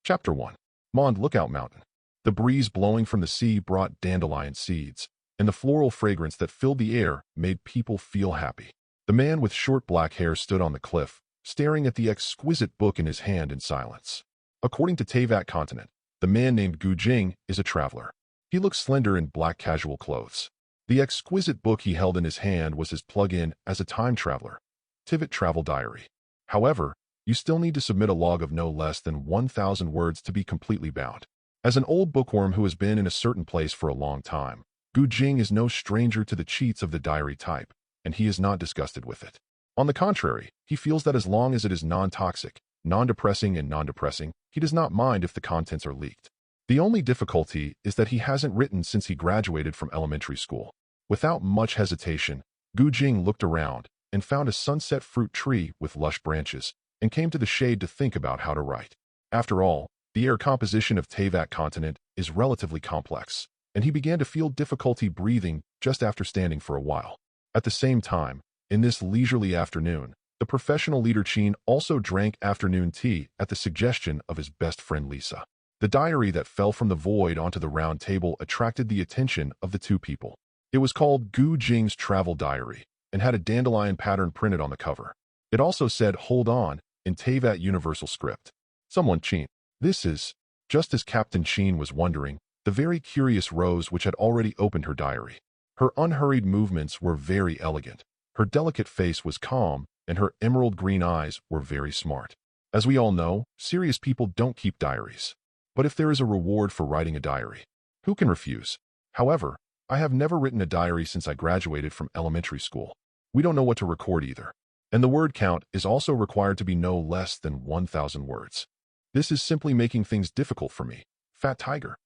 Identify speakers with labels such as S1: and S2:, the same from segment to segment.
S1: Chapter 1. Lookout Mountain. The breeze blowing from the sea brought dandelion seeds, and the floral fragrance that filled the air made people feel happy. The man with short black hair stood on the cliff, staring at the exquisite book in his hand in silence. According to Teyvat continent, the man named Jing is a traveler. He looked slender in black casual clothes. The exquisite book he held in his hand was his plug-in as a time traveler, Teyvat Travel Diary. However, you still need to submit a log of no less than 1,000 words to be completely bound. As an old bookworm who has been in a certain place for a long time, Jing is no stranger to the cheats of the diary type, and he is not disgusted with it. On the contrary, he feels that as long as it is non-toxic, non-depressing and non-depressing, he does not mind if the contents are leaked. The only difficulty is that he hasn't written since he graduated from elementary school. Without much hesitation, Jing looked around and found a sunset fruit tree with lush branches and came to the shade to think about how to write. After all, the air composition of Teyvat continent is relatively complex, and he began to feel difficulty breathing just after standing for a while. At the same time, in this leisurely afternoon, the professional leader Chin also drank afternoon tea at the suggestion of his best friend Lisa. The diary that fell from the void onto the round table attracted the attention of the two people. It was called Jing's Travel Diary and had a dandelion pattern printed on the cover. It also said, "Hold on," in Teyvat Universal Script. Someone Chin. This is, just as Captain Chin was wondering, the very curious Rose which had already opened her diary. Her unhurried movements were very elegant. Her delicate face was calm, and her emerald green eyes were very smart. As we all know, serious people don't keep diaries. But if there is a reward for writing a diary, who can refuse? However, I have never written a diary since I graduated from elementary school. We don't know what to record either. And the word count is also required to be no less than 1,000 words. This is simply making things difficult for me, Fat Tiger.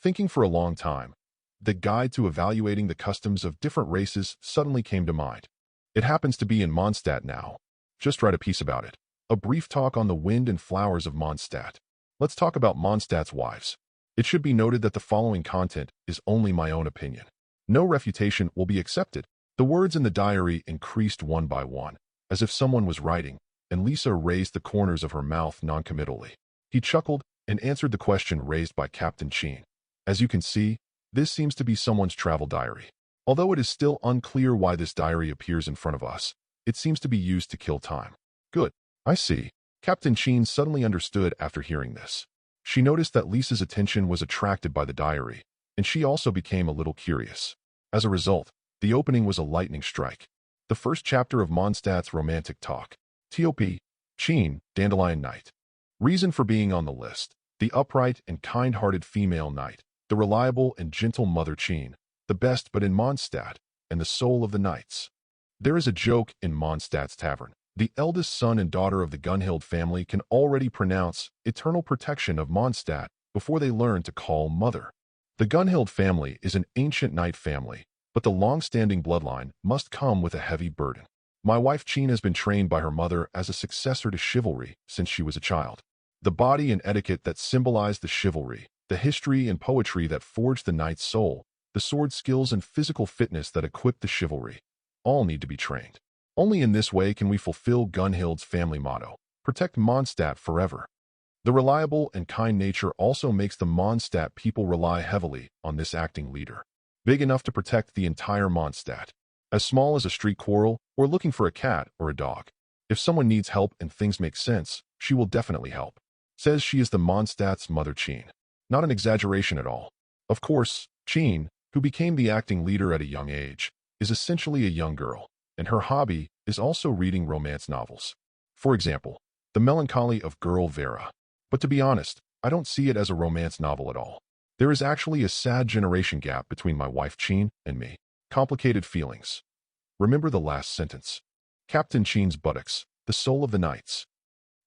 S1: Thinking for a long time, the guide to evaluating the customs of different races suddenly came to mind. It happens to be in Mondstadt now. Just write a piece about it. A brief talk on the wind and flowers of Mondstadt. Let's talk about Mondstadt's wives. It should be noted that the following content is only my own opinion. No refutation will be accepted. The words in the diary increased one by one, as if someone was writing, and Lisa raised the corners of her mouth noncommittally. He chuckled and answered the question raised by Captain Chin. As you can see, this seems to be someone's travel diary. Although it is still unclear why this diary appears in front of us, it seems to be used to kill time. Good. I see. Captain Chin suddenly understood after hearing this. She noticed that Lisa's attention was attracted by the diary, and she also became a little curious. As a result, the opening was a lightning strike. The first chapter of Mondstadt's romantic talk. T.O.P. Chin, Dandelion Knight. Reason for being on the list. The upright and kind-hearted female knight, the reliable and gentle mother Chin, the best but in Mondstadt, and the soul of the knights. There is a joke in Mondstadt's tavern. The eldest son and daughter of the Gunhild family can already pronounce eternal protection of Mondstadt before they learn to call mother. The Gunhild family is an ancient knight family, but the long-standing bloodline must come with a heavy burden. My wife Chin has been trained by her mother as a successor to chivalry since she was a child. The body and etiquette that symbolize the chivalry, the history and poetry that forged the knight's soul, the sword skills and physical fitness that equip the chivalry, all need to be trained. Only in this way can we fulfill Gunhild's family motto, protect Mondstadt forever. The reliable and kind nature also makes the Mondstadt people rely heavily on this acting leader. Big enough to protect the entire Mondstadt. As small as a street quarrel or looking for a cat or a dog. If someone needs help and things make sense, she will definitely help. Says she is the Mondstadt's mother Chin. Not an exaggeration at all. Of course, Chin, who became the acting leader at a young age, is essentially a young girl, and her hobby is also reading romance novels. For example, The Melancholy of Girl Vera. But to be honest, I don't see it as a romance novel at all. There is actually a sad generation gap between my wife Chin and me. Complicated feelings. Remember the last sentence. Captain Chin's buttocks, the soul of the knights.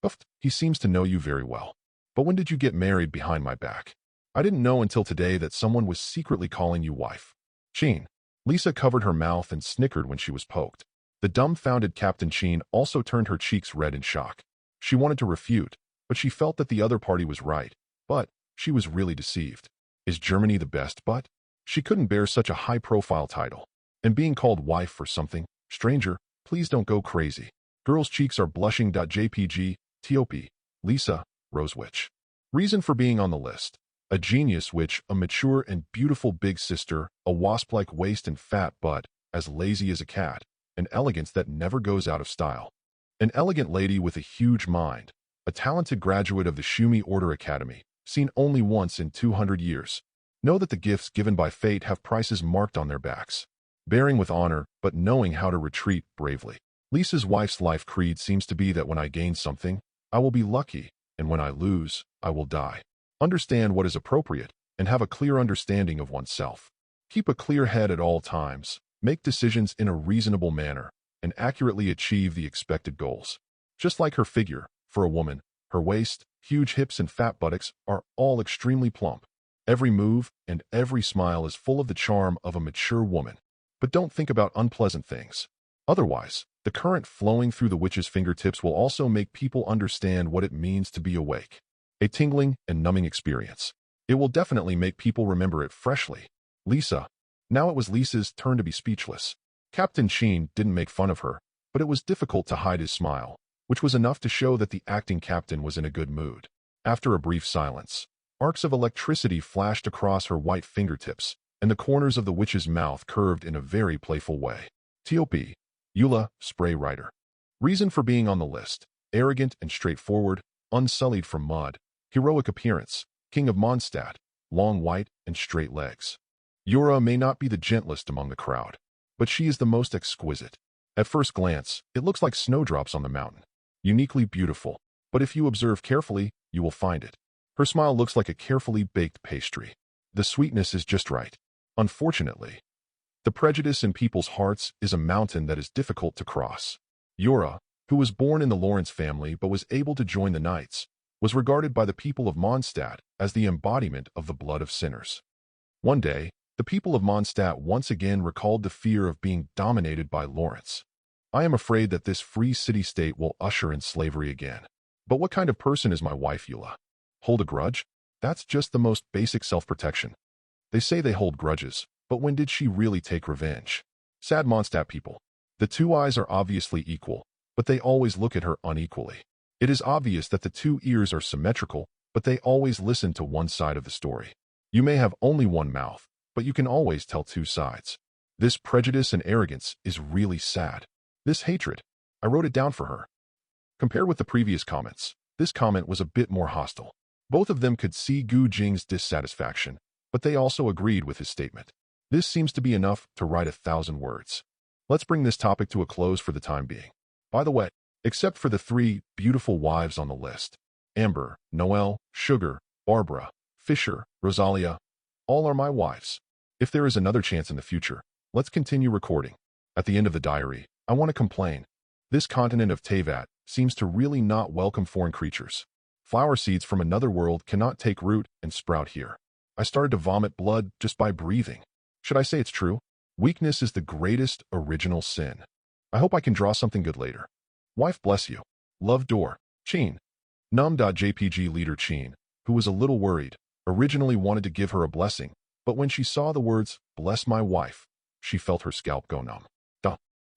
S1: Uft, he seems to know you very well. But when did you get married behind my back? I didn't know until today that someone was secretly calling you wife. Chin. Lisa covered her mouth and snickered when she was poked. The dumbfounded Captain Chin also turned her cheeks red in shock. She wanted to refute, but she felt that the other party was right. But she was really deceived. Is Germany the best but? She couldn't bear such a high-profile title. And being called wife for something, stranger, please don't go crazy. Girl's cheeks are blushing. JPG, TOP, Lisa, Rose Witch. Reason for being on the list. A genius witch, a mature and beautiful big sister, a wasp-like waist and fat butt, as lazy as a cat, an elegance that never goes out of style. An elegant lady with a huge mind, a talented graduate of the Shumi Order Academy, seen only once in 200 years. Know that the gifts given by fate have prices marked on their backs. Bearing with honor, but knowing how to retreat bravely. Lisa's wife's life creed seems to be that when I gain something, I will be lucky, and when I lose, I will die. Understand what is appropriate, and have a clear understanding of oneself. Keep a clear head at all times, make decisions in a reasonable manner, and accurately achieve the expected goals. Just like her figure, for a woman, her waist, huge hips and fat buttocks are all extremely plump. Every move and every smile is full of the charm of a mature woman. But don't think about unpleasant things. Otherwise, the current flowing through the witch's fingertips will also make people understand what it means to be awake. A tingling and numbing experience. It will definitely make people remember it freshly. Lisa. Now it was Lisa's turn to be speechless. Captain Sheen didn't make fun of her, but it was difficult to hide his smile, which was enough to show that the acting captain was in a good mood. After a brief silence, arcs of electricity flashed across her white fingertips, and the corners of the witch's mouth curved in a very playful way. T.O.P. Eula, spray writer. Reason for being on the list. Arrogant and straightforward, unsullied from mud, heroic appearance, king of Mondstadt, long white and straight legs. Eula may not be the gentlest among the crowd, but she is the most exquisite. At first glance, it looks like snowdrops on the mountain. Uniquely beautiful, but if you observe carefully, you will find it. Her smile looks like a carefully baked pastry. The sweetness is just right. Unfortunately, the prejudice in people's hearts is a mountain that is difficult to cross. Eula, who was born in the Lawrence family but was able to join the Knights, was regarded by the people of Mondstadt as the embodiment of the blood of sinners. One day, the people of Mondstadt once again recalled the fear of being dominated by Lawrence. I am afraid that this free city-state will usher in slavery again. But what kind of person is my wife, Eula? Hold a grudge? That's just the most basic self-protection. They say they hold grudges, but when did she really take revenge? Sad Mondstadt people. The two eyes are obviously equal, but they always look at her unequally. It is obvious that the two ears are symmetrical, but they always listen to one side of the story. You may have only one mouth, but you can always tell two sides. This prejudice and arrogance is really sad. This hatred. I wrote it down for her. Compared with the previous comments, this comment was a bit more hostile. Both of them could see Gu Jing's dissatisfaction, but they also agreed with his statement. This seems to be enough to write 1,000 words. Let's bring this topic to a close for the time being. By the way, except for the 3 beautiful wives on the list, Amber, Noelle, Sugar, Barbara, Fisher, Rosalia, all are my wives. If there is another chance in the future, let's continue recording. At the end of the diary, I want to complain. This continent of Teyvat seems to really not welcome foreign creatures. Flower seeds from another world cannot take root and sprout here. I started to vomit blood just by breathing. Should I say it's true? Weakness is the greatest original sin. I hope I can draw something good later. Wife bless you. Love Door. Cheen. Num.jpg leader Cheen, who was a little worried, originally wanted to give her a blessing, but when she saw the words, bless my wife, she felt her scalp go numb.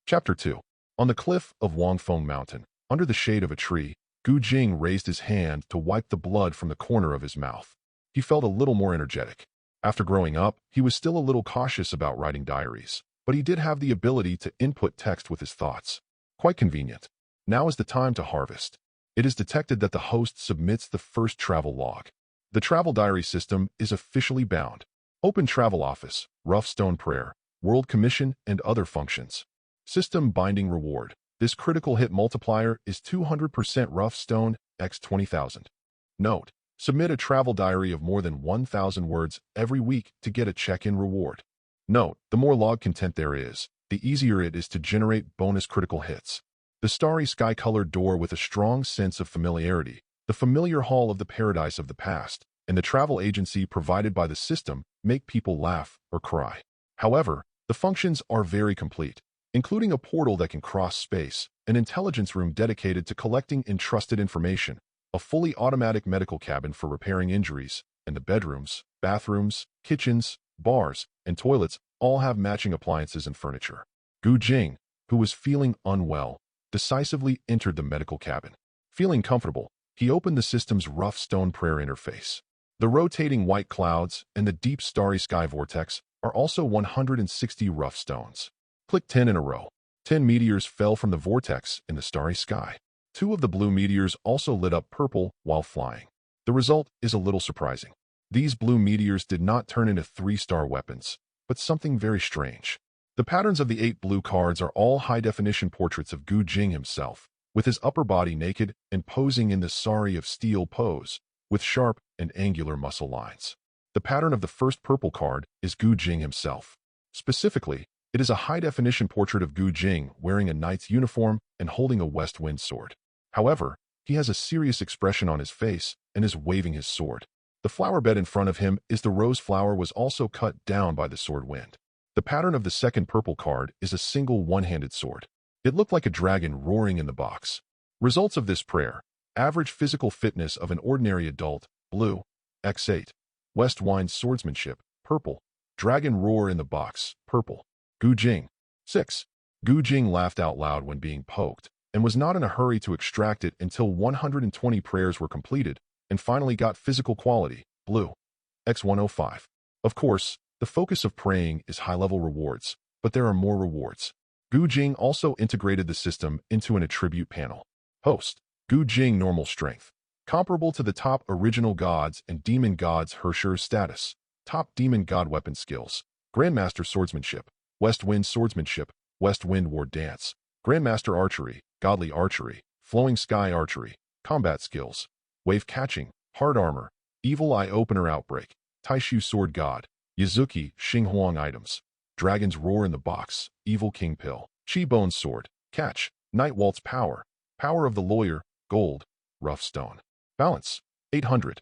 S1: Chapter 2. On the cliff of Wangfeng Mountain, under the shade of a tree, Gu Jing raised his hand to wipe the blood from the corner of his mouth. He felt a little more energetic. After growing up, he was still a little cautious about writing diaries, but he did have the ability to input text with his thoughts. Quite convenient. Now is the time to harvest. It is detected that the host submits the first travel log. The travel diary system is officially bound. Open Travel Office, Rough Stone Prayer, World Commission, and other functions. System binding reward. This critical hit multiplier is 200% rough stone x 20,000. Note: submit a travel diary of more than 1,000 words every week to get a check-in reward. Note: the more log content there is, the easier it is to generate bonus critical hits. The starry sky-colored door with a strong sense of familiarity, the familiar hall of the paradise of the past, and the travel agency provided by the system make people laugh or cry. However, the functions are very complete, including a portal that can cross space, an intelligence room dedicated to collecting entrusted information, a fully automatic medical cabin for repairing injuries, and the bedrooms, bathrooms, kitchens, bars, and toilets all have matching appliances and furniture. Gu Jing, who was feeling unwell, decisively entered the medical cabin. Feeling comfortable, He opened the system's rough stone prayer interface. The rotating white clouds and the deep starry sky vortex are also 160 rough stones. Click 10 in a row. 10 meteors fell from the vortex in the starry sky. 2 of the blue meteors also lit up purple while flying. The result is a little surprising. These blue meteors did not turn into 3-star weapons, but something very strange. The patterns of the 8 blue cards are all high-definition portraits of Jing himself, with his upper body naked and posing in the sari of steel pose, with sharp and angular muscle lines. The pattern of the first purple card is Jing himself. Specifically, it is a high-definition portrait of Jing wearing a knight's uniform and holding a west wind sword. However, he has a serious expression on his face and is waving his sword. The flower bed in front of him is the rose flower was also cut down by the sword wind. The pattern of the second purple card is a single one-handed sword. It looked like a dragon roaring in the box. Results of this prayer: average physical fitness of an ordinary adult, blue, x8. West wind swordsmanship, purple. Dragon roar in the box, purple. Jing. 6. Jing laughed out loud when being poked, and was not in a hurry to extract it until 120 prayers were completed, and finally got physical quality, blue. X105. Of course, the focus of praying is high-level rewards, but there are more rewards. Jing also integrated the system into an attribute panel. Host: Jing normal strength. Comparable to the top original gods and demon gods Herrscher's status. Top demon god weapon skills. Grandmaster swordsmanship. West wind swordsmanship. West wind war dance. Grandmaster archery. Godly archery. Flowing sky archery. Combat skills. Wave catching. Hard armor. Evil eye opener outbreak. Taishu sword god. Yazuki, Xinghuang items. Dragon's roar in the box, evil king pill. Chi bone sword, catch, night waltz power. Power of the lawyer, gold, rough stone. Balance, 800.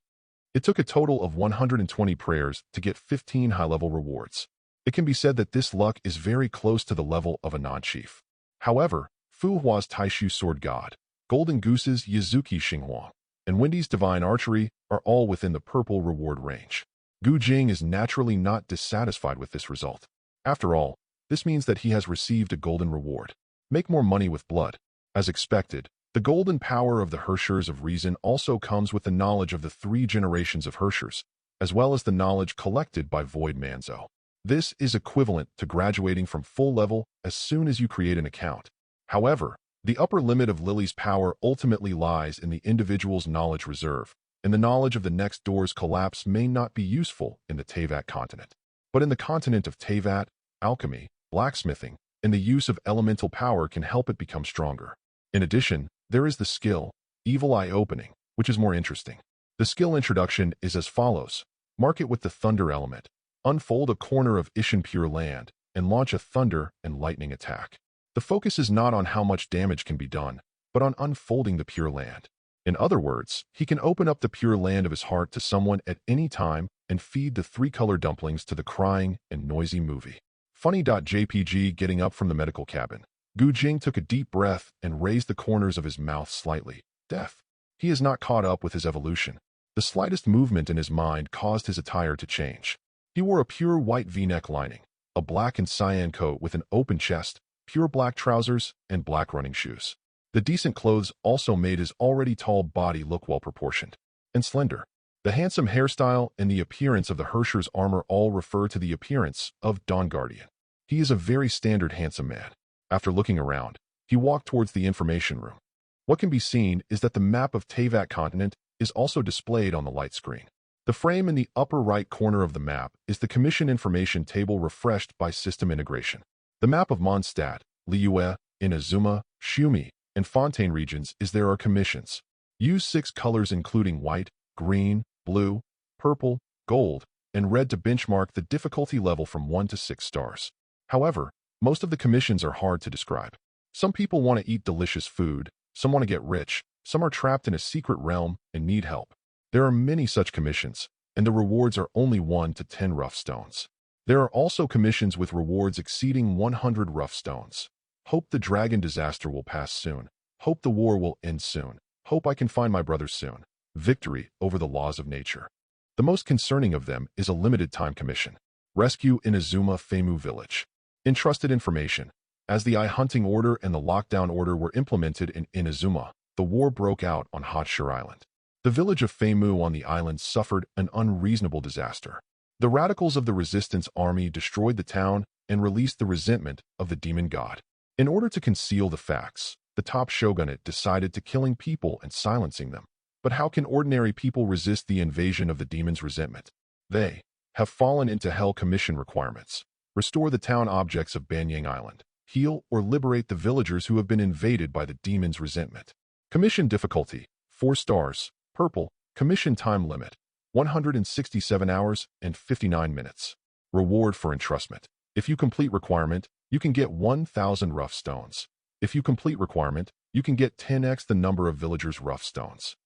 S1: It took a total of 120 prayers to get 15 high-level rewards. It can be said that this luck is very close to the level of a non-chief. However, Fu Hua's Taishu sword god, Golden Goose's Yazuki Xinghuang, and Wendy's divine archery are all within the purple reward range. Jing is naturally not dissatisfied with this result. After all, this means that he has received a golden reward. Make more money with blood. As expected, the golden power of the Herrschers of Reason also comes with the knowledge of the 3 generations of Herrschers, as well as the knowledge collected by Void Manzo. This is equivalent to graduating from full level as soon as you create an account. However, the upper limit of Lily's power ultimately lies in the individual's knowledge reserve, and the knowledge of the next door's collapse may not be useful in the Teyvat continent. But in the continent of Teyvat, alchemy, blacksmithing, and the use of elemental power can help it become stronger. In addition, there is the skill, Evil Eye Opening, which is more interesting. The skill introduction is as follows. Mark it with the thunder element. Unfold a corner of Ishan Pure Land, and launch a thunder and lightning attack. The focus is not on how much damage can be done, but on unfolding the Pure Land. In other words, he can open up the pure land of his heart to someone at any time and feed the 3-color dumplings to the crying and noisy movie. Funny.jpg getting up from the medical cabin. Jing took a deep breath and raised the corners of his mouth slightly. Death. He is not caught up with his evolution. The slightest movement in his mind caused his attire to change. He wore a pure white V-neck lining, a black and cyan coat with an open chest, pure black trousers, and black running shoes. The decent clothes also made his already tall body look well-proportioned and slender. The handsome hairstyle and the appearance of the Herrscher's armor all refer to the appearance of Dawn Guardian. He is a very standard handsome man. After looking around, he walked towards the information room. What can be seen is that the map of Teyvat continent is also displayed on the light screen. The frame in the upper right corner of the map is the commission information table refreshed by system integration. The map of Mondstadt, Liyue, Inazuma, Shumi, and Fontaine regions is there are commissions. Use 6 colors including white, green, blue, purple, gold, and red to benchmark the difficulty level from 1 to 6 stars. However, most of the commissions are hard to describe. Some people want to eat delicious food, some want to get rich, some are trapped in a secret realm and need help. There are many such commissions, and the rewards are only 1 to 10 rough stones. There are also commissions with rewards exceeding 100 rough stones. Hope the dragon disaster will pass soon. Hope the war will end soon. Hope I can find my brothers soon. Victory over the laws of nature. The most concerning of them is a limited time commission. Rescue Inazuma Feimu Village. Entrusted information. As the eye hunting order and the lockdown order were implemented in Inazuma, the war broke out on Hotshire Island. The village of Feimu on the island suffered an unreasonable disaster. The radicals of the resistance army destroyed the town and released the resentment of the demon god. In order to conceal the facts, the top shogunate decided to killing people and silencing them. But how can ordinary people resist the invasion of the demon's resentment? They have fallen into Hell Commission requirements. Restore the town objects of Banyang Island. Heal or liberate the villagers who have been invaded by the demon's resentment. Commission difficulty, 4 stars, purple, commission time limit, 167 hours and 59 minutes. Reward for entrustment. If you complete requirement, you can get 1,000 rough stones. If you complete requirement, you can get 10x the number of villagers' rough stones.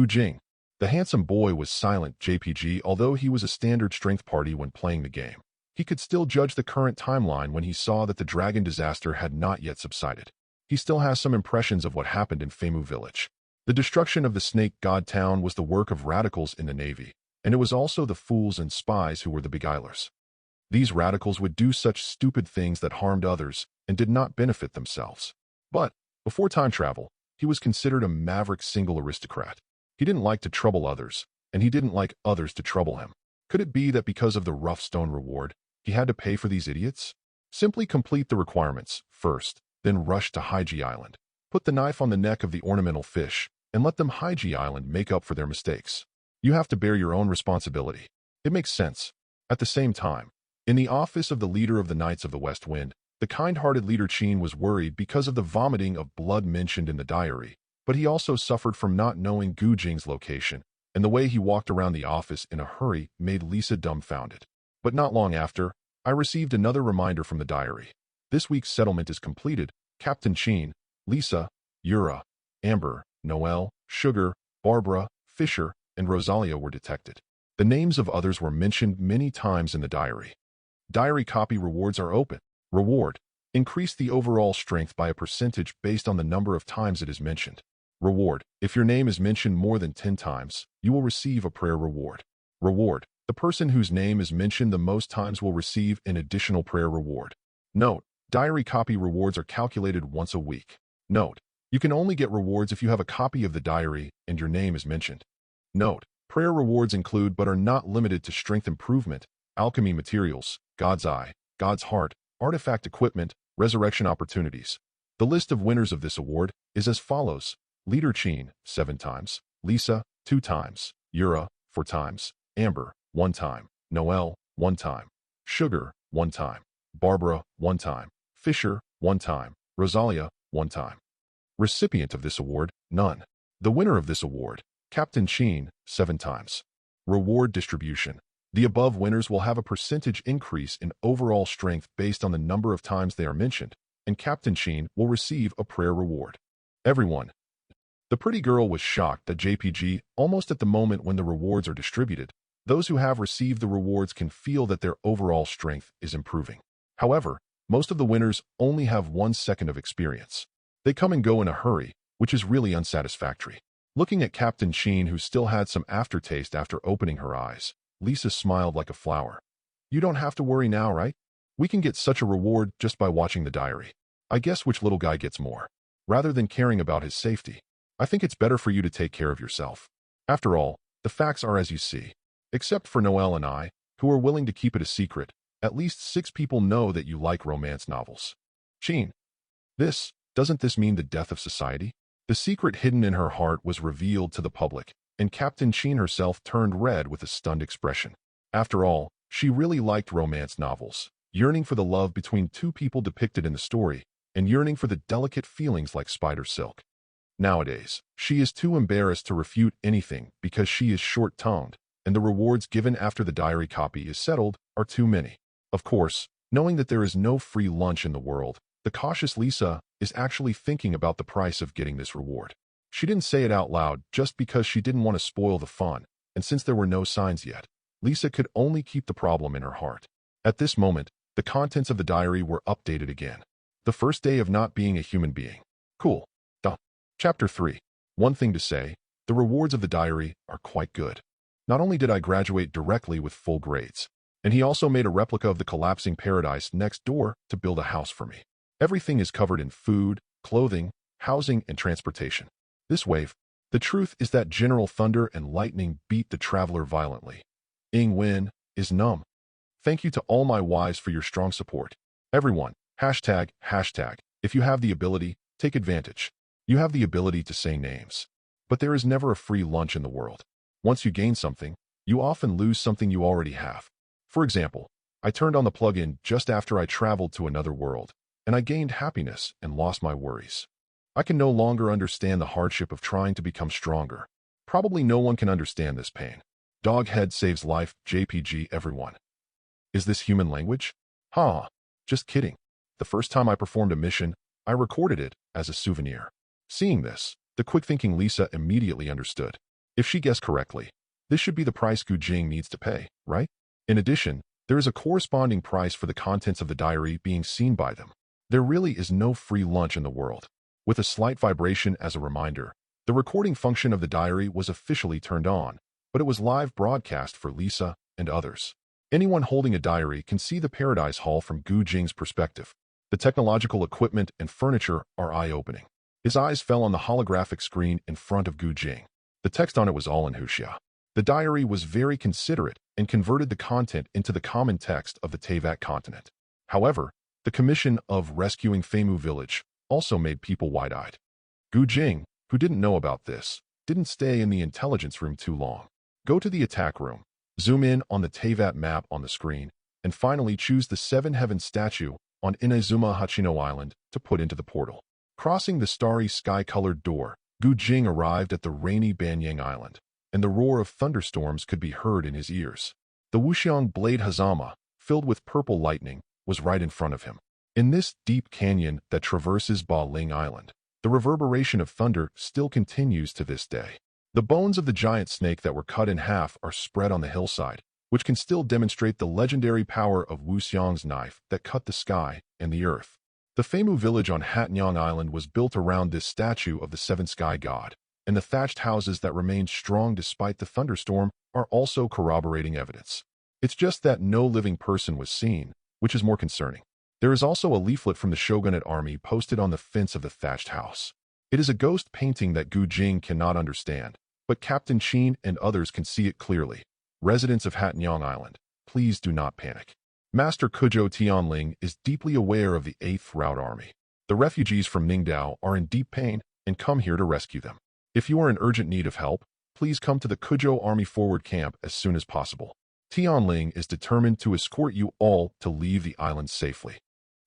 S1: Jing. The handsome boy was silent JPG although he was a standard strength party when playing the game. He could still judge the current timeline when he saw that the dragon disaster had not yet subsided. He still has some impressions of what happened in Feimu village. The destruction of the snake god town was the work of radicals in the navy, and it was also the fools and spies who were the beguilers. These radicals would do such stupid things that harmed others and did not benefit themselves. But, before time travel, he was considered a maverick single aristocrat. He didn't like to trouble others, and he didn't like others to trouble him. Could it be that because of the rough stone reward, he had to pay for these idiots? Simply complete the requirements first, then rush to Haiji Island. Put the knife on the neck of the ornamental fish, and let them Haiji Island make up for their mistakes. You have to bear your own responsibility. It makes sense. At the same time, in the office of the leader of the Knights of the West Wind, the kind-hearted leader Qin was worried because of the vomiting of blood mentioned in the diary, but he also suffered from not knowing Gu Jing's location, and the way he walked around the office in a hurry made Lisa dumbfounded. But not long after, I received another reminder from the diary. This week's settlement is completed. Captain Qin, Lisa, Eula, Amber, Noelle, Sugar, Barbara, Fisher, and Rosalia were detected. The names of others were mentioned many times in the diary. Diary copy rewards are open. Reward. Increase the overall strength by a percentage based on the number of times it is mentioned. Reward. If your name is mentioned more than 10 times, you will receive a prayer reward. Reward. The person whose name is mentioned the most times will receive an additional prayer reward. Note. Diary copy rewards are calculated once a week. Note. You can only get rewards if you have a copy of the diary and your name is mentioned. Note. Prayer rewards include but are not limited to strength improvement, alchemy materials, God's eye, God's heart, artifact equipment, resurrection opportunities. The list of winners of this award is as follows. Leader Qin, 7 times. Lisa, 2 times. Eula, 4 times. Amber, 1 time. Noelle, 1 time. Sugar, 1 time. Barbara, 1 time. Fisher, 1 time. Rosalia, 1 time. Recipient of this award, none. The winner of this award, Captain Qin, 7 times. Reward distribution. The above winners will have a percentage increase in overall strength based on the number of times they are mentioned, and Captain Qin will receive a prayer reward. Everyone. The pretty girl was shocked that JPG, almost at the moment when the rewards are distributed, those who have received the rewards can feel that their overall strength is improving. However, most of the winners only have 1 second of experience. They come and go in a hurry, which is really unsatisfactory. Looking at Captain Qin, who still had some aftertaste after opening her eyes, Lisa smiled like a flower. You don't have to worry now, right? We can get such a reward just by watching the diary. I guess which little guy gets more. Rather than caring about his safety, I think it's better for you to take care of yourself. After all, the facts are as you see. Except for Noelle and I, who are willing to keep it a secret, at least 6 people know that you like romance novels. Qin. Doesn't this mean the death of society? The secret hidden in her heart was revealed to the public, and Captain Qin herself turned red with a stunned expression. After all, she really liked romance novels, yearning for the love between 2 people depicted in the story, and yearning for the delicate feelings like spider silk. Nowadays, she is too embarrassed to refute anything because she is short-tongued, and the rewards given after the diary copy is settled are too many. Of course, knowing that there is no free lunch in the world, the cautious Lisa is actually thinking about the price of getting this reward. She didn't say it out loud just because she didn't want to spoil the fun, and since there were no signs yet, Lisa could only keep the problem in her heart. At this moment, the contents of the diary were updated again. The first day of not being a human being. Cool. Chapter 3. One thing to say, the rewards of the diary are quite good. Not only did I graduate directly with full grades, and he also made a replica of the collapsing paradise next door to build a house for me. Everything is covered in food, clothing, housing, and transportation. This wave, the truth is that general thunder and lightning beat the traveler violently. Ing Wen is numb. Thank you to all my wives for your strong support. Everyone, hashtag, if you have the ability, take advantage. You have the ability to say names. But there is never a free lunch in the world. Once you gain something, you often lose something you already have. For example, I turned on the plugin just after I traveled to another world, and I gained happiness and lost my worries. I can no longer understand the hardship of trying to become stronger. Probably no one can understand this pain. Doghead saves life, JPG everyone. Is this human language? Ha! Just kidding. The first time I performed a mission, I recorded it as a souvenir. Seeing this, the quick-thinking Lisa immediately understood. If she guessed correctly, this should be the price Jing needs to pay, right? In addition, there is a corresponding price for the contents of the diary being seen by them. There really is no free lunch in the world. With a slight vibration as a reminder, the recording function of the diary was officially turned on, but it was live broadcast for Lisa and others. Anyone holding a diary can see the Paradise Hall from Jing's perspective. The technological equipment and furniture are eye-opening. His eyes fell on the holographic screen in front of Jing. The text on it was all in Huxia. The diary was very considerate and converted the content into the common text of the Teyvat continent. However, the commission of rescuing Feimu village also made people wide-eyed. Jing, who didn't know about this, didn't stay in the intelligence room too long. Go to the attack room, zoom in on the Teyvat map on the screen, and finally choose the Seven Heavens statue on Inazuma Hachino Island to put into the portal. Crossing the starry sky-colored door, Jing arrived at the rainy Banyang Island, and the roar of thunderstorms could be heard in his ears. The Wuxiang Blade Hazama, filled with purple lightning, was right in front of him. In this deep canyon that traverses Ba Ling Island, the reverberation of thunder still continues to this day. The bones of the giant snake that were cut in half are spread on the hillside, which can still demonstrate the legendary power of Wuxiang's knife that cut the sky and the earth. The Feimu village on Hatnyang Island was built around this statue of the Seven Sky God, and the thatched houses that remained strong despite the thunderstorm are also corroborating evidence. It's just that no living person was seen, which is more concerning. There is also a leaflet from the shogunate army posted on the fence of the thatched house. It is a ghost painting that Jing cannot understand, but Captain Qin and others can see it clearly. Residents of Hatnyang Island, please do not panic. Master Kujo Tianling is deeply aware of the 8th Route Army. The refugees from Ningdao are in deep pain and come here to rescue them. If you are in urgent need of help, please come to the Kujo Army Forward Camp as soon as possible. Tianling is determined to escort you all to leave the island safely.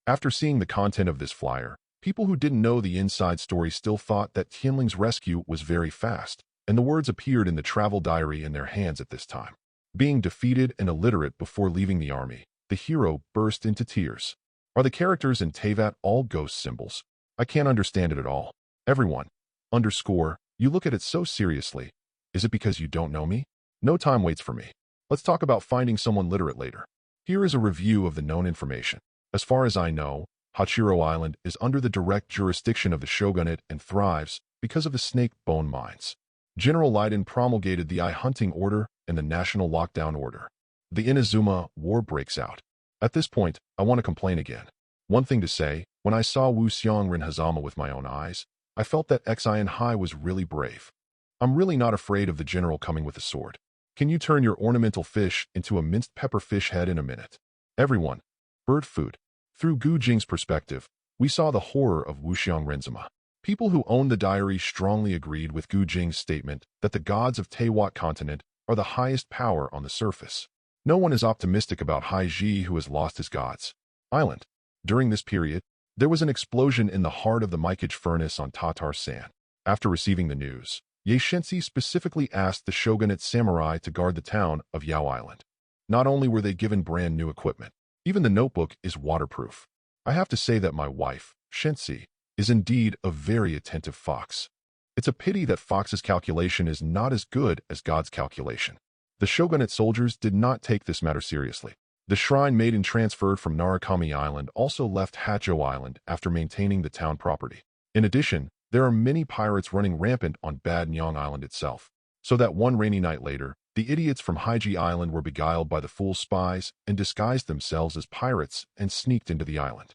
S1: After seeing the content of this flyer, people who didn't know the inside story still thought that Tianling's rescue was very fast, and the words appeared in the travel diary in their hands at this time. Being defeated and illiterate before leaving the army, the hero burst into tears. Are the characters in Teyvat all ghost symbols? I can't understand it at all. Everyone, you look at it so seriously. Is it because you don't know me? No time waits for me. Let's talk about finding someone literate later. Here is a review of the known information. As far as I know, Hachiro Island is under the direct jurisdiction of the shogunate and thrives because of the snake bone mines. General Leiden promulgated the eye-hunting order and the national lockdown order. The Inazuma War breaks out. At this point, I want to complain again. One thing to say, when I saw Wuxiang Rin Hazama with my own eyes, I felt that Xian Hai was really brave. I'm really not afraid of the general coming with a sword. Can you turn your ornamental fish into a minced pepper fish head in a minute? Everyone, bird food. Through Jing's perspective, we saw the horror of Wuxiang Renzima. People who owned the diary strongly agreed with Jing's statement that the gods of Teyvat continent are the highest power on the surface. No one is optimistic about Haiji who has lost his gods. Island. During this period, there was an explosion in the heart of the Mikage furnace on Tatar San. After receiving the news, Ye Shensi specifically asked the shogunate samurai to guard the town of Yao Island. Not only were they given brand new equipment, even the notebook is waterproof. I have to say that my wife, Shensi, is indeed a very attentive fox. It's a pity that Fox's calculation is not as good as God's calculation. The shogunate soldiers did not take this matter seriously. The shrine maiden transferred from Narukami Island also left Hacho Island after maintaining the town property. In addition, there are many pirates running rampant on Bad Nyang Island itself. So that one rainy night later, the idiots from Haiji Island were beguiled by the fool spies and disguised themselves as pirates and sneaked into the island.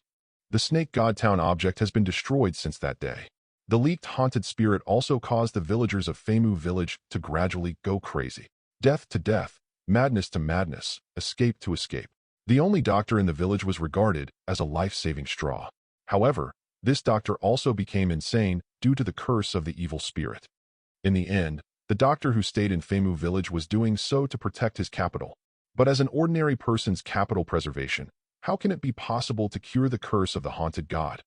S1: The Snake God Town object has been destroyed since that day. The leaked haunted spirit also caused the villagers of Feimu village to gradually go crazy. Death to death, madness to madness, escape to escape. The only doctor in the village was regarded as a life-saving straw. However, this doctor also became insane due to the curse of the evil spirit. In the end, the doctor who stayed in Feimu village was doing so to protect his capital. But as an ordinary person's capital preservation, how can it be possible to cure the curse of the haunted god?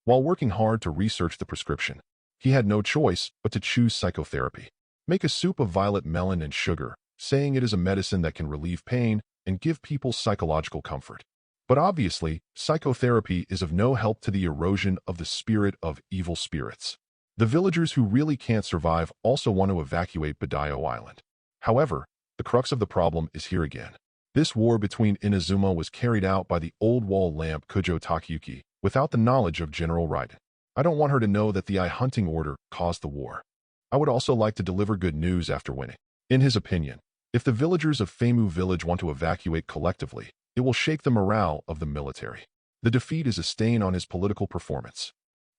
S1: While working hard to research the prescription, he had no choice but to choose psychotherapy. Make a soup of violet melon and sugar, saying it is a medicine that can relieve pain and give people psychological comfort. But obviously, psychotherapy is of no help to the erosion of the spirit of evil spirits. The villagers who really can't survive also want to evacuate Badayo Island. However, the crux of the problem is here again. This war between Inazuma was carried out by the old wall lamp Kujo Takayuki without the knowledge of General Raiden. I don't want her to know that the Eye Hunting Order caused the war. I would also like to deliver good news after winning. In his opinion, if the villagers of Feimu village want to evacuate collectively, it will shake the morale of the military. The defeat is a stain on his political performance.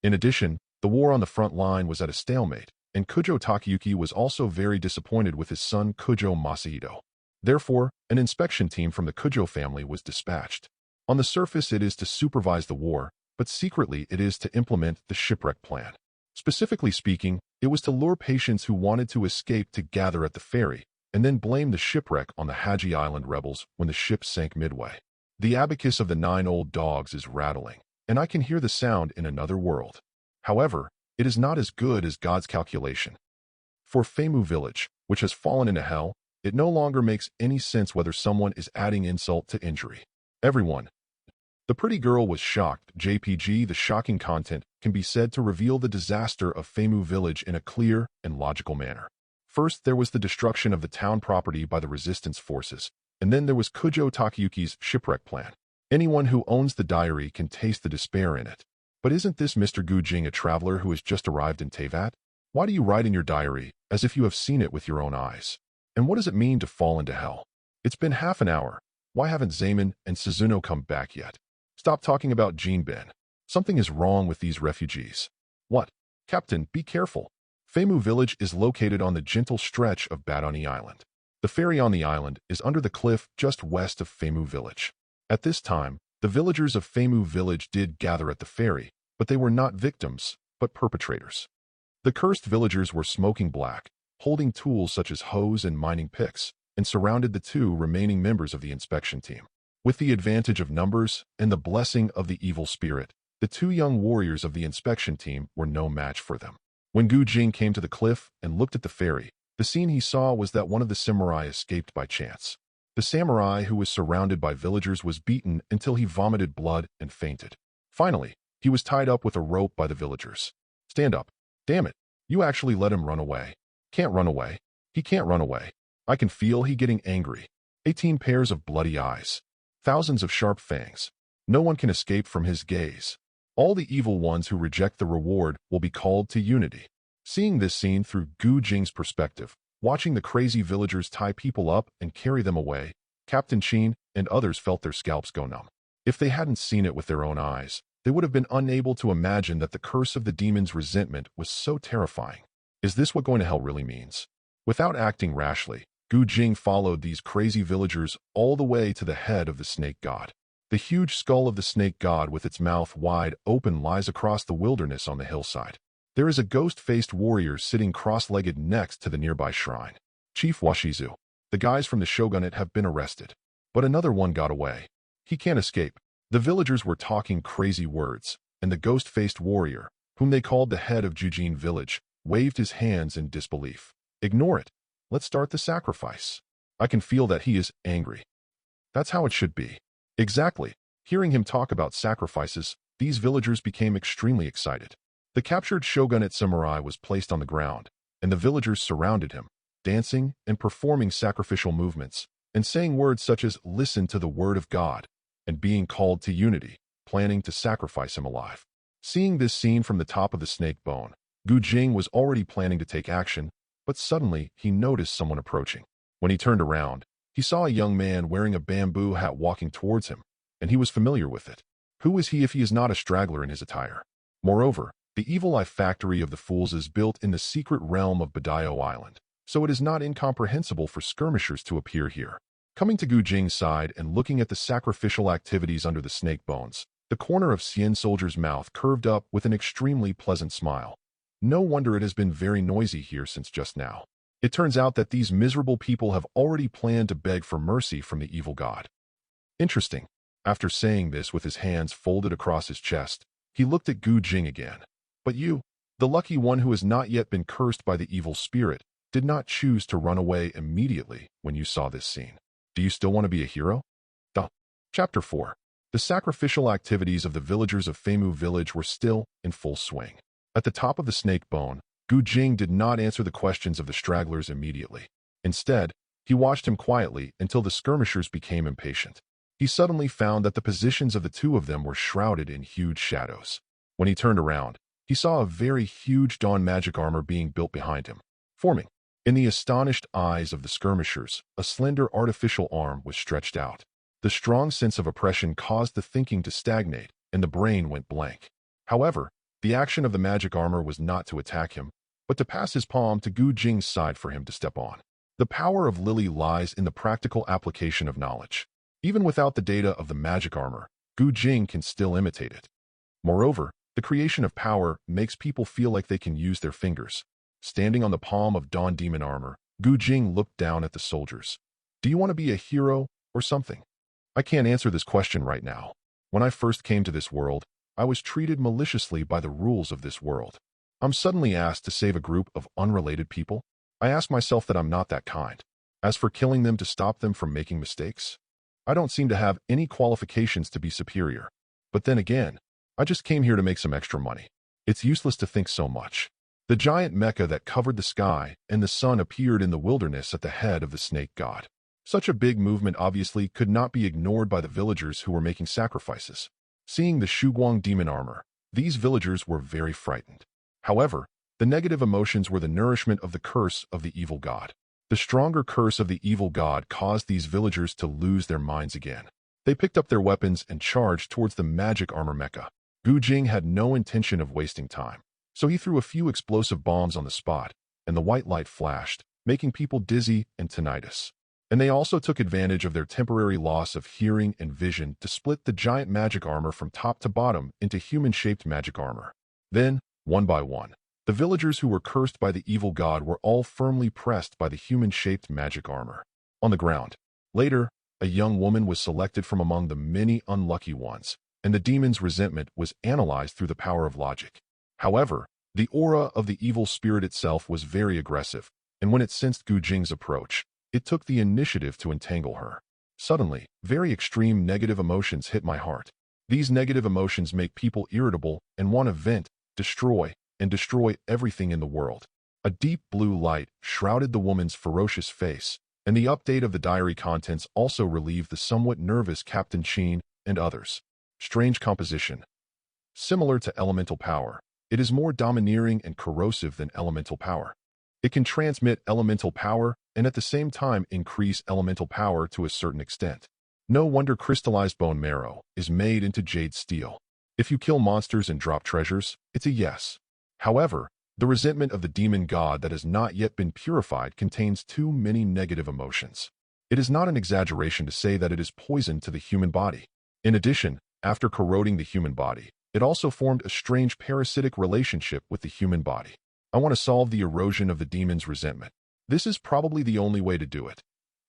S1: In addition, the war on the front line was at a stalemate, and Kujo Takayuki was also very disappointed with his son Kujo Masahito. Therefore, an inspection team from the Kujo family was dispatched. On the surface it is to supervise the war, but secretly it is to implement the shipwreck plan. Specifically speaking, it was to lure patients who wanted to escape to gather at the ferry, and then blame the shipwreck on the Haji Island rebels when the ship sank midway. The abacus of the 9 old dogs is rattling, and I can hear the sound in another world. However, it is not as good as God's calculation. For Feimu village, which has fallen into hell, it no longer makes any sense whether someone is adding insult to injury. Everyone. The pretty girl was shocked. JPG, the shocking content can be said to reveal the disaster of Feimu village in a clear and logical manner. First, there was the destruction of the town property by the resistance forces, and then there was Kujo Takayuki's shipwreck plan. Anyone who owns the diary can taste the despair in it. But isn't this Mr. Gu Jing a traveler who has just arrived in Teyvat? Why do you write in your diary as if you have seen it with your own eyes? And what does it mean to fall into hell? It's been half an hour. Why haven't Zaman and Suzuno come back yet? Stop talking about Jinben. Something is wrong with these refugees. What? Captain, be careful. Feimu village is located on the gentle stretch of Badani Island. The ferry on the island is under the cliff just west of Feimu village. At this time, the villagers of Feimu village did gather at the ferry, but they were not victims, but perpetrators. The cursed villagers were smoking black, holding tools such as hoes and mining picks, and surrounded the 2 remaining members of the inspection team. With the advantage of numbers and the blessing of the evil spirit, the 2 young warriors of the inspection team were no match for them. When Gu Jing came to the cliff and looked at the ferry, the scene he saw was that one of the samurai escaped by chance. The samurai who was surrounded by villagers was beaten until he vomited blood and fainted. Finally, he was tied up with a rope by the villagers. Stand up. Damn it. You actually let him run away. Can't run away. He can't run away. I can feel he getting angry. 18 pairs of bloody eyes. Thousands of sharp fangs. No one can escape from his gaze. All the evil ones who reject the reward will be called to unity. Seeing this scene through Gu Jing's perspective, watching the crazy villagers tie people up and carry them away, Captain Qin and others felt their scalps go numb. If they hadn't seen it with their own eyes, they would have been unable to imagine that the curse of the demon's resentment was so terrifying. Is this what going to hell really means? Without acting rashly, Gu Jing followed these crazy villagers all the way to the head of the snake god. The huge skull of the snake god with its mouth wide open lies across the wilderness on the hillside. There is a ghost-faced warrior sitting cross-legged next to the nearby shrine. Chief Washizu. The guys from the shogunate have been arrested. But another one got away. He can't escape. The villagers were talking crazy words, and the ghost-faced warrior, whom they called the head of Jujin village, waved his hands in disbelief. Ignore it. Let's start the sacrifice. I can feel that he is angry. That's how it should be. Exactly. Hearing him talk about sacrifices, these villagers became extremely excited. The captured shogunate samurai was placed on the ground, and the villagers surrounded him, dancing and performing sacrificial movements, and saying words such as "listen to the word of God," and being called to unity, planning to sacrifice him alive. Seeing this scene from the top of the snake bone, Gu Jing was already planning to take action, but suddenly he noticed someone approaching. When he turned around, he saw a young man wearing a bamboo hat walking towards him, and he was familiar with it. Who is he if he is not a straggler in his attire? Moreover, The Evil Eye factory of the fools is built in the secret realm of Badaio Island, so it is not incomprehensible for skirmishers to appear here. Coming to Gu Jing's side and looking at the sacrificial activities under the snake bones, the corner of Xian Soldier's mouth curved up with an extremely pleasant smile. No wonder it has been very noisy here since just now. It turns out that these miserable people have already planned to beg for mercy from the evil god. Interesting. After saying this with his hands folded across his chest, he looked at Gu Jing again. But you, the lucky one who has not yet been cursed by the evil spirit, did not choose to run away immediately when you saw this scene. Do you still want to be a hero? Chapter 4. The sacrificial activities of the villagers of Feimu village were still in full swing. At the top of the snake bone, Gu Jing did not answer the questions of the stragglers immediately. Instead, he watched him quietly until the skirmishers became impatient. He suddenly found that the positions of the two of them were shrouded in huge shadows. When he turned around, he saw a very huge dawn magic armor being built behind him, forming. In the astonished eyes of the skirmishers, a slender artificial arm was stretched out. The strong sense of oppression caused the thinking to stagnate, and the brain went blank. However, the action of the magic armor was not to attack him, but to pass his palm to Gu Jing's side for him to step on. The power of Lily lies in the practical application of knowledge. Even without the data of the magic armor, Gu Jing can still imitate it. Moreover, the creation of power makes people feel like they can use their fingers. Standing on the palm of Dawn Demon armor, Gu Jing looked down at the soldiers. Do you want to be a hero or something? I can't answer this question right now. When I first came to this world, I was treated maliciously by the rules of this world. I'm suddenly asked to save a group of unrelated people. I ask myself that I'm not that kind. As for killing them to stop them from making mistakes, I don't seem to have any qualifications to be superior. But then again, I just came here to make some extra money. It's useless to think so much. The giant mecha that covered the sky and the sun appeared in the wilderness at the head of the snake god. Such a big movement obviously could not be ignored by the villagers who were making sacrifices. Seeing the Shuguang demon armor, these villagers were very frightened. However, the negative emotions were the nourishment of the curse of the evil god. The stronger curse of the evil god caused these villagers to lose their minds again. They picked up their weapons and charged towards the magic armor mecha. Gu Jing had no intention of wasting time, so he threw a few explosive bombs on the spot, and the white light flashed, making people dizzy and tinnitus. And they also took advantage of their temporary loss of hearing and vision to split the giant magic armor from top to bottom into human-shaped magic armor. Then, one by one, the villagers who were cursed by the evil god were all firmly pressed by the human-shaped magic armor. On the ground. Later, a young woman was selected from among the many unlucky ones, and the demon's resentment was analyzed through the power of logic. However, the aura of the evil spirit itself was very aggressive, and when it sensed Gu Jing's approach, it took the initiative to entangle her. Suddenly, very extreme negative emotions hit my heart. These negative emotions make people irritable and want to vent, destroy everything in the world. A deep blue light shrouded the woman's ferocious face, and the update of the diary contents also relieved the somewhat nervous Captain Sheen and others. Strange composition. Similar to elemental power, it is more domineering and corrosive than elemental power. It can transmit elemental power and at the same time increase elemental power to a certain extent. No wonder crystallized bone marrow is made into jade steel. If you kill monsters and drop treasures, it's a yes. However, the resentment of the demon god that has not yet been purified contains too many negative emotions. It is not an exaggeration to say that it is poison to the human body. In addition, after corroding the human body, it also formed a strange parasitic relationship with the human body. I want to solve the erosion of the demon's resentment. This is probably the only way to do it.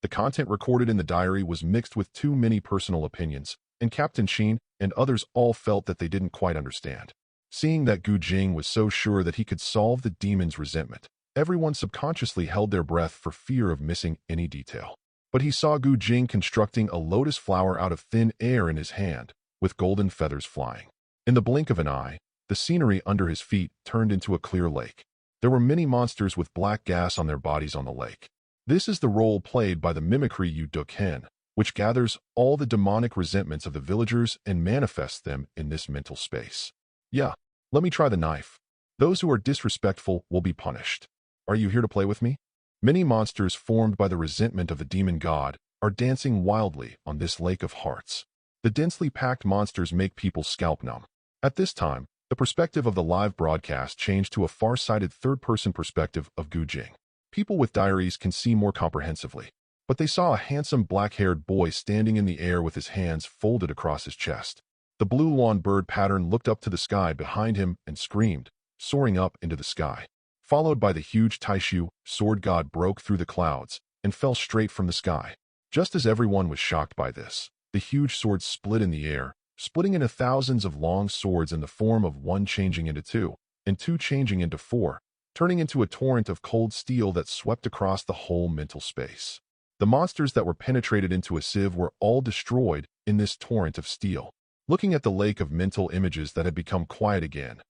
S1: The content recorded in the diary was mixed with too many personal opinions, and Captain Sheen and others all felt that they didn't quite understand. Seeing that Gu Jing was so sure that he could solve the demon's resentment, everyone subconsciously held their breath for fear of missing any detail. But he saw Gu Jing constructing a lotus flower out of thin air in his hand, with golden feathers flying. In the blink of an eye, the scenery under his feet turned into a clear lake. There were many monsters with black gas on their bodies on the lake. This is the role played by the mimicry Yu Duken, which gathers all the demonic resentments of the villagers and manifests them in this mental space. Yeah, let me try the knife. Those who are disrespectful will be punished. Are you here to play with me? Many monsters formed by the resentment of the demon god are dancing wildly on this lake of hearts. The densely packed monsters make people's scalp numb. At this time, The perspective of the live broadcast changed to a far-sighted third-person perspective of Jing. People with diaries can see more comprehensively, but they saw a handsome black-haired boy standing in the air with his hands folded across his chest. The blue lawn bird pattern looked up to the sky behind him and screamed, soaring up into the sky. Followed by the huge Taishu, sword god broke through the clouds and fell straight from the sky. Just as everyone was shocked by this, the huge sword split in the air, splitting into thousands of long swords in the form of one changing into two, and two changing into four, turning into a torrent of cold steel that swept across the whole mental space. The monsters that were penetrated into a sieve were all destroyed in this torrent of steel. Looking at the lake of mental images that had become quiet again,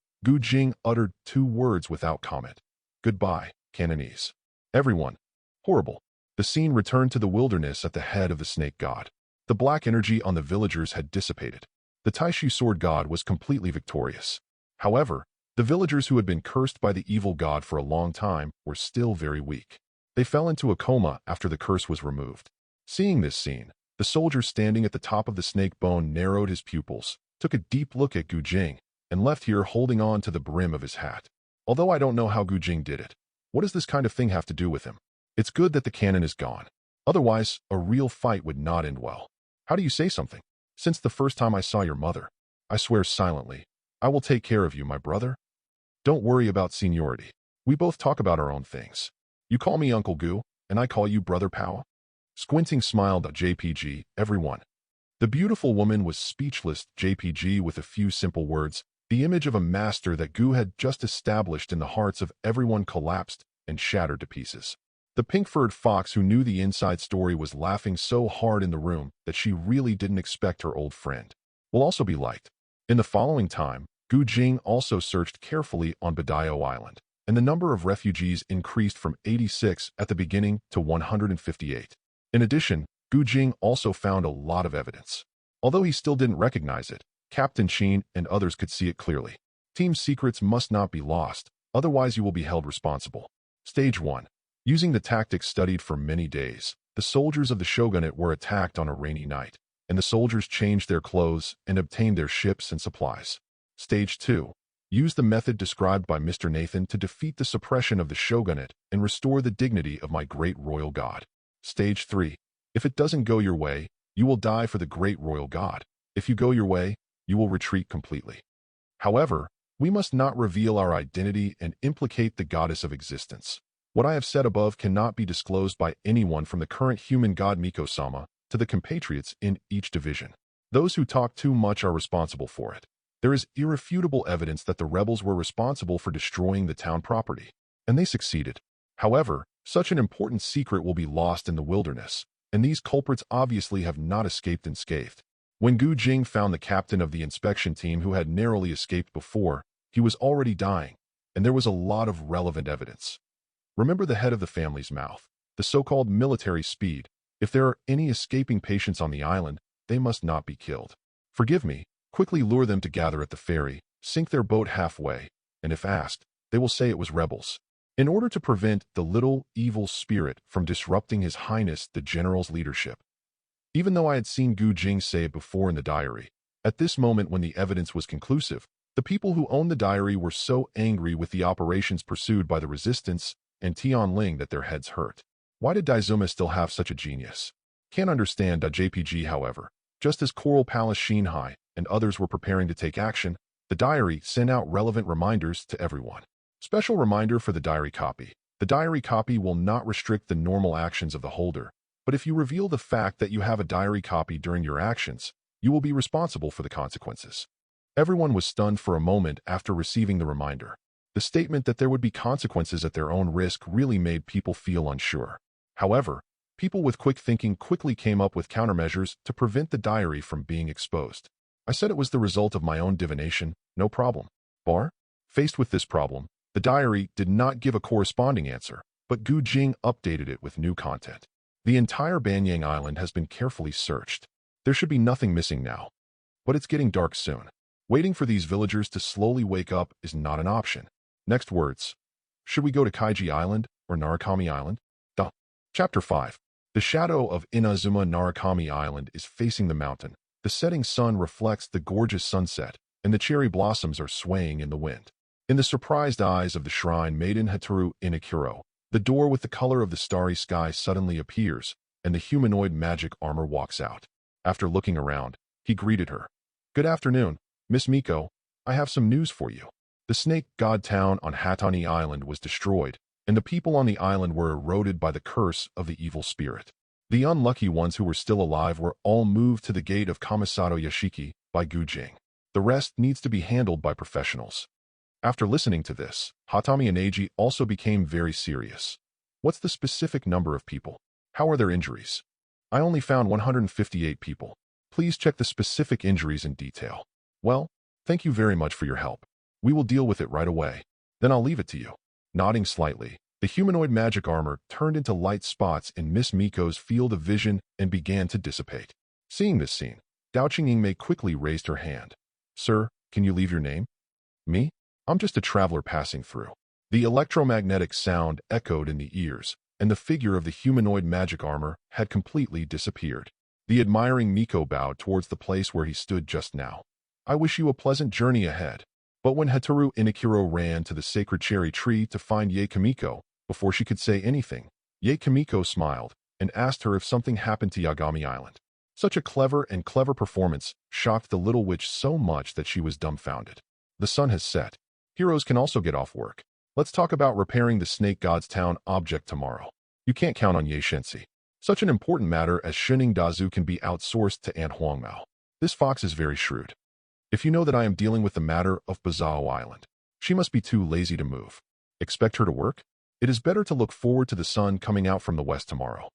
S1: Jing uttered two words without comment. Goodbye, Cantonese. Everyone. Horrible. The scene returned to the wilderness at the head of the snake god. The black energy on the villagers had dissipated. The Taishu sword god was completely victorious. However, the villagers who had been cursed by the evil god for a long time were still very weak. They fell into a coma after the curse was removed. Seeing this scene, the soldier standing at the top of the snake bone narrowed his pupils, took a deep look at Jing, and left here holding on to the brim of his hat. Although I don't know how Jing did it, what does this kind of thing have to do with him? It's good that the cannon is gone. Otherwise, a real fight would not end well. How do you say something? Since the first time I saw your mother, I swear silently, I will take care of you, my brother. Don't worry about seniority. We both talk about our own things. You call me Uncle Gu, and I call you Brother Pow. Squinting smiled at JPG, everyone. The beautiful woman was speechless. JPG with a few simple words, the image of a master that Gu had just established in the hearts of everyone collapsed and shattered to pieces. The pink-furred fox who knew the inside story was laughing so hard in the room that she really didn't expect her old friend will also be liked. In the following time, Jing also searched carefully on Badaio Island, and the number of refugees increased from 86 at the beginning to 158. In addition, Jing also found a lot of evidence. Although he still didn't recognize it, Captain Sheen and others could see it clearly. Team secrets must not be lost, otherwise you will be held responsible. Stage 1. Using the tactics studied for many days, the soldiers of the shogunate were attacked on a rainy night, and the soldiers changed their clothes and obtained their ships and supplies. Stage 2. Use the method described by Mr. Nathan to defeat the suppression of the shogunate and restore the dignity of my great royal god. Stage 3. If it doesn't go your way, you will die for the great royal god. If you go your way, you will retreat completely. However, we must not reveal our identity and implicate the goddess of existence. What I have said above cannot be disclosed by anyone from the current human god Miko-sama to the compatriots in each division. Those who talk too much are responsible for it. There is irrefutable evidence that the rebels were responsible for destroying the town property, and they succeeded. However, such an important secret will be lost in the wilderness, and these culprits obviously have not escaped unscathed. When Jing found the captain of the inspection team who had narrowly escaped before, he was already dying, and there was a lot of relevant evidence. Remember the head of the family's mouth, the so-called military speed. If there are any escaping patients on the island, they must not be killed. Forgive me, quickly lure them to gather at the ferry, sink their boat halfway, and if asked, they will say it was rebels. In order to prevent the little evil spirit from disrupting His Highness the General's leadership. Even though I had seen Jing say it before in the diary, at this moment when the evidence was conclusive, the people who owned the diary were so angry with the operations pursued by the resistance and Tianling that their heads hurt. Why did Daizuma still have such a genius? Can't understand. JPG, however, just as Coral Palace Shinhai and others were preparing to take action, the diary sent out relevant reminders to everyone. Special reminder for the diary copy. The diary copy will not restrict the normal actions of the holder, but if you reveal the fact that you have a diary copy during your actions, you will be responsible for the consequences. Everyone was stunned for a moment after receiving the reminder. The statement that there would be consequences at their own risk really made people feel unsure. However, people with quick thinking quickly came up with countermeasures to prevent the diary from being exposed. I said it was the result of my own divination, no problem. Faced with this problem, the diary did not give a corresponding answer, but Jing updated it with new content. The entire Banyang Island has been carefully searched. There should be nothing missing now. But it's getting dark soon. Waiting for these villagers to slowly wake up is not an option. Next words. Should we go to Kaiji Island or Narukami Island? Chapter 5. The shadow of Inazuma Narukami Island is facing the mountain. The setting sun reflects the gorgeous sunset, and the cherry blossoms are swaying in the wind. In the surprised eyes of the shrine maiden Hataru Inakuro, the door with the color of the starry sky suddenly appears, and the humanoid magic armor walks out. After looking around, he greeted her. "Good afternoon, Miss Miko. I have some news for you. The snake god town on Hatani Island was destroyed, and the people on the island were eroded by the curse of the evil spirit. The unlucky ones who were still alive were all moved to the gate of Kamisato Yashiki by Jing. The rest needs to be handled by professionals." After listening to this, Hatami and Eiji also became very serious. "What's the specific number of people? How are their injuries?" "I only found 158 people. Please check the specific injuries in detail." "Well, thank you very much for your help. We will deal with it right away. Then I'll leave it to you." Nodding slightly, the humanoid magic armor turned into light spots in Miss Miko's field of vision and began to dissipate. Seeing this scene, Dao Qingyingmei quickly raised her hand. "Sir, can you leave your name?" "Me? I'm just a traveler passing through." The electromagnetic sound echoed in the ears, and the figure of the humanoid magic armor had completely disappeared. The admiring Miko bowed towards the place where he stood just now. "I wish you a pleasant journey ahead." But when Hataru Inakuro ran to the sacred cherry tree to find Yae Kamiko, before she could say anything, Yae Kamiko smiled and asked her if something happened to Yagami Island. Such a clever performance shocked the little witch so much that she was dumbfounded. "The sun has set. Heroes can also get off work. Let's talk about repairing the Snake God's Town object tomorrow. You can't count on Ye Shensi. Such an important matter as Shining Dazu can be outsourced to Aunt Huangmao. This fox is very shrewd. If you know that I am dealing with the matter of Bazao Island, she must be too lazy to move. Expect her to work? It is better to look forward to the sun coming out from the west tomorrow."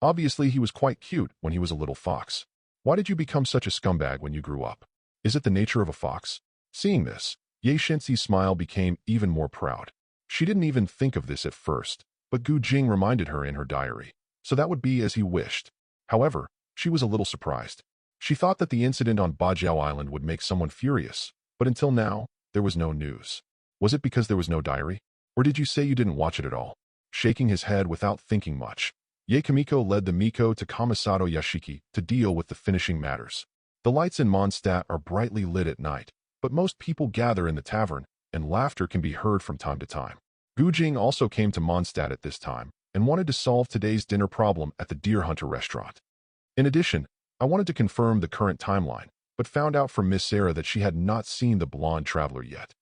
S1: Obviously, he was quite cute when he was a little fox. "Why did you become such a scumbag when you grew up? Is it the nature of a fox?" Seeing this, Ye Shensi's smile became even more proud. She didn't even think of this at first, but Jing reminded her in her diary, so that would be as he wished. However, she was a little surprised. She thought that the incident on Bajiao Island would make someone furious, but until now, there was no news. Was it because there was no diary? Or did you say you didn't watch it at all? Shaking his head without thinking much, Yae Kamiko led the Miko to Kamisato Yashiki to deal with the finishing matters. The lights in Mondstadt are brightly lit at night, but most people gather in the tavern, and laughter can be heard from time to time. Jing also came to Mondstadt at this time, and wanted to solve today's dinner problem at the Deer Hunter restaurant. In addition, I wanted to confirm the current timeline, but found out from Miss Sarah that she had not seen the blonde traveler yet.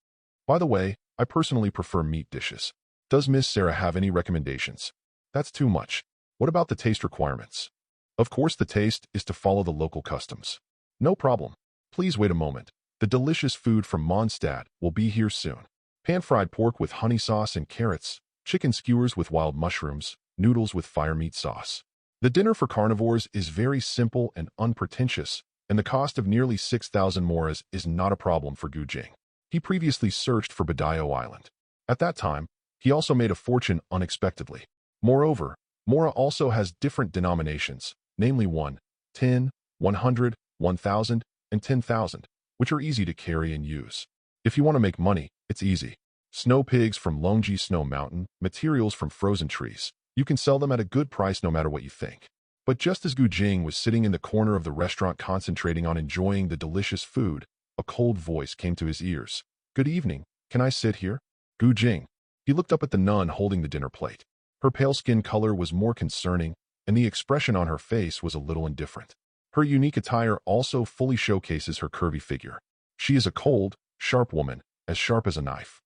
S1: By the way, I personally prefer meat dishes. Does Miss Sarah have any recommendations? That's too much. What about the taste requirements? Of course the taste is to follow the local customs. No problem. Please wait a moment. The delicious food from Mondstadt will be here soon. Pan-fried pork with honey sauce and carrots, chicken skewers with wild mushrooms, noodles with fire meat sauce. The dinner for carnivores is very simple and unpretentious, and the cost of nearly 6,000 moras is not a problem for Jing. He previously searched for Badaio Island. At that time, he also made a fortune unexpectedly. Moreover, mora also has different denominations, namely 1, 10, 100, 1,000, and 10,000. Which are easy to carry and use. If you want to make money, it's easy. Snow pigs from Longji Snow Mountain, materials from frozen trees. You can sell them at a good price no matter what you think. But just as Jing was sitting in the corner of the restaurant concentrating on enjoying the delicious food, a cold voice came to his ears. "Good evening, can I sit here?" Jing. He looked up at the nun holding the dinner plate. Her pale skin color was more concerning, and the expression on her face was a little indifferent. Her unique attire also fully showcases her curvy figure. She is a cold, sharp woman, as sharp as a knife.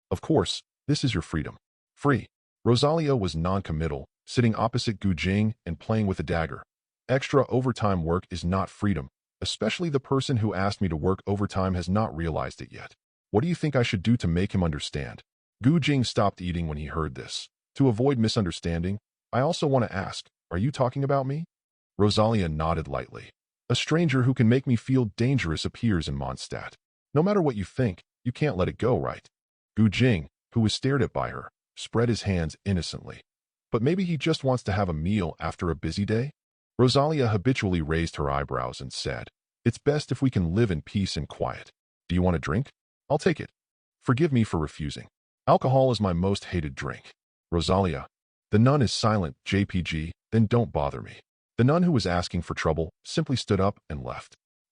S1: "Of course, this is your freedom." "Free." Rosalia was non-committal, sitting opposite Jing and playing with a dagger. "Extra overtime work is not freedom, especially the person who asked me to work overtime has not realized it yet. What do you think I should do to make him understand?" Jing stopped eating when he heard this. "To avoid misunderstanding, I also want to ask, are you talking about me?" Rosalia nodded lightly. "A stranger who can make me feel dangerous appears in Mondstadt. No matter what you think, you can't let it go, right?" Jing, who was stared at by her, spread his hands innocently. "But maybe he just wants to have a meal after a busy day?" Rosalia habitually raised her eyebrows and said, "It's best if we can live in peace and quiet. Do you want a drink? I'll take it. Forgive me for refusing. Alcohol is my most hated drink." "Rosalia." The nun is silent, JPG, then don't bother me. The nun who was asking for trouble simply stood up and left.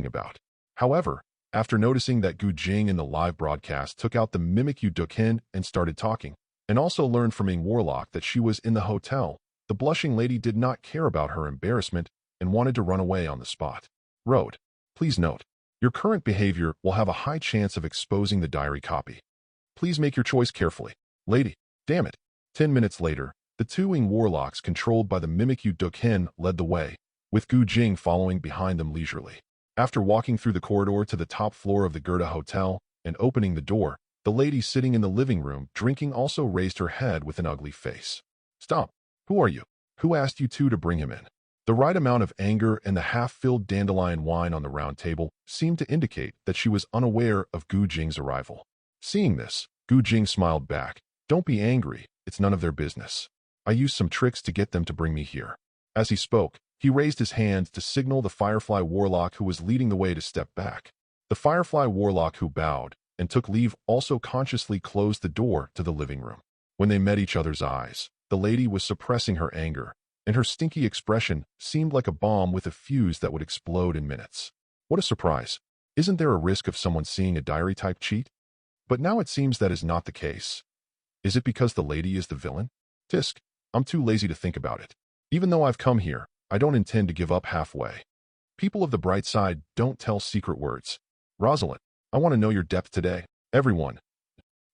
S1: talking about. However, after noticing that Gu Jing in the live broadcast took out the mimic Yu Dukin and started talking, and also learned from Ying Warlock that she was in the hotel, the blushing lady did not care about her embarrassment and wanted to run away on the spot. Road. Please note, your current behavior will have a high chance of exposing the diary copy. Please make your choice carefully. Lady. Damn it. 10 minutes later, the two Wing Warlocks controlled by the mimic Yu Dukin led the way, with Gu Jing following behind them leisurely. After walking through the corridor to the top floor of the Gerda Hotel and opening the door, the lady sitting in the living room drinking also raised her head with an ugly face. "Stop! Who are you? Who asked you two to bring him in?" The right amount of anger and the half-filled dandelion wine on the round table seemed to indicate that she was unaware of Gu Jing's arrival. Seeing this, Gu Jing smiled back. "Don't be angry, it's none of their business. I used some tricks to get them to bring me here." As he spoke, he raised his hand to signal the Firefly Warlock who was leading the way to step back. The Firefly Warlock who bowed and took leave also consciously closed the door to the living room. When they met each other's eyes, the lady was suppressing her anger, and her stinky expression seemed like a bomb with a fuse that would explode in minutes. What a surprise. Isn't there a risk of someone seeing a diary-type cheat? But now it seems that is not the case. Is it because the lady is the villain? Tisk, I'm too lazy to think about it. Even though I've come here, I don't intend to give up halfway. People of the bright side don't tell secret words. Rosalind, I want to know your depth today. Everyone.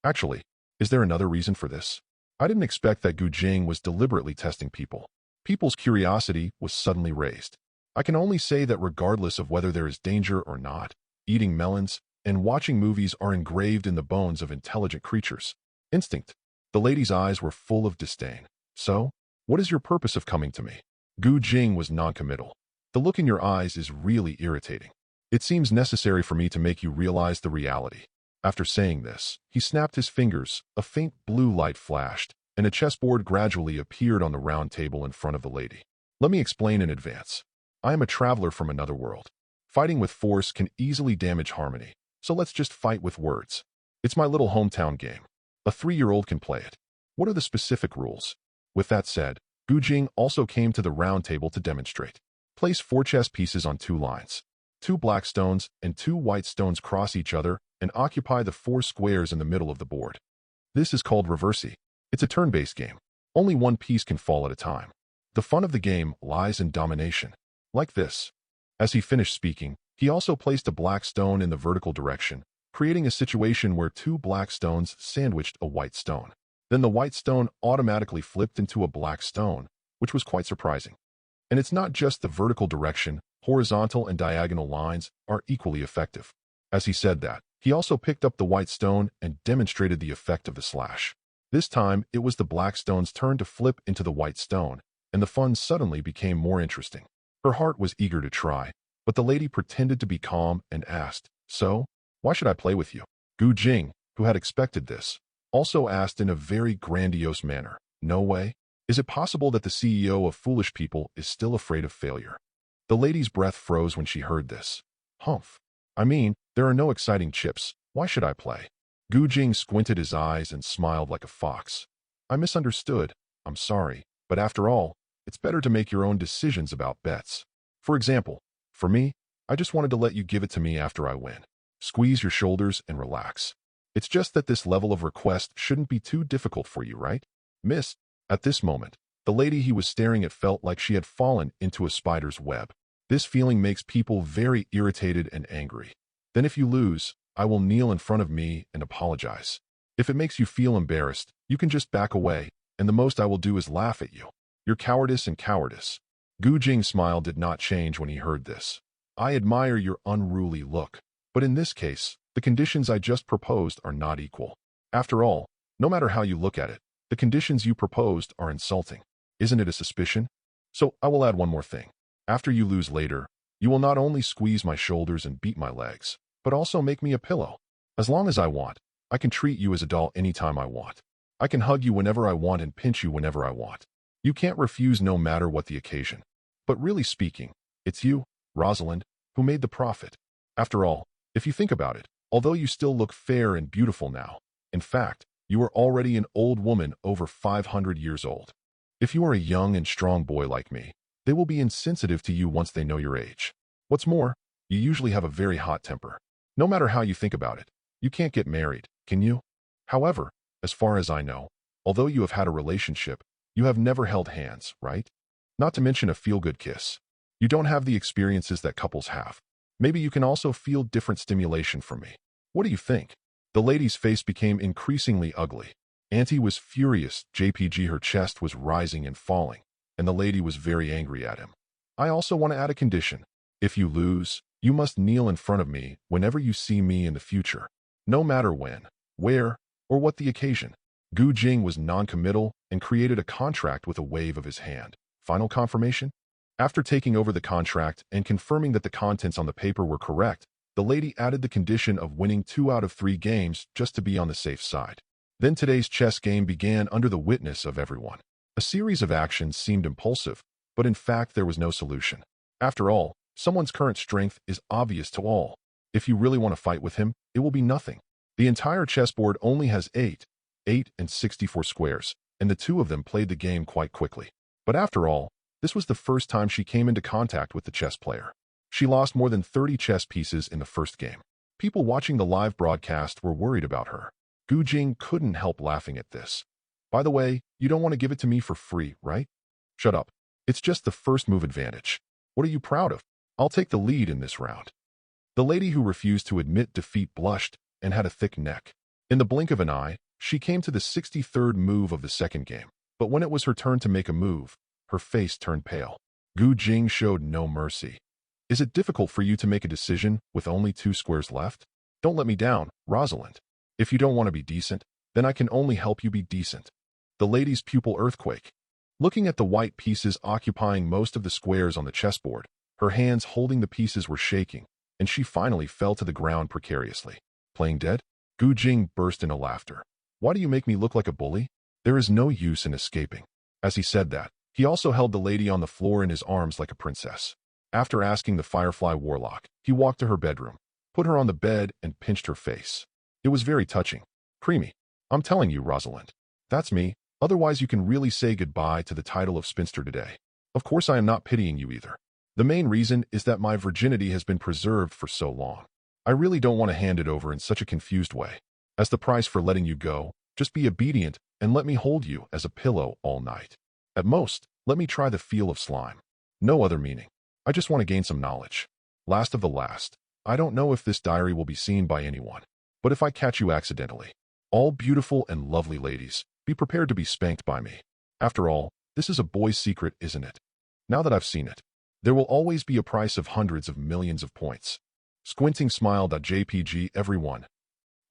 S1: Actually, is there another reason for this? I didn't expect that Gu Jing was deliberately testing people. People's curiosity was suddenly raised. I can only say that regardless of whether there is danger or not, eating melons and watching movies are engraved in the bones of intelligent creatures. Instinct. The lady's eyes were full of disdain. So, what is your purpose of coming to me? Gu Jing was noncommittal. The look in your eyes is really irritating. It seems necessary for me to make you realize the reality. After saying this, he snapped his fingers, a faint blue light flashed, and a chessboard gradually appeared on the round table in front of the lady. Let me explain in advance. I am a traveler from another world. Fighting with force can easily damage harmony, so let's just fight with words. It's my little hometown game. A 3-year-old can play it. What are the specific rules? With that said, Gu Jing also came to the round table to demonstrate. Place 4 chess pieces on 2 lines. 2 black stones and 2 white stones cross each other and occupy the 4 squares in the middle of the board. This is called reversey. It's a turn-based game. Only one piece can fall at a time. The fun of the game lies in domination. Like this. As he finished speaking, he also placed a black stone in the vertical direction, creating a situation where 2 black stones sandwiched a white stone. Then the white stone automatically flipped into a black stone, which was quite surprising. And it's not just the vertical direction, horizontal and diagonal lines are equally effective. As he said that, he also picked up the white stone and demonstrated the effect of the slash. This time, it was the black stone's turn to flip into the white stone, and the fun suddenly became more interesting. Her heart was eager to try, but the lady pretended to be calm and asked, "So, why should I play with you?" Gu Jing, who had expected this, also asked in a very grandiose manner, "No way? Is it possible that the CEO of Foolish People is still afraid of failure?" The lady's breath froze when she heard this. Humph. I mean, there are no exciting chips. Why should I play? Gu Jing squinted his eyes and smiled like a fox. I misunderstood. I'm sorry. But after all, it's better to make your own decisions about bets. For example, for me, I just wanted to let you give it to me after I win. Squeeze your shoulders and relax. It's just that this level of request shouldn't be too difficult for you, right? Miss, at this moment, the lady he was staring at felt like she had fallen into a spider's web. This feeling makes people very irritated and angry. Then if you lose, I will kneel in front of me and apologize. If it makes you feel embarrassed, you can just back away, and the most I will do is laugh at you. Your cowardice and cowardice. Gu Jing's smile did not change when he heard this. I admire your unruly look, but in this case, the conditions I just proposed are not equal. After all, no matter how you look at it, the conditions you proposed are insulting. Isn't it a suspicion? So I will add one more thing. After you lose later, you will not only squeeze my shoulders and beat my legs, but also make me a pillow. As long as I want, I can treat you as a doll anytime I want. I can hug you whenever I want and pinch you whenever I want. You can't refuse no matter what the occasion. But really speaking, it's you, Rosalind, who made the profit. After all, if you think about it, although you still look fair and beautiful now, in fact, you are already an old woman over 500 years old. If you are a young and strong boy like me, they will be insensitive to you once they know your age. What's more, you usually have a very hot temper. No matter how you think about it, you can't get married, can you? However, as far as I know, although you have had a relationship, you have never held hands, right? Not to mention a feel-good kiss. You don't have the experiences that couples have. Maybe you can also feel different stimulation from me. What do you think? The lady's face became increasingly ugly. Auntie was furious. JPG, her chest was rising and falling, and the lady was very angry at him. I also want to add a condition. If you lose, You must kneel in front of me whenever you see me in the future, no matter when, where, or what the occasion. Jing was non-committal and created a contract with a wave of his hand. Final confirmation? After taking over the contract and confirming that the contents on the paper were correct, the lady added the condition of winning 2 out of 3 games just to be on the safe side. Then today's chess game began under the witness of everyone. A series of actions seemed impulsive, but in fact there was no solution. After all, someone's current strength is obvious to all. If you really want to fight with him, it will be nothing. The entire chessboard only has 8 and 64 squares, and the 2 of them played the game quite quickly. But after all, this was the first time she came into contact with the chess player. She lost more than 30 chess pieces in the first game. People watching the live broadcast were worried about her. Jing couldn't help laughing at this. By the way, you don't want to give it to me for free, right? Shut up. It's just the first move advantage. What are you proud of? I'll take the lead in this round. The lady who refused to admit defeat blushed and had a thick neck. In the blink of an eye, she came to the 63rd move of the second game. But when it was her turn to make a move, her face turned pale. Jing showed no mercy. Is it difficult for you to make a decision with only 2 squares left? Don't let me down, Rosalind. If you don't want to be decent, then I can only help you be decent. The lady's pupil earthquake. Looking at the white pieces occupying most of the squares on the chessboard, her hands holding the pieces were shaking, and she finally fell to the ground precariously. Playing dead? Jing burst into laughter. Why do you make me look like a bully? There is no use in escaping. As he said that, he also held the lady on the floor in his arms like a princess. After asking the Firefly Warlock, he walked to her bedroom, put her on the bed, and pinched her face. It was very touching. Creamy. I'm telling you, Rosalind. That's me. Otherwise you can really say goodbye to the title of spinster today. Of course I am not pitying you either. The main reason is that my virginity has been preserved for so long. I really don't want to hand it over in such a confused way. As the price for letting you go, just be obedient and let me hold you as a pillow all night. At most, let me try the feel of slime. No other meaning. I just want to gain some knowledge. Last of the last. I don't know if this diary will be seen by anyone. But if I catch you accidentally, all beautiful and lovely ladies, be prepared to be spanked by me. After all, this is a boy's secret, isn't it? Now that I've seen it, there will always be a price of hundreds of millions of points. Squinting smile.jpg everyone.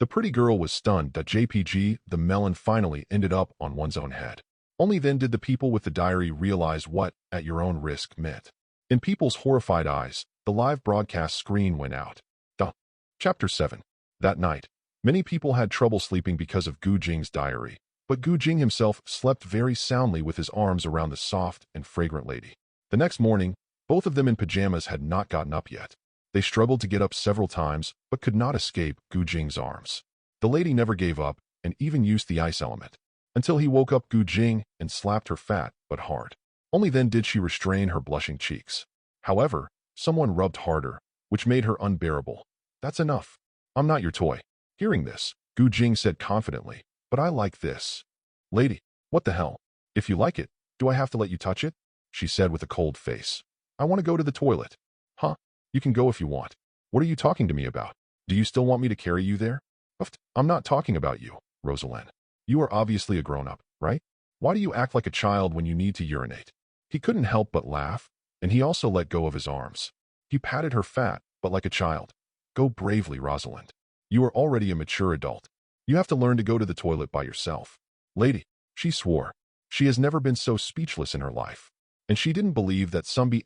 S1: The pretty girl was stunned.jpg the melon finally ended up on one's own head. Only then did the people with the diary realize what, at your own risk, meant. In people's horrified eyes, the live broadcast screen went out. Chapter 7. That night, many people had trouble sleeping because of Jing's diary, but Jing himself slept very soundly with his arms around the soft and fragrant lady. The next morning, both of them in pajamas had not gotten up yet. They struggled to get up several times, but could not escape Jing's arms. The lady never gave up and even used the ice element, until he woke up Jing and slapped her fat but hard. Only then did she restrain her blushing cheeks. However, someone rubbed harder, which made her unbearable. That's enough. I'm not your toy. Hearing this, Jing said confidently, but I like this. Lady, what the hell? If you like it, do I have to let you touch it? She said with a cold face. I want to go to the toilet. Huh? You can go if you want. What are you talking to me about? Do you still want me to carry you there? I'm not talking about you, Rosalind. You are obviously a grown-up, right? Why do you act like a child when you need to urinate? He couldn't help but laugh, and he also let go of his arms. He patted her fat, but like a child. Go bravely, Rosalind. You are already a mature adult. You have to learn to go to the toilet by yourself. Lady, she swore. She has never been so speechless in her life. And she didn't believe that Sumby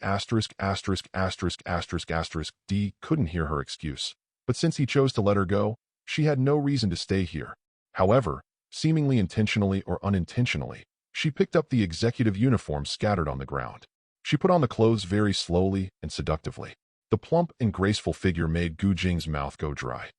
S1: D couldn't hear her excuse. But since he chose to let her go, she had no reason to stay here. However, seemingly intentionally or unintentionally, she picked up the executive uniform scattered on the ground. She put on the clothes very slowly and seductively. The plump and graceful figure made Jing's mouth go dry.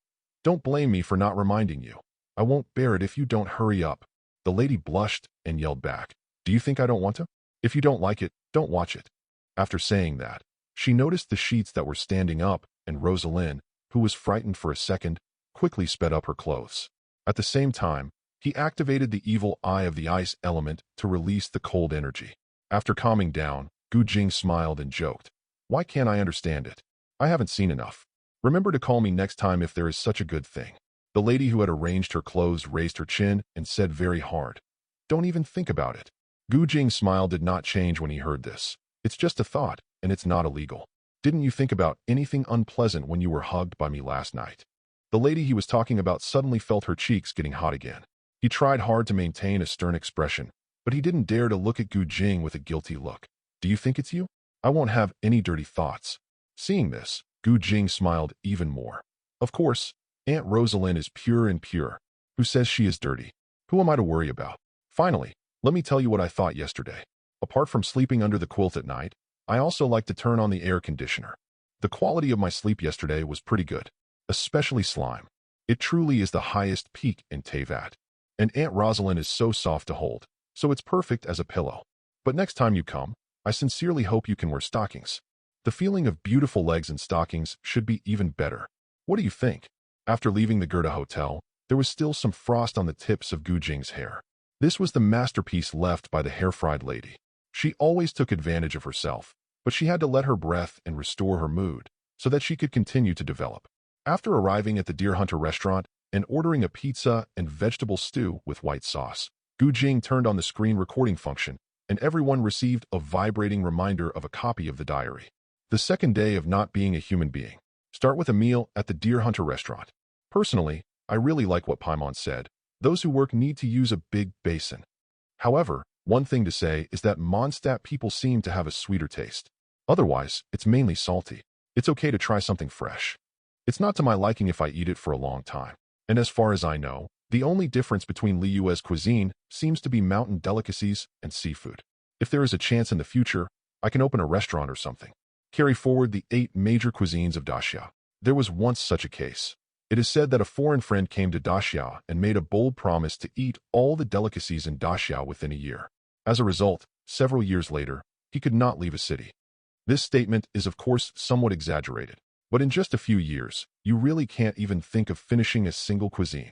S1: Don't blame me for not reminding you. I won't bear it if you don't hurry up. The lady blushed and yelled back. Do you think I don't want to? If you don't like it, don't watch it. After saying that, she noticed the sheets that were standing up, and Rosalind, who was frightened for a second, quickly sped up her clothes. At the same time, he activated the evil eye of the ice element to release the cold energy. After calming down, Jing smiled and joked. Why can't I understand it? I haven't seen enough. Remember to call me next time if there is such a good thing. The lady who had arranged her clothes raised her chin and said very hard. Don't even think about it. Jing's smile did not change when he heard this. It's just a thought, and it's not illegal. Didn't you think about anything unpleasant when you were hugged by me last night? The lady he was talking about suddenly felt her cheeks getting hot again. He tried hard to maintain a stern expression, but he didn't dare to look at Jing with a guilty look. Do you think it's you? I won't have any dirty thoughts. Seeing this, Jing smiled even more. Of course, Aunt Rosalind is pure and pure. Who says she is dirty? Who am I to worry about? Finally, let me tell you what I thought yesterday. Apart from sleeping under the quilt at night, I also like to turn on the air conditioner. The quality of my sleep yesterday was pretty good, especially slime. It truly is the highest peak in Teyvat. And Aunt Rosalind is so soft to hold, so it's perfect as a pillow. But next time you come, I sincerely hope you can wear stockings. The feeling of beautiful legs in stockings should be even better. What do you think? After leaving the Gerda Hotel, there was still some frost on the tips of Jing's hair. This was the masterpiece left by the hair-fried lady. She always took advantage of herself, but she had to let her breath and restore her mood so that she could continue to develop. After arriving at the Deer Hunter restaurant and ordering a pizza and vegetable stew with white sauce, Jing turned on the screen recording function, and everyone received a vibrating reminder of a copy of the diary. The second day of not being a human being. Start with a meal at the Deer Hunter restaurant. Personally, I really like what Paimon said. Those who work need to use a big basin. However, one thing to say is that Mondstadt people seem to have a sweeter taste. Otherwise, it's mainly salty. It's okay to try something fresh. It's not to my liking if I eat it for a long time. And as far as I know, the only difference between Liyue's cuisine seems to be mountain delicacies and seafood. If there is a chance in the future, I can open a restaurant or something. Carry forward the 8 major cuisines of Daxia. There was once such a case. It is said that a foreign friend came to Daxia and made a bold promise to eat all the delicacies in Daxia within a year. As a result, several years later, he could not leave a city. This statement is of course somewhat exaggerated, but in just a few years, you really can't even think of finishing a single cuisine.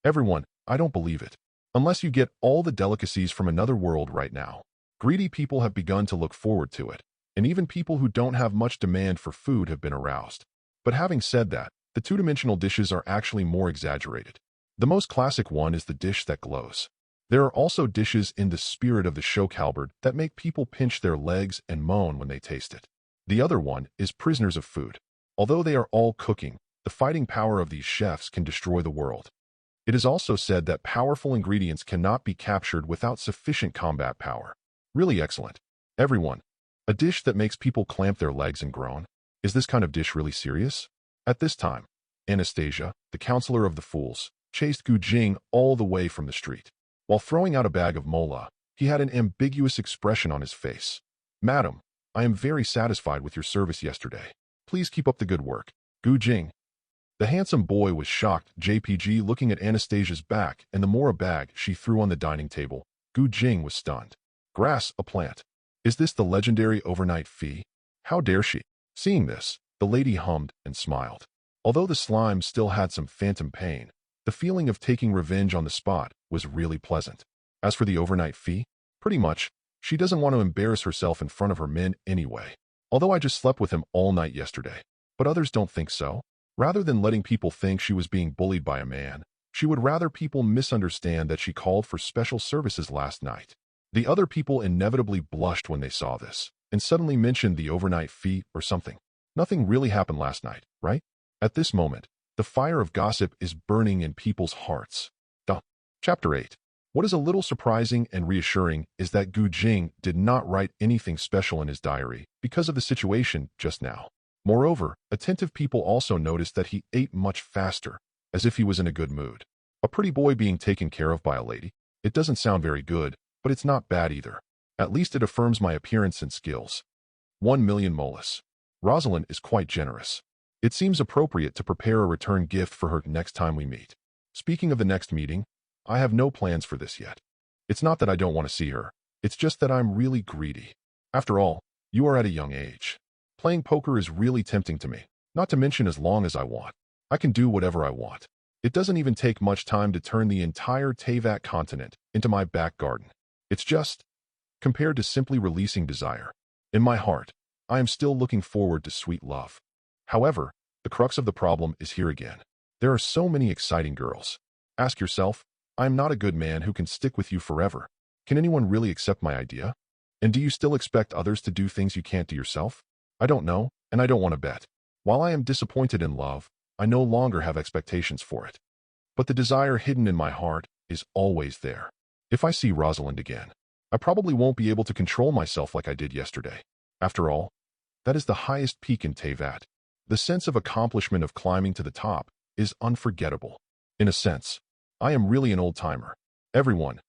S1: Everyone, I don't believe it. Unless you get all the delicacies from another world right now. Greedy people have begun to look forward to it, and even people who don't have much demand for food have been aroused. But having said that, the two-dimensional dishes are actually more exaggerated. The most classic one is the dish that glows. There are also dishes in the spirit of the shock halberd that make people pinch their legs and moan when they taste it. The other one is prisoners of food. Although they are all cooking, the fighting power of these chefs can destroy the world. It is also said that powerful ingredients cannot be captured without sufficient combat power. Really excellent. Everyone, a dish that makes people clamp their legs and groan. Is this kind of dish really serious? At this time, Anastasia, the counselor of the fools, chased Jing all the way from the street. While throwing out a bag of mola, he had an ambiguous expression on his face. Madam, I am very satisfied with your service yesterday. Please keep up the good work. Jing. The handsome boy was shocked, JPG looking at Anastasia's back and the mora bag she threw on the dining table. Jing was stunned. Grass, a plant. Is this the legendary overnight fee? How dare she? Seeing this, the lady hummed and smiled. Although the slime still had some phantom pain, the feeling of taking revenge on the spot was really pleasant. As for the overnight fee, pretty much, she doesn't want to embarrass herself in front of her men anyway. Although I just slept with him all night yesterday. But others don't think so. Rather than letting people think she was being bullied by a man, she would rather people misunderstand that she called for special services last night. The other people inevitably blushed when they saw this, and suddenly mentioned the overnight fee or something. Nothing really happened last night, right? At this moment, the fire of gossip is burning in people's hearts. Chapter 8. What is a little surprising and reassuring is that Jing did not write anything special in his diary because of the situation just now. Moreover, attentive people also noticed that he ate much faster, as if he was in a good mood. A pretty boy being taken care of by a lady. It doesn't sound very good, but it's not bad either. At least it affirms my appearance and skills. 1 million molas. Rosalind is quite generous. It seems appropriate to prepare a return gift for her next time we meet. Speaking of the next meeting, I have no plans for this yet. It's not that I don't want to see her. It's just that I'm really greedy. After all, you are at a young age. Playing poker is really tempting to me, not to mention as long as I want. I can do whatever I want. It doesn't even take much time to turn the entire Teyvat continent into my back garden. It's just, compared to simply releasing desire. In my heart, I am still looking forward to sweet love. However, the crux of the problem is here again. There are so many exciting girls. Ask yourself, I am not a good man who can stick with you forever. Can anyone really accept my idea? And do you still expect others to do things you can't do yourself? I don't know, and I don't want to bet. While I am disappointed in love, I no longer have expectations for it. But the desire hidden in my heart is always there. If I see Rosalind again, I probably won't be able to control myself like I did yesterday. After all, that is the highest peak in Teyvat. The sense of accomplishment of climbing to the top is unforgettable. In a sense, I am really an old-timer. Everyone.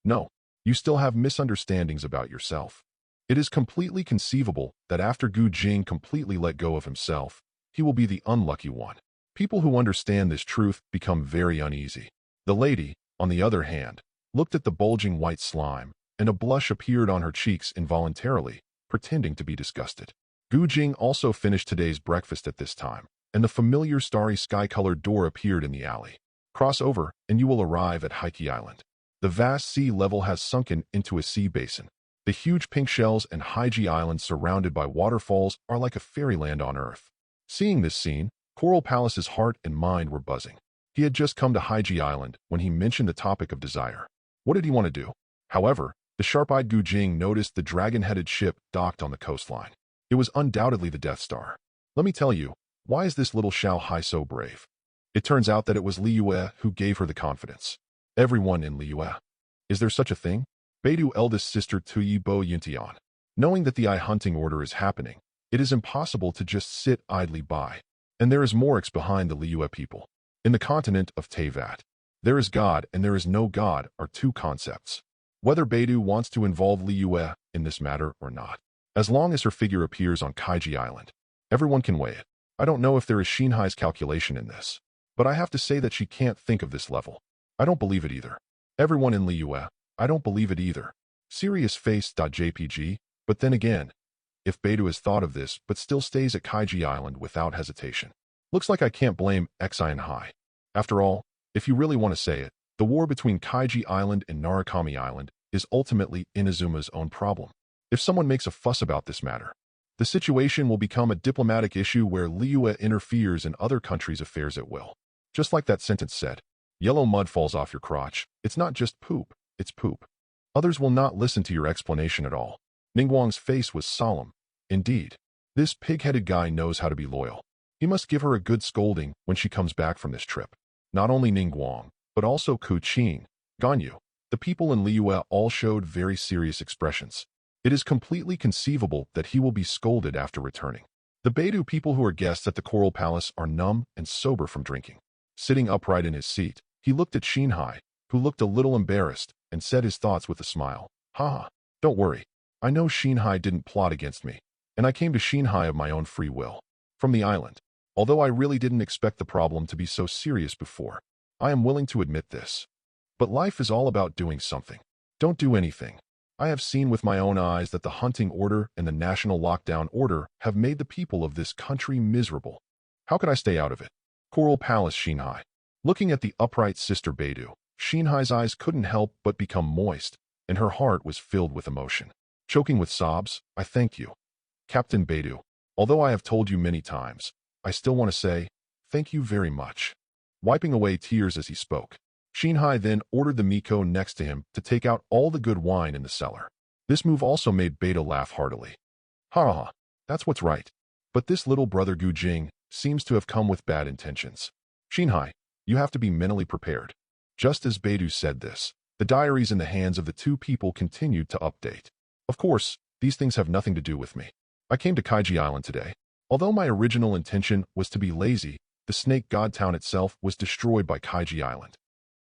S1: No, you still have misunderstandings about yourself. It is completely conceivable that after Jing completely let go of himself, he will be the unlucky one. People who understand this truth become very uneasy. The lady, on the other hand, looked at the bulging white slime, and a blush appeared on her cheeks involuntarily, pretending to be disgusted. Jing also finished today's breakfast at this time, and the familiar starry sky-colored door appeared in the alley. Cross over, and you will arrive at Heike Island. The vast sea level has sunken into a sea basin. The huge pink shells and Heike Island surrounded by waterfalls are like a fairyland on Earth. Seeing this scene, Coral Palace's heart and mind were buzzing. He had just come to Heike Island when he mentioned the topic of desire. What did he want to do? However, the sharp-eyed Jing noticed the dragon-headed ship docked on the coastline. It was undoubtedly the Death Star. Let me tell you, why is this little Xiao Hai so brave? It turns out that it was Liyue who gave her the confidence. Everyone in Liyue. Is there such a thing? Beidou eldest sister Tuyi Bo Yuntian. Knowing that the eye hunting order is happening, it is impossible to just sit idly by. And there is Morix behind the Liyue people. In the continent of Teyvat, there is God and there is no God are two concepts. Whether Beidou wants to involve Liyue in this matter or not, as long as her figure appears on Kaiji Island, everyone can weigh it. I don't know if there is Xinhai's calculation in this, but I have to say that she can't think of this level. I don't believe it either. Everyone in Liyue, I don't believe it either. Serious face.jpg, but then again, if Beidou has thought of this but still stays at Kaiji Island without hesitation. Looks like I can't blame Xinhai. After all, if you really want to say it, the war between Kaiji Island and Narukami Island is ultimately Inazuma's own problem. If someone makes a fuss about this matter, the situation will become a diplomatic issue where Liyue interferes in other countries' affairs at will. Just like that sentence said, yellow mud falls off your crotch. It's not just poop, it's poop. Others will not listen to your explanation at all. Ningguang's face was solemn. Indeed, this pig-headed guy knows how to be loyal. He must give her a good scolding when she comes back from this trip. Not only Ningguang, but also Ku Qing, Ganyu. The people in Liyue all showed very serious expressions. It is completely conceivable that he will be scolded after returning. The Beidou people who are guests at the Coral Palace are numb and sober from drinking. Sitting upright in his seat, he looked at Xinhai, who looked a little embarrassed, and said his thoughts with a smile. Haha, don't worry. I know Xinhai didn't plot against me, and I came to Xinhai of my own free will. From the island. Although I really didn't expect the problem to be so serious before. I am willing to admit this. But life is all about doing something. Don't do anything. I have seen with my own eyes that the hunting order and the national lockdown order have made the people of this country miserable. How could I stay out of it? Coral Palace Xinhai. Looking at the upright sister Beidou, Xinhai's eyes couldn't help but become moist, and her heart was filled with emotion. Choking with sobs, I thank you. Captain Beidou, although I have told you many times, I still want to say, thank you very much. Wiping away tears as he spoke, Xinhai then ordered the Miko next to him to take out all the good wine in the cellar. This move also made Beidou laugh heartily. Ha ha, that's what's right. But this little brother Jing seems to have come with bad intentions. Xinhai, you have to be mentally prepared. Just as Beidou said this, the diaries in the hands of the two people continued to update. Of course, these things have nothing to do with me. I came to Kaiji Island today. Although my original intention was to be lazy, the snake god town itself was destroyed by Kaiji Island.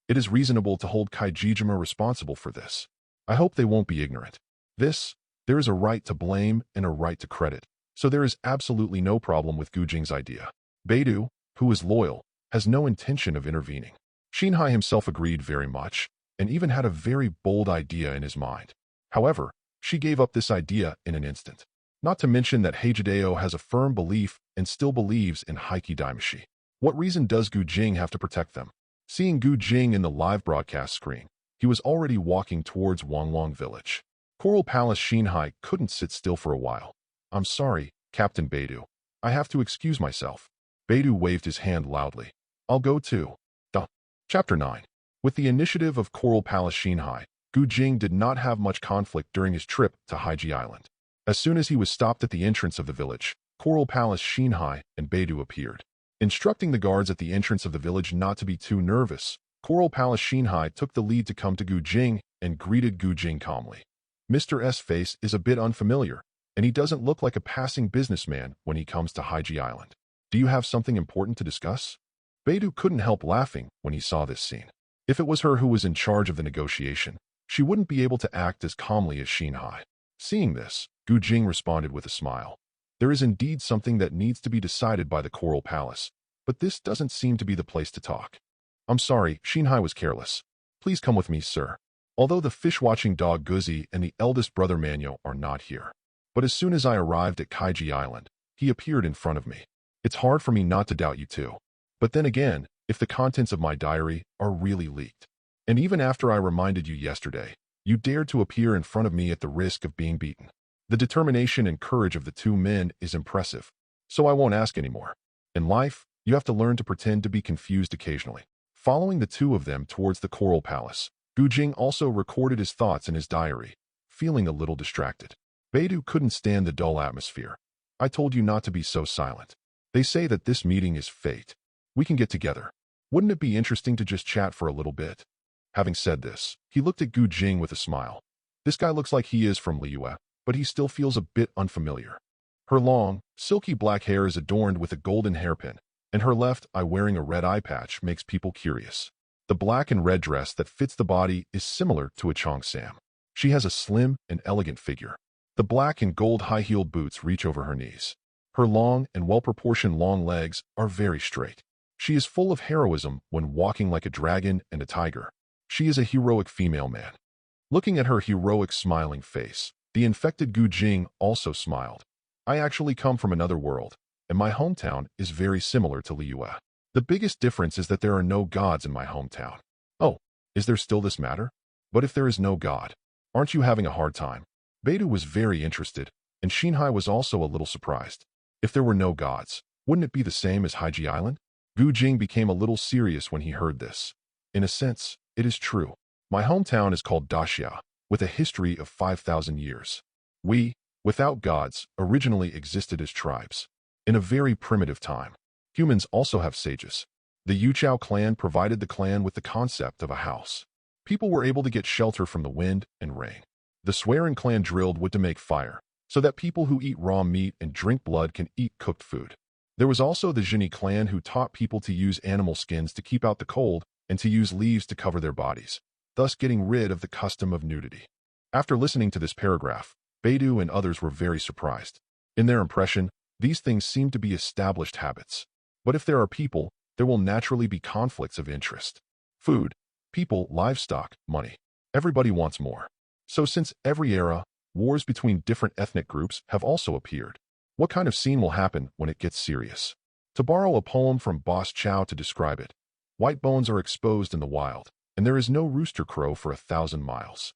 S1: It is reasonable to hold Kaijijima responsible for this. I hope they won't be ignorant. There is a right to blame and a right to credit, so there is absolutely no problem with Jing's idea. Beidou, who is loyal, has no intention of intervening. Xinhai himself agreed very much, and even had a very bold idea in his mind. However, she gave up this idea in an instant. Not to mention that Heijideo has a firm belief and still believes in Heike Daimashi. What reason does Jing have to protect them? Seeing Jing in the live broadcast screen, he was already walking towards Wanglong village. Coral Palace Xinhai couldn't sit still for a while. I'm sorry, Captain Beidou. I have to excuse myself. Beidou waved his hand loudly. I'll go too. Chapter 9. With the initiative of Coral Palace Xinhai, Jing did not have much conflict during his trip to Heiji Island. As soon as he was stopped at the entrance of the village, Coral Palace Shinhai and Beidou appeared. Instructing the guards at the entrance of the village not to be too nervous, Coral Palace Shinhai took the lead to come to Gu Jing and greeted Gu Jing calmly. Mr. S' face is a bit unfamiliar, and he doesn't look like a passing businessman when he comes to Haiji Island. Do you have something important to discuss? Beidou couldn't help laughing when he saw this scene. If it was her who was in charge of the negotiation, she wouldn't be able to act as calmly as Shinhai. Seeing this, Gu Jing responded with a smile. There is indeed something that needs to be decided by the Coral Palace, but this doesn't seem to be the place to talk. I'm sorry, Shinhai was careless. Please come with me, sir. Although the fish-watching dog Guzi and the eldest brother Manyo are not here. But as soon as I arrived at Kaiji Island, he appeared in front of me. It's hard for me not to doubt you too. But then again, if the contents of my diary are really leaked. And even after I reminded you yesterday, you dared to appear in front of me at the risk of being beaten. The determination and courage of the two men is impressive, so I won't ask anymore. In life, you have to learn to pretend to be confused occasionally. Following the two of them towards the Coral Palace, Gu Jing also recorded his thoughts in his diary, feeling a little distracted. Beidou couldn't stand the dull atmosphere. I told you not to be so silent. They say that this meeting is fate. We can get together. Wouldn't it be interesting to just chat for a little bit? Having said this, he looked at Gu Jing with a smile. This guy looks like he is from Liyue, but he still feels a bit unfamiliar. Her long, silky black hair is adorned with a golden hairpin, and her left eye wearing a red eye patch makes people curious. The black and red dress that fits the body is similar to a Cheongsam. She has a slim and elegant figure. The black and gold high-heeled boots reach over her knees. Her long and well-proportioned long legs are very straight. She is full of heroism when walking like a dragon and a tiger. She is a heroic female man. Looking at her heroic smiling face, the infected Gu Jing also smiled. I actually come from another world, and my hometown is very similar to Liyue. The biggest difference is that there are no gods in my hometown. Oh, is there still this matter? But if there is no god, aren't you having a hard time? Beidou was very interested, and Shinhai was also a little surprised. If there were no gods, wouldn't it be the same as Haiji Island? Gu Jing became a little serious when he heard this. In a sense, it is true. My hometown is called Daxia, with a history of 5,000 years. We, without gods, originally existed as tribes. In a very primitive time. Humans also have sages. The Yuchao clan provided the clan with the concept of a house. People were able to get shelter from the wind and rain. The Swearing clan drilled wood to make fire, so that people who eat raw meat and drink blood can eat cooked food. There was also the Zhini clan who taught people to use animal skins to keep out the cold and to use leaves to cover their bodies, thus getting rid of the custom of nudity. After listening to this paragraph, Beidou and others were very surprised. In their impression, these things seem to be established habits. But if there are people, there will naturally be conflicts of interest. Food, people, livestock, money. Everybody wants more. So since every era, wars between different ethnic groups have also appeared. What kind of scene will happen when it gets serious? To borrow a poem from Boss Chow to describe it, white bones are exposed in the wild, and there is no rooster crow for 1,000 miles.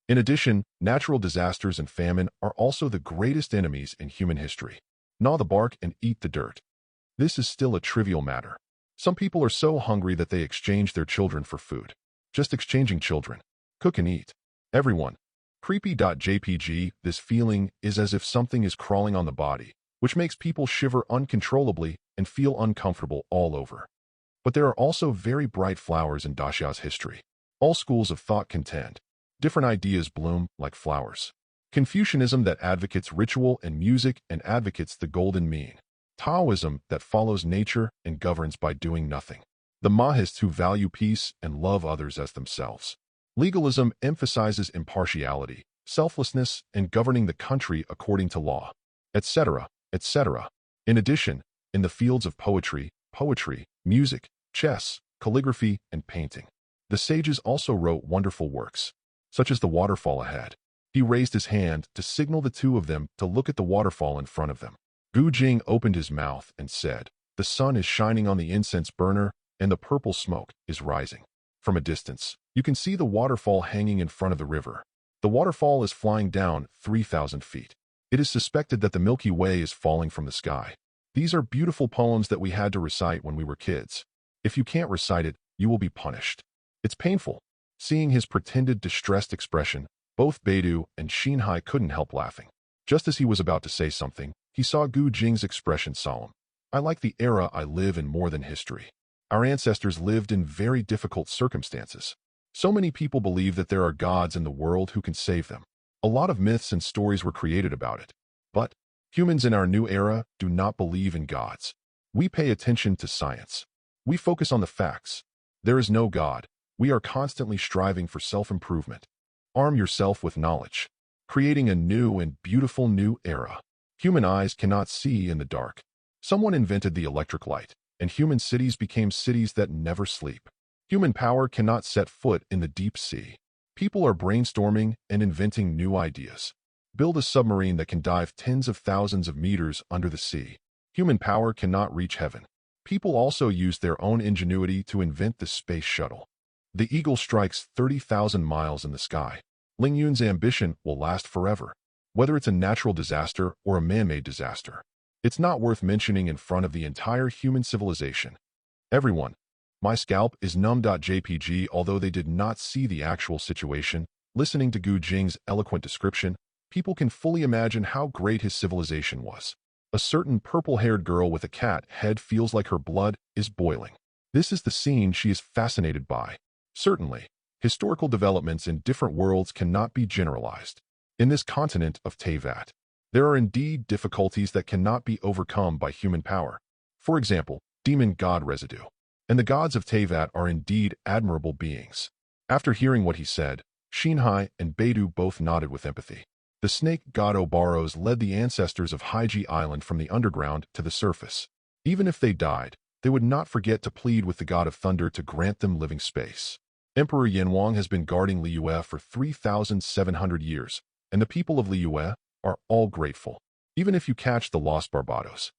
S1: In addition, natural disasters and famine are also the greatest enemies in human history. Gnaw the bark and eat the dirt. This is still a trivial matter. Some people are so hungry that they exchange their children for food. Just exchanging children. Cook and eat. Everyone. Creepy.jpg, this feeling is as if something is crawling on the body, which makes people shiver uncontrollably and feel uncomfortable all over. But there are also very bright flowers in Daxia's history. All schools of thought contend. Different ideas bloom like flowers. Confucianism that advocates ritual and music and advocates the golden mean. Taoism that follows nature and governs by doing nothing. The Mahists who value peace and love others as themselves. Legalism emphasizes impartiality, selflessness, and governing the country according to law, etc., etc. In addition, in the fields of poetry, music, chess, calligraphy, and painting, the sages also wrote wonderful works, such as the waterfall ahead. He raised his hand to signal the two of them to look at the waterfall in front of them. Gu Jing opened his mouth and said, "The sun is shining on the incense burner, and the purple smoke is rising." From a distance, you can see the waterfall hanging in front of the river. The waterfall is flying down 3,000 feet. It is suspected that the Milky Way is falling from the sky. These are beautiful poems that we had to recite when we were kids. If you can't recite it, you will be punished. It's painful. Seeing his pretended distressed expression, both Beidou and Shinhai couldn't help laughing. Just as he was about to say something, he saw Gu Jing's expression solemn. I like the era I live in more than history. Our ancestors lived in very difficult circumstances. So many people believe that there are gods in the world who can save them. A lot of myths and stories were created about it. But humans in our new era do not believe in gods. We pay attention to science. We focus on the facts. There is no God. We are constantly striving for self-improvement. Arm yourself with knowledge, creating a new and beautiful new era. Human eyes cannot see in the dark. Someone invented the electric light, and human cities became cities that never sleep. Human power cannot set foot in the deep sea. People are brainstorming and inventing new ideas. Build a submarine that can dive tens of thousands of meters under the sea. Human power cannot reach heaven. People also use their own ingenuity to invent the space shuttle. The eagle strikes 30,000 miles in the sky. Ling Yun's ambition will last forever, whether it's a natural disaster or a man-made disaster. It's not worth mentioning in front of the entire human civilization. Everyone, my scalp is numb.jpg. Although they did not see the actual situation, listening to Gu Jing's eloquent description, people can fully imagine how great his civilization was. A certain purple-haired girl with a cat head feels like her blood is boiling. This is the scene she is fascinated by. Certainly, historical developments in different worlds cannot be generalized. In this continent of Teyvat, there are indeed difficulties that cannot be overcome by human power. For example, demon god residue. And the gods of Teyvat are indeed admirable beings. After hearing what he said, Xinhai and Beidou both nodded with empathy. The snake god Obaros led the ancestors of Haiji Island from the underground to the surface. Even if they died, they would not forget to plead with the god of thunder to grant them living space. Emperor Yanwang has been guarding Liyue for 3,700 years, and the people of Liyue are all grateful, even if you catch the lost Barbados.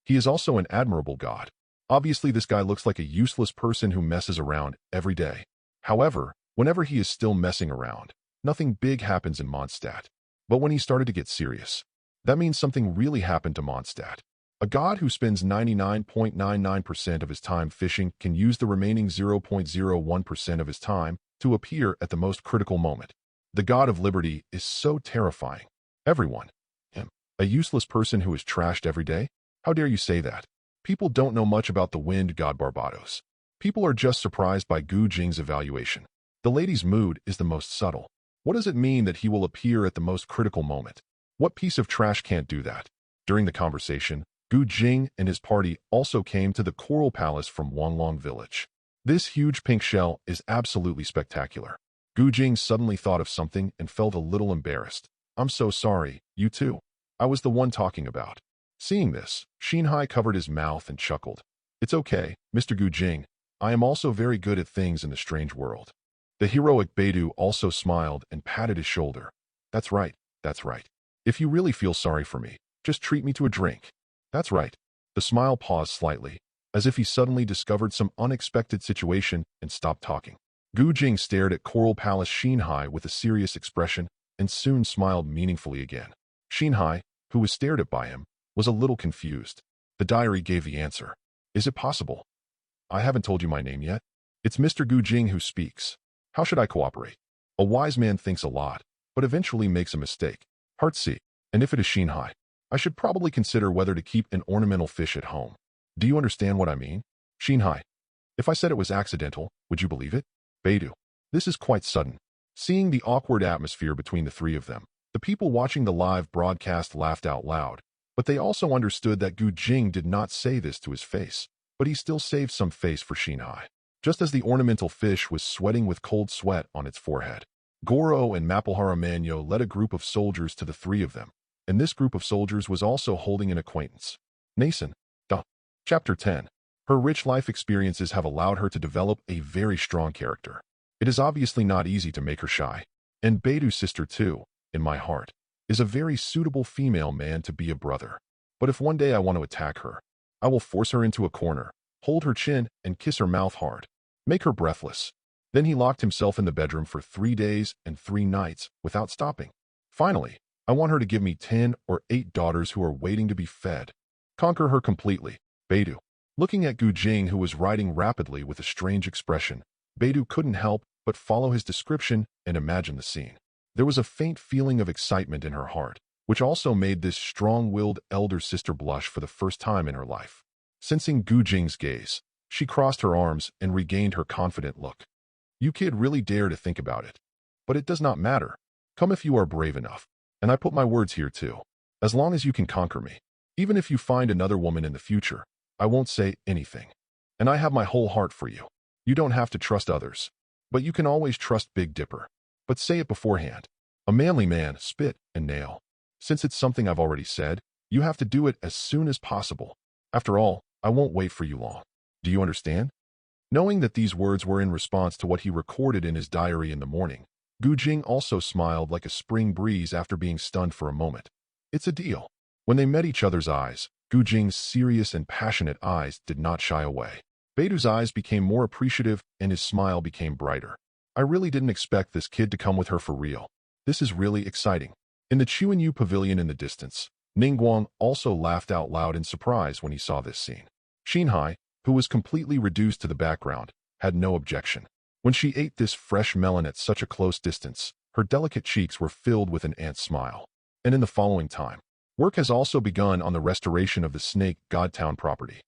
S1: He is also an admirable god. Obviously, this guy looks like a useless person who messes around every day. However, whenever he is still messing around, nothing big happens in Mondstadt. But when he started to get serious, that means something really happened to Mondstadt. A god who spends 99.99% of his time fishing can use the remaining 0.01% of his time to appear at the most critical moment. The god of liberty is so terrifying. Everyone. Him. A useless person who is trashed every day? How dare you say that? People don't know much about the wind god Barbados. People are just surprised by Gu Jing's evaluation. The lady's mood is the most subtle. What does it mean that he will appear at the most critical moment? What piece of trash can't do that? During the conversation, Gu Jing and his party also came to the Coral Palace from Wanglong Village. This huge pink shell is absolutely spectacular. Gu Jing suddenly thought of something and felt a little embarrassed. I'm so sorry, you too. I was the one talking about. Seeing this, Xinhai covered his mouth and chuckled. It's okay, Mr. Gu Jing. I am also very good at things in the strange world. The heroic Beidou also smiled and patted his shoulder. That's right, that's right. If you really feel sorry for me, just treat me to a drink. That's right. The smile paused slightly, as if he suddenly discovered some unexpected situation and stopped talking. Gu Jing stared at Coral Palace Xinhai with a serious expression and soon smiled meaningfully again. Xinhai, who was stared at by him, was a little confused. The diary gave the answer. Is it possible? I haven't told you my name yet. It's Mr. Gu Jing who speaks. How should I cooperate? A wise man thinks a lot, but eventually makes a mistake. Heart C. And if it is Xinhai, I should probably consider whether to keep an ornamental fish at home. Do you understand what I mean? Xinhai. If I said it was accidental, would you believe it? Beidou. This is quite sudden. Seeing the awkward atmosphere between the three of them, the people watching the live broadcast laughed out loud, but they also understood that Gu Jing did not say this to his face, but he still saved some face for Xinhai. Just as the ornamental fish was sweating with cold sweat on its forehead, Goro and Mapalhara Manyo led a group of soldiers to the three of them, and this group of soldiers was also holding an acquaintance. Nason. Chapter 10. Her rich life experiences have allowed her to develop a very strong character. It is obviously not easy to make her shy. And Beidou's sister too, in my heart, is a very suitable female man to be a brother. But if one day I want to attack her, I will force her into a corner, hold her chin, and kiss her mouth hard. Make her breathless. Then he locked himself in the bedroom for 3 days and 3 nights without stopping. Finally, I want her to give me 10 or 8 daughters who are waiting to be fed. Conquer her completely. Beidou. Looking at Gu Jing, who was writing rapidly with a strange expression, Beidou couldn't help but follow his description and imagine the scene. There was a faint feeling of excitement in her heart. which also made this strong-willed elder sister blush for the first time in her life. Sensing Gu Jing's gaze, she crossed her arms and regained her confident look. You kid really dare to think about it. But it does not matter. Come if you are brave enough. And I put my words here too. As long as you can conquer me. Even if you find another woman in the future, I won't say anything. And I have my whole heart for you. You don't have to trust others. But you can always trust Big Dipper. But say it beforehand. A manly man, spit and nail. Since it's something I've already said, you have to do it as soon as possible. After all, I won't wait for you long. Do you understand? Knowing that these words were in response to what he recorded in his diary in the morning, Gu Jing also smiled like a spring breeze after being stunned for a moment. It's a deal. When they met each other's eyes, Gu Jing's serious and passionate eyes did not shy away. Beidu's eyes became more appreciative and his smile became brighter. I really didn't expect this kid to come with her for real. This is really exciting. In the Chuanyu pavilion in the distance, Ningguang also laughed out loud in surprise when he saw this scene. Xinhai, who was completely reduced to the background, had no objection. When she ate this fresh melon at such a close distance, her delicate cheeks were filled with an ant's smile. And in the following time, work has also begun on the restoration of the Snake God Town property.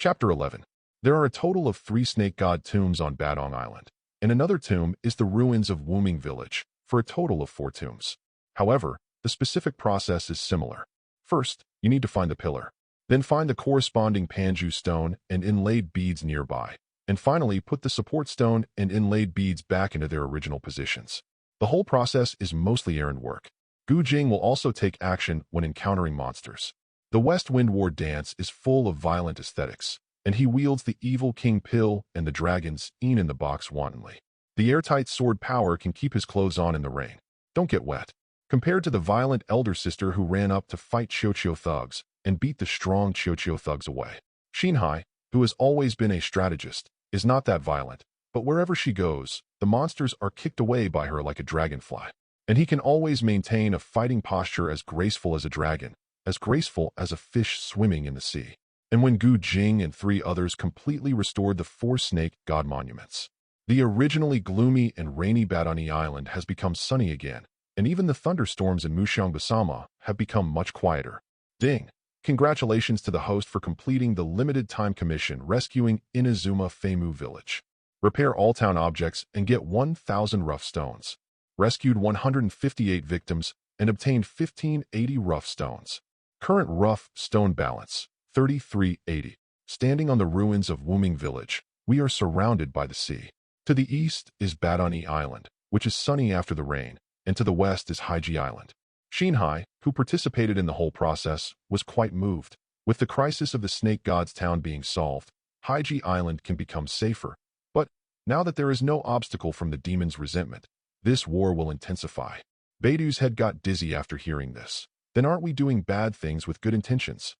S1: Chapter 11. There are a total of 3 Snake God tombs on Badong Island, and another tomb is the ruins of Wuming Village, for a total of 4 tombs. However, the specific process is similar. First, you need to find the pillar. Then find the corresponding Panju stone and inlaid beads nearby. And finally, put the support stone and inlaid beads back into their original positions. The whole process is mostly errand work. Gu Jing will also take action when encountering monsters. The West Wind War dance is full of violent aesthetics, and he wields the evil King Pill and the dragons in the box wantonly. The airtight sword power can keep his clothes on in the rain. Don't get wet. Compared to the violent elder sister who ran up to fight Qiuqiu thugs and beat the strong Qiuqiu thugs away. Xinhai, who has always been a strategist, is not that violent, but wherever she goes, the monsters are kicked away by her like a dragonfly. And he can always maintain a fighting posture as graceful as a dragon, as graceful as a fish swimming in the sea. And when Gu Jing and 3 others completely restored the 4 snake god monuments, the originally gloomy and rainy Badani Island has become sunny again, and even the thunderstorms in Muxiangbasama have become much quieter. Ding! Congratulations to the host for completing the limited time commission rescuing Inazuma Feimu Village. Repair all town objects and get 1,000 rough stones. Rescued 158 victims and obtained 1580 rough stones. Current rough stone balance, 3380. Standing on the ruins of Wuming Village, we are surrounded by the sea. To the east is Badani Island, which is sunny after the rain, and to the west is Haiji Island. Xinhai, who participated in the whole process, was quite moved. With the crisis of the Snake God's town being solved, Haiji Island can become safer. But, now that there is no obstacle from the demon's resentment, this war will intensify. Beidu's head got dizzy after hearing this. Then aren't we doing bad things with good intentions?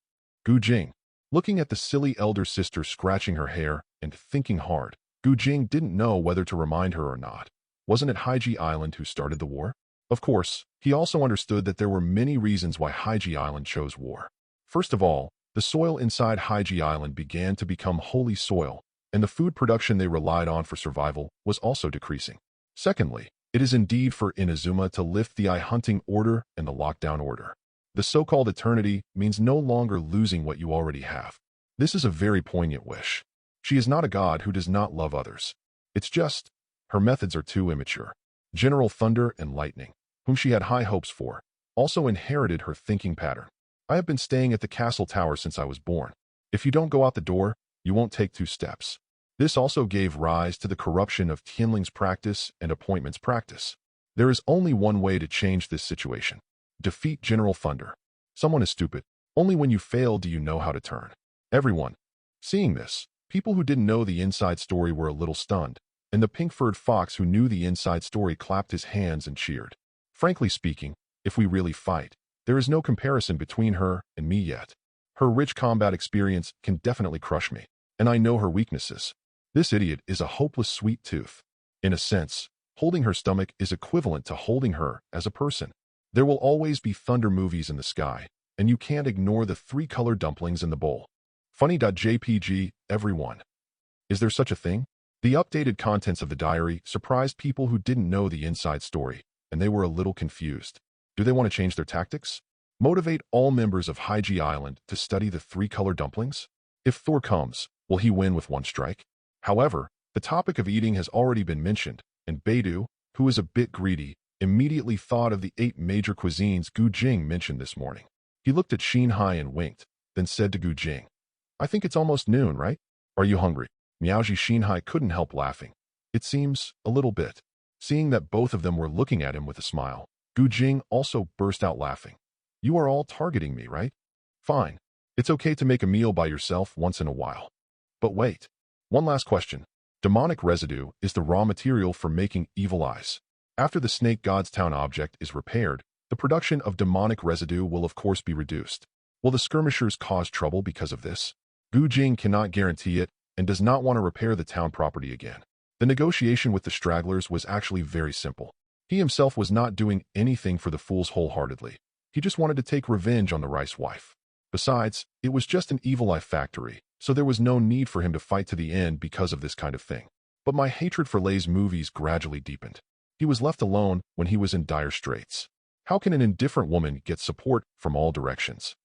S1: Gu Jing, looking at the silly elder sister scratching her hair and thinking hard, Gu Jing didn't know whether to remind her or not. Wasn't it Haiji Island who started the war? Of course, he also understood that there were many reasons why Haiji Island chose war. First of all, the soil inside Haiji Island began to become holy soil, and the food production they relied on for survival was also decreasing. Secondly, it is indeed for Inazuma to lift the eye-hunting order and the lockdown order. The so-called eternity means no longer losing what you already have. This is a very poignant wish. She is not a god who does not love others. It's just, her methods are too immature. General Thunder and Lightning, whom she had high hopes for, also inherited her thinking pattern. I have been staying at the castle tower since I was born. If you don't go out the door, you won't take 2 steps. This also gave rise to the corruption of Tianling's practice and appointments practice. There is only one way to change this situation. Defeat General Thunder. Someone is stupid. Only when you fail do you know how to turn. Everyone. Seeing this, people who didn't know the inside story were a little stunned, and the pink-furred fox who knew the inside story clapped his hands and cheered. Frankly speaking, if we really fight, there is no comparison between her and me yet. Her rich combat experience can definitely crush me, and I know her weaknesses. This idiot is a hopeless sweet tooth. In a sense, holding her stomach is equivalent to holding her as a person. There will always be thunder movies in the sky, and you can't ignore the 3-color dumplings in the bowl. Funny.jpg, everyone. Is there such a thing? The updated contents of the diary surprised people who didn't know the inside story, and they were a little confused. Do they want to change their tactics? Motivate all members of Haiji Island to study the three-color dumplings? If Thor comes, will he win with one strike? However, the topic of eating has already been mentioned, and Beidou, who is a bit greedy, immediately thought of the 8 major cuisines Jing mentioned this morning. He looked at Xinhai and winked, then said to Jing, "I think it's almost noon, right? Are you hungry?" Miaoji Xinhai couldn't help laughing. It seems a little bit. Seeing that both of them were looking at him with a smile, Jing also burst out laughing. "You are all targeting me, right? Fine. It's okay to make a meal by yourself once in a while. But wait. One last question. Demonic residue is the raw material for making evil eyes. After the Snake God's Town object is repaired, the production of demonic residue will of course be reduced. Will the skirmishers cause trouble because of this? Jing cannot guarantee it and does not want to repair the town property again. The negotiation with the stragglers was actually very simple. He himself was not doing anything for the fools wholeheartedly. He just wanted to take revenge on the rice wife. Besides, it was just an evil eye factory, so there was no need for him to fight to the end because of this kind of thing. But my hatred for Lei's movies gradually deepened. He was left alone when he was in dire straits. How can an indifferent woman get support from all directions?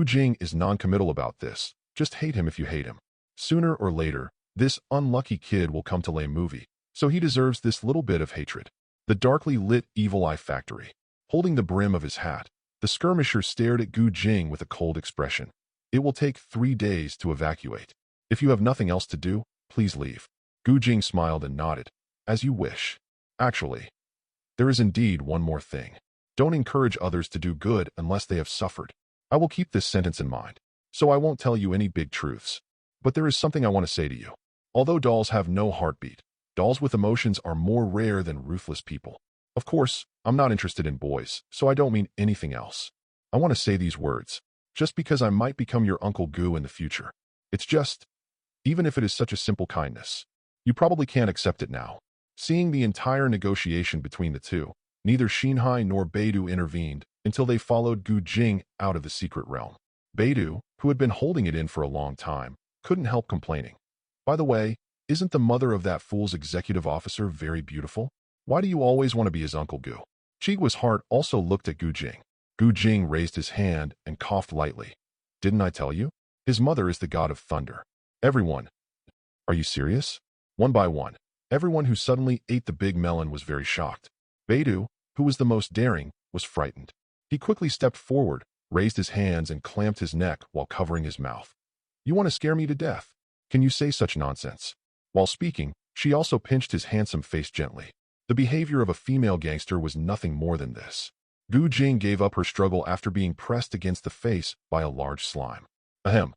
S1: Jing is non-committal about this. Just hate him if you hate him. Sooner or later, this unlucky kid will come to Lei movie, so he deserves this little bit of hatred. The darkly lit evil eye factory. Holding the brim of his hat, the skirmisher stared at Jing with a cold expression. It will take 3 days to evacuate. If you have nothing else to do, please leave. Jing smiled and nodded. As you wish. Actually, there is indeed one more thing. Don't encourage others to do good unless they have suffered. I will keep this sentence in mind, so I won't tell you any big truths. But there is something I want to say to you. Although dolls have no heartbeat, dolls with emotions are more rare than ruthless people. Of course, I'm not interested in boys, so I don't mean anything else. I want to say these words, just because I might become your Uncle Gu in the future. It's just, even if it is such a simple kindness, you probably can't accept it now. Seeing the entire negotiation between the two, neither Xinhai nor Beidou intervened until they followed Jing out of the secret realm. Beidou, who had been holding it in for a long time, couldn't help complaining. By the way, isn't the mother of that fool's executive officer very beautiful? Why do you always want to be his Uncle Gu? Chigua's heart also looked at Jing. Jing raised his hand and coughed lightly. Didn't I tell you? His mother is the god of thunder. Everyone. Are you serious? One by one, everyone who suddenly ate the big melon was very shocked. Beidou, who was the most daring, was frightened. He quickly stepped forward, raised his hands and clamped his neck while covering his mouth. You want to scare me to death? Can you say such nonsense? While speaking, she also pinched his handsome face gently. The behavior of a female gangster was nothing more than this. Jing gave up her struggle after being pressed against the face by a large slime. Ahem.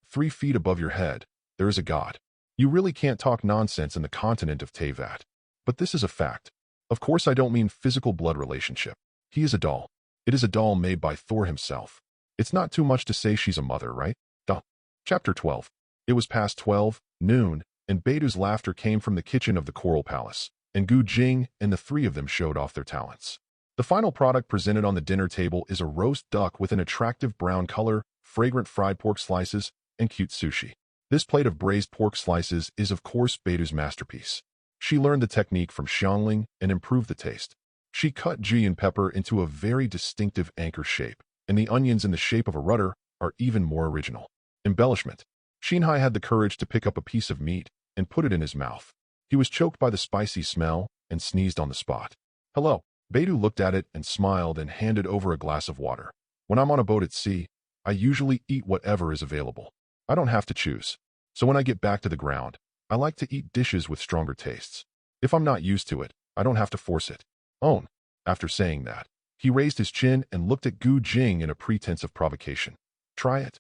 S1: 3 feet above your head, there is a god. You really can't talk nonsense in the continent of Teyvat. But this is a fact. Of course I don't mean physical blood relationship. He is a doll. It is a doll made by Thor himself. It's not too much to say she's a mother, right? Duh. Chapter 12. It was past 12, noon, and Beidou's laughter came from the kitchen of the Coral Palace, and Jing and the 3 of them showed off their talents. The final product presented on the dinner table is a roast duck with an attractive brown color, fragrant fried pork slices, and cute sushi. This plate of braised pork slices is of course Beidou's masterpiece. She learned the technique from Xiangling and improved the taste. She cut cayenne pepper into a very distinctive anchor shape, and the onions in the shape of a rudder are even more original. Embellishment. Xinhai had the courage to pick up a piece of meat and put it in his mouth. He was choked by the spicy smell and sneezed on the spot. Hello. Beidou looked at it and smiled and handed over a glass of water. When I'm on a boat at sea, I usually eat whatever is available. I don't have to choose. So when I get back to the ground, I like to eat dishes with stronger tastes. If I'm not used to it, I don't have to force it. Own. After saying that, he raised his chin and looked at Jing in a pretense of provocation. Try it.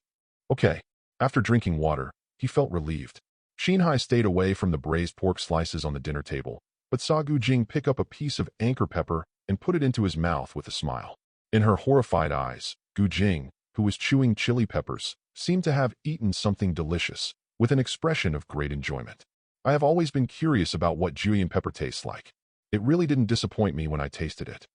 S1: Okay. After drinking water, he felt relieved. Xinhai stayed away from the braised pork slices on the dinner table, but saw Jing pick up a piece of anchor pepper and put it into his mouth with a smile. In her horrified eyes, Jing, who was chewing chili peppers, seemed to have eaten something delicious, with an expression of great enjoyment. I have always been curious about what cayenne pepper tastes like. It really didn't disappoint me when I tasted it.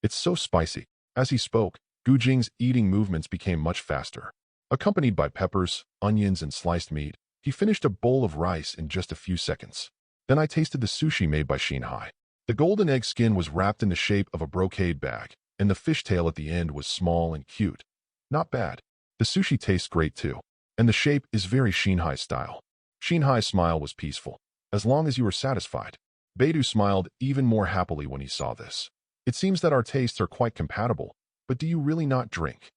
S1: It's so spicy. As he spoke, Jing's eating movements became much faster. Accompanied by peppers, onions, and sliced meat, he finished a bowl of rice in just a few seconds. Then I tasted the sushi made by Xinhai. The golden egg skin was wrapped in the shape of a brocade bag, and the fishtail at the end was small and cute. Not bad. The sushi tastes great too, and the shape is very Shinhai style. Shinhai's smile was peaceful. As long as you were satisfied. Beidou smiled even more happily when he saw this. It seems that our tastes are quite compatible, but do you really not drink?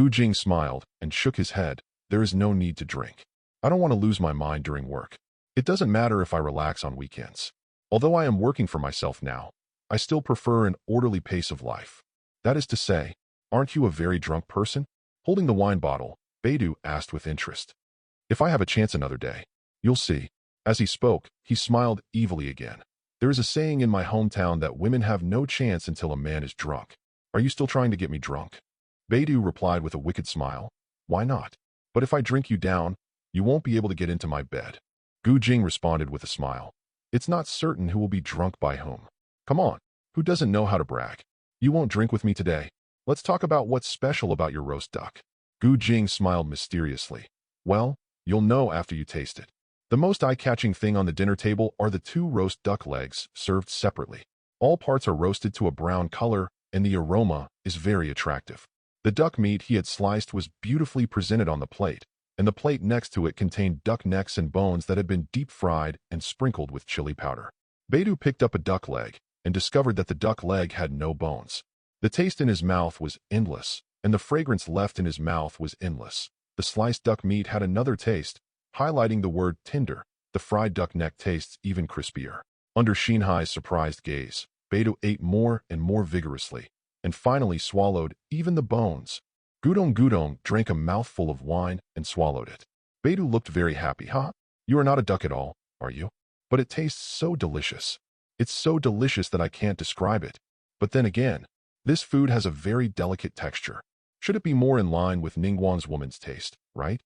S1: Jing smiled and shook his head. There is no need to drink. I don't want to lose my mind during work. It doesn't matter if I relax on weekends. Although I am working for myself now, I still prefer an orderly pace of life. That is to say, aren't you a very drunk person? Holding the wine bottle, Beidou asked with interest. If I have a chance another day, you'll see. As he spoke, he smiled evilly again. There is a saying in my hometown that women have no chance until a man is drunk. Are you still trying to get me drunk? Beidou replied with a wicked smile. Why not? But if I drink you down, you won't be able to get into my bed. Jing responded with a smile. It's not certain who will be drunk by whom. Come on, who doesn't know how to brag? You won't drink with me today. Let's talk about what's special about your roast duck. Jing smiled mysteriously. Well, you'll know after you taste it. The most eye-catching thing on the dinner table are the 2 roast duck legs served separately. All parts are roasted to a brown color, and the aroma is very attractive. The duck meat he had sliced was beautifully presented on the plate, and the plate next to it contained duck necks and bones that had been deep-fried and sprinkled with chili powder. Beidou picked up a duck leg and discovered that the duck leg had no bones. The taste in his mouth was endless, and the fragrance left in his mouth was endless. The sliced duck meat had another taste, highlighting the word tender. The fried duck neck tastes even crispier. Under Shinhai's surprised gaze, Beidou ate more and more vigorously, and finally swallowed even the bones. Gudong drank a mouthful of wine and swallowed it. Beidou looked very happy. Huh? You are not a duck at all, are you? But it tastes so delicious. It's so delicious that I can't describe it. But then again, this food has a very delicate texture. Should it be more in line with Ningguang's woman's taste, right?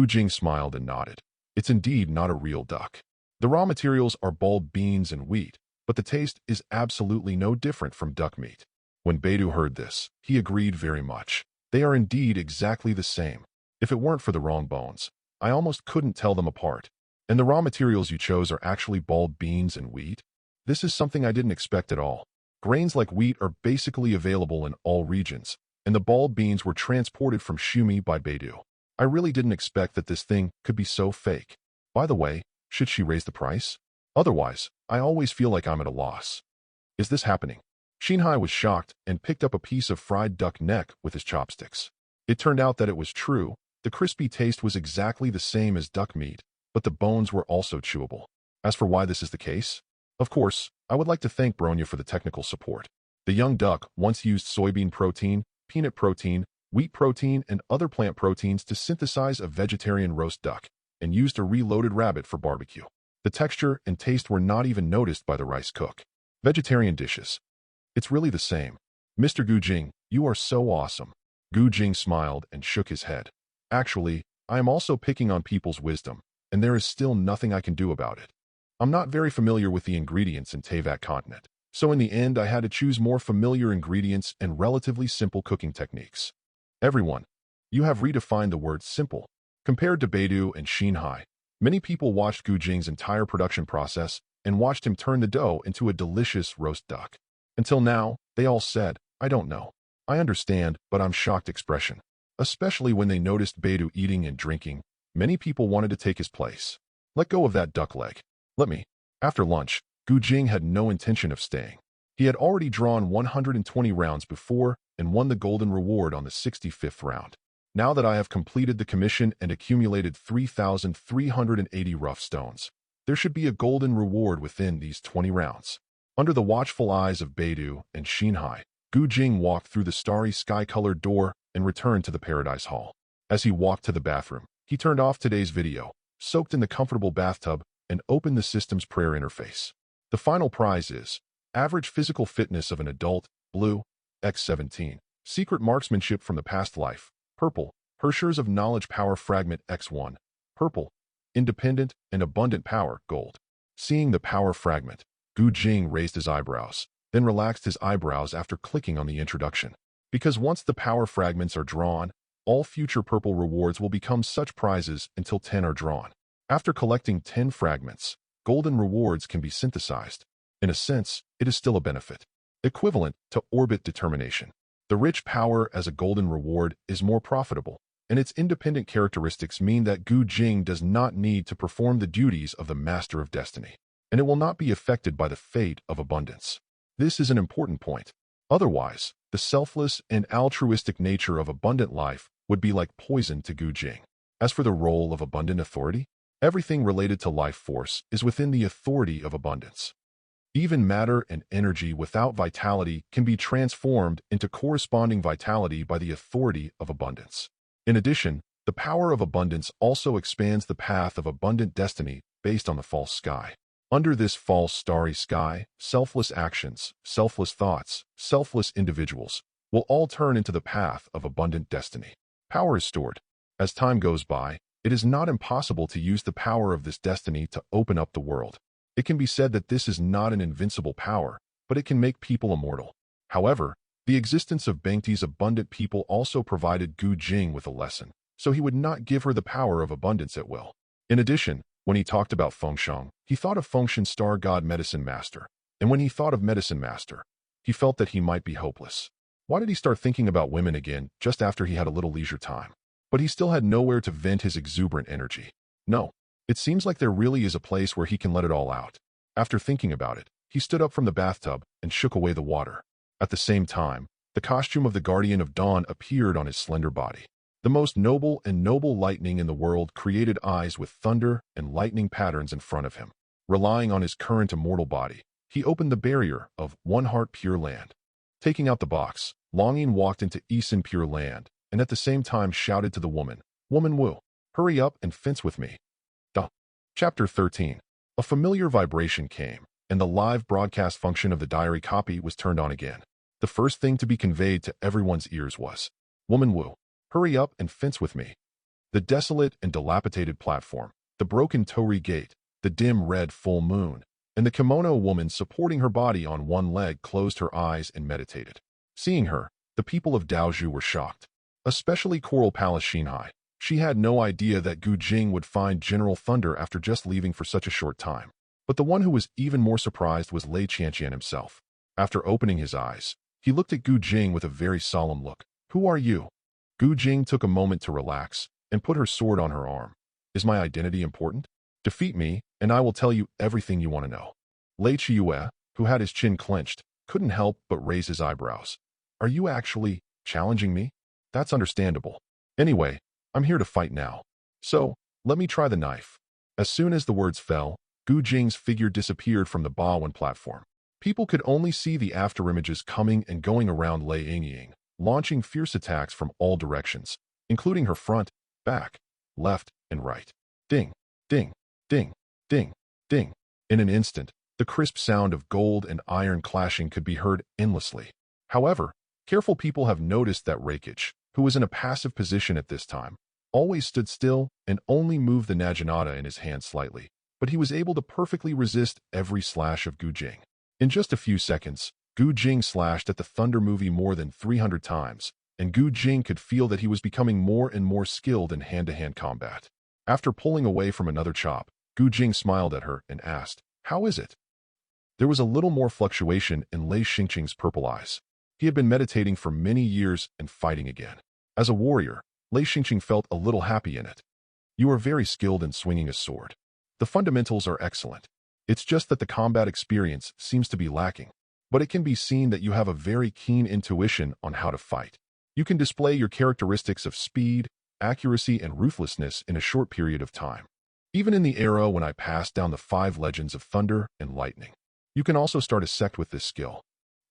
S1: Jing smiled and nodded. It's indeed not a real duck. The raw materials are bulb beans and wheat, but the taste is absolutely no different from duck meat. When Beidou heard this, he agreed very much. They are indeed exactly the same. If it weren't for the wrong bones, I almost couldn't tell them apart. And the raw materials you chose are actually bulb beans and wheat? This is something I didn't expect at all. Grains like wheat are basically available in all regions, and the bulb beans were transported from Shumi by Beidou. I really didn't expect that this thing could be so fake. By the way, should she raise the price? Otherwise, I always feel like I'm at a loss. Is this happening? Shinhai was shocked and picked up a piece of fried duck neck with his chopsticks. It turned out that it was true. The crispy taste was exactly the same as duck meat, but the bones were also chewable. As for why this is the case, of course, I would like to thank Bronya for the technical support. The young duck once used soybean protein, peanut protein, wheat protein, and other plant proteins to synthesize a vegetarian roast duck, and used a reloaded rabbit for barbecue. The texture and taste were not even noticed by the rice cook. Vegetarian dishes. It's really the same. Mr. Jing, you are so awesome. Jing smiled and shook his head. Actually, I am also picking on people's wisdom, and there is still nothing I can do about it. I'm not very familiar with the ingredients in Teyvat continent, so in the end I had to choose more familiar ingredients and relatively simple cooking techniques. Everyone, you have redefined the word simple. Compared to Beidou and Shinhai, many people watched Jing's entire production process and watched him turn the dough into a delicious roast duck. Until now, they all said, I don't know. I understand, but I'm shocked expression. Especially when they noticed Beidou eating and drinking, many people wanted to take his place. Let go of that duck leg. Let me. After lunch, Jing had no intention of staying. He had already drawn 120 rounds before and won the golden reward on the 65th round. Now that I have completed the commission and accumulated 3,380 rough stones, there should be a golden reward within these 20 rounds. Under the watchful eyes of Beidou and Shinhai, Jing walked through the starry sky-colored door and returned to the Paradise Hall. As he walked to the bathroom, he turned off today's video, soaked in the comfortable bathtub, and opened the system's prayer interface. The final prize is average physical fitness of an adult, blue, X17, secret marksmanship from the past life, purple, Hershers of knowledge power fragment X1, purple, independent and abundant power, gold. Seeing the power fragment, Jing raised his eyebrows, then relaxed his eyebrows after clicking on the introduction. Because once the power fragments are drawn, all future purple rewards will become such prizes until 10 are drawn. After collecting 10 fragments, golden rewards can be synthesized. In a sense, it is still a benefit, equivalent to orbit determination. The rich power as a golden reward is more profitable, and its independent characteristics mean that Jing does not need to perform the duties of the Master of Destiny, and it will not be affected by the fate of abundance. This is an important point. Otherwise, the selfless and altruistic nature of abundant life would be like poison to Jing. As for the role of abundant authority, everything related to life force is within the authority of abundance. Even matter and energy without vitality can be transformed into corresponding vitality by the authority of abundance. In addition, the power of abundance also expands the path of abundant destiny based on the false sky. Under this false starry sky, selfless actions, selfless thoughts, selfless individuals will all turn into the path of abundant destiny. Power is stored. As time goes by, it is not impossible to use the power of this destiny to open up the world. It can be said that this is not an invincible power, but it can make people immortal. However, the existence of Bangti's abundant people also provided Jing with a lesson, so he would not give her the power of abundance at will. In addition, when he talked about Fengsheng, he thought of Fengshen's star god Medicine Master, and when he thought of Medicine Master, he felt that he might be hopeless. Why did he start thinking about women again just after he had a little leisure time? But he still had nowhere to vent his exuberant energy. No. It seems like there really is a place where he can let it all out. After thinking about it, he stood up from the bathtub and shook away the water. At the same time, the costume of the Guardian of Dawn appeared on his slender body. The most noble and noble lightning in the world created eyes with thunder and lightning patterns in front of him. Relying on his current immortal body, he opened the barrier of One Heart Pure Land. Taking out the box, Longing walked into Isin Pure Land, and at the same time shouted to the woman, "Woman Wu, hurry up and fence with me." Chapter 13. A familiar vibration came, and the live broadcast function of the diary copy was turned on again. The first thing to be conveyed to everyone's ears was, "Woman Wu, hurry up and fence with me." The desolate and dilapidated platform, the broken torii gate, the dim red full moon, and the kimono woman supporting her body on one leg closed her eyes and meditated. Seeing her, the people of Daozhu were shocked, especially Coral Palace Xinhai. She had no idea that Jing would find General Thunder after just leaving for such a short time. But the one who was even more surprised was Lei Qianqian himself. After opening his eyes, he looked at Jing with a very solemn look. "Who are you?" Jing took a moment to relax and put her sword on her arm. "Is my identity important? Defeat me, and I will tell you everything you want to know." Lei Qiue, who had his chin clenched, couldn't help but raise his eyebrows. "Are you actually challenging me? That's understandable. Anyway, I'm here to fight now. So, let me try the knife." As soon as the words fell, Jing's figure disappeared from the Baowen platform. People could only see the afterimages coming and going around Lei Yingying, launching fierce attacks from all directions, including her front, back, left, and right. Ding, ding, ding, ding, ding. In an instant, the crisp sound of gold and iron clashing could be heard endlessly. However, careful people have noticed that Reikich, who was in a passive position at this time, always stood still and only moved the naginata in his hand slightly, but he was able to perfectly resist every slash of Jing. In just a few seconds, Jing slashed at the Thunder movie more than 300 times, and Jing could feel that he was becoming more and more skilled in hand-to-hand combat. After pulling away from another chop, Jing smiled at her and asked, "How is it?" There was a little more fluctuation in Lei Xingqing's purple eyes. He had been meditating for many years and fighting again. As a warrior, Lei Xingqing felt a little happy in it. "You are very skilled in swinging a sword. The fundamentals are excellent. It's just that the combat experience seems to be lacking. But it can be seen that you have a very keen intuition on how to fight. You can display your characteristics of speed, accuracy, and ruthlessness in a short period of time. Even in the era when I passed down the 5 legends of thunder and lightning. You can also start a sect with this skill.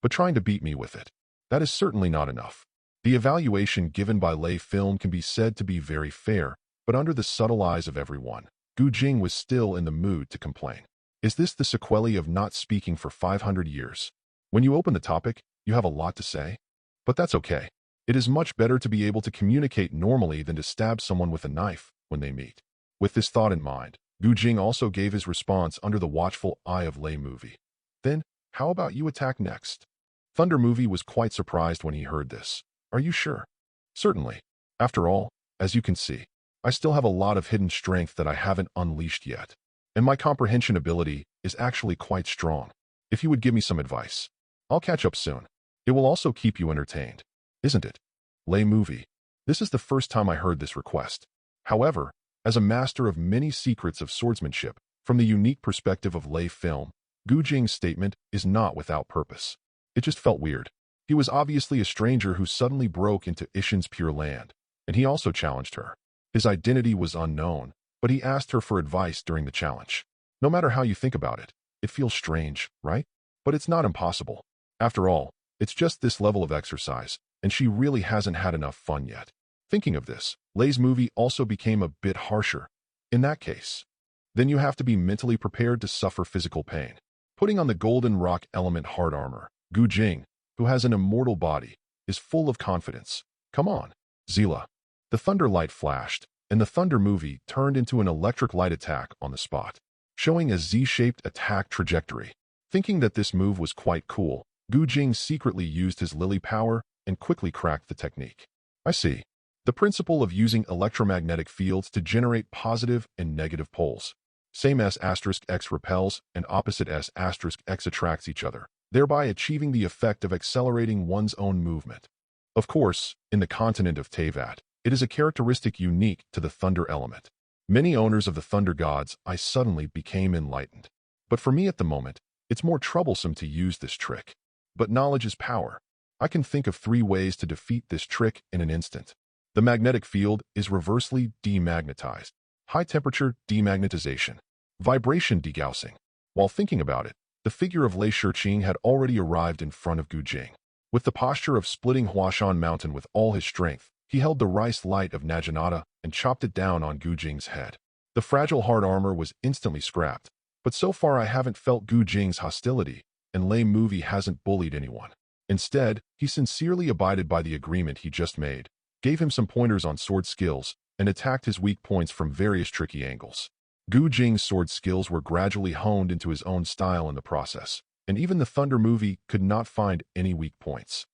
S1: But trying to beat me with it, that is certainly not enough." The evaluation given by Lei Film can be said to be very fair, but under the subtle eyes of everyone, Jing was still in the mood to complain. Is this the sequelae of not speaking for 500 years? When you open the topic, you have a lot to say. But that's okay. It is much better to be able to communicate normally than to stab someone with a knife when they meet. With this thought in mind, Jing also gave his response under the watchful eye of Lei Movie. "Then, how about you attack next?" Thunder Movie was quite surprised when he heard this. "Are you sure?" "Certainly. After all, as you can see, I still have a lot of hidden strength that I haven't unleashed yet. And my comprehension ability is actually quite strong. If you would give me some advice, I'll catch up soon. It will also keep you entertained." isn't it? Lay movie. This is the first time I heard this request. However, as a master of many secrets of swordsmanship, from the unique perspective of lay film, Jing's statement is not without purpose. It just felt weird. He was obviously a stranger who suddenly broke into Ishin's pure land, and he also challenged her. His identity was unknown, but he asked her for advice during the challenge. No matter how you think about it, it feels strange, right? But it's not impossible. After all, it's just this level of exercise, and she really hasn't had enough fun yet. Thinking of this, Lay's movie also became a bit harsher. In that case, then you have to be mentally prepared to suffer physical pain. Putting on the golden rock element hard armor, Jing, who has an immortal body, is full of confidence. Come on, Zila. The thunder light flashed, and the thunder movie turned into an electric light attack on the spot, showing a Z-shaped attack trajectory. Thinking that this move was quite cool, Jing secretly used his lily power and quickly cracked the technique. I see. The principle of using electromagnetic fields to generate positive and negative poles. Same S*X repels and opposite S*X attracts each other, thereby achieving the effect of accelerating one's own movement. Of course, in the continent of Teyvat, it is a characteristic unique to the thunder element. Many owners of the thunder gods, I suddenly became enlightened. But for me at the moment, it's more troublesome to use this trick. But knowledge is power. I can think of 3 ways to defeat this trick in an instant. The magnetic field is reversely demagnetized. High-temperature demagnetization. Vibration degaussing. While thinking about it, the figure of Lei Shiqing had already arrived in front of Jing. With the posture of splitting Huashan Mountain with all his strength, he held the rice light of Naginata and chopped it down on Jing's head. The fragile hard armor was instantly scrapped, but so far I haven't felt Jing's hostility, and Lei movie hasn't bullied anyone. Instead, he sincerely abided by the agreement he just made, gave him some pointers on sword skills, and attacked his weak points from various tricky angles. Jing's sword skills were gradually honed into his own style in the process, and even the Thunder movie could not find any weak points.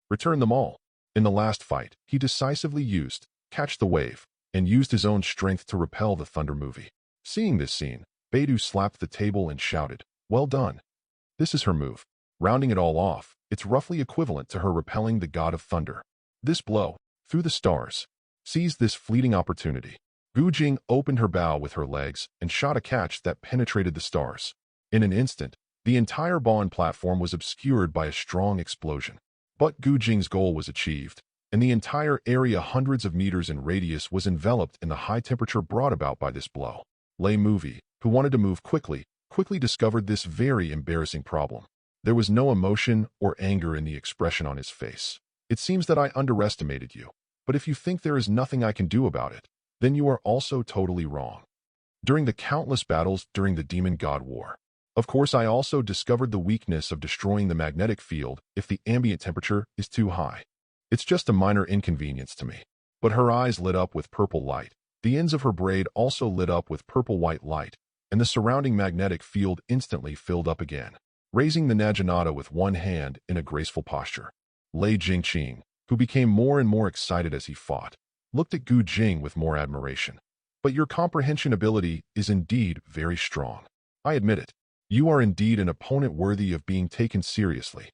S1: Return them all. In the last fight, he decisively used Catch the Wave, and used his own strength to repel the Thunder movie. Seeing this scene, Beidou slapped the table and shouted, "Well done." This is her move. Rounding it all off, it's roughly equivalent to her repelling the god of thunder. This blow, through the stars, seized this fleeting opportunity. Jing opened her bow with her legs and shot a catch that penetrated the stars. In an instant, the entire Bond platform was obscured by a strong explosion. But Jing's goal was achieved, and the entire area hundreds of meters in radius was enveloped in the high temperature brought about by this blow. Lei movie, who wanted to move quickly discovered this very embarrassing problem. There was no emotion or anger in the expression on his face. It seems that I underestimated you, but if you think there is nothing I can do about it, then you are also totally wrong. During the countless battles during the Demon God War, of course I also discovered the weakness of destroying the magnetic field if the ambient temperature is too high. It's just a minor inconvenience to me. But her eyes lit up with purple light, the ends of her braid also lit up with purple-white light, and the surrounding magnetic field instantly filled up again. Raising the Naginata with one hand in a graceful posture, Lei Jingqing, who became more and more excited as he fought, looked at Jing with more admiration. But your comprehension ability is indeed very strong. I admit it. You are indeed an opponent worthy of being taken seriously.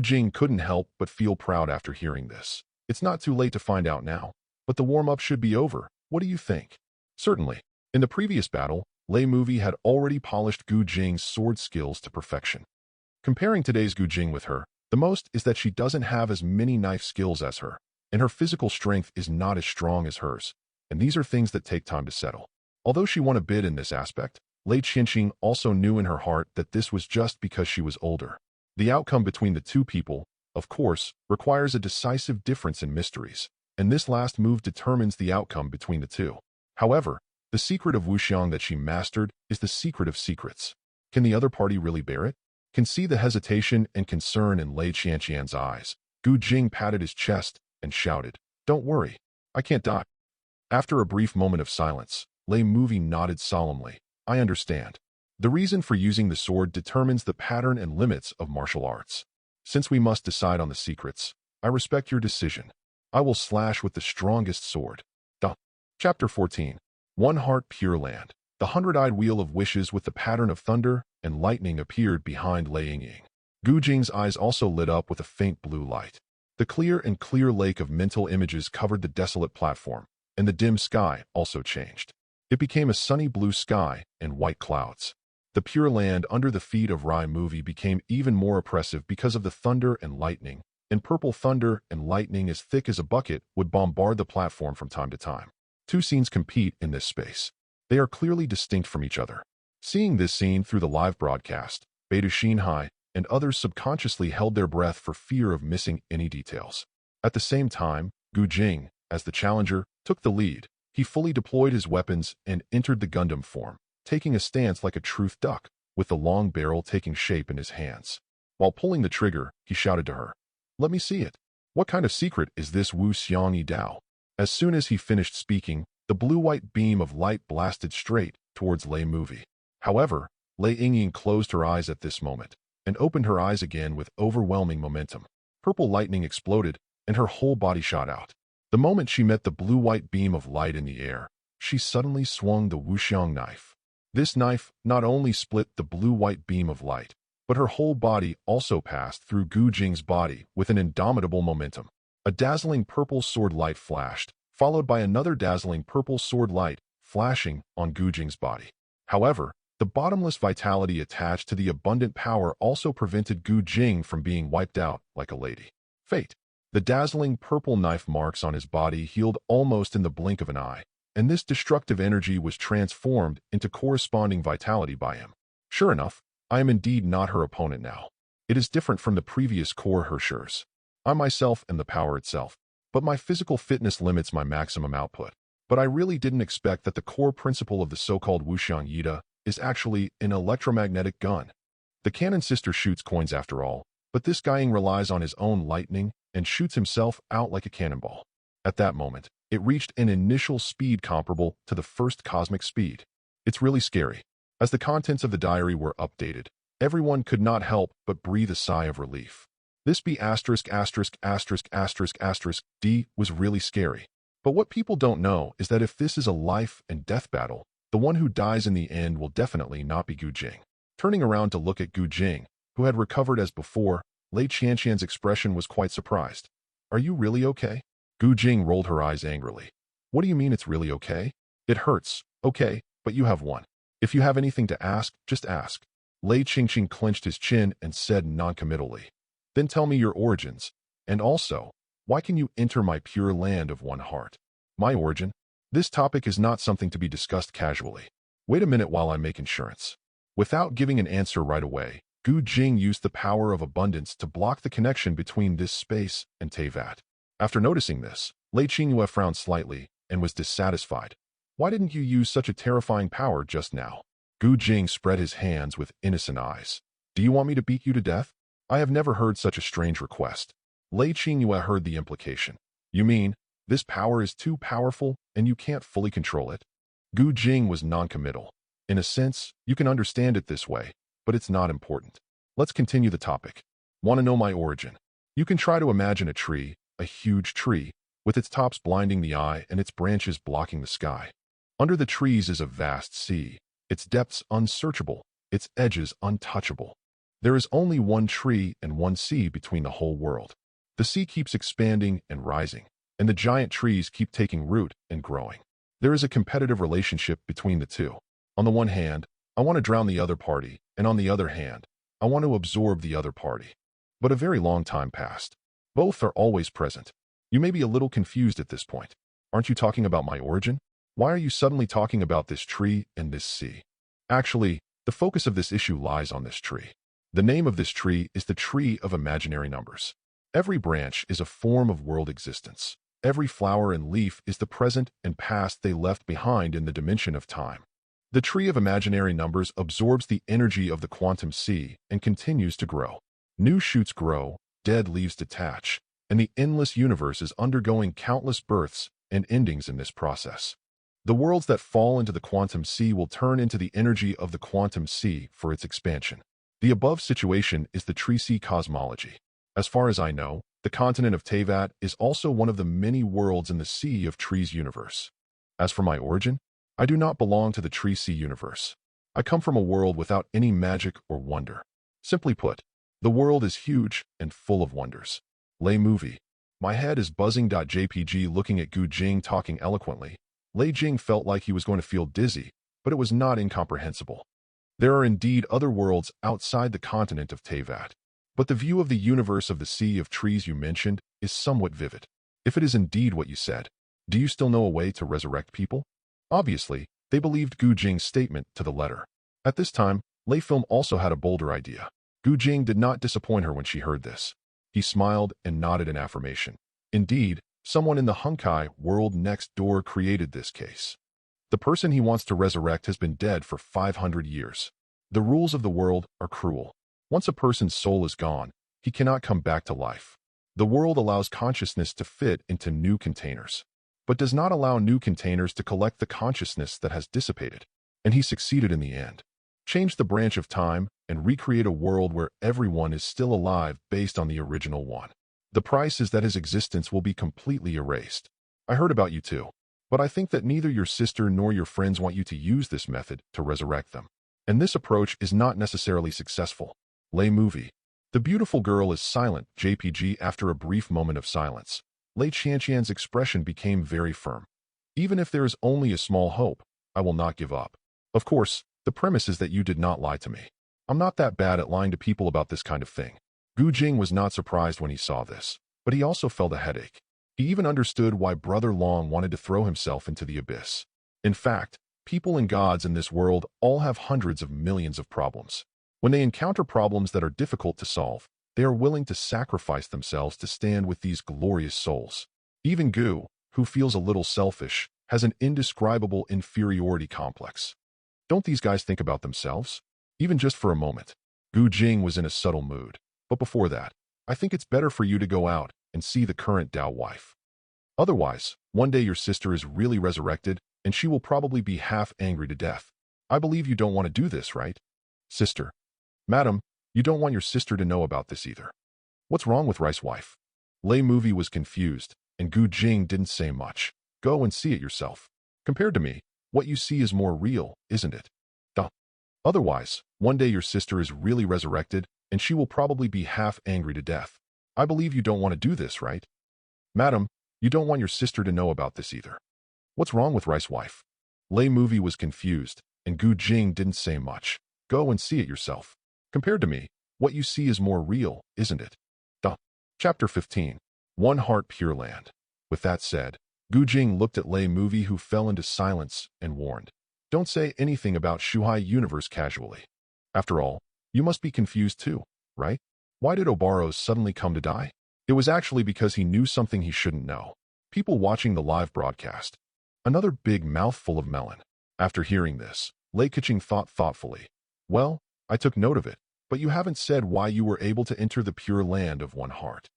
S1: Jing couldn't help but feel proud after hearing this. It's not too late to find out now, but the warm-up should be over. What do you think? Certainly. In the previous battle, Lei movie had already polished Jing's sword skills to perfection. Comparing today's Jing with her, the most is that she doesn't have as many knife skills as her, and her physical strength is not as strong as hers, and these are things that take time to settle. Although she won a bid in this aspect, Lei Qianqing also knew in her heart that this was just because she was older. The outcome between the two people, of course, requires a decisive difference in mysteries, and this last move determines the outcome between the two. However, the secret of Wuxiang that she mastered is the secret of secrets. Can the other party really bear it? Can see the hesitation and concern in Lei Qianqian's eyes. Jing patted his chest and shouted, "Don't worry, I can't die." After a brief moment of silence, Lei movie nodded solemnly. I understand. The reason for using the sword determines the pattern and limits of martial arts. Since we must decide on the secrets, I respect your decision. I will slash with the strongest sword. Chapter 14. One Heart Pure Land. The hundred-eyed wheel of wishes with the pattern of thunder and lightning appeared behind Lei Yingying. Jing's eyes also lit up with a faint blue light. The clear lake of mental images covered the desolate platform, and the dim sky also changed. It became a sunny blue sky and white clouds. The pure land under the feet of Rai movie became even more oppressive because of the thunder and lightning, and purple thunder and lightning as thick as a bucket would bombard the platform from time to time. Two scenes compete in this space. They are clearly distinct from each other. Seeing this scene through the live broadcast, Beidou Xinhai and others subconsciously held their breath for fear of missing any details. At the same time, Jing, as the challenger, took the lead. He fully deployed his weapons and entered the Gundam form, taking a stance like a truth duck, with the long barrel taking shape in his hands. While pulling the trigger, he shouted to her, "Let me see it. What kind of secret is this Wu Xiangyi Dao?" As soon as he finished speaking, the blue-white beam of light blasted straight towards Lei Movie. However, Lei Yingying closed her eyes at this moment and opened her eyes again with overwhelming momentum. Purple lightning exploded, and her whole body shot out. The moment she met the blue-white beam of light in the air, she suddenly swung the Wuxiang knife. This knife not only split the blue-white beam of light, but her whole body also passed through Gu Jing's body with an indomitable momentum. A dazzling purple sword light flashed, followed by another dazzling purple sword light flashing on Gu Jing's body. However, the bottomless vitality attached to the abundant power also prevented Gu Jing from being wiped out like a lady. Fate. The dazzling purple knife marks on his body healed almost in the blink of an eye, and this destructive energy was transformed into corresponding vitality by him. Sure enough, I am indeed not her opponent now. It is different from the previous core Hershers. I myself am the power itself, but my physical fitness limits my maximum output. But I really didn't expect that the core principle of the so-called Wuxiang Yida is actually an electromagnetic gun. The cannon sister shoots coins after all, but this Guiying relies on his own lightning and shoots himself out like a cannonball. At that moment, it reached an initial speed comparable to the first cosmic speed. It's really scary. As the contents of the diary were updated, everyone could not help but breathe a sigh of relief. This B************* D was really scary. But what people don't know is that if this is a life and death battle, the one who dies in the end will definitely not be Gu Jing. Turning around to look at Gu Jing, who had recovered as before, Lei Qianqian's expression was quite surprised. "Are you really okay?" Gu Jing rolled her eyes angrily. "What do you mean it's really okay? It hurts, okay, but you have won. If you have anything to ask, just ask." Lei Qingqing clenched his chin and said noncommittally, "Then tell me your origins, and also, why can you enter my pure land of one heart?" My origin? This topic is not something to be discussed casually. Wait a minute while I make insurance. Without giving an answer right away, Gu Jing used the power of abundance to block the connection between this space and Teyvat. After noticing this, Lei Qingyue frowned slightly and was dissatisfied. "Why didn't you use such a terrifying power just now?" Gu Jing spread his hands with innocent eyes. "Do you want me to beat you to death?" I have never heard such a strange request. Lei Qingyue heard the implication. "You mean, this power is too powerful and you can't fully control it?" Gu Jing was noncommittal. "In a sense, you can understand it this way, but it's not important. Let's continue the topic. Want to know my origin? You can try to imagine a tree, a huge tree, with its tops blinding the eye and its branches blocking the sky. Under the trees is a vast sea, its depths unsearchable, its edges untouchable. There is only one tree and one sea between the whole world. The sea keeps expanding and rising, and the giant trees keep taking root and growing. There is a competitive relationship between the two. On the one hand, I want to drown the other party, and on the other hand, I want to absorb the other party. But a very long time passed. Both are always present. You may be a little confused at this point. Aren't you talking about my origin? Why are you suddenly talking about this tree and this sea? Actually, the focus of this issue lies on this tree. The name of this tree is the tree of imaginary numbers. Every branch is a form of world existence. Every flower and leaf is the present and past they left behind in the dimension of time. The tree of imaginary numbers absorbs the energy of the quantum sea and continues to grow. New shoots grow, dead leaves detach, and the endless universe is undergoing countless births and endings in this process. The worlds that fall into the quantum sea will turn into the energy of the quantum sea for its expansion. The above situation is the tree sea cosmology. As far as I know, the continent of Teyvat is also one of the many worlds in the Sea of Trees universe. As for my origin, I do not belong to the Tree Sea universe. I come from a world without any magic or wonder. Simply put, the world is huge and full of wonders. Lei Movie. My head is buzzing. JPG looking at Gu Jing talking eloquently. Lei Jing felt like he was going to feel dizzy, but it was not incomprehensible. There are indeed other worlds outside the continent of Teyvat, but the view of the universe of the sea of trees you mentioned is somewhat vivid. If it is indeed what you said, do you still know a way to resurrect people? Obviously, they believed Gu Jing's statement to the letter. At this time, Lei Film also had a bolder idea. Gu Jing did not disappoint her when she heard this. He smiled and nodded in affirmation. Indeed, someone in the Hunkai world next door created this case. The person he wants to resurrect has been dead for 500 years. The rules of the world are cruel. Once a person's soul is gone, he cannot come back to life. The world allows consciousness to fit into new containers, but does not allow new containers to collect the consciousness that has dissipated. And he succeeded in the end. Change the branch of time and recreate a world where everyone is still alive based on the original one. The price is that his existence will be completely erased. I heard about you too. But I think that neither your sister nor your friends want you to use this method to resurrect them. And this approach is not necessarily successful. Lei Movie. The beautiful girl is silent. JPG. After a brief moment of silence, Lei Qianqian's expression became very firm. Even if there is only a small hope, I will not give up. Of course, the premise is that you did not lie to me. I'm not that bad at lying to people about this kind of thing. Gu Jing was not surprised when he saw this, but he also felt a headache. He even understood why Brother Long wanted to throw himself into the abyss. In fact, people and gods in this world all have hundreds of millions of problems. When they encounter problems that are difficult to solve, they are willing to sacrifice themselves to stand with these glorious souls. Even Gu, who feels a little selfish, has an indescribable inferiority complex. Don't these guys think about themselves? Even just for a moment. Gu Jing was in a subtle mood. But before that, I think it's better for you to go out and see the current Dao wife. Otherwise, one day your sister is really resurrected, and she will probably be half angry to death. I believe you don't want to do this, right? Sister. Madam, you don't want your sister to know about this either. What's wrong with Rice wife? Lei Movie was confused, and Gu Jing didn't say much. Go and see it yourself. Compared to me, what you see is more real, isn't it? Duh. Otherwise, one day your sister is really resurrected, and she will probably be half angry to death. I believe you don't want to do this, right? Madam, you don't want your sister to know about this either. What's wrong with Rice wife? Lei Movie was confused, and Gu Jing didn't say much. Go and see it yourself. Compared to me, what you see is more real, isn't it? Duh. Chapter 15. One Heart Pure Land. With that said, Gu Jing looked at Lei Movie, who fell into silence and warned. Don't say anything about Shuhai Universe casually. After all, you must be confused too, right? Why did Obaros suddenly come to die? It was actually because he knew something he shouldn't know. People watching the live broadcast. Another big mouthful of melon. After hearing this, Lei Keqing thought thoughtfully. Well, I took note of it, but you haven't said why you were able to enter the pure land of one heart.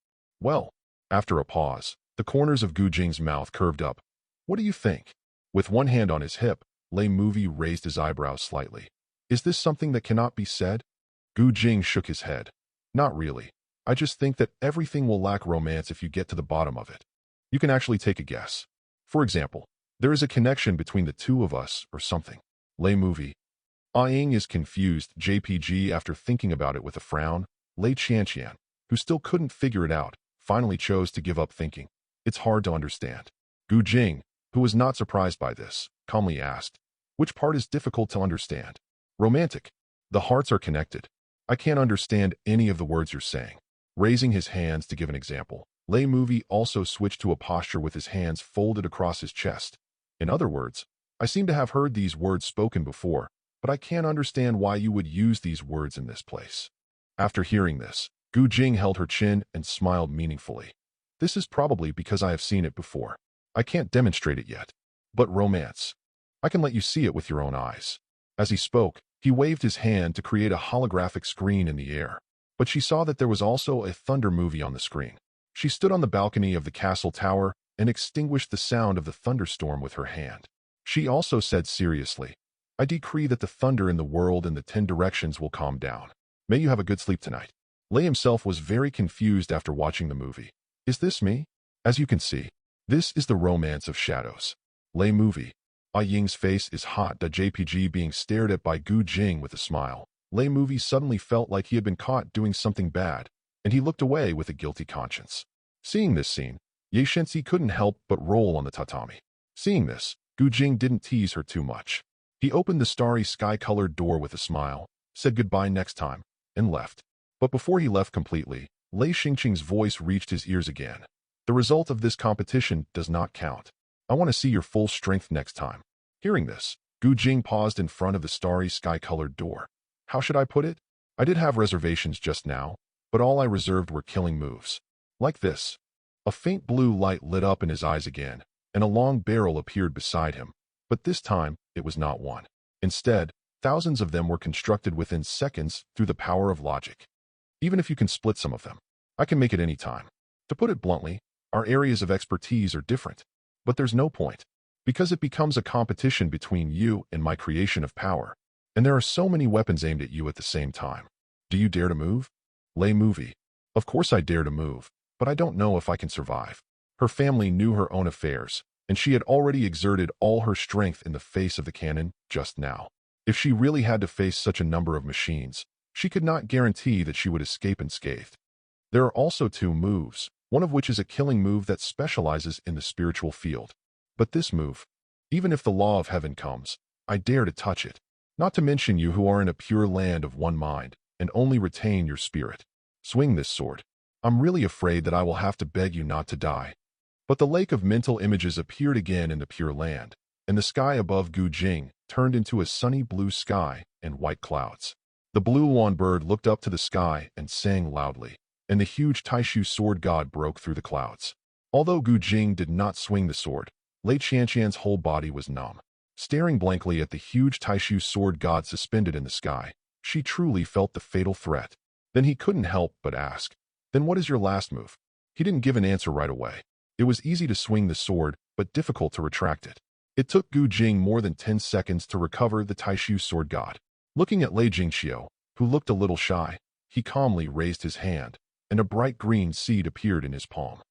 S1: Well, after a pause, the corners of Gu Jing's mouth curved up. What do you think? With one hand on his hip, Lei Movie raised his eyebrows slightly. Is this something that cannot be said? Gu Jing shook his head. Not really. I just think that everything will lack romance if you get to the bottom of it. You can actually take a guess. For example, there is a connection between the two of us or something. Lei Movie. Ying is confused. JPG. After thinking about it with a frown, Lei Qianqian, who still couldn't figure it out, finally chose to give up thinking. It's hard to understand. Gu Jing, who was not surprised by this, calmly asked, which part is difficult to understand? Romantic. The hearts are connected. I can't understand any of the words you're saying. Raising his hands to give an example, Lei Movie also switched to a posture with his hands folded across his chest. In other words, I seem to have heard these words spoken before, but I can't understand why you would use these words in this place. After hearing this, Gu Jing held her chin and smiled meaningfully. This is probably because I have seen it before. I can't demonstrate it yet. But romance. I can let you see it with your own eyes. As he spoke, he waved his hand to create a holographic screen in the air. But she saw that there was also a thunder movie on the screen. She stood on the balcony of the castle tower and extinguished the sound of the thunderstorm with her hand. She also said seriously, I decree that the thunder in the world in the 10 directions will calm down. May you have a good sleep tonight. Lei himself was very confused after watching the movie. Is this me? As you can see, this is the romance of shadows. Lei Movie. Ying's face is hot. The JPG being stared at by Gu Jing with a smile. Lei Movie suddenly felt like he had been caught doing something bad, and he looked away with a guilty conscience. Seeing this scene, Ye Shensi couldn't help but roll on the tatami. Seeing this, Gu Jing didn't tease her too much. He opened the starry sky-colored door with a smile, said goodbye next time, and left. But before he left completely, Lei Xingqing's voice reached his ears again. The result of this competition does not count. I want to see your full strength next time. Hearing this, Gu Jing paused in front of the starry sky-colored door. How should I put it? I did have reservations just now, but all I reserved were killing moves. Like this. A faint blue light lit up in his eyes again, and a long barrel appeared beside him. But this time, it was not one. Instead, thousands of them were constructed within seconds through the power of logic. Even if you can split some of them, I can make it any time. To put it bluntly, our areas of expertise are different. But there's no point, because it becomes a competition between you and my creation of power. And there are so many weapons aimed at you at the same time. Do you dare to move? Lei movie. Of course I dare to move, but I don't know if I can survive. Her family knew her own affairs, and she had already exerted all her strength in the face of the cannon just now. If she really had to face such a number of machines, she could not guarantee that she would escape unscathed. There are also 2 moves, one of which is a killing move that specializes in the spiritual field. But this move, even if the law of heaven comes, I dare to touch it. Not to mention you who are in a pure land of one mind, and only retain your spirit. Swing this sword. I'm really afraid that I will have to beg you not to die. But the lake of mental images appeared again in the pure land, and the sky above Gu Jing turned into a sunny blue sky and white clouds. The blue lawn bird looked up to the sky and sang loudly, and the huge Taishu sword god broke through the clouds. Although Gu Jing did not swing the sword, Lei Qianqian's whole body was numb. Staring blankly at the huge Taishu sword god suspended in the sky, she truly felt the fatal threat. Then he couldn't help but ask, "Then what is your last move?" He didn't give an answer right away. It was easy to swing the sword, but difficult to retract it. It took Gu Jing more than 10 seconds to recover the Taishu sword god. Looking at Lei Jingxiu, who looked a little shy, he calmly raised his hand, and a bright green seed appeared in his palm.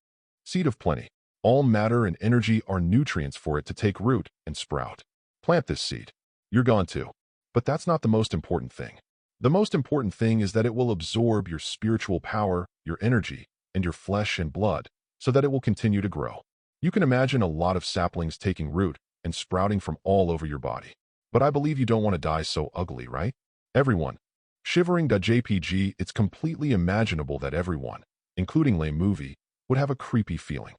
S1: Seed of plenty. All matter and energy are nutrients for it to take root and sprout. Plant this seed. You're gone too. But that's not the most important thing. The most important thing is that it will absorb your spiritual power, your energy, and your flesh and blood, so that it will continue to grow. You can imagine a lot of saplings taking root and sprouting from all over your body. But I believe you don't want to die so ugly, right? Everyone. Shivering JPG, it's completely imaginable that everyone, including Lei movie, would have a creepy feeling.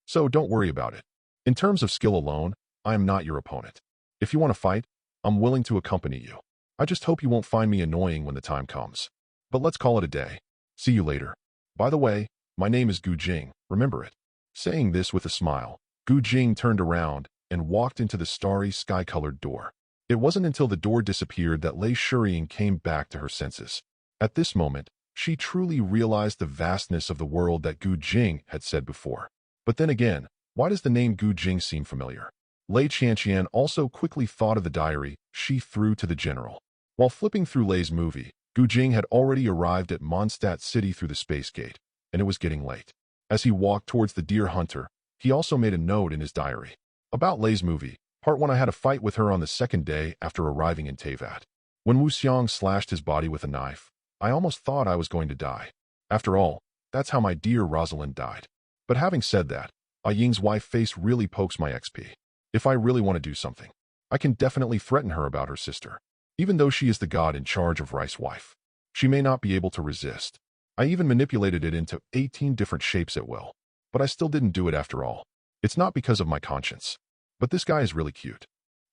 S1: So don't worry about it. In terms of skill alone, I am not your opponent. If you want to fight, I'm willing to accompany you. I just hope you won't find me annoying when the time comes. But let's call it a day. See you later. By the way, my name is Gu Jing, remember it. Saying this with a smile, Gu Jing turned around and walked into the starry sky-colored door. It wasn't until the door disappeared that Lei Shuriying came back to her senses. At this moment, she truly realized the vastness of the world that Gu Jing had said before. But then again, why does the name Gu Jing seem familiar? Lei Qianqian also quickly thought of the diary she threw to the general. While flipping through Lei's movie, Gu Jing had already arrived at Mondstadt City through the space gate, and it was getting late. As he walked towards the deer hunter, he also made a note in his diary. About Lei's movie, Part 1. I had a fight with her on the second day after arriving in Teyvat. When Wu Xiang slashed his body with a knife, I almost thought I was going to die. After all, that's how my dear Rosalind died. But having said that, Ying's wife face really pokes my XP. If I really want to do something, I can definitely threaten her about her sister. Even though she is the god in charge of Rice's wife, she may not be able to resist. I even manipulated it into 18 different shapes at will. But I still didn't do it after all. It's not because of my conscience. But this guy is really cute.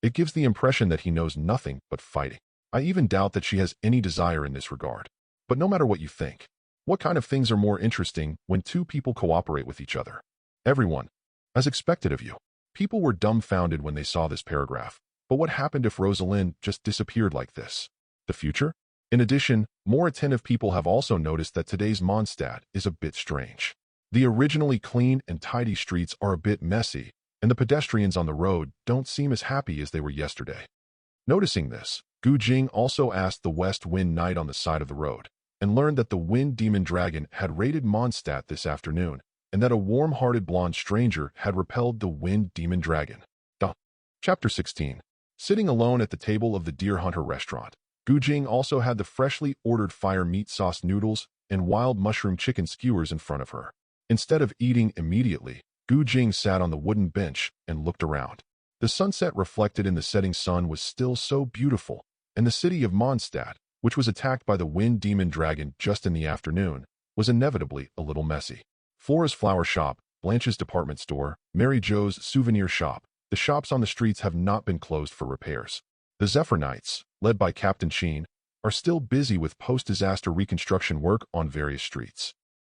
S1: It gives the impression that he knows nothing but fighting. I even doubt that she has any desire in this regard. But no matter what you think, what kind of things are more interesting when 2 people cooperate with each other? Everyone, as expected of you. People were dumbfounded when they saw this paragraph. But what happened if Rosalind just disappeared like this? The future? In addition, more attentive people have also noticed that today's Mondstadt is a bit strange. The originally clean and tidy streets are a bit messy, and the pedestrians on the road don't seem as happy as they were yesterday. Noticing this, Gu Jing also asked the West Wind Knight on the side of the road, and learned that the Wind Demon Dragon had raided Mondstadt this afternoon, and that a warm-hearted blonde stranger had repelled the Wind Demon Dragon. Chapter 16. Sitting alone at the table of the Deer Hunter restaurant, Gu Jing also had the freshly ordered fire meat sauce noodles and wild mushroom chicken skewers in front of her. Instead of eating immediately, Jing sat on the wooden bench and looked around. The sunset reflected in the setting sun was still so beautiful, and the city of Mondstadt, which was attacked by the wind demon dragon just in the afternoon, was inevitably a little messy. Flora's flower shop, Blanche's department store, Mary Jo's souvenir shop, the shops on the streets have not been closed for repairs. The Zephyr Knights, led by Captain Sheen, are still busy with post-disaster reconstruction work on various streets.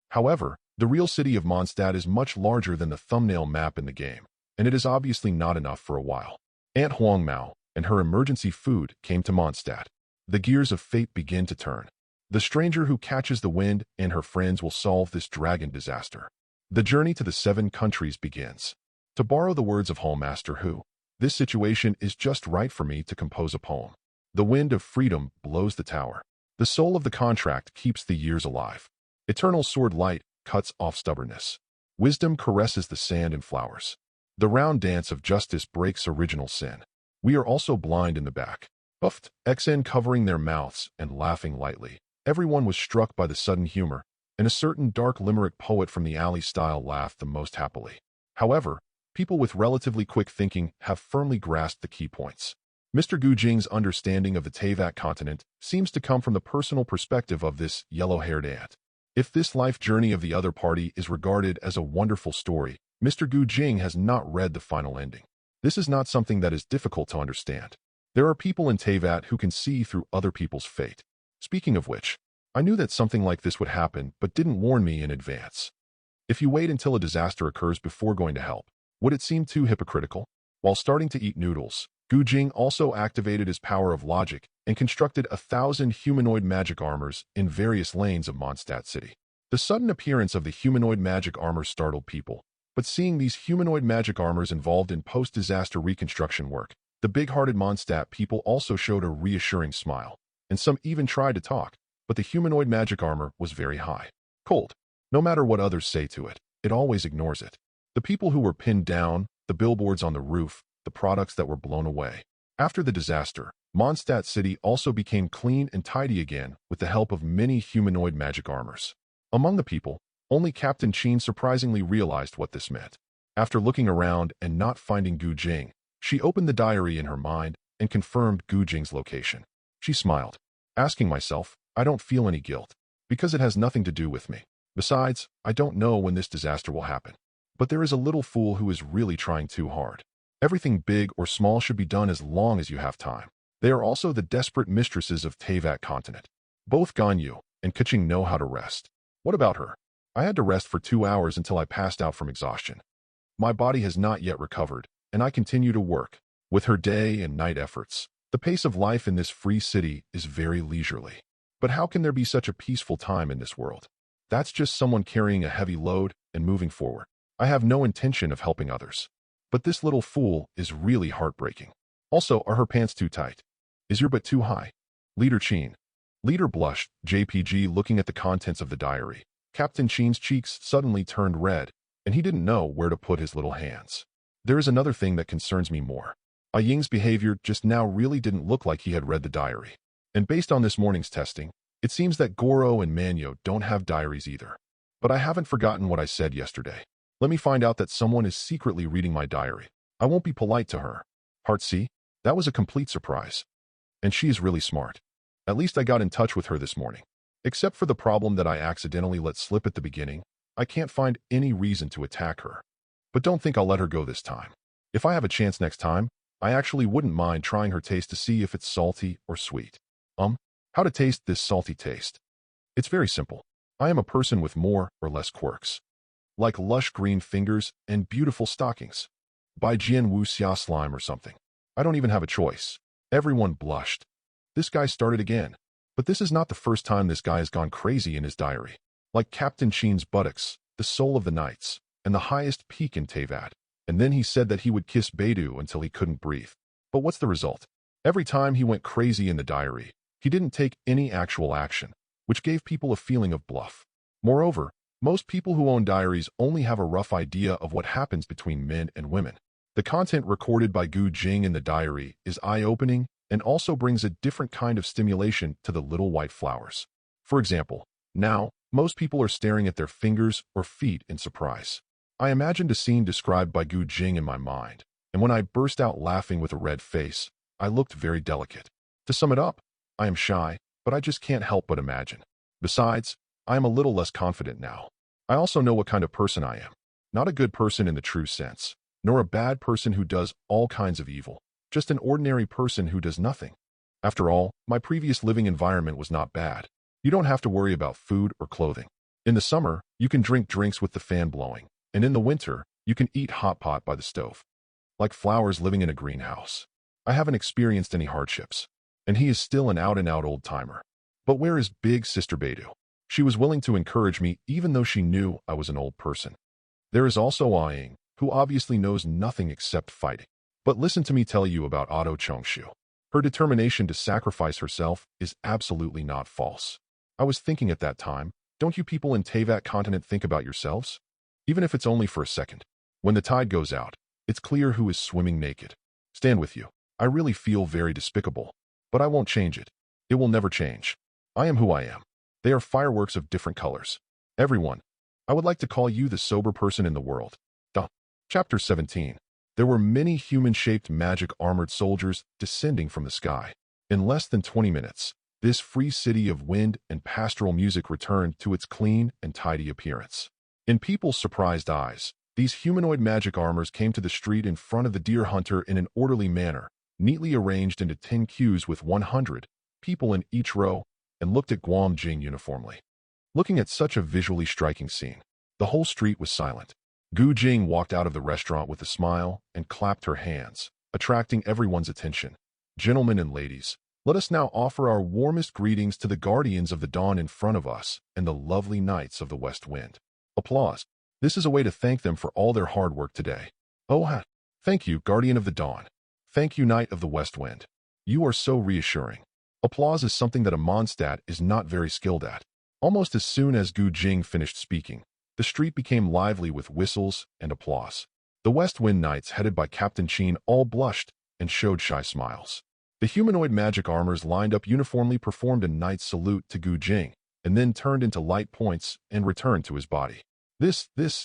S1: However, the real city of Mondstadt is much larger than the thumbnail map in the game, and it is obviously not enough for a while. Aunt Huang Mao and her emergency food came to Mondstadt. The gears of fate begin to turn. The stranger who catches the wind and her friends will solve this dragon disaster. The journey to the 7 countries begins. To borrow the words of Hallmaster Hu, this situation is just right for me to compose a poem. The wind of freedom blows the tower. The soul of the contract keeps the years alive. Eternal sword light cuts off stubbornness. Wisdom caresses the sand and flowers. The round dance of justice breaks original sin. We are also blind in the back. Puffed, XN covering their mouths and laughing lightly. Everyone was struck by the sudden humor, and a certain dark limerick poet from the alley style laughed the most happily. However, people with relatively quick thinking have firmly grasped the key points. Mr. Jing's understanding of the Teyvat continent seems to come from the personal perspective of this yellow-haired ant. If this life journey of the other party is regarded as a wonderful story, Mr. Jing has not read the final ending. This is not something that is difficult to understand. There are people in Teyvat who can see through other people's fate. Speaking of which, I knew that something like this would happen but didn't warn me in advance. If you wait until a disaster occurs before going to help, would it seem too hypocritical? While starting to eat noodles, Jing also activated his power of logic and constructed 1,000 humanoid magic armors in various lanes of Mondstadt City. The sudden appearance of the humanoid magic armor startled people, but seeing these humanoid magic armors involved in post-disaster reconstruction work, the big-hearted Mondstadt people also showed a reassuring smile, and some even tried to talk, but the humanoid magic armor was very high. Cold. No matter what others say to it, it always ignores it. The people who were pinned down, the billboards on the roof, the products that were blown away. After the disaster, Mondstadt City also became clean and tidy again with the help of many humanoid magic armors. Among the people, only Captain Sheen surprisingly realized what this meant. After looking around and not finding Jing, she opened the diary in her mind and confirmed Jing's location. She smiled, asking myself, I don't feel any guilt, because it has nothing to do with me. Besides, I don't know when this disaster will happen. But there is a little fool who is really trying too hard. Everything big or small should be done as long as you have time. They are also the desperate mistresses of Teyvat continent. Both Ganyu and Keqing know how to rest. What about her? I had to rest for 2 hours until I passed out from exhaustion. My body has not yet recovered, and I continue to work. With her day and night efforts, the pace of life in this free city is very leisurely. But how can there be such a peaceful time in this world? That's just someone carrying a heavy load and moving forward. I have no intention of helping others. But this little fool is really heartbreaking. Also, are her pants too tight? Is your butt too high? Leader Sheen. Leader blushed, JPG looking at the contents of the diary. Captain Sheen's cheeks suddenly turned red, and he didn't know where to put his little hands. There is another thing that concerns me more. Ying's behavior just now really didn't look like he had read the diary. And based on this morning's testing, it seems that Goro and Manyo don't have diaries either. But I haven't forgotten what I said yesterday. Let me find out that someone is secretly reading my diary. I won't be polite to her. Part C? That was a complete surprise. And she is really smart. At least I got in touch with her this morning. Except for the problem that I accidentally let slip at the beginning, I can't find any reason to attack her. But don't think I'll let her go this time. If I have a chance next time, I actually wouldn't mind trying her taste to see if it's salty or sweet. How to taste this salty taste? It's very simple. I am a person with more or less quirks. Like lush green fingers and beautiful stockings. By Jian Wu Xia Slime or something. I don't even have a choice. Everyone blushed. This guy started again. But this is not the first time this guy has gone crazy in his diary. Like Captain Sheen's buttocks, the soul of the knights, and the highest peak in Teyvat. And then he said that he would kiss Beidou until he couldn't breathe. But what's the result? Every time he went crazy in the diary, he didn't take any actual action, which gave people a feeling of bluff. Moreover, most people who own diaries only have a rough idea of what happens between men and women. The content recorded by Jing in the diary is eye-opening and also brings a different kind of stimulation to the little white flowers. For example, now, Most people are staring at their fingers or feet in surprise. I imagined a scene described by Jing in my mind, and when I burst out laughing with a red face, I looked very delicate. To sum it up, I am shy, but I just can't help but imagine. Besides, I am a little less confident now. I also know what kind of person I am. Not a good person in the true sense, nor a bad person who does all kinds of evil, just an ordinary person who does nothing. After all, my previous living environment was not bad. You don't have to worry about food or clothing. In the summer, you can drink drinks with the fan blowing, and in the winter, you can eat hot pot by the stove. Like flowers living in a greenhouse. I haven't experienced any hardships, and he is still an out-and-out old-timer. But where is big sister Beidou? She was willing to encourage me even though she knew I was an old person. There is also Ying, who obviously knows nothing except fighting. But listen to me tell you about Auto Chongshu. Her determination to sacrifice herself is absolutely not false. I was thinking at that time, don't you people in Teyvat continent think about yourselves? Even if it's only for a second. When the tide goes out, it's clear who is swimming naked. Stand with you. I really feel very despicable. But I won't change it. It will never change. I am who I am. They are fireworks of different colors. Everyone. I would like to call you the sober person in the world. Chapter 17. There were many human-shaped magic armored soldiers descending from the sky. In less than 20 minutes, this free city of wind and pastoral music returned to its clean and tidy appearance. In people's surprised eyes, these humanoid magic armors came to the street in front of the deer hunter in an orderly manner, neatly arranged into 10 queues with 100 people in each row, and looked at Jing uniformly. Looking at such a visually striking scene, the whole street was silent. Jing walked out of the restaurant with a smile and clapped her hands, attracting everyone's attention. Gentlemen and ladies, let us now offer our warmest greetings to the guardians of the dawn in front of us and the lovely knights of the west wind. Applause. This is a way to thank them for all their hard work today. Oh, thank you, guardian of the dawn. Thank you, knight of the west wind. You are so reassuring. Applause is something that a Mondstadt is not very skilled at. Almost as soon as Jing finished speaking, the street became lively with whistles and applause. The West Wind Knights, headed by Captain Qin, all blushed and showed shy smiles. The humanoid magic armors lined up uniformly performed a knight's salute to Jing, and then turned into light points and returned to his body.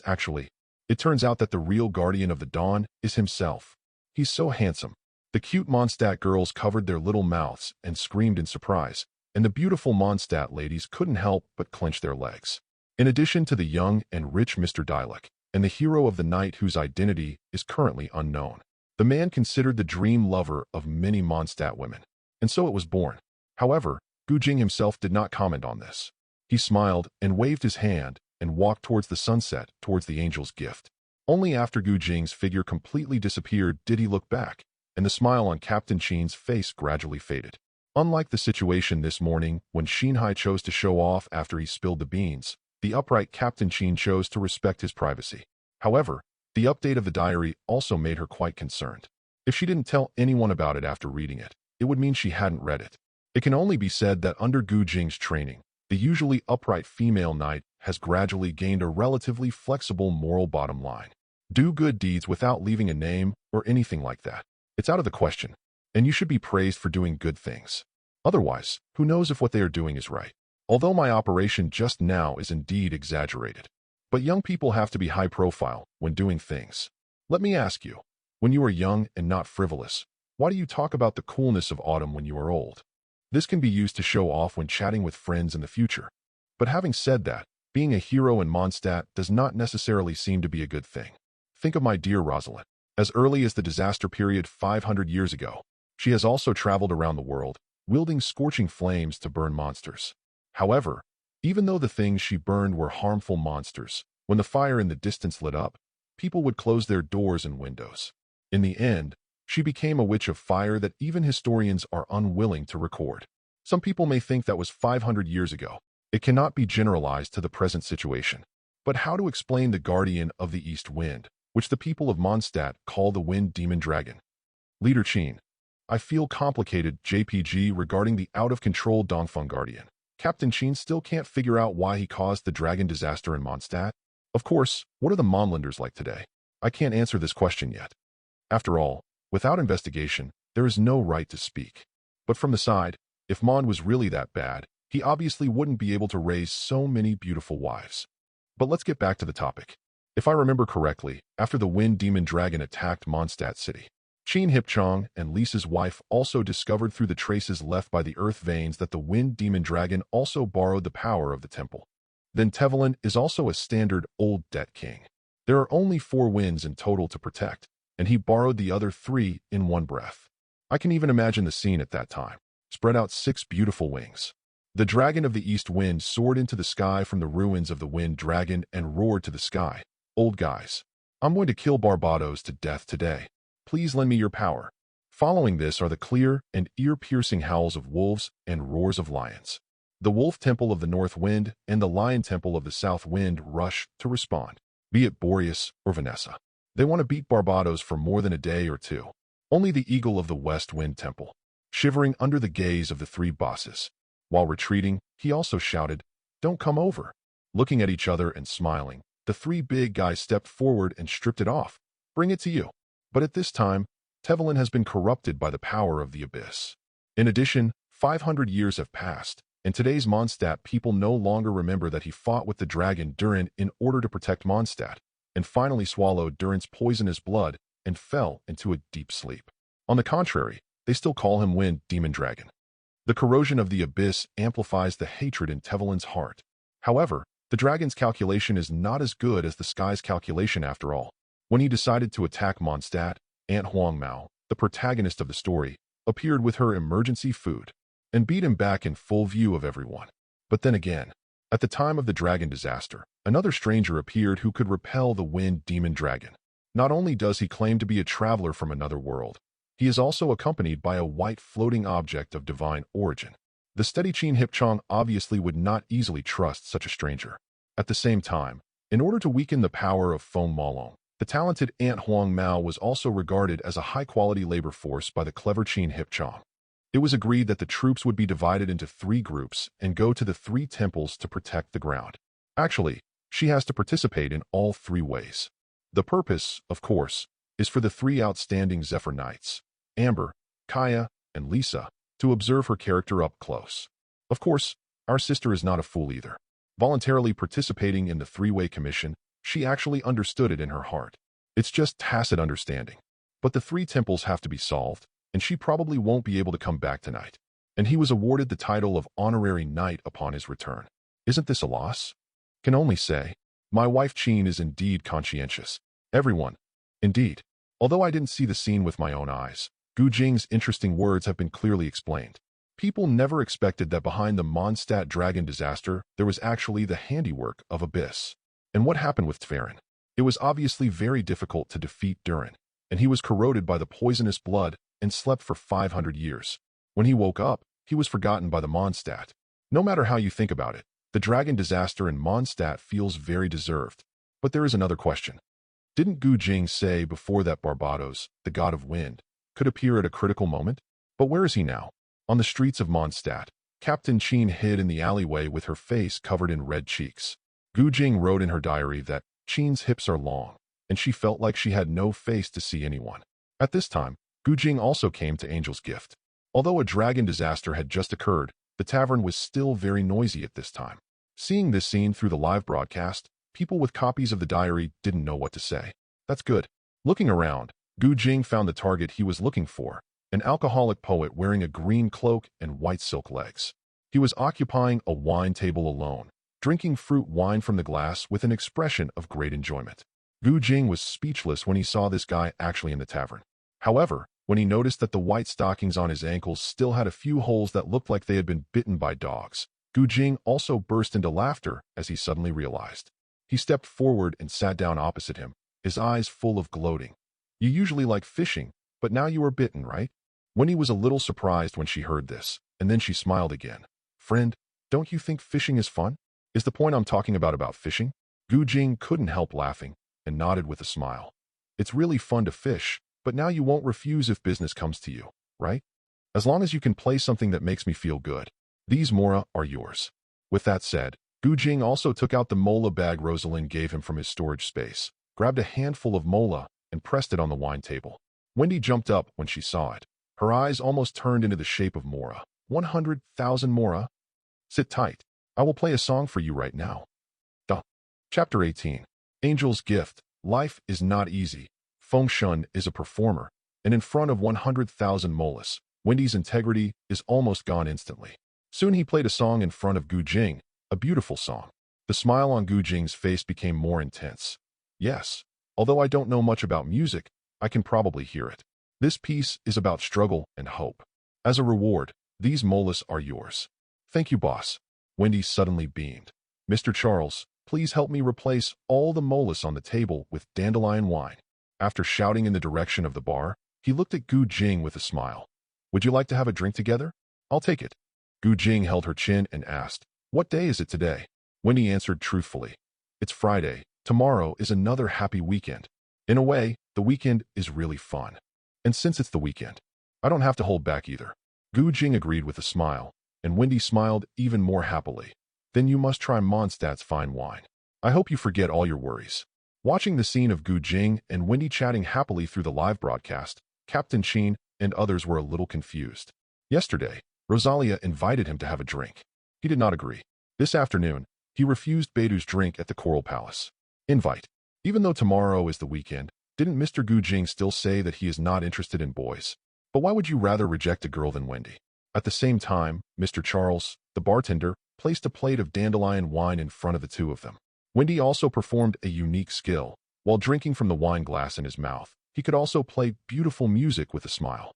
S1: Actually, it turns out that the real guardian of the dawn is himself. He's so handsome. The cute Mondstadt girls covered their little mouths and screamed in surprise, and the beautiful Mondstadt ladies couldn't help but clench their legs. In addition to the young and rich Mr. Dialek, and the hero of the night whose identity is currently unknown. The man considered the dream lover of many Mondstadt women. And so it was born. However, Jing himself did not comment on this. He smiled and waved his hand and walked towards the sunset, towards the angel's gift. Only after Jing's figure completely disappeared did he look back, and the smile on Captain Qin's face gradually faded. Unlike the situation this morning when Xinhai chose to show off after he spilled the beans, the upright Captain Qin chose to respect his privacy. However, the update of the diary also made her quite concerned. If she didn't tell anyone about it after reading it, it would mean she hadn't read it. It can only be said that under Jing's training, the usually upright female knight has gradually gained a relatively flexible moral bottom line. Do good deeds without leaving a name or anything like that. It's out of the question, and you should be praised for doing good things. Otherwise, who knows if what they are doing is right. Although my operation just now is indeed exaggerated. But young people have to be high profile when doing things. Let me ask you, when you are young and not frivolous, why do you talk about the coolness of autumn when you are old? This can be used to show off when chatting with friends in the future. But having said that, being a hero in Mondstadt does not necessarily seem to be a good thing. Think of my dear Rosalind. As early as the disaster period 500 years ago, she has also traveled around the world, wielding scorching flames to burn monsters. However, even though the things she burned were harmful monsters, when the fire in the distance lit up, people would close their doors and windows. In the end, she became a witch of fire that even historians are unwilling to record. Some people may think that was 500 years ago. It cannot be generalized to the present situation. But how to explain the guardian of the east wind, which the people of Mondstadt call the wind demon dragon? Leader Qin, I feel complicated JPG regarding the out-of-control Dongfeng guardian. Captain Qin still can't figure out why he caused the dragon disaster in Mondstadt. Of course, what are the Mondlanders like today? I can't answer this question yet. After all, without investigation, there is no right to speak. But from the side, if Mond was really that bad, He obviously wouldn't be able to raise so many beautiful wives. But let's get back to the topic. If I remember correctly, after the Wind Demon Dragon attacked Mondstadt City, Qin Hipchong and Lisa's wife also discovered through the traces left by the earth veins that the Wind Demon Dragon also borrowed the power of the temple. Then Teyvat is also a standard Old Debt king. There are only 4 winds in total to protect, and he borrowed the other 3 in one breath. I can even imagine the scene at that time. Spread out 6 beautiful wings. The dragon of the east wind soared into the sky from the ruins of the wind dragon and roared to the sky. Old guys, I'm going to kill Barbados to death today. Please lend me your power. Following this are the clear and ear-piercing howls of wolves and roars of lions. The wolf temple of the north wind and the lion temple of the south wind rush to respond, be it Boreas or Vanessa. They want to beat Barbados for more than a day or 2. Only the eagle of the west wind temple, shivering under the gaze of the 3 bosses. While retreating, he also shouted, "Don't come over." Looking at each other and smiling, the 3 big guys stepped forward and stripped it off. Bring it to you. But at this time, Teyvat has been corrupted by the power of the abyss. In addition, 500 years have passed, and today's Mondstadt people no longer remember that he fought with the dragon Durin in order to protect Mondstadt, and finally swallowed Durin's poisonous blood and fell into a deep sleep. On the contrary, they still call him Wind Demon Dragon. The corrosion of the abyss amplifies the hatred in Teyvat's heart. However, the dragon's calculation is not as good as the sky's calculation after all. When he decided to attack Mondstadt, Aunt Huang Mao, the protagonist of the story, appeared with her emergency food and beat him back in full view of everyone. But then again, at the time of the dragon disaster, another stranger appeared who could repel the Wind Demon Dragon. Not only does he claim to be a traveler from another world, he is also accompanied by a white floating object of divine origin. The steady Qin Hipchong obviously would not easily trust such a stranger. At the same time, in order to weaken the power of Feng Malong, the talented Aunt Huang Mao was also regarded as a high-quality labor force by the clever Qin Hipchong. It was agreed that the troops would be divided into 3 groups and go to the 3 temples to protect the ground. Actually, she has to participate in all 3 ways. The purpose, of course, is for the 3 outstanding Zephyr Knights, Amber, Kaya, and Lisa, to observe her character up close. Of course, our sister is not a fool either. Voluntarily participating in the 3-way commission, she actually understood it in her heart. It's just tacit understanding. But the 3 temples have to be solved, and she probably won't be able to come back tonight. And he was awarded the title of Honorary Knight upon his return. Isn't this a loss? Can only say, my wife Qin is indeed conscientious. Everyone. Indeed. Although I didn't see the scene with my own eyes, Gu Jing's interesting words have been clearly explained. People never expected that behind the Mondstadt dragon disaster, there was actually the handiwork of Abyss. And what happened with Teyvat? It was obviously very difficult to defeat Durin, and he was corroded by the poisonous blood and slept for 500 years. When he woke up, he was forgotten by the Mondstadt. No matter how you think about it, the dragon disaster in Mondstadt feels very deserved. But there is another question. Didn't Gu Jing say before that Barbados, the god of wind, could appear at a critical moment? But where is he now? On the streets of Mondstadt, Captain Qin hid in the alleyway with her face covered in red cheeks. Gu Jing wrote in her diary that Qin's hips are long, and she felt like she had no face to see anyone. At this time, Gu Jing also came to Angel's Gift. Although a dragon disaster had just occurred, the tavern was still very noisy at this time. Seeing this scene through the live broadcast, people with copies of the diary didn't know what to say. That's good. Looking around, Gu Jing found the target he was looking for, an alcoholic poet wearing a green cloak and white silk legs. He was occupying a wine table alone, drinking fruit wine from the glass with an expression of great enjoyment. Gu Jing was speechless when he saw this guy actually in the tavern. However, when he noticed that the white stockings on his ankles still had a few holes that looked like they had been bitten by dogs, Gu Jing also burst into laughter as he suddenly realized. He stepped forward and sat down opposite him, his eyes full of gloating. You usually like fishing, but now you are bitten, right? Wendy was a little surprised when she heard this, and then she smiled again. Friend, don't you think fishing is fun? Is the point I'm talking about fishing? Gu Jing couldn't help laughing and nodded with a smile. It's really fun to fish, but now you won't refuse if business comes to you, right? As long as you can play something that makes me feel good. These Mora are yours. With that said, Gu Jing also took out the mola bag Rosalind gave him from his storage space, grabbed a handful of mola, and pressed it on the wine table. Wendy jumped up when she saw it. Her eyes almost turned into the shape of Mora. 100,000 Mora? Sit tight. I will play a song for you right now. Duh. Chapter 18. Angel's Gift. Life is not easy. Feng Shun is a performer, and in front of 100,000 molus, Wendy's integrity is almost gone instantly. Soon he played a song in front of Gu Jing, a beautiful song. The smile on Gu Jing's face became more intense. Yes, although I don't know much about music, I can probably hear it. This piece is about struggle and hope. As a reward, these molus are yours. Thank you, boss. Wendy suddenly beamed. Mr. Charles, please help me replace all the molus on the table with dandelion wine. After shouting in the direction of the bar, he looked at Gu Jing with a smile. Would you like to have a drink together? I'll take it. Gu Jing held her chin and asked, what day is it today? Wendy answered truthfully. It's Friday. Tomorrow is another happy weekend. In a way, the weekend is really fun. And since it's the weekend, I don't have to hold back either. Gu Jing agreed with a smile, and Wendy smiled even more happily. Then you must try Mondstadt's fine wine. I hope you forget all your worries. Watching the scene of Gu Jing and Wendy chatting happily through the live broadcast, Captain Sheen and others were a little confused. Yesterday, Rosalia invited him to have a drink. He did not agree. This afternoon, he refused Beidu's drink at the Coral Palace. Invite. Even though tomorrow is the weekend, didn't Mr. Gu Jing still say that he is not interested in boys? But why would you rather reject a girl than Wendy? At the same time, Mr. Charles, the bartender, placed a plate of dandelion wine in front of the two of them. Wendy also performed a unique skill. While drinking from the wine glass in his mouth, he could also play beautiful music with a smile.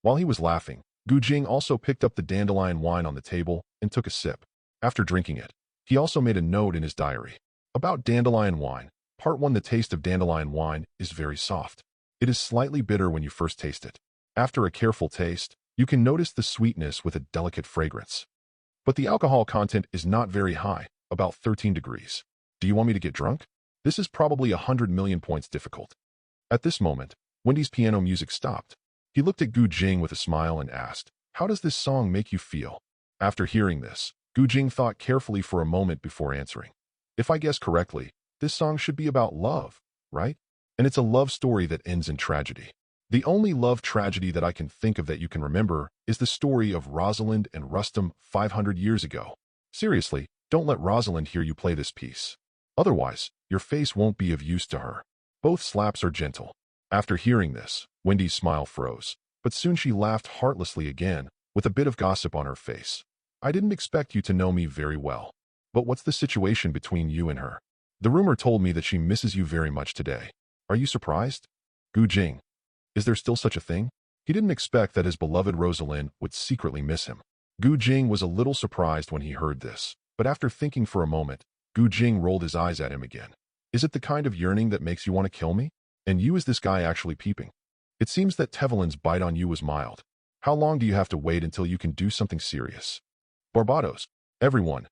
S1: While he was laughing, Gu Jing also picked up the dandelion wine on the table and took a sip. After drinking it, he also made a note in his diary. About dandelion wine. Part 1. The taste of dandelion wine is very soft. It is slightly bitter when you first taste it. After a careful taste, you can notice the sweetness with a delicate fragrance. But the alcohol content is not very high, about 13 degrees. Do you want me to get drunk? This is probably 100 million points difficult. At this moment, Wendy's piano music stopped. He looked at Gu Jing with a smile and asked, how does this song make you feel? After hearing this, Gu Jing thought carefully for a moment before answering. If I guess correctly, this song should be about love, right? And it's a love story that ends in tragedy. The only love tragedy that I can think of that you can remember is the story of Rosalind and Rustum 500 years ago. Seriously, don't let Rosalind hear you play this piece. Otherwise, your face won't be of use to her. Both slaps are gentle. After hearing this, Wendy's smile froze, but soon she laughed heartlessly again, with a bit of gossip on her face. I didn't expect you to know me very well. But what's the situation between you and her? The rumor told me that she misses you very much today. Are you surprised? Gu Jing. Is there still such a thing? He didn't expect that his beloved Rosalind would secretly miss him. Gu Jing was a little surprised when he heard this, but after thinking for a moment, Gu Jing rolled his eyes at him again. Is it the kind of yearning that makes you want to kill me? And you, is this guy actually peeping? It seems that Tevelin's bite on you was mild. How long do you have to wait until you can do something serious? Barbados. Everyone.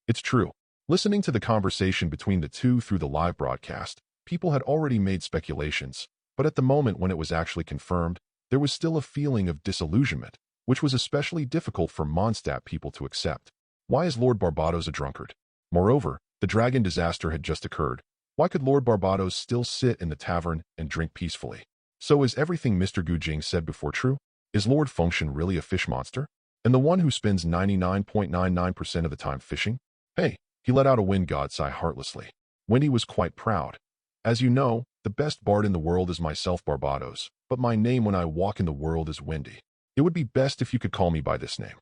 S1: It's true. Listening to the conversation between the two through the live broadcast, people had already made speculations, but at the moment when it was actually confirmed, there was still a feeling of disillusionment, which was especially difficult for Mondstadt people to accept. Why is Lord Barbados a drunkard? Moreover, the dragon disaster had just occurred. Why could Lord Barbados still sit in the tavern and drink peacefully? So is everything Mr. Gu Jing said before true? Is Lord Feng Shun really a fish monster? And the one who spends 99.99% of the time fishing? Hey, he let out a wind god sigh heartlessly. Wendy was quite proud. As you know, the best bard in the world is myself, Barbados, but my name when I walk in the world is Wendy. It would be best if you could call me by this name.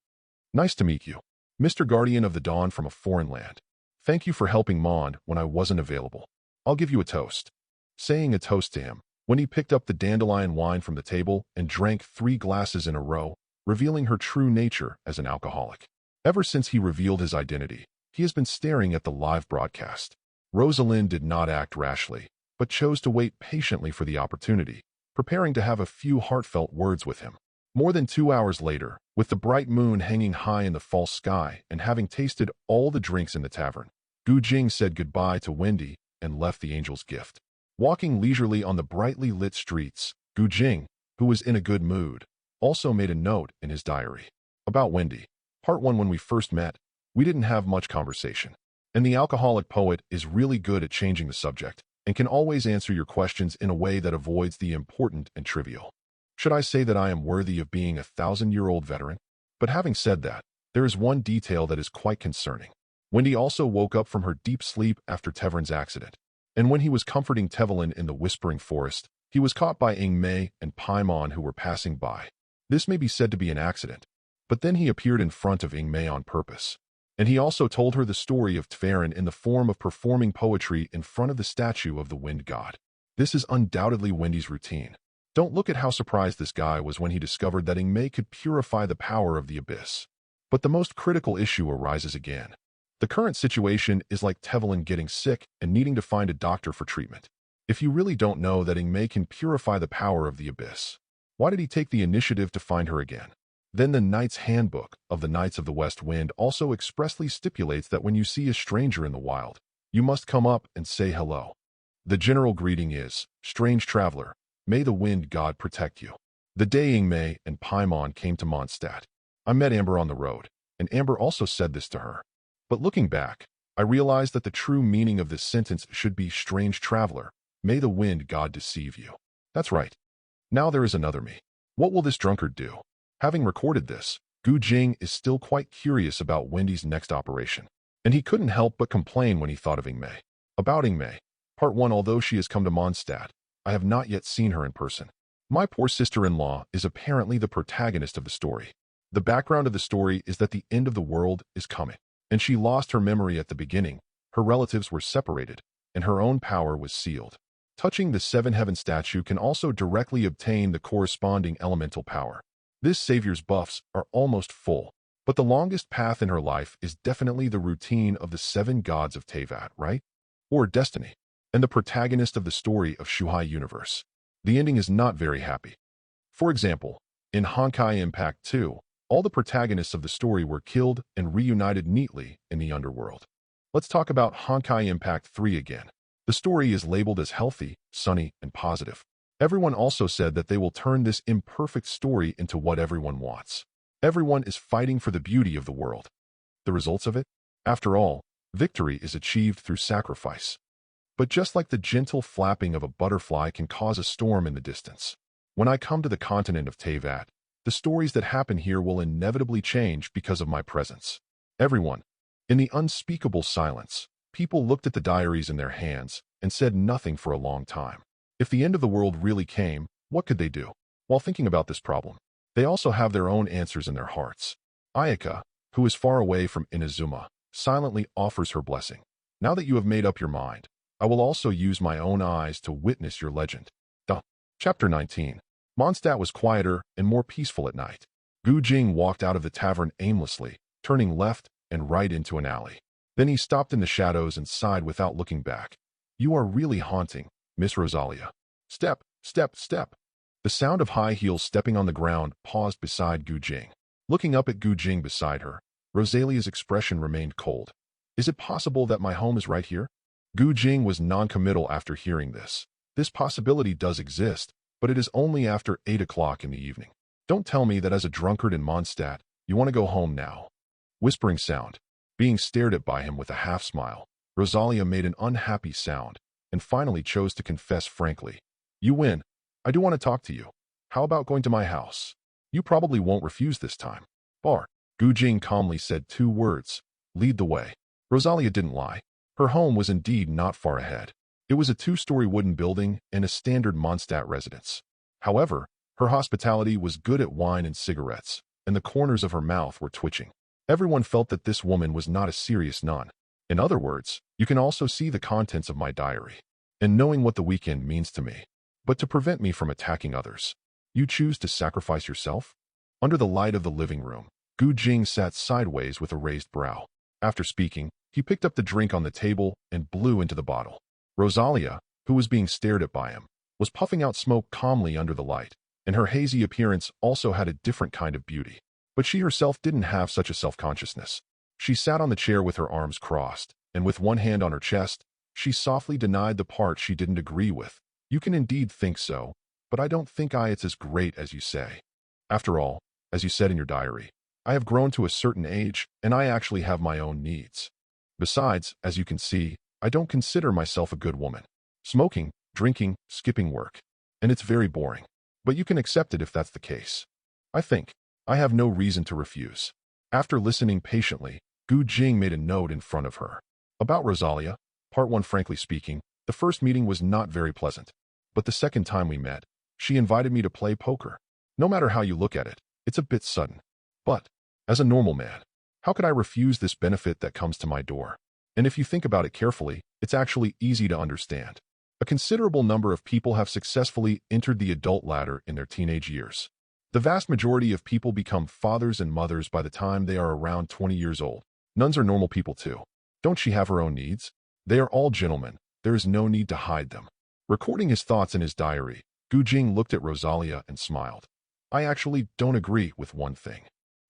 S1: Nice to meet you. Mr. Guardian of the Dawn from a foreign land. Thank you for helping Mond when I wasn't available. I'll give you a toast. Saying a toast to him, Wendy picked up the dandelion wine from the table and drank 3 glasses in a row, revealing her true nature as an alcoholic. Ever since he revealed his identity, he has been staring at the live broadcast. Rosalind did not act rashly, but chose to wait patiently for the opportunity, preparing to have a few heartfelt words with him. More than 2 hours later, with the bright moon hanging high in the false sky and having tasted all the drinks in the tavern, Gu Jing said goodbye to Wendy and left the angel's gift. Walking leisurely on the brightly lit streets, Gu Jing, who was in a good mood, also made a note in his diary. About Wendy. Part 1. When we first met, we didn't have much conversation. And the alcoholic poet is really good at changing the subject and can always answer your questions in a way that avoids the important and trivial. Should I say that I am worthy of being a 1,000-year-old veteran? But having said that, There is one detail that is quite concerning. Wendy also woke up from her deep sleep after Teverin's accident. And when he was comforting Tevelin in the Whispering Forest, he was caught by Ingmei and Paimon who were passing by. This may be said to be an accident, but then he appeared in front of Ingmei on purpose. And he also told her the story of Tverin in the form of performing poetry in front of the statue of the wind god. This is undoubtedly Wendy's routine. Don't look at how surprised this guy was when he discovered that Ingmei could purify the power of the abyss. But the most critical issue arises again. The current situation is like Tevelin getting sick and needing to find a doctor for treatment. If you really don't know that Ingmei can purify the power of the abyss, why did he take the initiative to find her again? Then the Knight's Handbook of the Knights of the West Wind also expressly stipulates that when you see a stranger in the wild, you must come up and say hello. The general greeting is, "Strange traveler, may the wind god protect you." The day Ingmei and Paimon came to Mondstadt, I met Amber on the road, and Amber also said this to her. But looking back, I realized that the true meaning of this sentence should be, "Strange traveler, may the wind god deceive you." That's right. Now there is another me. What will this drunkard do? Having recorded this, Jing is still quite curious about Wendy's next operation. And he couldn't help but complain when he thought of Ingmei. About Ingmei. Part 1. Although she has come to Mondstadt, I have not yet seen her in person. My poor sister-in-law is apparently the protagonist of the story. The background of the story is that the end of the world is coming, and she lost her memory at the beginning, her relatives were separated, and her own power was sealed. Touching the Seven Heaven statue can also directly obtain the corresponding elemental power. This savior's buffs are almost full, but the longest path in her life is definitely the routine of the seven gods of Teyvat, right? Or destiny. And the protagonist of the story of Shuhai Universe. The ending is not very happy. For example, in Honkai Impact 2, all the protagonists of the story were killed and reunited neatly in the underworld. Let's talk about Honkai Impact 3 again. The story is labeled as healthy, sunny, and positive. Everyone also said that they will turn this imperfect story into what everyone wants. Everyone is fighting for the beauty of the world. The results of it? After all, victory is achieved through sacrifice. But just like the gentle flapping of a butterfly can cause a storm in the distance, when I come to the continent of Teyvat, the stories that happen here will inevitably change because of my presence. Everyone. In the unspeakable silence, people looked at the diaries in their hands and said nothing for a long time. If the end of the world really came, what could they do? While thinking about this problem, they also have their own answers in their hearts. Ayaka, who is far away from Inazuma, silently offers her blessing. Now that you have made up your mind, I will also use my own eyes to witness your legend. Chapter 19. Mondstadt was quieter and more peaceful at night. Jing walked out of the tavern aimlessly, turning left and right into an alley. Then he stopped in the shadows and sighed without looking back. "You are really haunting, Miss Rosalia." Step, step, step. The sound of high heels stepping on the ground paused beside Jing. Looking up at Jing beside her, Rosalia's expression remained cold. "Is it possible that my home is right here?" Jing was non-committal after hearing this. This possibility does exist, but it is only after 8 o'clock in the evening. Don't tell me that as a drunkard in Mondstadt, you want to go home now. Whispering sound. Being stared at by him with a half-smile, Rosalia made an unhappy sound, and finally chose to confess frankly. "You win. I do want to talk to you. How about going to my house? You probably won't refuse this time." "Bar." Jing calmly said 2 words. "Lead the way." Rosalia didn't lie. Her home was indeed not far ahead. It was a 2-story wooden building and a standard Mondstadt residence. However, her hospitality was good at wine and cigarettes, and the corners of her mouth were twitching. Everyone felt that this woman was not a serious nun. In other words, you can also see the contents of my diary, and knowing what the weekend means to me. But to prevent me from attacking others, you choose to sacrifice yourself? Under the light of the living room, Jing sat sideways with a raised brow. After speaking, he picked up the drink on the table and blew into the bottle. Rosalia, who was being stared at by him, was puffing out smoke calmly under the light, and her hazy appearance also had a different kind of beauty. But she herself didn't have such a self-consciousness. She sat on the chair with her arms crossed, and with one hand on her chest, she softly denied the part she didn't agree with. "You can indeed think so, but I don't think it's as great as you say. After all, as you said in your diary, I have grown to a certain age, and I actually have my own needs. Besides, as you can see, I don't consider myself a good woman. Smoking, drinking, skipping work. And it's very boring. But you can accept it if that's the case. I think I have no reason to refuse." After listening patiently, Jing made a note in front of her. About Rosalia, Part 1. Frankly speaking, the first meeting was not very pleasant. But the second time we met, she invited me to play poker. No matter how you look at it, it's a bit sudden. But, as a normal man, how could I refuse this benefit that comes to my door? And if you think about it carefully, it's actually easy to understand. A considerable number of people have successfully entered the adult ladder in their teenage years. The vast majority of people become fathers and mothers by the time they are around 20 years old. Nuns are normal people too. Don't she have her own needs? They are all gentlemen. There is no need to hide them. Recording his thoughts in his diary, Jing looked at Rosalia and smiled. I actually don't agree with one thing.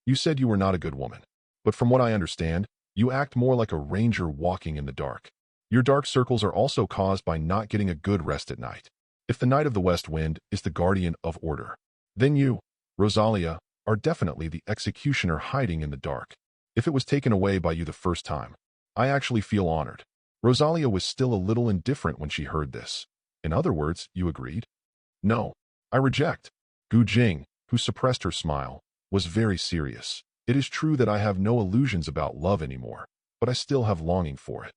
S1: You said you were not a good woman. But from what I understand, you act more like a ranger walking in the dark. Your dark circles are also caused by not getting a good rest at night. If the Knight of the West Wind is the guardian of order, then you, Rosalia, are definitely the executioner hiding in the dark. If it was taken away by you the first time, I actually feel honored. Rosalia was still a little indifferent when she heard this. In other words, you agreed? No, I reject. Jing, who suppressed her smile, was very serious. It is true that I have no illusions about love anymore, but I still have longing for it.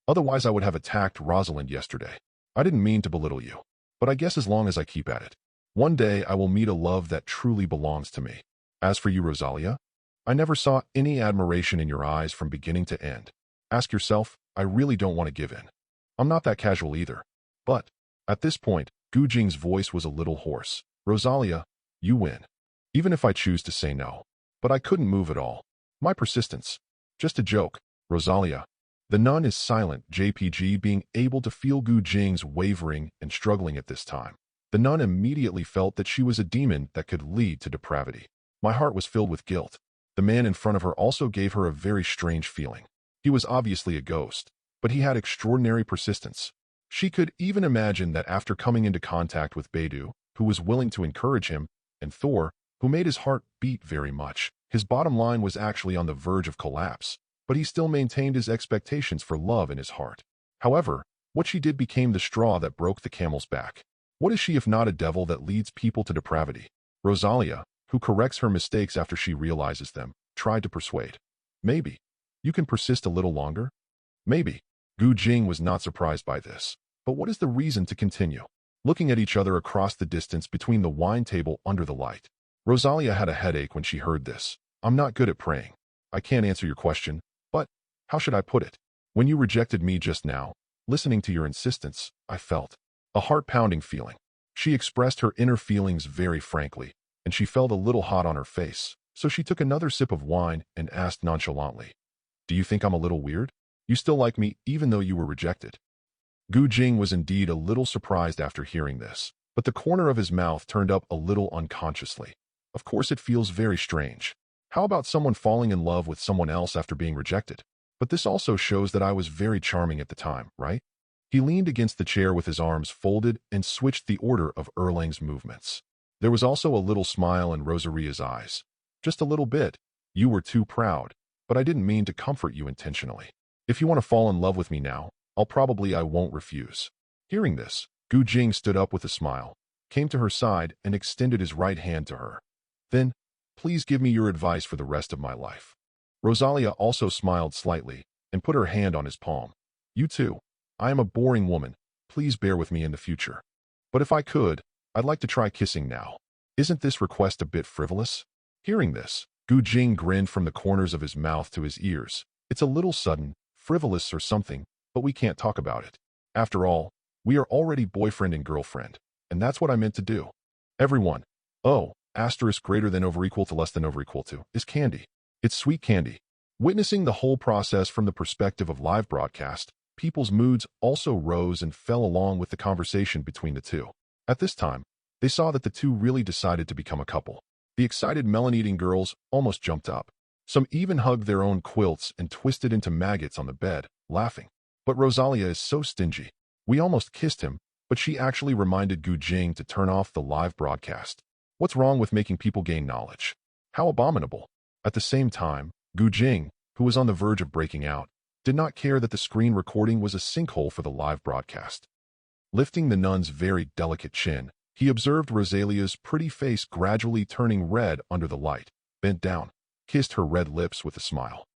S1: Otherwise I would have attacked Rosalind yesterday. I didn't mean to belittle you, but I guess as long as I keep at it, one day I will meet a love that truly belongs to me. As for you, Rosalia, I never saw any admiration in your eyes from beginning to end. Ask yourself, I really don't want to give in. I'm not that casual either. But, at this point, Jing's voice was a little hoarse. Rosalia, you win. Even if I choose to say no. But I couldn't move at all. My persistence. Just a joke, Rosalia. The nun is silent, JPG being able to feel Jing's wavering and struggling at this time. The nun immediately felt that she was a demon that could lead to depravity. My heart was filled with guilt. The man in front of her also gave her a very strange feeling. He was obviously a ghost, but he had extraordinary persistence. She could even imagine that after coming into contact with Beidou, who was willing to encourage him, and Thor, who made his heart beat very much, his bottom line was actually on the verge of collapse, but he still maintained his expectations for love in his heart. However, what she did became the straw that broke the camel's back. What is she if not a devil that leads people to depravity? Rosalia, who corrects her mistakes after she realizes them, tried to persuade. Maybe. You can persist a little longer? Maybe. Jing was not surprised by this. But what is the reason to continue? Looking at each other across the distance between the wine table under the light. Rosalia had a headache when she heard this. I'm not good at praying. I can't answer your question, but, how should I put it? When you rejected me just now, listening to your insistence, I felt a heart-pounding feeling. She expressed her inner feelings very frankly, and she felt a little hot on her face, so she took another sip of wine and asked nonchalantly, do you think I'm a little weird? You still like me even though you were rejected? Jing was indeed a little surprised after hearing this, but the corner of his mouth turned up a little unconsciously. Of course it feels very strange. How about someone falling in love with someone else after being rejected? But this also shows that I was very charming at the time, right? He leaned against the chair with his arms folded and switched the order of Erlang's movements. There was also a little smile in Rosaria's eyes. Just a little bit. You were too proud, but I didn't mean to comfort you intentionally. If you want to fall in love with me now, I won't refuse. Hearing this, Jing stood up with a smile, came to her side and extended his right hand to her. Then, please give me your advice for the rest of my life. Rosalia also smiled slightly and put her hand on his palm. You too. I am a boring woman. Please bear with me in the future. But if I could, I'd like to try kissing now. Isn't this request a bit frivolous? Hearing this, Jing grinned from the corners of his mouth to his ears. It's a little sudden, frivolous or something, but we can't talk about it. After all, we are already boyfriend and girlfriend, and that's what I meant to do. Everyone. Oh, asterisk greater than over equal to less than over equal to, is candy. It's sweet candy. Witnessing the whole process from the perspective of live broadcast, people's moods also rose and fell along with the conversation between the two. At this time, they saw that the two really decided to become a couple. The excited melon-eating girls almost jumped up. Some even hugged their own quilts and twisted into maggots on the bed, laughing. But Rosalia is so stingy. We almost kissed him, but she actually reminded Jing to turn off the live broadcast. What's wrong with making people gain knowledge? How abominable. At the same time, Jing, who was on the verge of breaking out, did not care that the screen recording was a sinkhole for the live broadcast. Lifting the nun's very delicate chin, he observed Rosalia's pretty face gradually turning red under the light, bent down. kissed her red lips with a smile.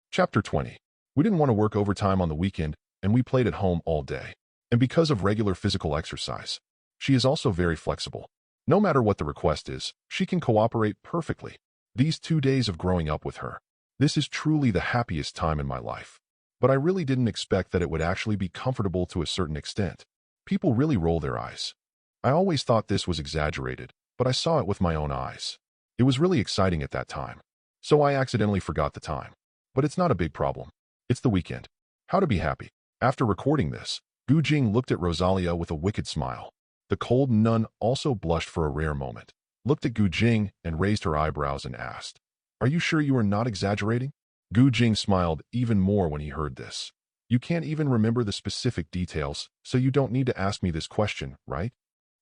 S1: Chapter 20. We didn't want to work overtime on the weekend, and we played at home all day. And because of regular physical exercise, she is also very flexible. No matter what the request is, she can cooperate perfectly. These 2 days of growing up with her, this is truly the happiest time in my life. But I really didn't expect that it would actually be comfortable to a certain extent. People really roll their eyes. I always thought this was exaggerated, but I saw it with my own eyes. It was really exciting at that time. So I accidentally forgot the time. But it's not a big problem. It's the weekend. How to be happy. After recording this, Jing looked at Rosalia with a wicked smile. The cold nun also blushed for a rare moment, looked at Jing and raised her eyebrows and asked, "Are you sure you are not exaggerating?" Jing smiled even more when he heard this. "You can't even remember the specific details, so you don't need to ask me this question, right?"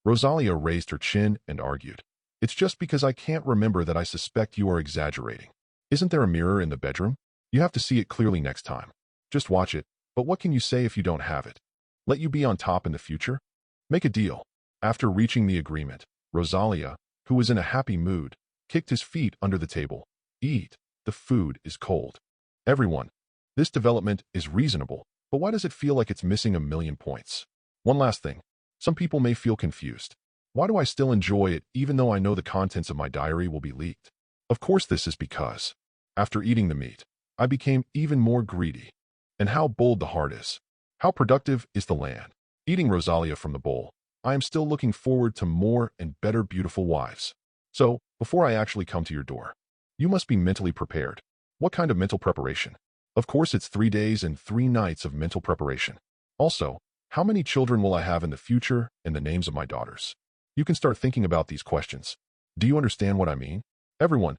S1: Rosalia raised her chin and argued, "It's just because I can't remember that I suspect you are exaggerating. Isn't there a mirror in the bedroom? You have to see it clearly next time. Just watch it, but what can you say if you don't have it? Let you be on top in the future? Make a deal." After reaching the agreement, Rosalia, who was in a happy mood, kicked his feet under the table. "Eat. The food is cold." Everyone, this development is reasonable, but why does it feel like it's missing a million points? One last thing. Some people may feel confused. Why do I still enjoy it even though I know the contents of my diary will be leaked? Of course this is because, after eating the meat, I became even more greedy. And how bold the heart is. How productive is the land. Eating Rosalia from the bowl, I am still looking forward to more and better beautiful wives. So, before I actually come to your door, you must be mentally prepared. What kind of mental preparation? Of course it's 3 days and 3 nights of mental preparation. Also, how many children will I have in the future and the names of my daughters? You can start thinking about these questions. Do you understand what I mean? Everyone,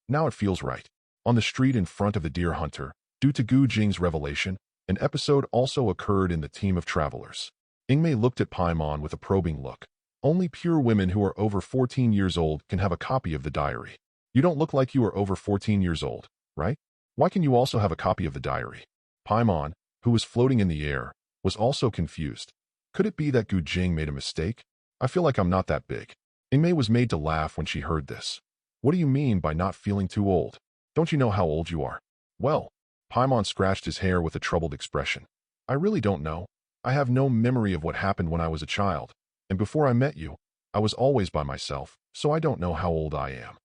S1: now it feels right. On the street in front of the deer hunter, due to Jing's revelation, an episode also occurred in the team of travelers. Ingmei looked at Paimon with a probing look. Only pure women who are over 14 years old can have a copy of the diary. You don't look like you are over 14 years old, right? Why can you also have a copy of the diary? Paimon, who was floating in the air, was also confused. Could it be that Jing made a mistake? I feel like I'm not that big. Ingmei was made to laugh when she heard this. What do you mean by not feeling too old? Don't you know how old you are? Well, Paimon scratched his hair with a troubled expression. I really don't know. I have no memory of what happened when I was a child, and before I met you, I was always by myself, so I don't know how old I am.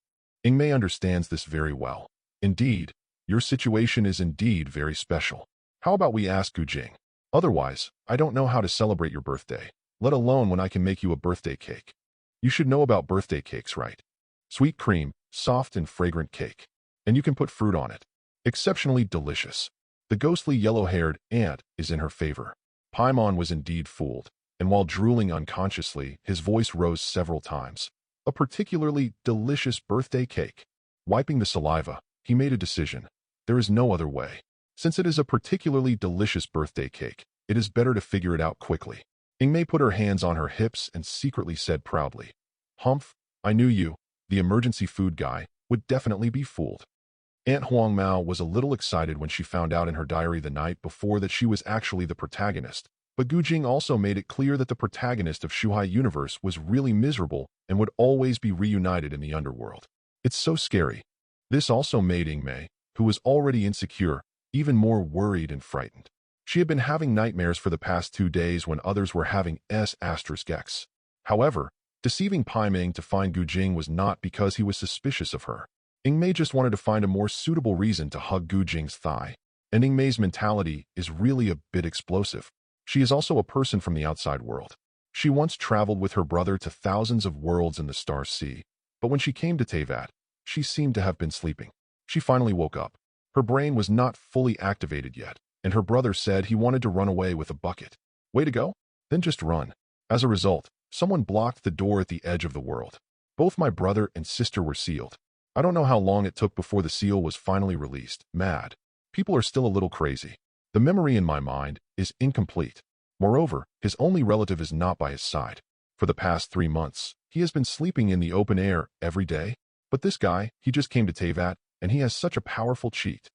S1: Ingmei understands this very well. Indeed, your situation is indeed very special. How about we ask Jing? Otherwise, I don't know how to celebrate your birthday, let alone when I can make you a birthday cake. You should know about birthday cakes, right? Sweet cream, soft and fragrant cake. And you can put fruit on it. Exceptionally delicious. The ghostly yellow-haired ant is in her favor. Paimon was indeed fooled, and while drooling unconsciously, his voice rose several times. A particularly delicious birthday cake. Wiping the saliva, he made a decision. There is no other way. Since it is a particularly delicious birthday cake, it is better to figure it out quickly. Ingmei put her hands on her hips and secretly said proudly, "Humph, I knew you, the emergency food guy, would definitely be fooled." Aunt Huang Mao was a little excited when she found out in her diary the night before that she was actually the protagonist, but Jing also made it clear that the protagonist of Shuhai Universe was really miserable and would always be reunited in the underworld. It's so scary. This also made Ingmei, who was already insecure, even more worried and frightened. She had been having nightmares for the past 2 days when others were having s**x. However, deceiving Pai Ming to find Jing was not because he was suspicious of her. Ingmei just wanted to find a more suitable reason to hug Jing's thigh. And Ingmei's mentality is really a bit explosive. She is also a person from the outside world. She once traveled with her brother to thousands of worlds in the Star Sea, but when she came to Teyvat, she seemed to have been sleeping. She finally woke up. Her brain was not fully activated yet, and her brother said he wanted to run away with a bucket. Way to go? Then just run. As a result, someone blocked the door at the edge of the world. Both my brother and sister were sealed. I don't know how long it took before the seal was finally released. Mad. People are still a little crazy. The memory in my mind is incomplete. Moreover, his only relative is not by his side. For the past 3 months, he has been sleeping in the open air every day. But this guy, he just came to Teyvat, and he has such a powerful cheat.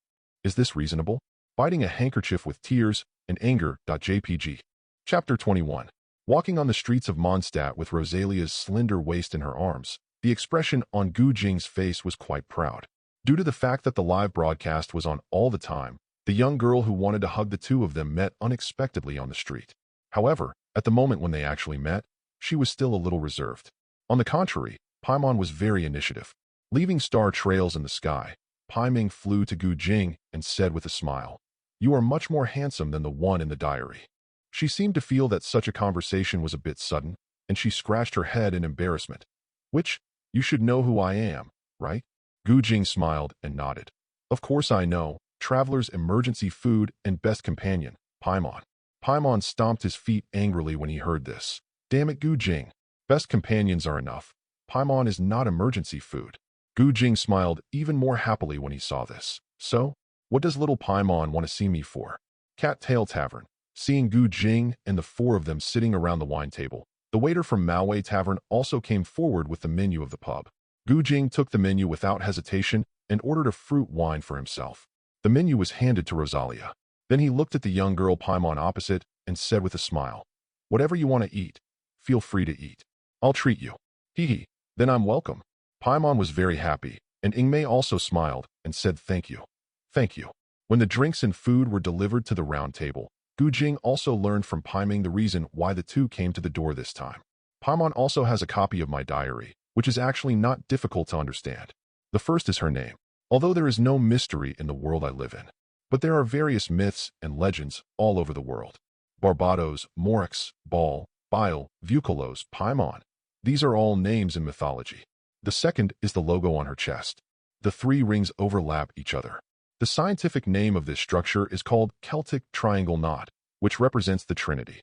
S1: Is this reasonable? Biting a handkerchief with tears and anger.jpg. Chapter 21. Walking on the streets of Mondstadt with Rosalia's slender waist in her arms, the expression on Jing's face was quite proud. Due to the fact that the live broadcast was on all the time, the young girl who wanted to hug the two of them met unexpectedly on the street. However, at the moment when they actually met, she was still a little reserved. On the contrary, Paimon was very initiative. Leaving star trails in the sky, Paimon flew to Gu Jing and said with a smile, "You are much more handsome than the one in the diary." She seemed to feel that such a conversation was a bit sudden, and she scratched her head in embarrassment. "Which, you should know who I am, right?" Gu Jing smiled and nodded. "Of course I know, traveler's emergency food and best companion, Paimon." Paimon stomped his feet angrily when he heard this. "Damn it, Gu Jing. Best companions are enough. Paimon is not emergency food." Gu Jing smiled even more happily when he saw this. "So, what does little Paimon want to see me for?" Cat-Tail Tavern. Seeing Gu Jing and the four of them sitting around the wine table, the waiter from Maowei Tavern also came forward with the menu of the pub. Gu Jing took the menu without hesitation and ordered a fruit wine for himself. The menu was handed to Rosalia. Then he looked at the young girl Paimon opposite and said with a smile, "Whatever you want to eat, feel free to eat. I'll treat you." Hee. Then I'm welcome. Paimon was very happy, and Ingmei also smiled and said thank you. Thank you. When the drinks and food were delivered to the round table, Gu Jing also learned from Paimon the reason why the two came to the door this time. Paimon also has a copy of my diary, which is actually not difficult to understand. The first is her name, although there is no mystery in the world I live in. But there are various myths and legends all over the world. Barbados, Morix, Ball, Bile, Vukolos, Paimon. These are all names in mythology. The second is the logo on her chest. The three rings overlap each other. The scientific name of this structure is called Celtic Triangle Knot, which represents the Trinity.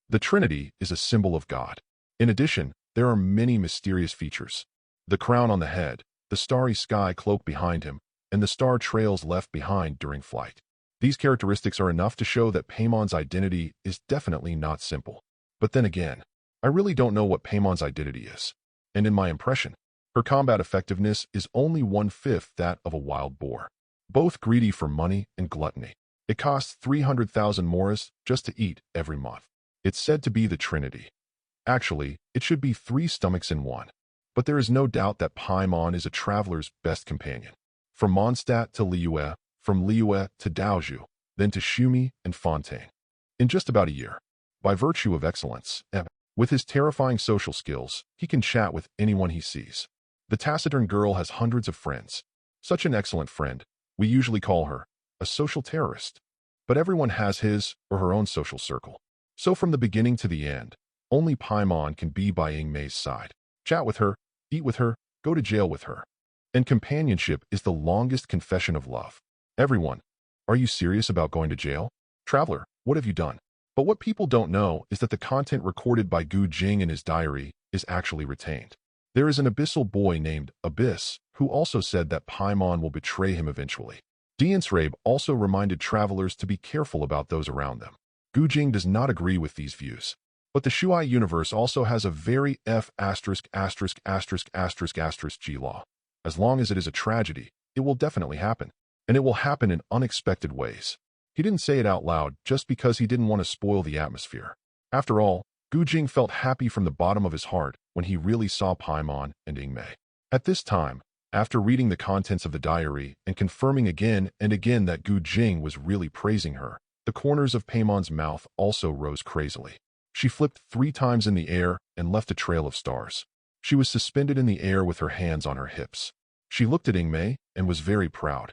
S1: The Trinity is a symbol of God. In addition, there are many mysterious features. The crown on the head, the starry sky cloak behind him, and the star trails left behind during flight. These characteristics are enough to show that Paimon's identity is definitely not simple. But then again, I really don't know what Paimon's identity is. And in my impression, her combat effectiveness is only 1/5 that of a wild boar. Both greedy for money and gluttony. It costs 300,000 moras just to eat every month. It's said to be the Trinity. Actually, it should be 3 stomachs in one. But there is no doubt that Paimon is a traveler's best companion. From Mondstadt to Liyue, from Liyue to Daoju, then to Shumi and Fontaine. In just about a year. By virtue of excellence, with his terrifying social skills, he can chat with anyone he sees. The taciturn girl has hundreds of friends. Such an excellent friend, we usually call her a social terrorist. But everyone has his or her own social circle. So from the beginning to the end, only Paimon can be by Ingmei's side. Chat with her, eat with her, go to jail with her. And companionship is the longest confession of love. Everyone, are you serious about going to jail? Traveler, what have you done? But what people don't know is that the content recorded by Gu Jing in his diary is actually retained. There is an abyssal boy named Abyss, who also said that Paimon will betray him eventually. Dienstrabe also reminded travelers to be careful about those around them. Gu Jing does not agree with these views. But the Shuai universe also has a very G law. As long as it is a tragedy, it will definitely happen. And it will happen in unexpected ways. He didn't say it out loud just because he didn't want to spoil the atmosphere. After all, Gu Jing felt happy from the bottom of his heart when he really saw Paimon and Ingmei. At this time, after reading the contents of the diary and confirming again and again that Gu Jing was really praising her, the corners of Paimon's mouth also rose crazily. She flipped 3 times in the air and left a trail of stars. She was suspended in the air with her hands on her hips. She looked at Ingmei and was very proud.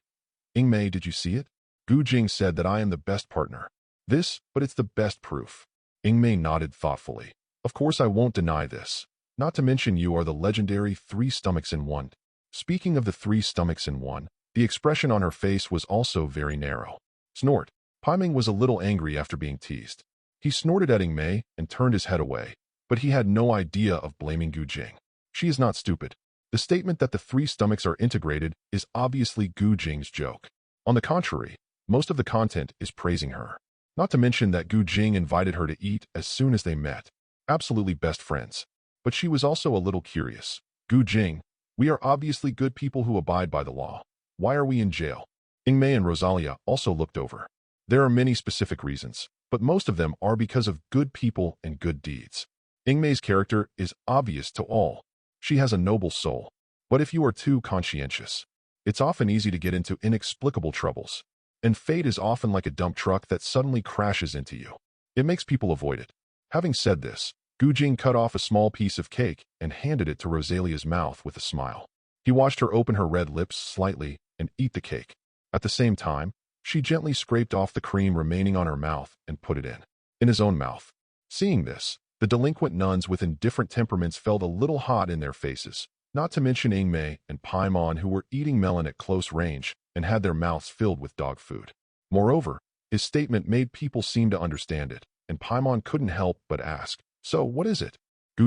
S1: Ingmei, did you see it? Gu Jing said that I am the best partner. But it's the best proof. Ingmei nodded thoughtfully. Of course I won't deny this. Not to mention you are the legendary 3 stomachs in one. Speaking of the 3 stomachs in one, the expression on her face was also very narrow. Snort. Paimon was a little angry after being teased. He snorted at Ingmei and turned his head away, but he had no idea of blaming Gu Jing. She is not stupid. The statement that the 3 stomachs are integrated is obviously Gu Jing's joke. On the contrary, most of the content is praising her. Not to mention that Gu Jing invited her to eat as soon as they met. Absolutely best friends. But she was also a little curious. Gu Jing, we are obviously good people who abide by the law. Why are we in jail? Ingmei and Rosalia also looked over. There are many specific reasons, but most of them are because of good people and good deeds. Ingmei's character is obvious to all. She has a noble soul. But if you are too conscientious, It's often easy to get into inexplicable troubles. And fate is often like a dump truck that suddenly crashes into you. It makes people avoid it. Having said this, Jing cut off a small piece of cake and handed it to Rosalia's mouth with a smile. He watched her open her red lips slightly and eat the cake. At the same time, she gently scraped off the cream remaining on her mouth and put it in his own mouth. Seeing this, the delinquent nuns with indifferent temperaments felt a little hot in their faces, not to mention Ingmei and Paimon, who were eating melon at close range and had their mouths filled with dog food. Moreover, his statement made people seem to understand it, and Paimon couldn't help but ask, "So, what is it?"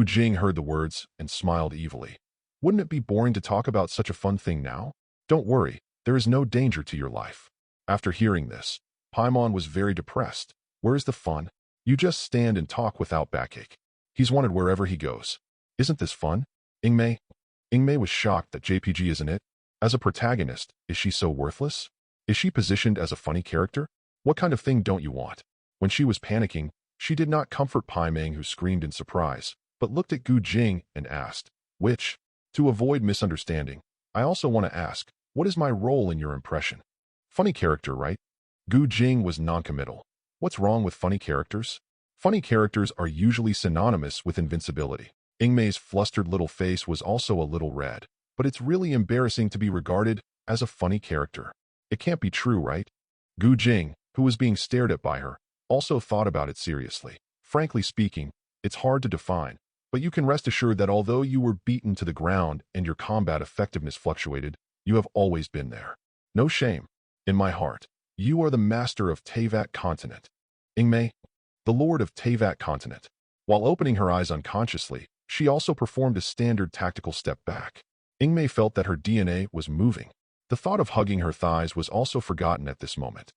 S1: Jing heard the words and smiled evilly. "Wouldn't it be boring to talk about such a fun thing now? Don't worry, there is no danger to your life." After hearing this, Paimon was very depressed. "Where is the fun? You just stand and talk without backache. He's wanted wherever he goes. Isn't this fun?" Ingmei was shocked that JPG isn't it. As a protagonist, is she so worthless? Is she positioned as a funny character? What kind of thing don't you want? When she was panicking, she did not comfort Paimon, who screamed in surprise, but looked at Jing and asked, "Which?" To avoid misunderstanding, I also want to ask, what is my role in your impression? Funny character, right? Jing was noncommittal. What's wrong with funny characters? Funny characters are usually synonymous with invincibility. Ingmei's flustered little face was also a little red, but it's really embarrassing to be regarded as a funny character. It can't be true, right? Jing, who was being stared at by her, also thought about it seriously. Frankly speaking, it's hard to define, but you can rest assured that although you were beaten to the ground and your combat effectiveness fluctuated, you have always been there. No shame. In my heart, you are the master of Teyvat continent. Ingmei, the lord of Teyvat continent. While opening her eyes unconsciously, she also performed a standard tactical step back. Ingmei felt that her DNA was moving. The thought of hugging her thighs was also forgotten at this moment.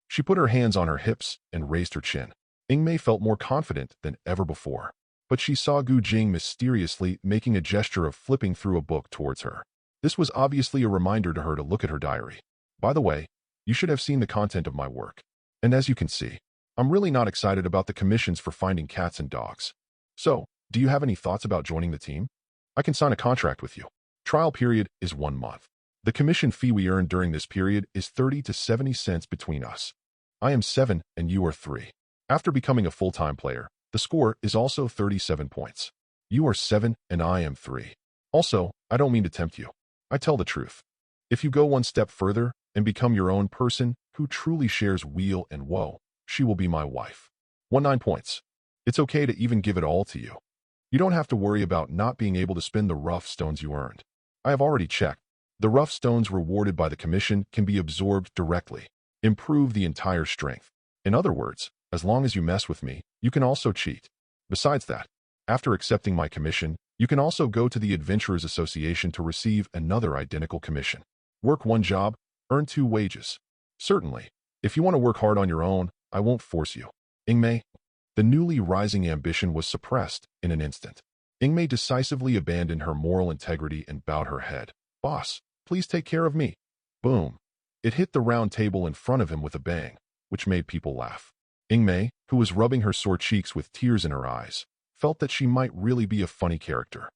S1: She put her hands on her hips and raised her chin. Ingmei felt more confident than ever before, but she saw Jing mysteriously making a gesture of flipping through a book towards her. This was obviously a reminder to her to look at her diary. By the way, you should have seen the content of my work. And as you can see, I'm really not excited about the commissions for finding cats and dogs. So, do you have any thoughts about joining the team? I can sign a contract with you. Trial period is 1 month. The commission fee we earn during this period is 30 to 70 cents between us. I am 7 and you are 3. After becoming a full-time player, the score is also 37 points. You are 7 and I am 3. Also, I don't mean to tempt you. I tell the truth. If you go one step further and become your own person who truly shares weal and woe, she will be my wife. 19 points. It's okay to even give it all to you. You don't have to worry about not being able to spend the rough stones you earned. I have already checked. The rough stones rewarded by the commission can be absorbed directly. Improve the entire strength. In other words, as long as you mess with me, you can also cheat. Besides that, after accepting my commission, you can also go to the Adventurers Association to receive another identical commission. Work 1 job, earn 2 wages. Certainly, if you want to work hard on your own, I won't force you. Ingmei. The newly rising ambition was suppressed in an instant. Ingmei decisively abandoned her moral integrity and bowed her head. Boss, please take care of me. Boom. It hit the round table in front of him with a bang, which made people laugh. Ingmei, who was rubbing her sore cheeks with tears in her eyes, felt that she might really be a funny character.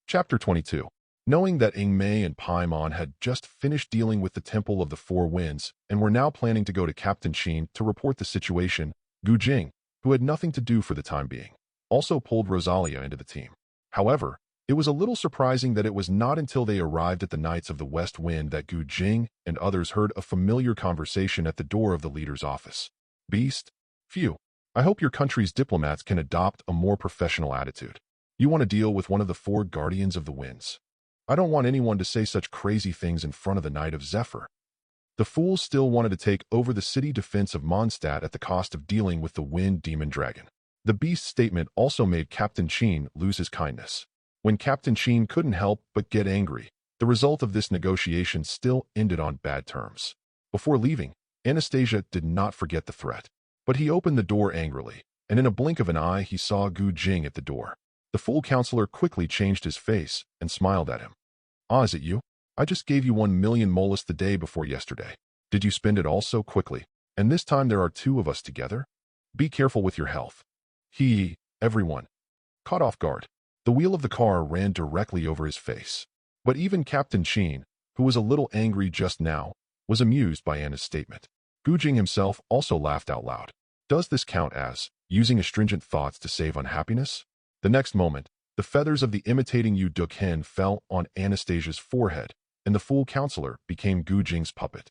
S1: Chapter 22. Knowing that Ingmei and Paimon had just finished dealing with the Temple of the Four Winds and were now planning to go to Captain Sheen to report the situation, Jing, who had nothing to do for the time being, also pulled Rosalia into the team. However, it was a little surprising that it was not until they arrived at the Knights of the West Wind that Jing and others heard a familiar conversation at the door of the leader's office. Beast? Phew. I hope your country's diplomats can adopt a more professional attitude. You want to deal with one of the 4 guardians of the winds. I don't want anyone to say such crazy things in front of the Knight of Zephyr. The fools still wanted to take over the city defense of Mondstadt at the cost of dealing with the wind demon dragon. The beast's statement also made Captain Sheen lose his kindness. When Captain Sheen couldn't help but get angry, the result of this negotiation still ended on bad terms. Before leaving, Anastasia did not forget the threat. But he opened the door angrily, and in a blink of an eye he saw Jing at the door. The fool counselor quickly changed his face and smiled at him. Ah, is it you? I just gave you 1 million molus the day before yesterday. Did you spend it all so quickly? And this time there are 2 of us together? Be careful with your health. Everyone. Caught off guard. The wheel of the car ran directly over his face. But even Captain Sheen, who was a little angry just now, was amused by Anna's statement. Jing himself also laughed out loud. Does this count as using astringent thoughts to save unhappiness? The next moment, the feathers of the imitating Yu Duk hen fell on Anastasia's forehead, and the fool counselor became Jing's puppet.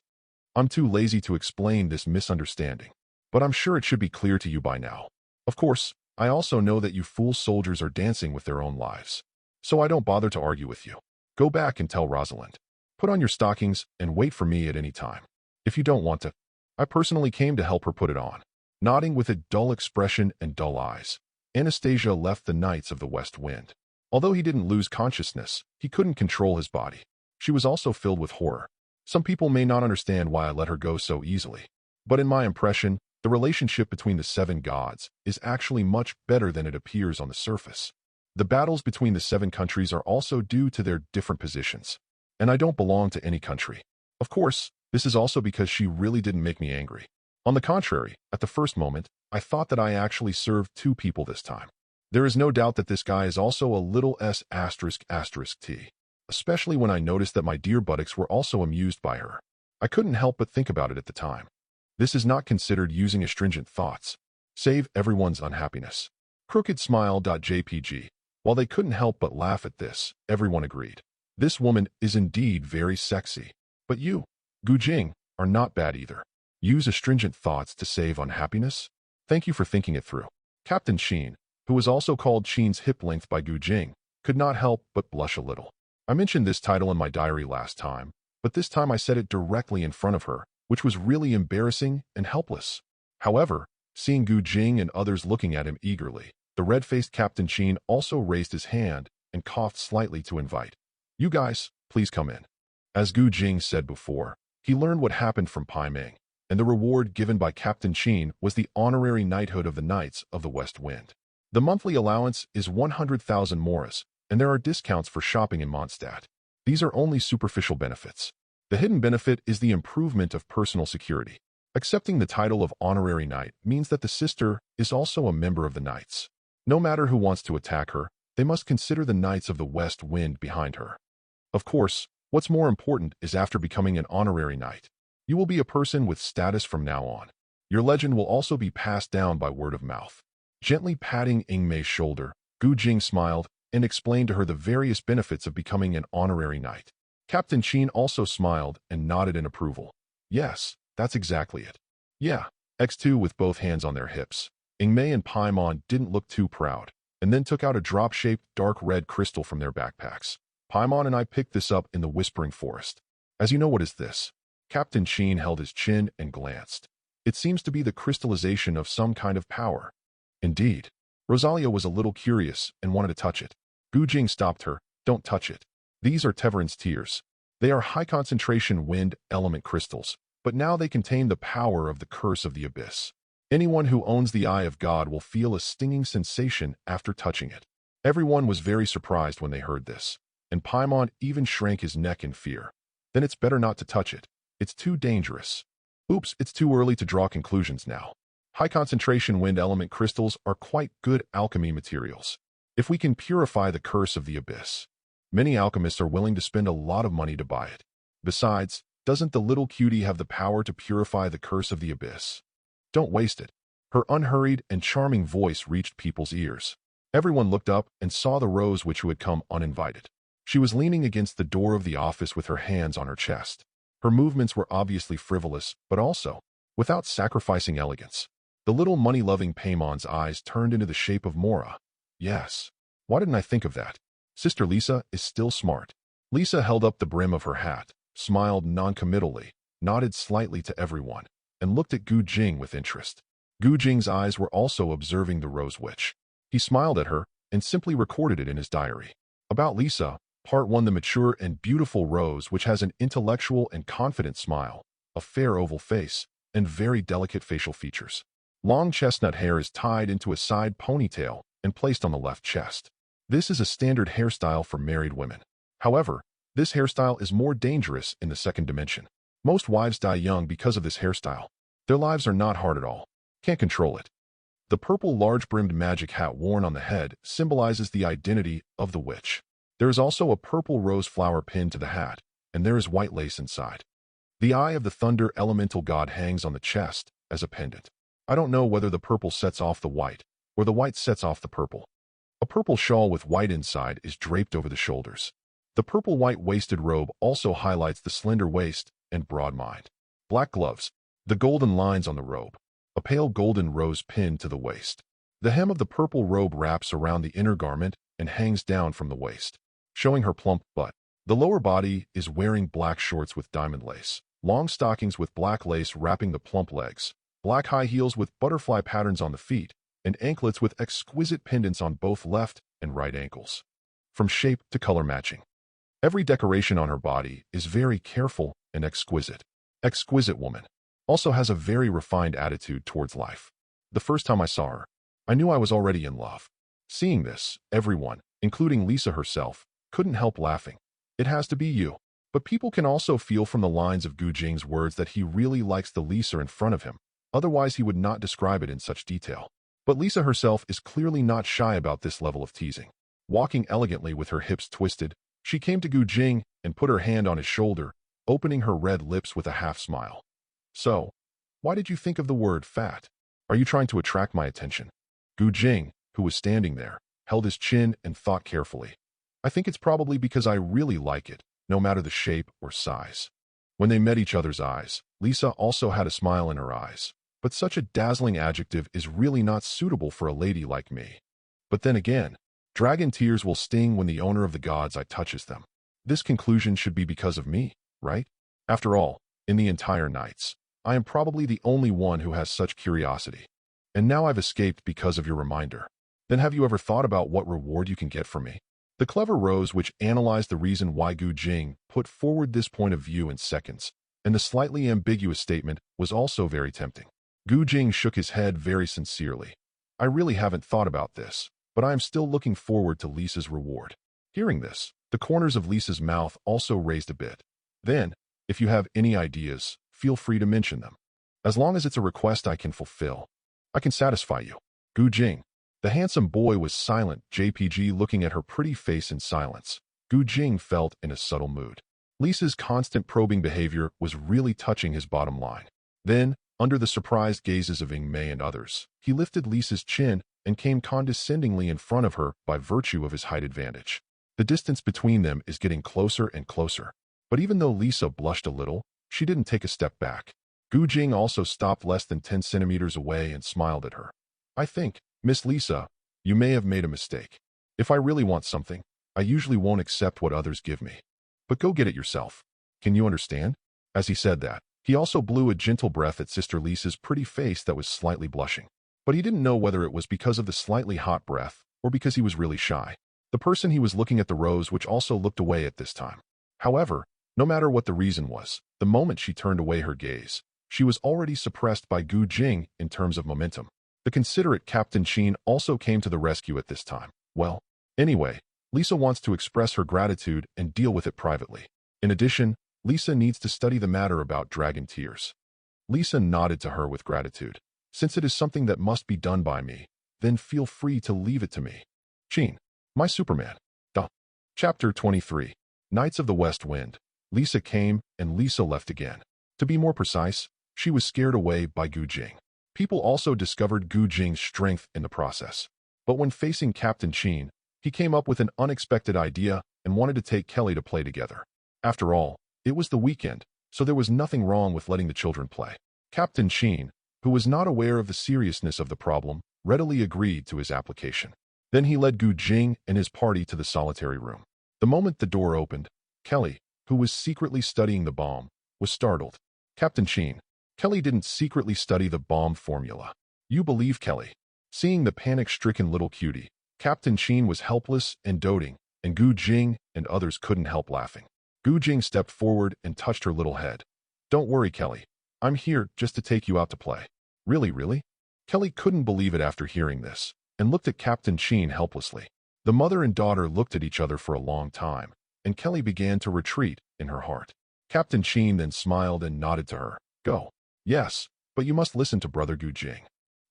S1: I'm too lazy to explain this misunderstanding, but I'm sure it should be clear to you by now. Of course, I also know that you fool soldiers are dancing with their own lives, so I don't bother to argue with you. Go back and tell Rosalind. Put on your stockings and wait for me at any time. If you don't want to, I personally came to help her put it on. Nodding with a dull expression and dull eyes, Anastasia left the Knights of the West Wind. Although he didn't lose consciousness, he couldn't control his body. She was also filled with horror. Some people may not understand why I let her go so easily, but in my impression, the relationship between the 7 gods is actually much better than it appears on the surface. The battles between the 7 countries are also due to their different positions, and I don't belong to any country. Of course, this is also because she really didn't make me angry. On the contrary, at the first moment, I thought that I actually served 2 people this time. There is no doubt that this guy is also a little s***t, especially when I noticed that my dear buttocks were also amused by her. I couldn't help but think about it at the time. This is not considered using astringent thoughts. Save everyone's unhappiness. Crooked smile.jpg. While they couldn't help but laugh at this, everyone agreed. This woman is indeed very sexy. But you, Jing, are not bad either. Use astringent thoughts to save unhappiness? Thank you for thinking it through. Captain Sheen, who was also called Sheen's hip length by Jing, could not help but blush a little. I mentioned this title in my diary last time, but this time I said it directly in front of her, which was really embarrassing and helpless. However, seeing Jing and others looking at him eagerly, the red-faced Captain Sheen also raised his hand and coughed slightly to invite. You guys, please come in. As Jing said before, he learned what happened from Pai Ming, and the reward given by Captain Sheen was the honorary knighthood of the Knights of the West Wind. The monthly allowance is 100,000 moras, and there are discounts for shopping in Mondstadt. These are only superficial benefits. The hidden benefit is the improvement of personal security. Accepting the title of honorary knight means that the sister is also a member of the Knights. No matter who wants to attack her, they must consider the Knights of the West Wind behind her. Of course, what's more important is after becoming an honorary knight, you will be a person with status from now on. Your legend will also be passed down by word of mouth. Gently patting Ingmei's shoulder, Jing smiled and explained to her the various benefits of becoming an honorary knight. Captain Sheen also smiled and nodded in approval. Yes, that's exactly it. Yeah, X2 with both hands on their hips. Ingmei and Paimon didn't look too proud, and then took out a drop-shaped dark red crystal from their backpacks. Paimon and I picked this up in the Whispering Forest. As you know, what is this? Captain Sheen held his chin and glanced. It seems to be the crystallization of some kind of power. Indeed. Rosalia was a little curious and wanted to touch it. Jing stopped her. Don't touch it. These are Teyvat's tears. They are high-concentration wind element crystals, but now they contain the power of the curse of the abyss. Anyone who owns the Eye of God will feel a stinging sensation after touching it. Everyone was very surprised when they heard this, and Paimon even shrank his neck in fear. Then it's better not to touch it. It's too dangerous. Oops, it's too early to draw conclusions now. High-concentration wind element crystals are quite good alchemy materials. If we can purify the curse of the abyss, many alchemists are willing to spend a lot of money to buy it. Besides, doesn't the little cutie have the power to purify the curse of the abyss? Don't waste it. Her unhurried and charming voice reached people's ears. Everyone looked up and saw the Rose Witch who had come uninvited. She was leaning against the door of the office with her hands on her chest. Her movements were obviously frivolous, but also without sacrificing elegance. The little money-loving Paimon's eyes turned into the shape of Mora. Yes. Why didn't I think of that? Sister Lisa is still smart. Lisa held up the brim of her hat, smiled noncommittally, nodded slightly to everyone, and looked at Jing with interest. Jing's eyes were also observing the Rose Witch. He smiled at her and simply recorded it in his diary. About Lisa, Part 1. The mature and beautiful Rose, which has an intellectual and confident smile, a fair oval face, and very delicate facial features. Long chestnut hair is tied into a side ponytail and placed on the left chest. This is a standard hairstyle for married women. However, this hairstyle is more dangerous in the second dimension. Most wives die young because of this hairstyle. Their lives are not hard at all. Can't control it. The purple large-brimmed magic hat worn on the head symbolizes the identity of the witch. There is also a purple rose flower pinned to the hat, and there is white lace inside. The eye of the thunder elemental god hangs on the chest as a pendant. I don't know whether the purple sets off the white, or the white sets off the purple. A purple shawl with white inside is draped over the shoulders. The purple white-waisted robe also highlights the slender waist and broad mind. Black gloves, the golden lines on the robe, a pale golden rose pinned to the waist. The hem of the purple robe wraps around the inner garment and hangs down from the waist, showing her plump butt. The lower body is wearing black shorts with diamond lace, long stockings with black lace wrapping the plump legs, black high heels with butterfly patterns on the feet, and anklets with exquisite pendants on both left and right ankles. From shape to color matching. Every decoration on her body is very careful and exquisite. Exquisite woman. Also has a very refined attitude towards life. The first time I saw her, I knew I was already in love. Seeing this, everyone, including Lisa herself, couldn't help laughing. It has to be you. But people can also feel from the lines of Gu Jing's words that he really likes the Lisa in front of him. Otherwise, he would not describe it in such detail. But Lisa herself is clearly not shy about this level of teasing. Walking elegantly with her hips twisted, she came to Gu Jing and put her hand on his shoulder, opening her red lips with a half-smile. So, why did you think of the word fat? Are you trying to attract my attention? Gu Jing, who was standing there, held his chin and thought carefully. I think it's probably because I really like it, no matter the shape or size. When they met each other's eyes, Lisa also had a smile in her eyes. But such a dazzling adjective is really not suitable for a lady like me. But then again, dragon tears will sting when the owner of the gods eye touches them. This conclusion should be because of me, right? After all, in the entire nights, I am probably the only one who has such curiosity. And now I've escaped because of your reminder. Then have you ever thought about what reward you can get from me? The clever Rose, which analyzed the reason why Gu Jing put forward this point of view in seconds, and the slightly ambiguous statement was also very tempting. Gu Jing shook his head very sincerely. I really haven't thought about this, but I am still looking forward to Lisa's reward. Hearing this, the corners of Lisa's mouth also raised a bit. Then, if you have any ideas, feel free to mention them. As long as it's a request I can fulfill, I can satisfy you. Gu Jing. The handsome boy was silent, JPG looking at her pretty face in silence. Gu Jing felt in a subtle mood. Lisa's constant probing behavior was really touching his bottom line. Then, under the surprised gazes of Ying Mei and others, he lifted Lisa's chin and came condescendingly in front of her by virtue of his height advantage. The distance between them is getting closer and closer. But even though Lisa blushed a little, she didn't take a step back. Gu Jing also stopped less than 10 centimeters away and smiled at her. I think, Miss Lisa, you may have made a mistake. If I really want something, I usually won't accept what others give me. But go get it yourself. Can you understand? As he said that, he also blew a gentle breath at Sister Lisa's pretty face that was slightly blushing. But he didn't know whether it was because of the slightly hot breath or because he was really shy. The person he was looking at the Rose, which also looked away at this time. However, no matter what the reason was, the moment she turned away her gaze, she was already suppressed by Gu Jing in terms of momentum. The considerate Captain Sheen also came to the rescue at this time. Well, anyway, Lisa wants to express her gratitude and deal with it privately. In addition, Lisa needs to study the matter about dragon tears. Lisa nodded to her with gratitude. Since it is something that must be done by me, then feel free to leave it to me. Sheen, my Superman. Chapter 23. Knights of the West Wind. Lisa came and Lisa left again. To be more precise, she was scared away by Gu Jing. People also discovered Gu Jing's strength in the process. But when facing Captain Sheen, he came up with an unexpected idea and wanted to take Kelly to play together. After all, it was the weekend, so there was nothing wrong with letting the children play. Captain Sheen, who was not aware of the seriousness of the problem, readily agreed to his application. Then he led Gu Jing and his party to the solitary room. The moment the door opened, Kelly, who was secretly studying the bomb, was startled. Captain Sheen, Kelly didn't secretly study the bomb formula. You believe Kelly? Seeing the panic-stricken little cutie, Captain Sheen was helpless and doting, and Gu Jing and others couldn't help laughing. Gu Jing stepped forward and touched her little head. Don't worry, Kelly. I'm here just to take you out to play. Really? Kelly couldn't believe it after hearing this, and looked at Captain Sheen helplessly. The mother and daughter looked at each other for a long time, and Kelly began to retreat in her heart. Captain Sheen then smiled and nodded to her. Go. Yes, but you must listen to Brother Gu Jing.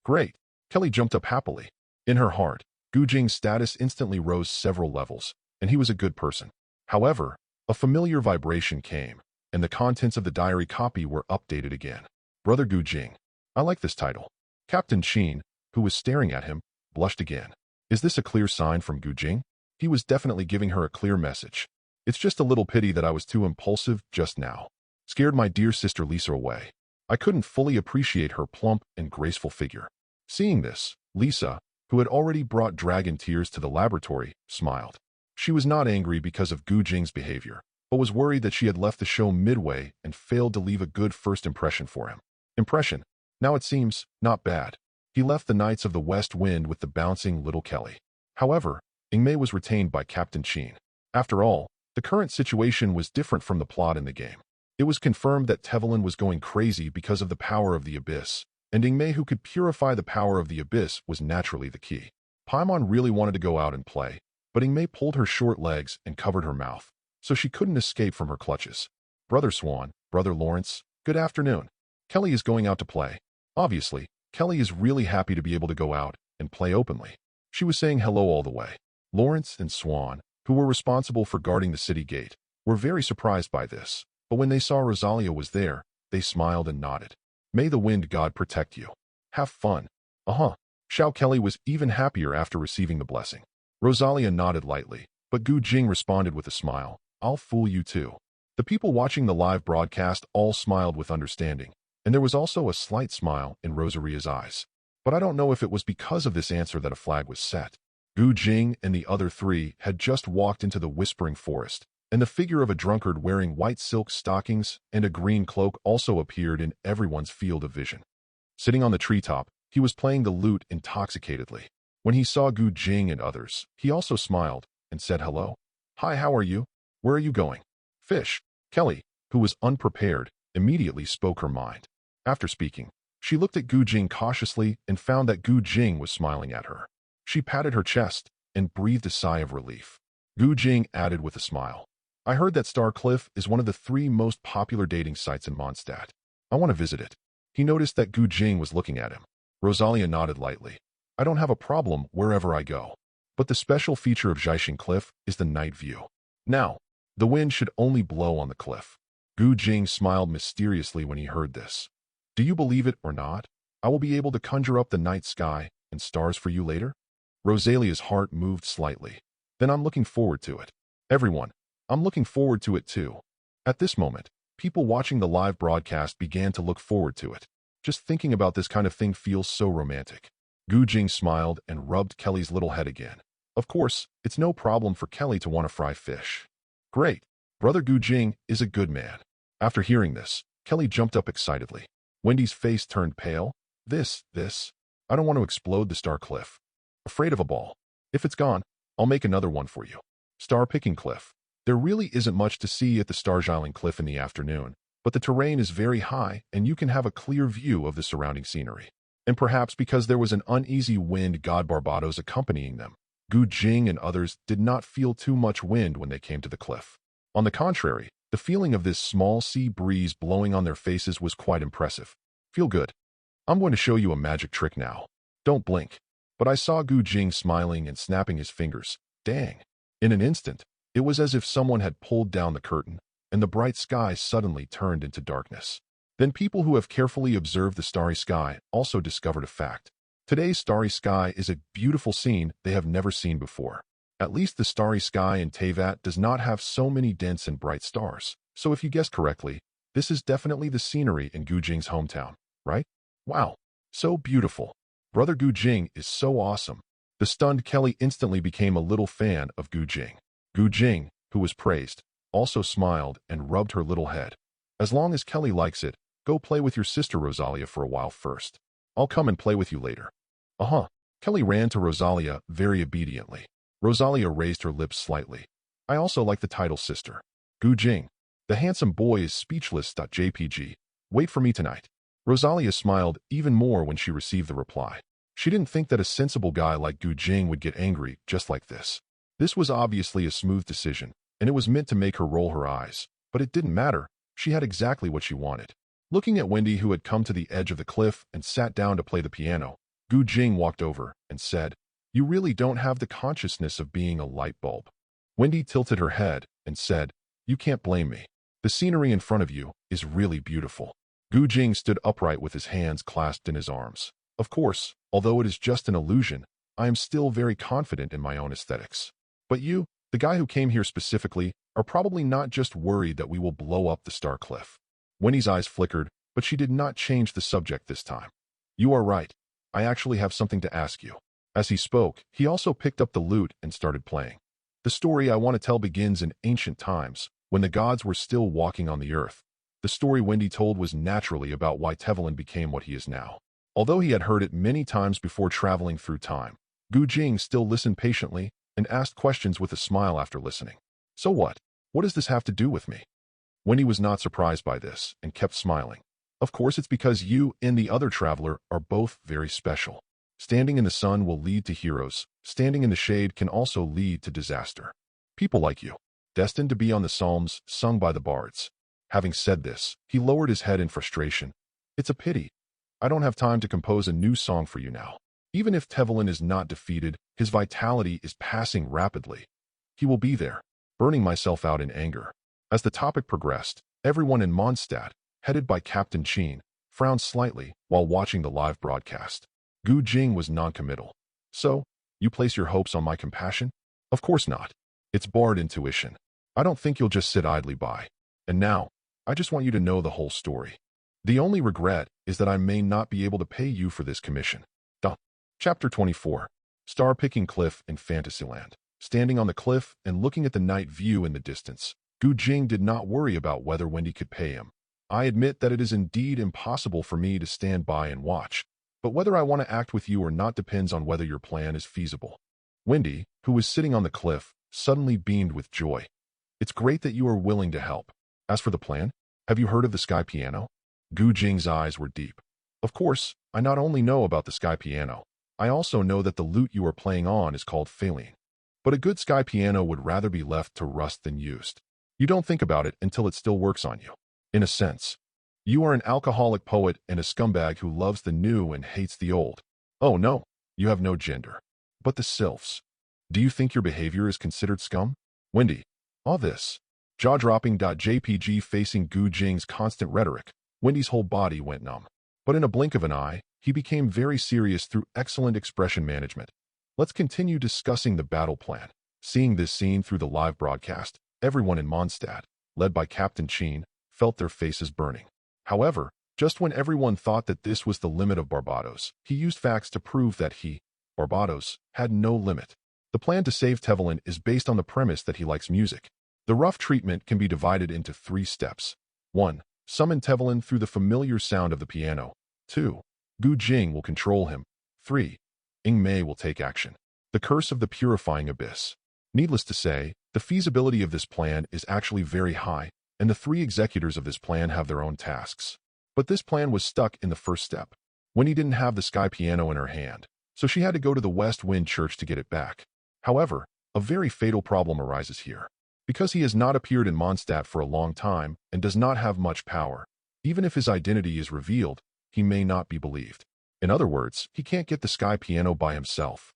S1: Great. Kelly jumped up happily. In her heart, Gu Jing's status instantly rose several levels, and he was a good person. However, A familiar vibration came, and the contents of the diary copy were updated again. Brother Gu Jing. I like this title. Captain Qin, who was staring at him, blushed again. Is this a clear sign from Gu Jing? He was definitely giving her a clear message. It's just a little pity that I was too impulsive just now. Scared my dear sister Lisa away. I couldn't fully appreciate her plump and graceful figure. Seeing this, Lisa, who had already brought dragon tears to the laboratory, smiled. She was not angry because of Gu Jing's behavior, but was worried that she had left the show midway and failed to leave a good first impression for him. Impression. Now it seems, not bad. He left the Knights of the West Wind with the bouncing little Kelly. However, Ingmei was retained by Captain Qin. After all, the current situation was different from the plot in the game. It was confirmed that Teyvat was going crazy because of the power of the Abyss, and Ingmei, who could purify the power of the Abyss, was naturally the key. Paimon really wanted to go out and play, but Ingmei pulled her short legs and covered her mouth, so she couldn't escape from her clutches. Brother Swan, Brother Lawrence, good afternoon. Kelly is going out to play. Obviously, Kelly is really happy to be able to go out and play openly. She was saying hello all the way. Lawrence and Swan, who were responsible for guarding the city gate, were very surprised by this, but when they saw Rosalia was there, they smiled and nodded. May the wind god protect you. Have fun. Xiao Kelly was even happier after receiving the blessing. Rosalia nodded lightly, but Gu Jing responded with a smile. I'll fool you too. The people watching the live broadcast all smiled with understanding, and there was also a slight smile in Rosaria's eyes. But I don't know if it was because of this answer that a flag was set. Gu Jing and the other three had just walked into the Whispering Forest, and the figure of a drunkard wearing white silk stockings and a green cloak also appeared in everyone's field of vision. Sitting on the treetop, he was playing the lute intoxicatedly. When he saw Gu Jing and others, he also smiled and said hello. Hi, how are you? Where are you going? Fish. Kelly, who was unprepared, immediately spoke her mind. After speaking, she looked at Gu Jing cautiously and found that Gu Jing was smiling at her. She patted her chest and breathed a sigh of relief. Gu Jing added with a smile. I heard that Star Cliff is one of the 3 most popular dating sites in Mondstadt. I want to visit it. He noticed that Gu Jing was looking at him. Rosalia nodded lightly. I don't have a problem wherever I go. But the special feature of Genshin Cliff is the night view. Now, the wind should only blow on the cliff. Gu Jing smiled mysteriously when he heard this. Do you believe it or not? I will be able to conjure up the night sky and stars for you later? Rosalia's heart moved slightly. Then I'm looking forward to it. Everyone, I'm looking forward to it too. At this moment, people watching the live broadcast began to look forward to it. Just thinking about this kind of thing feels so romantic. Gu Jing smiled and rubbed Kelly's little head again. Of course, it's no problem for Kelly to want to fry fish. Great. Brother Gu Jing is a good man. After hearing this, Kelly jumped up excitedly. Wendy's face turned pale. This. I don't want to explode the Star Cliff. Afraid of a ball. If it's gone, I'll make another one for you. Star Picking Cliff. There really isn't much to see at the Stargiling Cliff in the afternoon, but the terrain is very high and you can have a clear view of the surrounding scenery. And perhaps because there was an uneasy wind god Barbados accompanying them, Gu Jing and others did not feel too much wind when they came to the cliff. On the contrary, the feeling of this small sea breeze blowing on their faces was quite impressive. Feel good. I'm going to show you a magic trick now. Don't blink. But I saw Gu Jing smiling and snapping his fingers. Dang. In an instant, it was as if someone had pulled down the curtain, and the bright sky suddenly turned into darkness. Then people who have carefully observed the starry sky also discovered a fact. Today's starry sky is a beautiful scene they have never seen before. At least the starry sky in Teyvat does not have so many dense and bright stars. So if you guessed correctly, this is definitely the scenery in Gu Jing's hometown, right? Wow, so beautiful. Brother Gu Jing is so awesome. The stunned Kelly instantly became a little fan of Gu Jing. Gu Jing, who was praised, also smiled and rubbed her little head. As long as Kelly likes it, go play with your sister Rosalia for a while first. I'll come and play with you later. Kelly ran to Rosalia very obediently. Rosalia raised her lips slightly. I also like the title sister. Gu Jing. The handsome boy is speechless.jpg. Wait for me tonight. Rosalia smiled even more when she received the reply. She didn't think that a sensible guy like Gu Jing would get angry just like this. This was obviously a smooth decision, and it was meant to make her roll her eyes. But it didn't matter. She had exactly what she wanted. Looking at Wendy, who had come to the edge of the cliff and sat down to play the piano, Gu Jing walked over and said, You really don't have the consciousness of being a light bulb. Wendy tilted her head and said, You can't blame me. The scenery in front of you is really beautiful. Jing stood upright with his hands clasped in his arms. Of course, although it is just an illusion, I am still very confident in my own aesthetics. But you, the guy who came here specifically, are probably not just worried that we will blow up the Star Cliff. Wendy's eyes flickered, but she did not change the subject this time. You are right. I actually have something to ask you. As he spoke, he also picked up the lute and started playing. The story I want to tell begins in ancient times, when the gods were still walking on the earth. The story Wendy told was naturally about why Teyvat became what he is now. Although he had heard it many times before traveling through time, Jing still listened patiently and asked questions with a smile after listening. So what? What does this have to do with me? Wendy was not surprised by this and kept smiling. Of course, it's because you and the other traveler are both very special. Standing in the sun will lead to heroes. Standing in the shade can also lead to disaster. People like you, destined to be on the psalms sung by the bards. Having said this, he lowered his head in frustration. It's a pity. I don't have time to compose a new song for you now. Even if Teyvat is not defeated, his vitality is passing rapidly. He will be there, burning myself out in anger. As the topic progressed, everyone in Mondstadt, headed by Captain Jing, frowned slightly while watching the live broadcast. Jing was non-committal. So, you place your hopes on my compassion? Of course not. It's bard intuition. I don't think you'll just sit idly by. And now, I just want you to know the whole story. The only regret is that I may not be able to pay you for this commission. Chapter 24. Star-picking cliff in Fantasyland. Standing on the cliff and looking at the night view in the distance, Jing did not worry about whether Wendy could pay him. I admit that it is indeed impossible for me to stand by and watch, but whether I want to act with you or not depends on whether your plan is feasible. Wendy, who was sitting on the cliff, suddenly beamed with joy. It's great that you are willing to help. As for the plan, have you heard of the sky piano? Jing's eyes were deep. Of course, I not only know about the sky piano, I also know that the lute you are playing on is called Phaline. But a good sky piano would rather be left to rust than used. You don't think about it until it still works on you. In a sense, you are an alcoholic poet and a scumbag who loves the new and hates the old. Oh no, you have no gender. But the sylphs. Do you think your behavior is considered scum? Wendy, all this. Jaw-dropping. JPG facing Jing's constant rhetoric, Wendy's whole body went numb. But in a blink of an eye, he became very serious through excellent expression management. Let's continue discussing the battle plan. Seeing this scene through the live broadcast, everyone in Mondstadt, led by Captain Jing, felt their faces burning. However, just when everyone thought that this was the limit of Barbados, he used facts to prove that he, Barbados, had no limit. The plan to save Teyvat is based on the premise that he likes music. The rough treatment can be divided into 3 steps. 1. Summon Teyvat through the familiar sound of the piano. 2. Jing will control him. 3. Mei will take action. The curse of the purifying abyss. Needless to say, the feasibility of this plan is actually very high, and the 3 executors of this plan have their own tasks. But this plan was stuck in the first step. Wendy didn't have the sky piano in her hand, so she had to go to the West Wind Church to get it back. However, a very fatal problem arises here. Because he has not appeared in Mondstadt for a long time and does not have much power, even if his identity is revealed, he may not be believed. In other words, he can't get the sky piano by himself.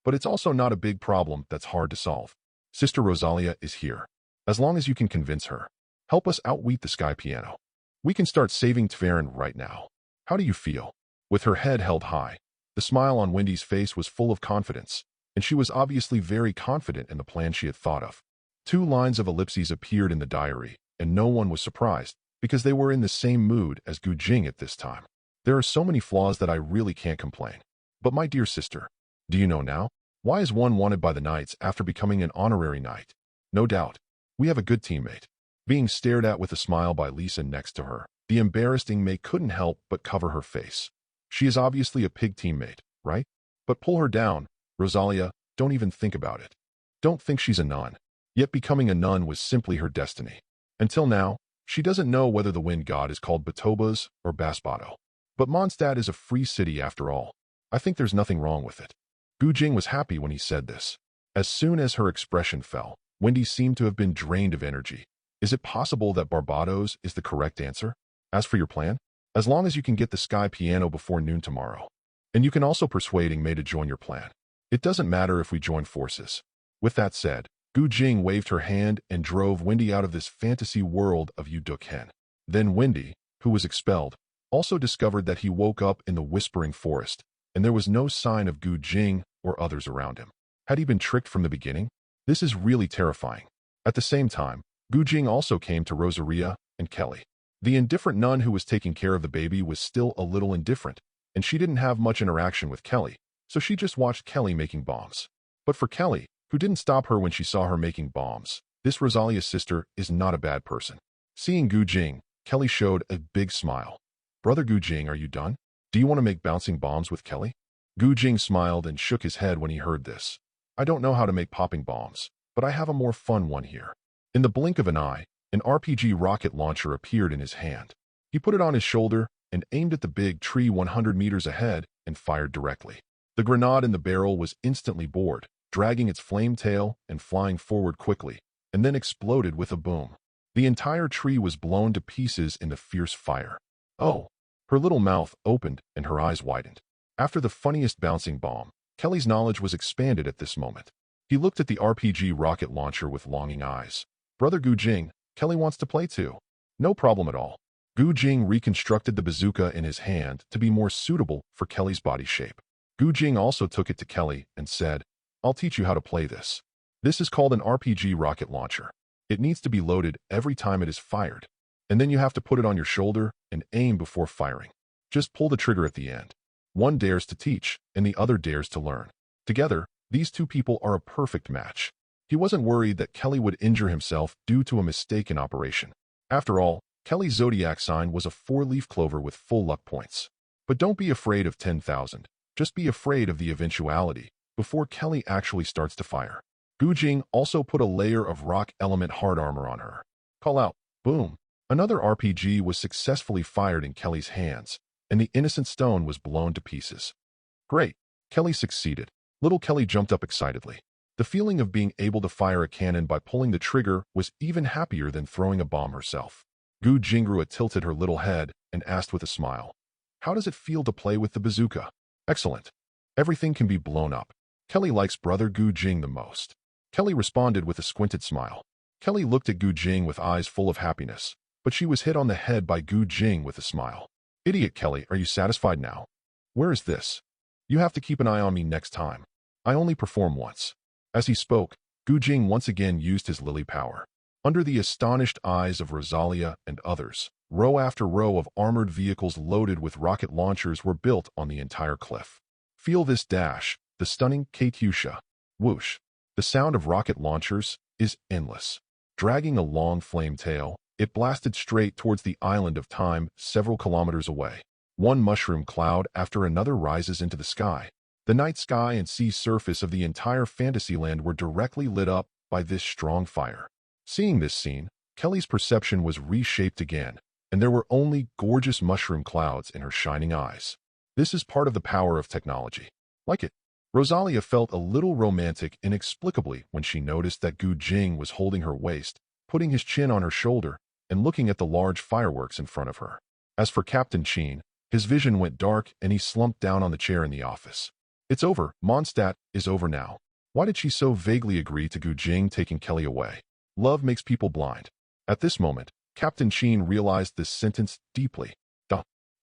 S1: But it's also not a big problem that's hard to solve. Sister Rosalia is here. As long as you can convince her, help us outwit the sky piano. We can start saving Teyvat right now. How do you feel? With her head held high, the smile on Wendy's face was full of confidence, and she was obviously very confident in the plan she had thought of. 2 lines of ellipses appeared in the diary, and no one was surprised, because they were in the same mood as Jing at this time. There are so many flaws that I really can't complain. But my dear sister, do you know now? Why is one wanted by the knights after becoming an honorary knight? No doubt. We have a good teammate. Being stared at with a smile by Lisa next to her, the embarrassed Mei couldn't help but cover her face. She is obviously a pig teammate, right? But pull her down, Rosalia, don't even think about it. Don't think she's a nun. Yet becoming a nun was simply her destiny. Until now, she doesn't know whether the wind god is called Batobas or Basbato. But Mondstadt is a free city after all. I think there's nothing wrong with it. Jing was happy when he said this. As soon as her expression fell, Wendy seemed to have been drained of energy. Is it possible that Barbados is the correct answer? As for your plan, as long as you can get the sky piano before noon tomorrow. And you can also persuade Mei to join your plan. It doesn't matter if we join forces. With that said, Gu Jing waved her hand and drove Wendy out of this fantasy world of Udukhen. Then Wendy, who was expelled, also discovered that he woke up in the Whispering Forest, and there was no sign of Gu Jing or others around him. Had he been tricked from the beginning? This is really terrifying. At the same time, Gu Jing also came to Rosaria and Kelly. The indifferent nun who was taking care of the baby was still a little indifferent, and she didn't have much interaction with Kelly, so she just watched Kelly making bombs. But for Kelly, who didn't stop her when she saw her making bombs, this Rosalia's sister is not a bad person. Seeing Gu Jing, Kelly showed a big smile. Brother Gu Jing, are you done? Do you want to make bouncing bombs with Kelly? Gu Jing smiled and shook his head when he heard this. I don't know how to make popping bombs, but I have a more fun one here. In the blink of an eye, an RPG rocket launcher appeared in his hand. He put it on his shoulder and aimed at the big tree 100 meters ahead and fired directly. The grenade in the barrel was instantly bored, dragging its flame tail and flying forward quickly, and then exploded with a boom. The entire tree was blown to pieces in the fierce fire. Oh! Her little mouth opened and her eyes widened. After the funniest bouncing bomb, Kelly's knowledge was expanded at this moment. He looked at the RPG rocket launcher with longing eyes. Brother Gu Jing, Kelly wants to play too. No problem at all. Gu Jing reconstructed the bazooka in his hand to be more suitable for Kelly's body shape. Gu Jing also took it to Kelly and said, I'll teach you how to play this. This is called an RPG rocket launcher. It needs to be loaded every time it is fired, and then you have to put it on your shoulder and aim before firing. Just pull the trigger at the end. One dares to teach, and the other dares to learn. Together, these two people are a perfect match. He wasn't worried that Kelly would injure himself due to a mistake in operation. After all, Kelly's zodiac sign was a 4-leaf clover with full luck points. But don't be afraid of 10,000. Just be afraid of the eventuality before Kelly actually starts to fire. Gu Jing also put a layer of rock element hard armor on her. Call out, boom. Another RPG was successfully fired in Kelly's hands, and the innocent stone was blown to pieces. Great. Kelly succeeded. Little Kelly jumped up excitedly. The feeling of being able to fire a cannon by pulling the trigger was even happier than throwing a bomb herself. Gu Jingrua tilted her little head and asked with a smile, How does it feel to play with the bazooka? Excellent. Everything can be blown up. Kelly likes brother Gu Jing the most. Kelly responded with a squinted smile. Kelly looked at Gu Jing with eyes full of happiness, but she was hit on the head by Gu Jing with a smile. Idiot Kelly, are you satisfied now? Where is this? You have to keep an eye on me next time. I only perform once. As he spoke, Gu Jing once again used his lily power. Under the astonished eyes of Rosalia and others, row after row of armored vehicles loaded with rocket launchers were built on the entire cliff. Feel this dash, the stunning Katyusha. Whoosh. The sound of rocket launchers is endless. Dragging a long flame tail, it blasted straight towards the island of time several kilometers away. One mushroom cloud after another rises into the sky. The night sky and sea surface of the entire Fantasyland were directly lit up by this strong fire. Seeing this scene, Kelly's perception was reshaped again, and there were only gorgeous mushroom clouds in her shining eyes. This is part of the power of technology. Like it. Rosalia felt a little romantic inexplicably when she noticed that Gu Jing was holding her waist, putting his chin on her shoulder, and looking at the large fireworks in front of her. As for Captain Sheen, his vision went dark and he slumped down on the chair in the office. It's over. Mondstadt is over now. Why did she so vaguely agree to Gu Jing taking Kelly away? Love makes people blind. At this moment, Captain Sheen realized this sentence deeply.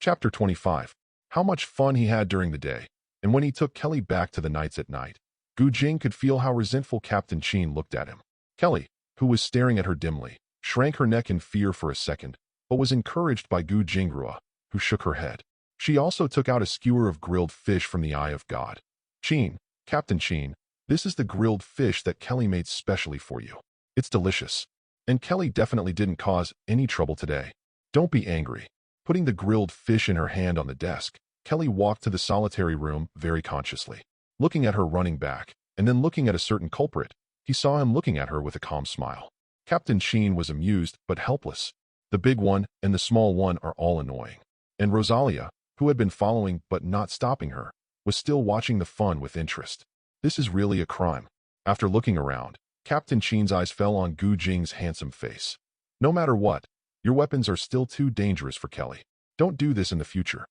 S1: Chapter 25. How much fun he had during the day. And when he took Kelly back to the nights at night, Gu Jing could feel how resentful Captain Sheen looked at him. Kelly, who was staring at her dimly, shrank her neck in fear for a second, but was encouraged by Gu Jingrua, who shook her head. She also took out a skewer of grilled fish from the Eye of God. Sheen, Captain Sheen, this is the grilled fish that Kelly made specially for you. It's delicious. And Kelly definitely didn't cause any trouble today. Don't be angry. Putting the grilled fish in her hand on the desk, Kelly walked to the solitary room very consciously. Looking at her running back, and then looking at a certain culprit, he saw him looking at her with a calm smile. Captain Sheen was amused but helpless. The big one and the small one are all annoying. And Rosalia, who had been following but not stopping her, was still watching the fun with interest. This is really a crime. After looking around, Captain Sheen's eyes fell on Gu Jing's handsome face. No matter what, your weapons are still too dangerous for Kelly. Don't do this in the future.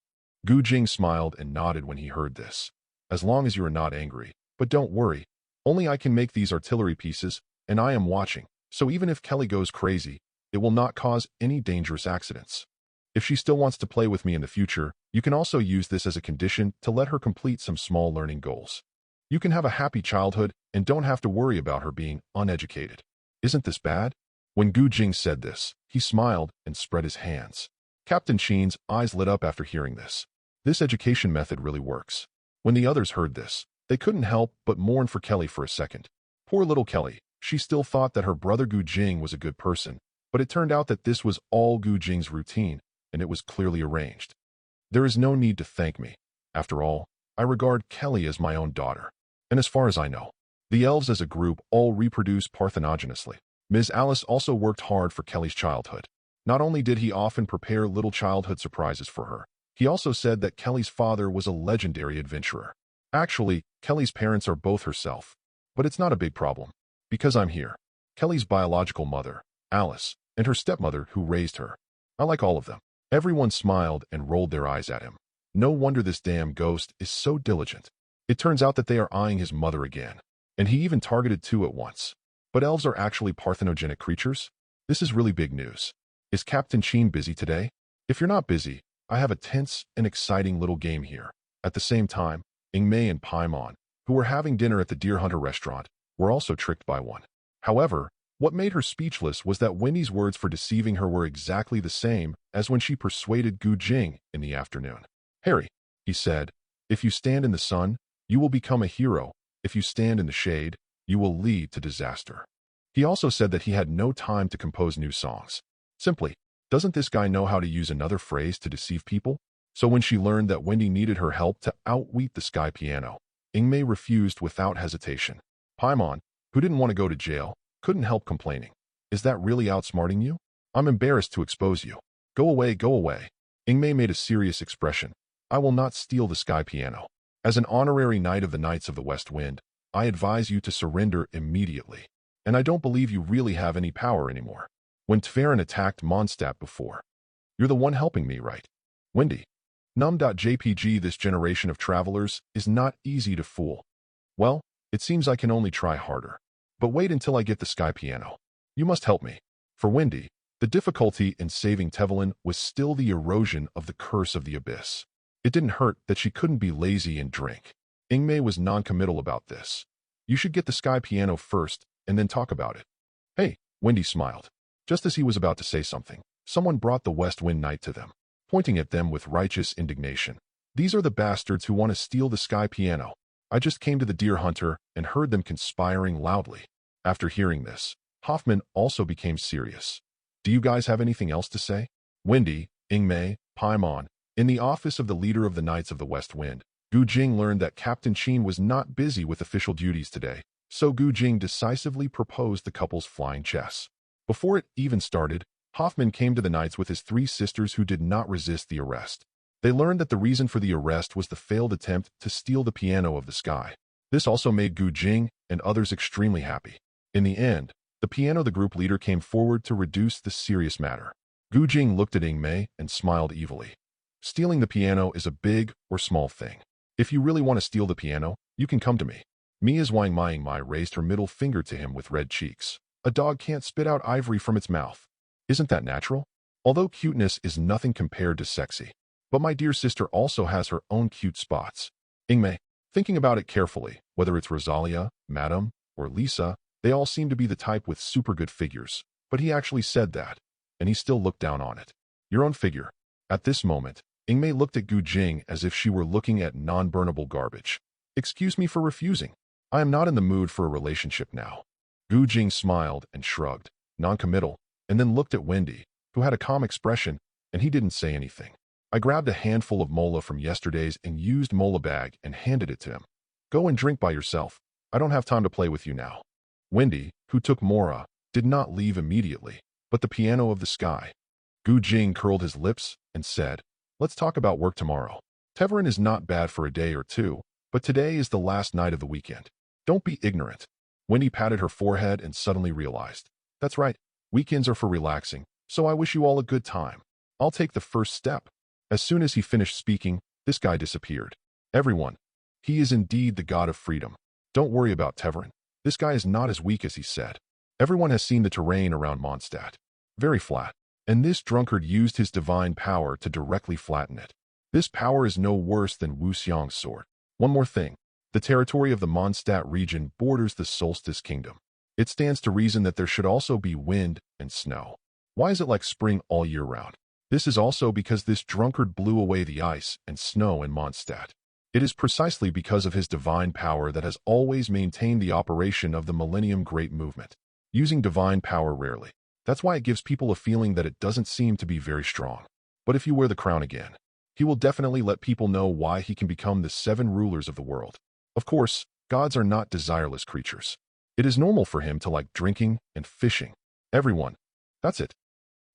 S1: Gu Jing smiled and nodded when he heard this. As long as you are not angry. But don't worry. Only I can make these artillery pieces. and I am watching, so even if Kelly goes crazy, it will not cause any dangerous accidents. If she still wants to play with me in the future, you can also use this as a condition to let her complete some small learning goals. You can have a happy childhood and don't have to worry about her being uneducated. Isn't this bad? When Jing said this, he smiled and spread his hands. Captain Sheen's eyes lit up after hearing this. This education method really works. When the others heard this, they couldn't help but mourn for Kelly for a second. Poor little Kelly, she still thought that her brother Jing was a good person, but it turned out that this was all Jing's routine, and it was clearly arranged. There is no need to thank me. After all, I regard Kelly as my own daughter. And as far as I know, the elves as a group all reproduce parthenogeneously. Ms. Alice also worked hard for Kelly's childhood. Not only did he often prepare little childhood surprises for her, he also said that Kelly's father was a legendary adventurer. Actually, Kelly's parents are both herself. But it's not a big problem, because I'm here. Kelly's biological mother, Alice, and her stepmother who raised her. I like all of them. Everyone smiled and rolled their eyes at him. No wonder this damn ghost is so diligent. It turns out that they are eyeing his mother again, and he even targeted two at once. But elves are actually parthenogenic creatures? This is really big news. Is Captain Sheen busy today? If you're not busy, I have a tense and exciting little game here. At the same time, Ingmei and Paimon, who were having dinner at the Deer Hunter restaurant, were also tricked by one. However, what made her speechless was that Wendy's words for deceiving her were exactly the same as when she persuaded Jing in the afternoon. Harry, he said, if you stand in the sun, you will become a hero. If you stand in the shade, you will lead to disaster. He also said that he had no time to compose new songs. Simply, doesn't this guy know how to use another phrase to deceive people? So when she learned that Wendy needed her help to outwit the sky piano, Ingmei refused without hesitation. Paimon, who didn't want to go to jail, couldn't help complaining. Is that really outsmarting you? I'm embarrassed to expose you. Go away, go away. Ingmei made a serious expression. I will not steal the sky piano. As an honorary knight of the Knights of the West Wind, I advise you to surrender immediately. And I don't believe you really have any power anymore. When Teyvat attacked Mondstadt before. You're the one helping me, right? Wendy. Num.jpg. This generation of travelers is not easy to fool. Well, it seems I can only try harder. But wait until I get the sky piano. You must help me. For Wendy, the difficulty in saving Teyvat was still the erosion of the curse of the abyss. It didn't hurt that she couldn't be lazy and drink. Ingmei was non-committal about this. You should get the sky piano first and then talk about it. Hey, Wendy smiled. Just as he was about to say something, someone brought the West Wind Knight to them, pointing at them with righteous indignation. These are the bastards who want to steal the sky piano. I just came to the Deer Hunter and heard them conspiring loudly. After hearing this, Hoffman also became serious. Do you guys have anything else to say? Wendy, Ingmei, Paimon. In the office of the leader of the Knights of the West Wind, Jing learned that Captain Sheen was not busy with official duties today, so Jing decisively proposed the couple's flying chess. Before it even started, Hoffman came to the Knights with his three sisters who did not resist the arrest. They learned that the reason for the arrest was the failed attempt to steal the piano of the sky. This also made Jing and others extremely happy. In the end, the piano the group leader came forward to reduce the serious matter. Jing looked at Ingmei and smiled evilly. Stealing the piano is a big or small thing. If you really want to steal the piano, you can come to me. Mia's Ingmei raised her middle finger to him with red cheeks. A dog can't spit out ivory from its mouth. Isn't that natural? Although cuteness is nothing compared to sexy. But my dear sister also has her own cute spots. Ingmei, thinking about it carefully, whether it's Rosalia, Madame, or Lisa, they all seem to be the type with super good figures. But he actually said that, and he still looked down on it. Your own figure. At this moment, Ingmei looked at Jing as if she were looking at non-burnable garbage. Excuse me for refusing. I am not in the mood for a relationship now. Jing smiled and shrugged, non-committal, and then looked at Wendy, who had a calm expression, and he didn't say anything. I grabbed a handful of mola from yesterday's and used mola bag and handed it to him. Go and drink by yourself. I don't have time to play with you now. Wendy, who took Mora, did not leave immediately, but the piano of the sky. Jing curled his lips and said, let's talk about work tomorrow. Teyvat is not bad for a day or two, but today is the last night of the weekend. Don't be ignorant. Wendy patted her forehead and suddenly realized. That's right, weekends are for relaxing, so I wish you all a good time. I'll take the first step. As soon as he finished speaking, this guy disappeared. Everyone. He is indeed the god of freedom. Don't worry about Teyvat. This guy is not as weak as he said. Everyone has seen the terrain around Mondstadt. Very flat. And this drunkard used his divine power to directly flatten it. This power is no worse than Wu Xiang's sword. One more thing. The territory of the Mondstadt region borders the Solstice Kingdom. It stands to reason that there should also be wind and snow. Why is it like spring all year round? This is also because this drunkard blew away the ice and snow in Mondstadt. It is precisely because of his divine power that has always maintained the operation of the Millennium Great Movement. Using divine power rarely. That's why it gives people a feeling that it doesn't seem to be very strong. But if you wear the crown again, he will definitely let people know why he can become the 7 rulers of the world. Of course, gods are not desireless creatures. It is normal for him to like drinking and fishing. Everyone. That's it.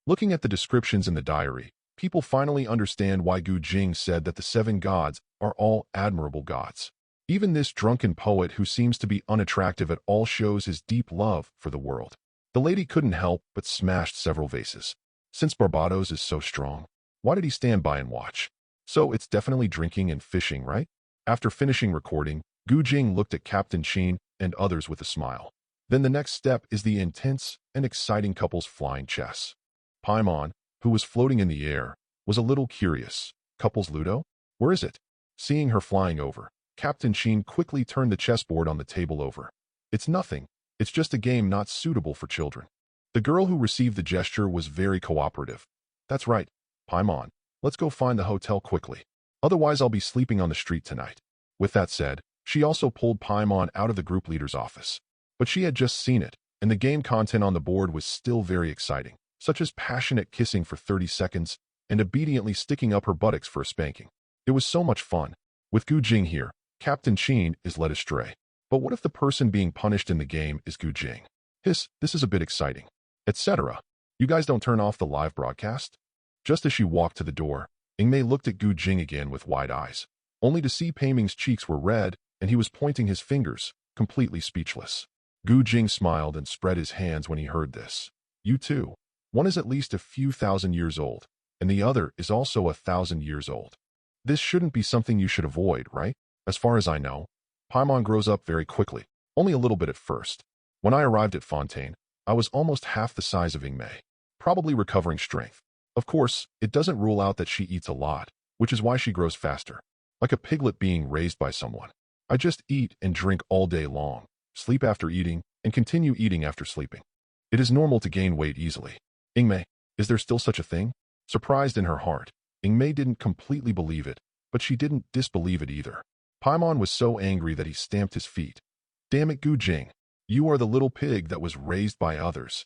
S1: Looking at the descriptions in the diary, people finally understand why Jing said that the 7 gods are all admirable gods. Even this drunken poet who seems to be unattractive at all shows his deep love for the world. The lady couldn't help but smashed several vases. Since Barbados is so strong, why did he stand by and watch? So it's definitely drinking and fishing, right? After finishing recording, Jing looked at Captain Qin and others with a smile. Then the next step is the intense and exciting couple's flying chess. Paimon, who was floating in the air, was a little curious. Couples Ludo? Where is it? Seeing her flying over, Captain Qin quickly turned the chessboard on the table over. It's nothing. It's just a game not suitable for children. The girl who received the gesture was very cooperative. That's right, Paimon. Let's go find the hotel quickly. Otherwise I'll be sleeping on the street tonight. With that said, she also pulled Paimon out of the group leader's office. But she had just seen it, and the game content on the board was still very exciting, such as passionate kissing for 30 seconds and obediently sticking up her buttocks for a spanking. It was so much fun. With Jing here, Captain Qin is led astray. But what if the person being punished in the game is Jing? This is a bit exciting. Etc. You guys don't turn off the live broadcast? Just as she walked to the door, Ingmei looked at Jing again with wide eyes, only to see Paiming's cheeks were red and he was pointing his fingers, completely speechless. Jing smiled and spread his hands when he heard this. You too. One is at least a few thousand years old, and the other is also 1,000 years old. This shouldn't be something you should avoid, right? As far as I know, Paimon grows up very quickly, only a little bit at first. When I arrived at Fontaine, I was almost half the size of Ingmei, probably recovering strength. Of course, it doesn't rule out that she eats a lot, which is why she grows faster. Like a piglet being raised by someone. I just eat and drink all day long, sleep after eating, and continue eating after sleeping. It is normal to gain weight easily. Ingmei, is there still such a thing? Surprised in her heart, Ingmei didn't completely believe it, but she didn't disbelieve it either. Paimon was so angry that he stamped his feet. Damn it, Jing. You are the little pig that was raised by others.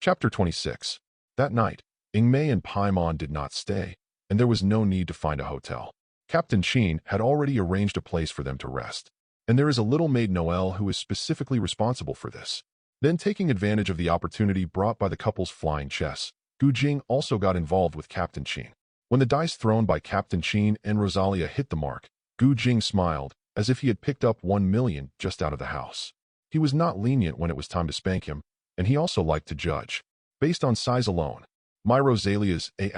S1: Chapter 26. That night, Ingmei and Paimon did not stay, and there was no need to find a hotel. Captain Qin had already arranged a place for them to rest, and there is a little maid Noelle who is specifically responsible for this. Then, taking advantage of the opportunity brought by the couple's flying chess, Jing also got involved with Captain Qin. When the dice thrown by Captain Qin and Rosalia hit the mark, Jing smiled, as if he had picked up 1 million just out of the house. He was not lenient when it was time to spank him, and he also liked to judge. Based on size alone, my Rosalia's A**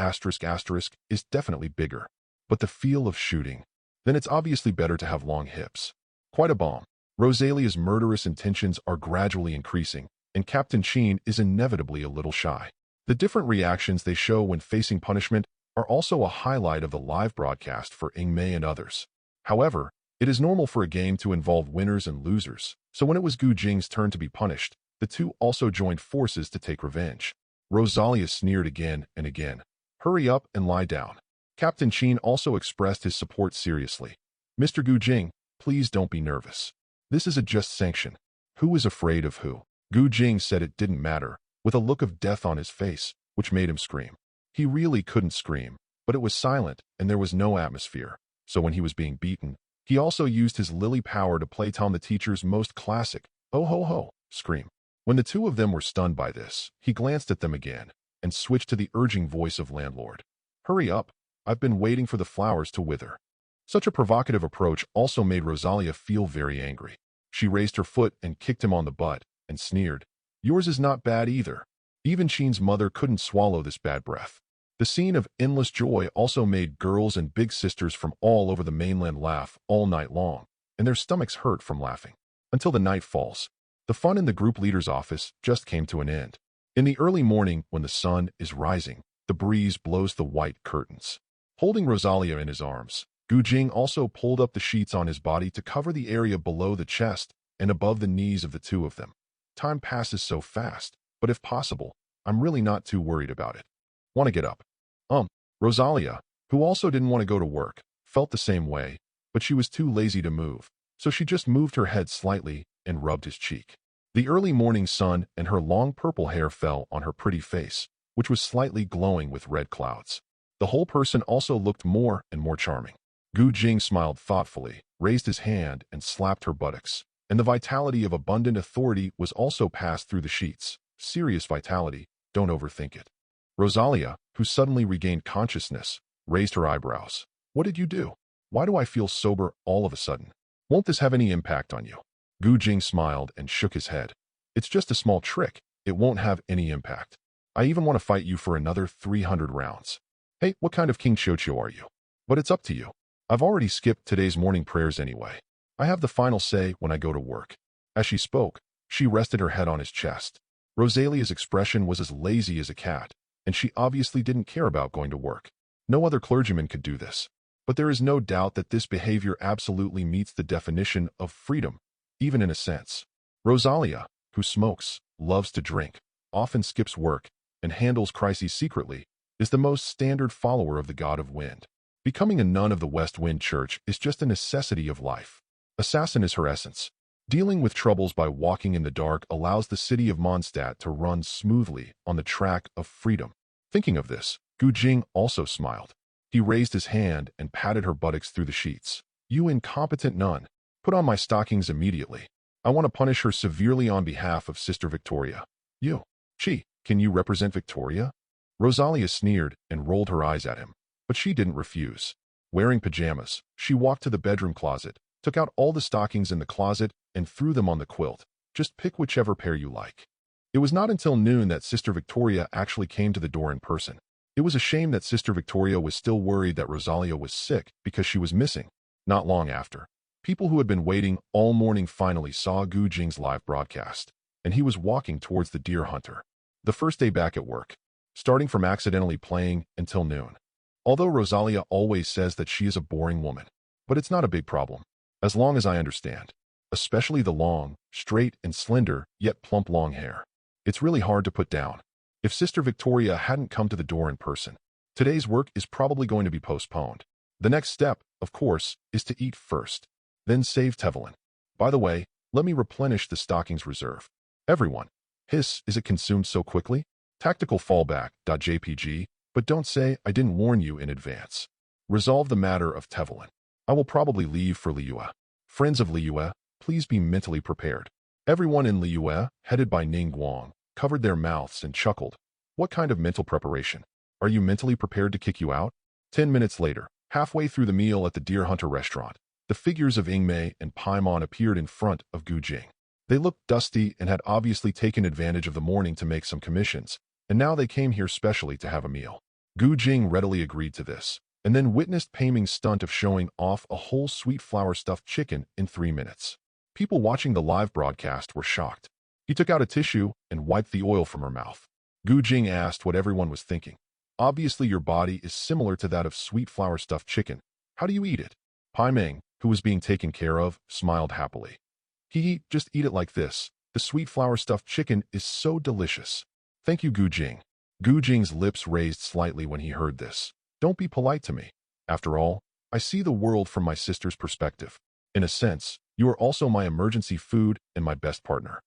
S1: is definitely bigger. But the feel of shooting, then it's obviously better to have long hips. Quite a bomb. Rosalia's murderous intentions are gradually increasing, and Captain Qin is inevitably a little shy. The different reactions they show when facing punishment are also a highlight of the live broadcast for Ingmei and others. However, it is normal for a game to involve winners and losers, so when it was Jing's turn to be punished, the two also joined forces to take revenge. Rosalia sneered again and again. Hurry up and lie down. Captain Qin also expressed his support seriously. Mr. Jing, please don't be nervous. This is a just sanction. Who is afraid of who? Jing said it didn't matter, with a look of death on his face, which made him scream. He really couldn't scream, but it was silent and there was no atmosphere. So when he was being beaten, he also used his lily power to play Tom the teacher's most classic, oh ho ho, scream. When the two of them were stunned by this, he glanced at them again and switched to the urging voice of landlord. Hurry up. I've been waiting for the flowers to wither. Such a provocative approach also made Rosalia feel very angry. She raised her foot and kicked him on the butt and sneered. Yours is not bad either. Even Qin's mother couldn't swallow this bad breath. The scene of endless joy also made girls and big sisters from all over the mainland laugh all night long, and their stomachs hurt from laughing. Until the night falls. The fun in the group leader's office just came to an end. In the early morning, when the sun is rising, the breeze blows the white curtains. Holding Rosalia in his arms, Jing also pulled up the sheets on his body to cover the area below the chest and above the knees of the two of them. Time passes so fast, but if possible, I'm really not too worried about it. Want to get up? Rosalia, who also didn't want to go to work, felt the same way, but she was too lazy to move, so she just moved her head slightly and rubbed his cheek. The early morning sun and her long purple hair fell on her pretty face, which was slightly glowing with red clouds. The whole person also looked more and more charming. Jing smiled thoughtfully, raised his hand, and slapped her buttocks, and the vitality of abundant authority was also passed through the sheets. Serious vitality, don't overthink it. Rosalia, who suddenly regained consciousness, raised her eyebrows. What did you do? Why do I feel sober all of a sudden? Won't this have any impact on you? Jing smiled and shook his head. It's just a small trick. It won't have any impact. I even want to fight you for another 300 rounds. Hey, what kind of King Chocho are you? But it's up to you. I've already skipped today's morning prayers anyway. I have the final say when I go to work. As she spoke, she rested her head on his chest. Rosalia's expression was as lazy as a cat, and she obviously didn't care about going to work. No other clergyman could do this. But there is no doubt that this behavior absolutely meets the definition of freedom, even in a sense. Rosalia, who smokes, loves to drink, often skips work, and handles crises secretly, is the most standard follower of the god of wind. Becoming a nun of the West Wind Church is just a necessity of life. Assassin is her essence. Dealing with troubles by walking in the dark allows the city of Mondstadt to run smoothly on the track of freedom. Thinking of this, Jing also smiled. He raised his hand and patted her buttocks through the sheets. You incompetent nun. Put on my stockings immediately. I want to punish her severely on behalf of Sister Victoria. You. Can you represent Victoria? Rosalia sneered and rolled her eyes at him, but she didn't refuse. Wearing pajamas, she walked to the bedroom closet, took out all the stockings in the closet, and threw them on the quilt. Just pick whichever pair you like. It was not until noon that Sister Victoria actually came to the door in person. It was a shame that Sister Victoria was still worried that Rosalia was sick because she was missing. Not long after, people who had been waiting all morning finally saw Jing's live broadcast, and he was walking towards the deer hunter. The first day back at work, starting from accidentally playing until noon. Although Rosalia always says that she is a boring woman, but it's not a big problem, as long as I understand. Especially the long, straight, and slender, yet plump long hair. It's really hard to put down. If Sister Victoria hadn't come to the door in person, today's work is probably going to be postponed. The next step, of course, is to eat first, then save Teyvat. By the way, let me replenish the stockings reserve. Everyone. Hiss, is it consumed so quickly? Tactical fallback.jpg, but don't say I didn't warn you in advance. Resolve the matter of Teyvat. I will probably leave for Eula. Friends of Eula, please be mentally prepared. Everyone in Eula, headed by Ning Guang, covered their mouths and chuckled. What kind of mental preparation? Are you mentally prepared to kick you out? 10 minutes later, halfway through the meal at the Deer Hunter restaurant, the figures of Yingmei and Paimon appeared in front of Jing. They looked dusty and had obviously taken advantage of the morning to make some commissions, and now they came here specially to have a meal. Jing readily agreed to this, and then witnessed Paiming's stunt of showing off a whole sweet flour stuffed chicken in 3 minutes. People watching the live broadcast were shocked. He took out a tissue and wiped the oil from her mouth. Jing asked what everyone was thinking. Obviously your body is similar to that of sweet flour stuffed chicken. How do you eat it? Paiming, who was being taken care of, smiled happily. Just eat it like this. The sweet flour stuffed chicken is so delicious. Thank you, Jing. Jing's lips raised slightly when he heard this. Don't be polite to me. After all, I see the world from my sister's perspective. In a sense, you are also my emergency food and my best partner.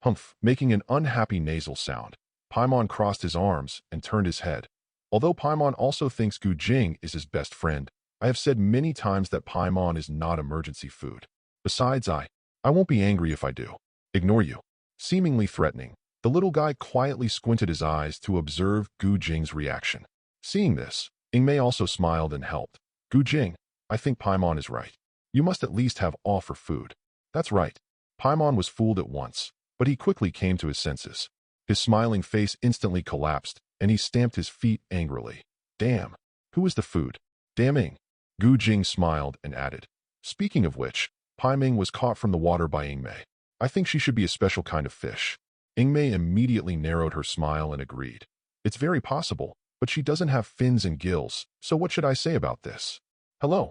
S1: Humph, making an unhappy nasal sound. Paimon crossed his arms and turned his head. Although Paimon also thinks Jing is his best friend, I have said many times that Paimon is not emergency food. Besides, I won't be angry if I do. Ignore you. Seemingly threatening, the little guy quietly squinted his eyes to observe Jing's reaction. Seeing this, Yingmei also smiled and helped. Jing, I think Paimon is right. You must at least have awe for food. That's right. Paimon was fooled at once, but he quickly came to his senses. His smiling face instantly collapsed, and he stamped his feet angrily. Damn. Who is the food? Damning. Jing smiled and added. Speaking of which, Paiming was caught from the water by Yingmei. I think she should be a special kind of fish. Ingmei immediately narrowed her smile and agreed. It's very possible, but she doesn't have fins and gills, so what should I say about this? Hello.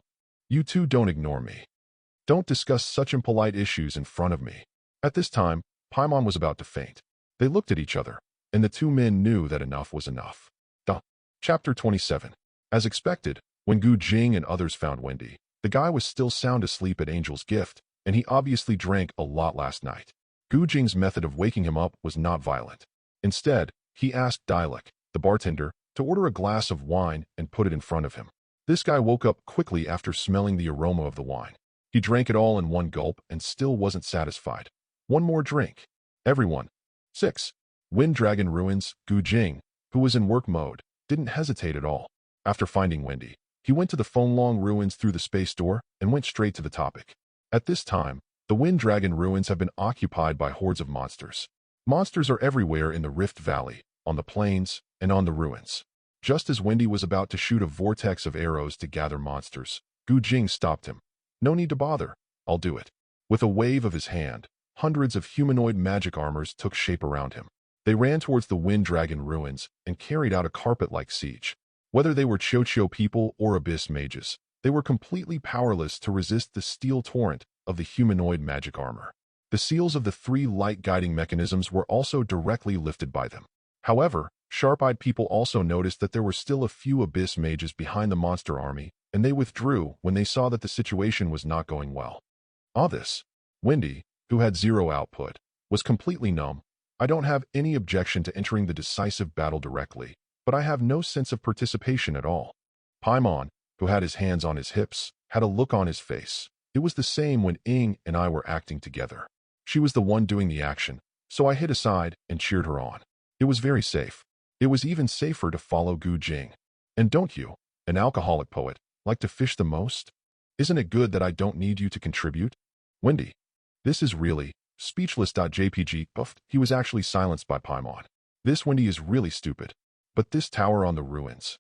S1: You two don't ignore me. Don't discuss such impolite issues in front of me. At this time, Paimon was about to faint. They looked at each other, and the two men knew that enough was enough. Chapter 27. As expected, when Jing and others found Wendy, the guy was still sound asleep at Angel's gift, and he obviously drank a lot last night. Jing's method of waking him up was not violent. Instead, he asked Dialek, the bartender, to order a glass of wine and put it in front of him. This guy woke up quickly after smelling the aroma of the wine. He drank it all in one gulp and still wasn't satisfied. One more drink. Everyone. 6. Wind Dragon Ruins. Jing, who was in work mode, didn't hesitate at all. After finding Wendy, he went to the Fonglong Ruins through the space door and went straight to the topic. At this time, the Wind Dragon Ruins have been occupied by hordes of monsters. Monsters are everywhere in the Rift Valley, on the plains, and on the ruins. Just as Wendy was about to shoot a vortex of arrows to gather monsters, Jing stopped him. No need to bother, I'll do it. With a wave of his hand, hundreds of humanoid magic armors took shape around him. They ran towards the Wind Dragon Ruins and carried out a carpet-like siege. Whether they were Chocho people or abyss mages, they were completely powerless to resist the steel torrent of the humanoid magic armor. The seals of the 3 light guiding mechanisms were also directly lifted by them. However, sharp-eyed people also noticed that there were still a few abyss mages behind the monster army, and they withdrew when they saw that the situation was not going well. This, Wendy, who had 0 output, was completely numb. I don't have any objection to entering the decisive battle directly, but I have no sense of participation at all. Paimon, who had his hands on his hips, had a look on his face. It was the same when Ing and I were acting together. She was the one doing the action, so I hid aside and cheered her on. It was very safe. It was even safer to follow Jing. And don't you, an alcoholic poet, like to fish the most? Isn't it good that I don't need you to contribute? Wendy. This is really speechless.jpg. He was actually silenced by Paimon. This Wendy is really stupid. But this tower on the ruins.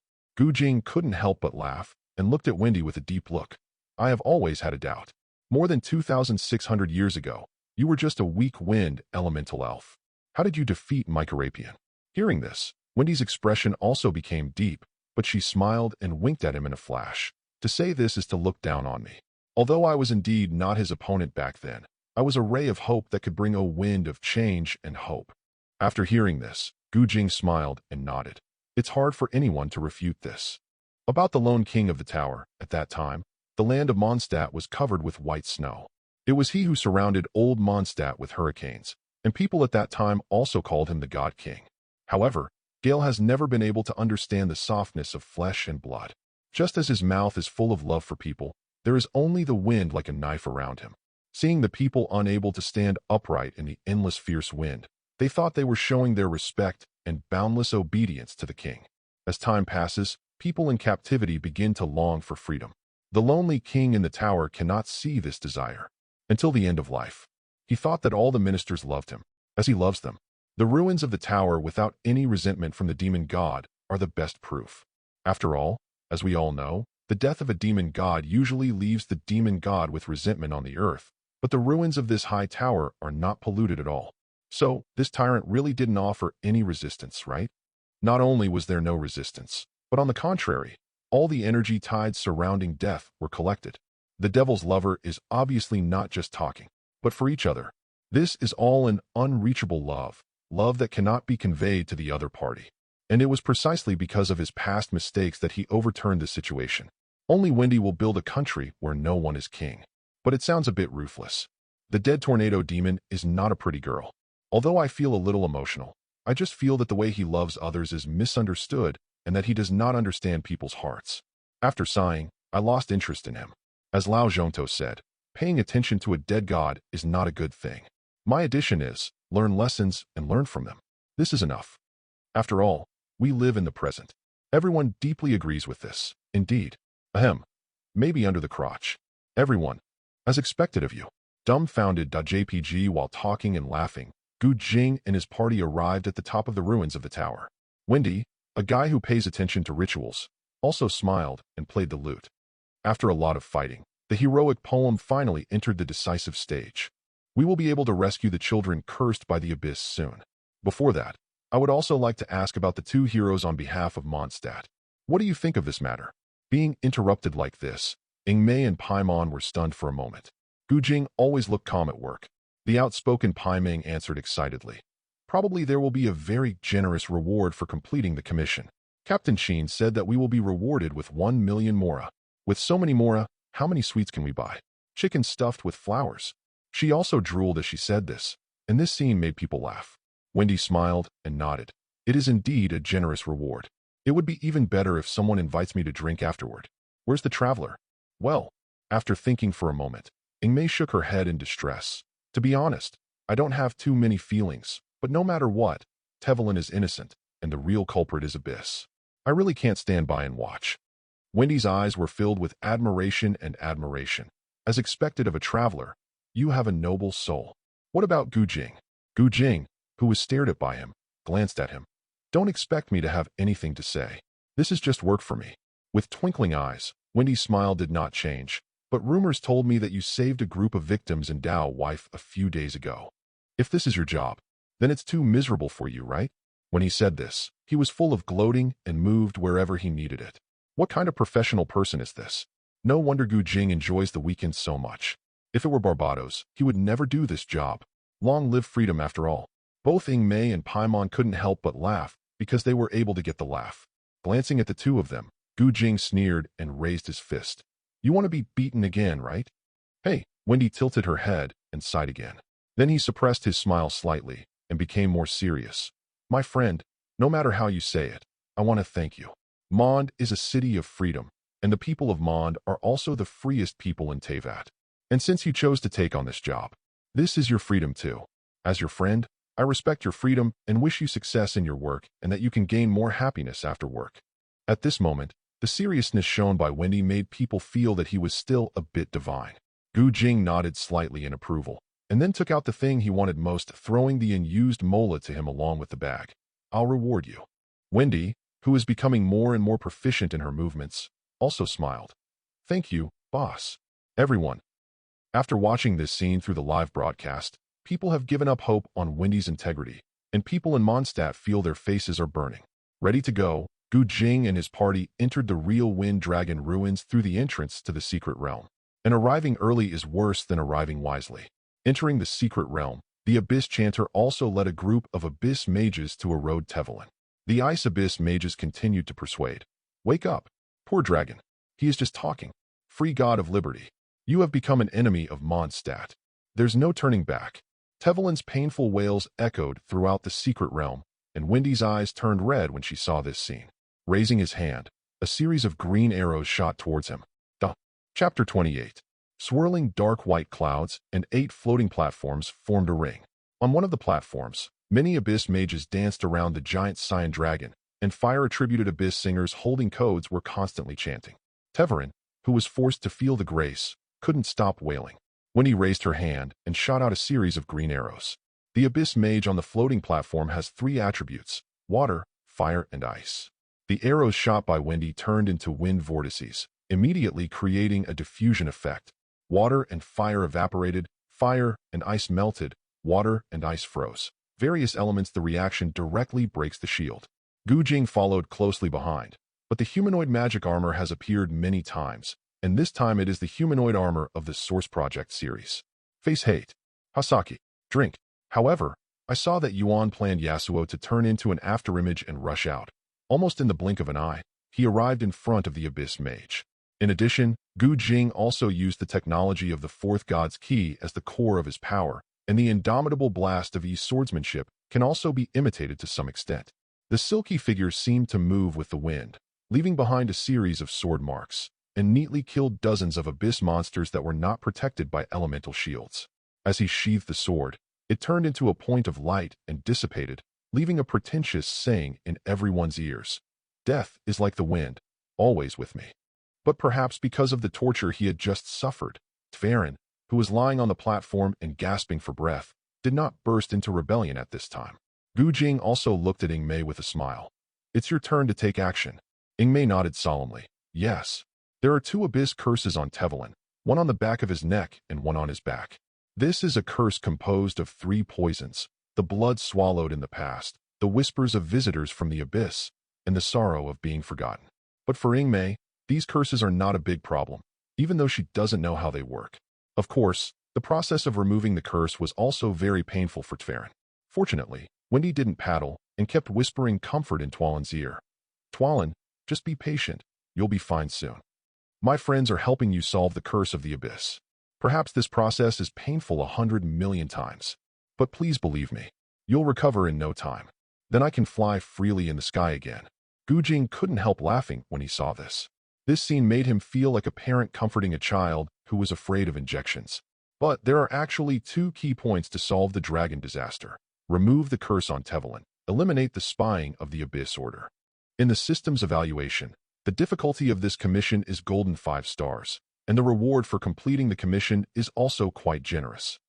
S1: Jing couldn't help but laugh and looked at Wendy with a deep look. I have always had a doubt. More than 2,600 years ago, you were just a weak wind elemental elf. How did you defeat Mycarapian? Hearing this, Wendy's expression also became deep, but she smiled and winked at him in a flash. To say this is to look down on me. Although I was indeed not his opponent back then, I was a ray of hope that could bring a wind of change and hope. After hearing this, Jing smiled and nodded. It's hard for anyone to refute this. About the lone king of the tower, at that time, the land of Mondstadt was covered with white snow. It was he who surrounded old Mondstadt with hurricanes, and people at that time also called him the God King. However, Gale has never been able to understand the softness of flesh and blood. Just as his mouth is full of love for people, there is only the wind like a knife around him. Seeing the people unable to stand upright in the endless fierce wind, they thought they were showing their respect and boundless obedience to the king. As time passes, people in captivity begin to long for freedom. The lonely king in the tower cannot see this desire. Until the end of life, he thought that all the ministers loved him, as he loves them. The ruins of the tower without any resentment from the demon god are the best proof. After all, as we all know, the death of a demon god usually leaves the demon god with resentment on the earth, but the ruins of this high tower are not polluted at all. So, this tyrant really didn't offer any resistance, right? Not only was there no resistance, but on the contrary, all the energy tides surrounding death were collected. The devil's lover is obviously not just talking, but for each other. This is all an unreachable love, love that cannot be conveyed to the other party. And it was precisely because of his past mistakes that he overturned the situation. Only Wendy will build a country where no one is king. But it sounds a bit ruthless. The dead tornado demon is not a pretty girl. Although I feel a little emotional, I just feel that the way he loves others is misunderstood and that he does not understand people's hearts. After sighing, I lost interest in him. As Lao Zhonto said, paying attention to a dead god is not a good thing. My addition is, learn lessons and learn from them. This is enough. After all, we live in the present. Everyone deeply agrees with this. Indeed. Ahem. Maybe under the crotch. Everyone. As expected of you. Dumbfounded.jpg while talking and laughing, Jing and his party arrived at the top of the ruins of the tower. Wendy, a guy who pays attention to rituals, also smiled and played the lute. After a lot of fighting, the heroic poem finally entered the decisive stage. We will be able to rescue the children cursed by the abyss soon. Before that, I would also like to ask about the two heroes on behalf of Mondstadt. What do you think of this matter? Being interrupted like this, Ingmei and Paimon were stunned for a moment. Jing always looked calm at work. The outspoken Paimon answered excitedly. Probably there will be a very generous reward for completing the commission. Captain Sheen said that we will be rewarded with 1 million mora. With so many mora, how many sweets can we buy? Chicken stuffed with flowers. She also drooled as she said this, and this scene made people laugh. Wendy smiled and nodded. It is indeed a generous reward. It would be even better if someone invites me to drink afterward. Where's the traveler? Well, after thinking for a moment, Ingmei shook her head in distress. To be honest, I don't have too many feelings, but no matter what, Teyvat is innocent, and the real culprit is Abyss. I really can't stand by and watch. Wendy's eyes were filled with admiration and admiration. As expected of a traveler, you have a noble soul. What about Jing? Jing, who was stared at by him, glanced at him. Don't expect me to have anything to say. This is just work for me. With twinkling eyes, Wendy's smile did not change. But rumors told me that you saved a group of victims in Dao Wife a few days ago. If this is your job, then it's too miserable for you, right? When he said this, he was full of gloating and moved wherever he needed it. What kind of professional person is this? No wonder Jing enjoys the weekends so much. If it were Barbados, he would never do this job. Long live freedom after all. Both Ingmei and Paimon couldn't help but laugh because they were able to get the laugh. Glancing at the two of them, Jing sneered and raised his fist. You want to be beaten again, right? Hey, Wendy tilted her head and sighed again. Then he suppressed his smile slightly and became more serious. My friend, no matter how you say it, I want to thank you. Mond is a city of freedom, and the people of Mond are also the freest people in Teyvat. And since you chose to take on this job, this is your freedom too. As your friend, I respect your freedom and wish you success in your work and that you can gain more happiness after work. At this moment, the seriousness shown by Wendy made people feel that he was still a bit divine. Jing nodded slightly in approval, and then took out the thing he wanted most, throwing the unused mola to him along with the bag. I'll reward you. Wendy, who is becoming more and more proficient in her movements, also smiled. Thank you, boss. Everyone. After watching this scene through the live broadcast, people have given up hope on Wendy's integrity, and people in Mondstadt feel their faces are burning. Ready to go, Jing and his party entered the real Wind Dragon ruins through the entrance to the secret realm. And arriving early is worse than arriving wisely. Entering the secret realm, the Abyss Chanter also led a group of Abyss mages to erode Teyvat. The Ice Abyss mages continued to persuade. Wake up, poor dragon. He is just talking. Free god of liberty. You have become an enemy of Mondstadt. There's no turning back. Teyvat's painful wails echoed throughout the secret realm, and Wendy's eyes turned red when she saw this scene. Raising his hand, a series of green arrows shot towards him. Chapter 28. Swirling dark white clouds and 8 floating platforms formed a ring. On one of the platforms, many Abyss mages danced around the giant Cyan dragon, and fire-attributed Abyss singers holding codes were constantly chanting. Teyvat, who was forced to feel the grace, couldn't stop wailing. Wendy raised her hand and shot out a series of green arrows. The Abyss mage on the floating platform has 3 attributes: water, fire, and ice. The arrows shot by Wendy turned into wind vortices, immediately creating a diffusion effect. Water and fire evaporated, fire and ice melted, water and ice froze. Various elements, the reaction directly breaks the shield. Jing followed closely behind, but the humanoid magic armor has appeared many times, and this time it is the humanoid armor of the Source Project series. Face hate. Hasaki. Drink. However, I saw that Yuan planned Yasuo to turn into an afterimage and rush out. Almost in the blink of an eye, he arrived in front of the Abyss Mage. In addition, Jing also used the technology of the 4th God's Key as the core of his power, and the indomitable blast of Yi's swordsmanship can also be imitated to some extent. The silky figure seemed to move with the wind, leaving behind a series of sword marks, and neatly killed dozens of Abyss monsters that were not protected by elemental shields. As he sheathed the sword, it turned into a point of light and dissipated, leaving a pretentious saying in everyone's ears. Death is like the wind, always with me. But perhaps because of the torture he had just suffered, Teyvat, who was lying on the platform and gasping for breath, did not burst into rebellion at this time. Jing also looked at Ingmei with a smile. It's your turn to take action. Ingmei nodded solemnly. Yes. There are 2 Abyss curses on Teyvat, one on the back of his neck and one on his back. This is a curse composed of 3 poisons: the blood swallowed in the past, the whispers of visitors from the abyss, and the sorrow of being forgotten. But for Ingmei, these curses are not a big problem, even though she doesn't know how they work. Of course, the process of removing the curse was also very painful for Tverin. Fortunately, Wendy didn't paddle and kept whispering comfort in Twalin's ear. "Twalin, just be patient. You'll be fine soon. My friends are helping you solve the curse of the abyss. Perhaps this process is painful 100 million times, but please believe me, you'll recover in no time. Then I can fly freely in the sky again." Jing couldn't help laughing when he saw this. This scene made him feel like a parent comforting a child who was afraid of injections. But there are actually 2 key points to solve the dragon disaster. Remove the curse on Teyvat. Eliminate the spying of the Abyss Order. In the system's evaluation, the difficulty of this commission is golden 5 stars, and the reward for completing the commission is also quite generous.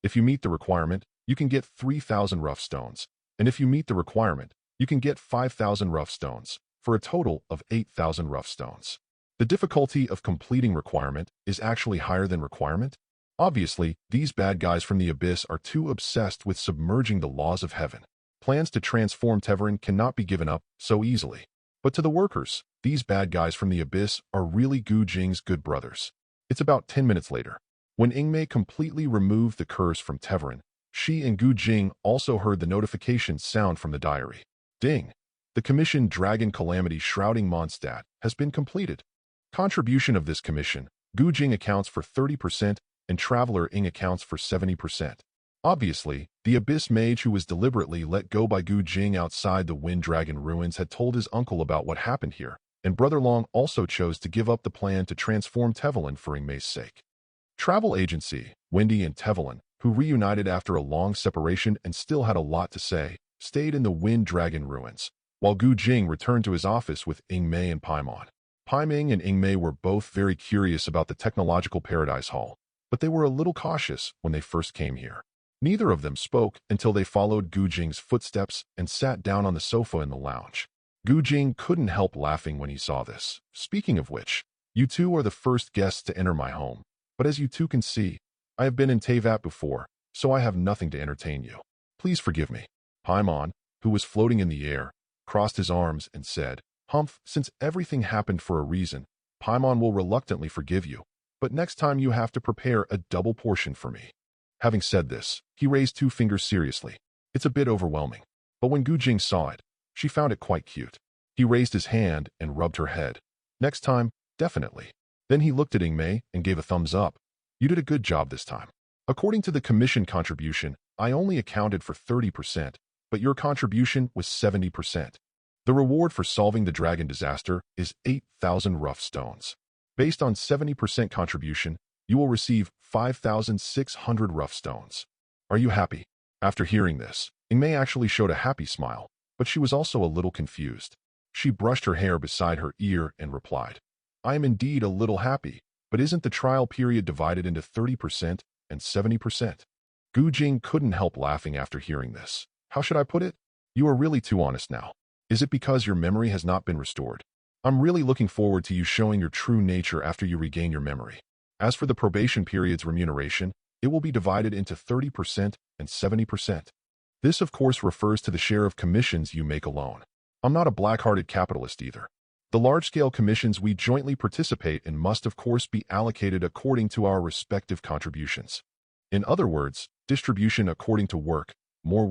S1: If you meet the requirement, you can get 3,000 rough stones, and if you meet the requirement, you can get 5,000 rough stones, for a total of 8,000 rough stones. The difficulty of completing requirement is actually higher than requirement. Obviously, these bad guys from the Abyss are too obsessed with submerging the laws of heaven. Plans to transform Teyvat cannot be given up so easily. But to the workers, these bad guys from the Abyss are really Jing's good brothers. It's about 10 minutes later. When Ingmei completely removed the curse from Teyvat, she and Jing also heard the notification sound from the diary. Ding! The commission Dragon Calamity Shrouding Mondstadt has been completed. Contribution of this commission, Jing accounts for 30% and Traveler Ing accounts for 70%. Obviously, the Abyss Mage who was deliberately let go by Jing outside the Wind Dragon ruins had told his uncle about what happened here, and Brother Long also chose to give up the plan to transform Teyvat for Ingmei's sake. Travel Agency, Wendy and Teyvat, who reunited after a long separation and still had a lot to say, stayed in the Wind Dragon ruins, while Jing returned to his office with Ingmei and Paimon. Paiming and Ingmei were both very curious about the Technological Paradise Hall, but they were a little cautious when they first came here. Neither of them spoke until they followed Jing's footsteps and sat down on the sofa in the lounge. Jing couldn't help laughing when he saw this. "Speaking of which, you two are the first guests to enter my home, but as you two can see, I have been in Teyvat before, so I have nothing to entertain you. Please forgive me." Paimon, who was floating in the air, crossed his arms and said, "Humph, since everything happened for a reason, Paimon will reluctantly forgive you, but next time you have to prepare a double portion for me." Having said this, he raised 2 fingers seriously. It's a bit overwhelming. But when Jing saw it, she found it quite cute. He raised his hand and rubbed her head. "Next time, definitely." Then he looked at Ingmei and gave a thumbs up. "You did a good job this time. According to the commission contribution, I only accounted for 30%, but your contribution was 70%. The reward for solving the dragon disaster is 8,000 rough stones. Based on 70% contribution, you will receive 5,600 rough stones. Are you happy?" After hearing this, Ingmei actually showed a happy smile, but she was also a little confused. She brushed her hair beside her ear and replied, "I am indeed a little happy, but isn't the trial period divided into 30% and 70%? Jing couldn't help laughing after hearing this. "How should I put it? You are really too honest now. Is it because your memory has not been restored? I'm really looking forward to you showing your true nature after you regain your memory. As for the probation period's remuneration, it will be divided into 30% and 70%. This, of course, refers to the share of commissions you make alone. I'm not a black-hearted capitalist either. The large-scale commissions we jointly participate in must, of course, be allocated according to our respective contributions. In other words, distribution according to work, more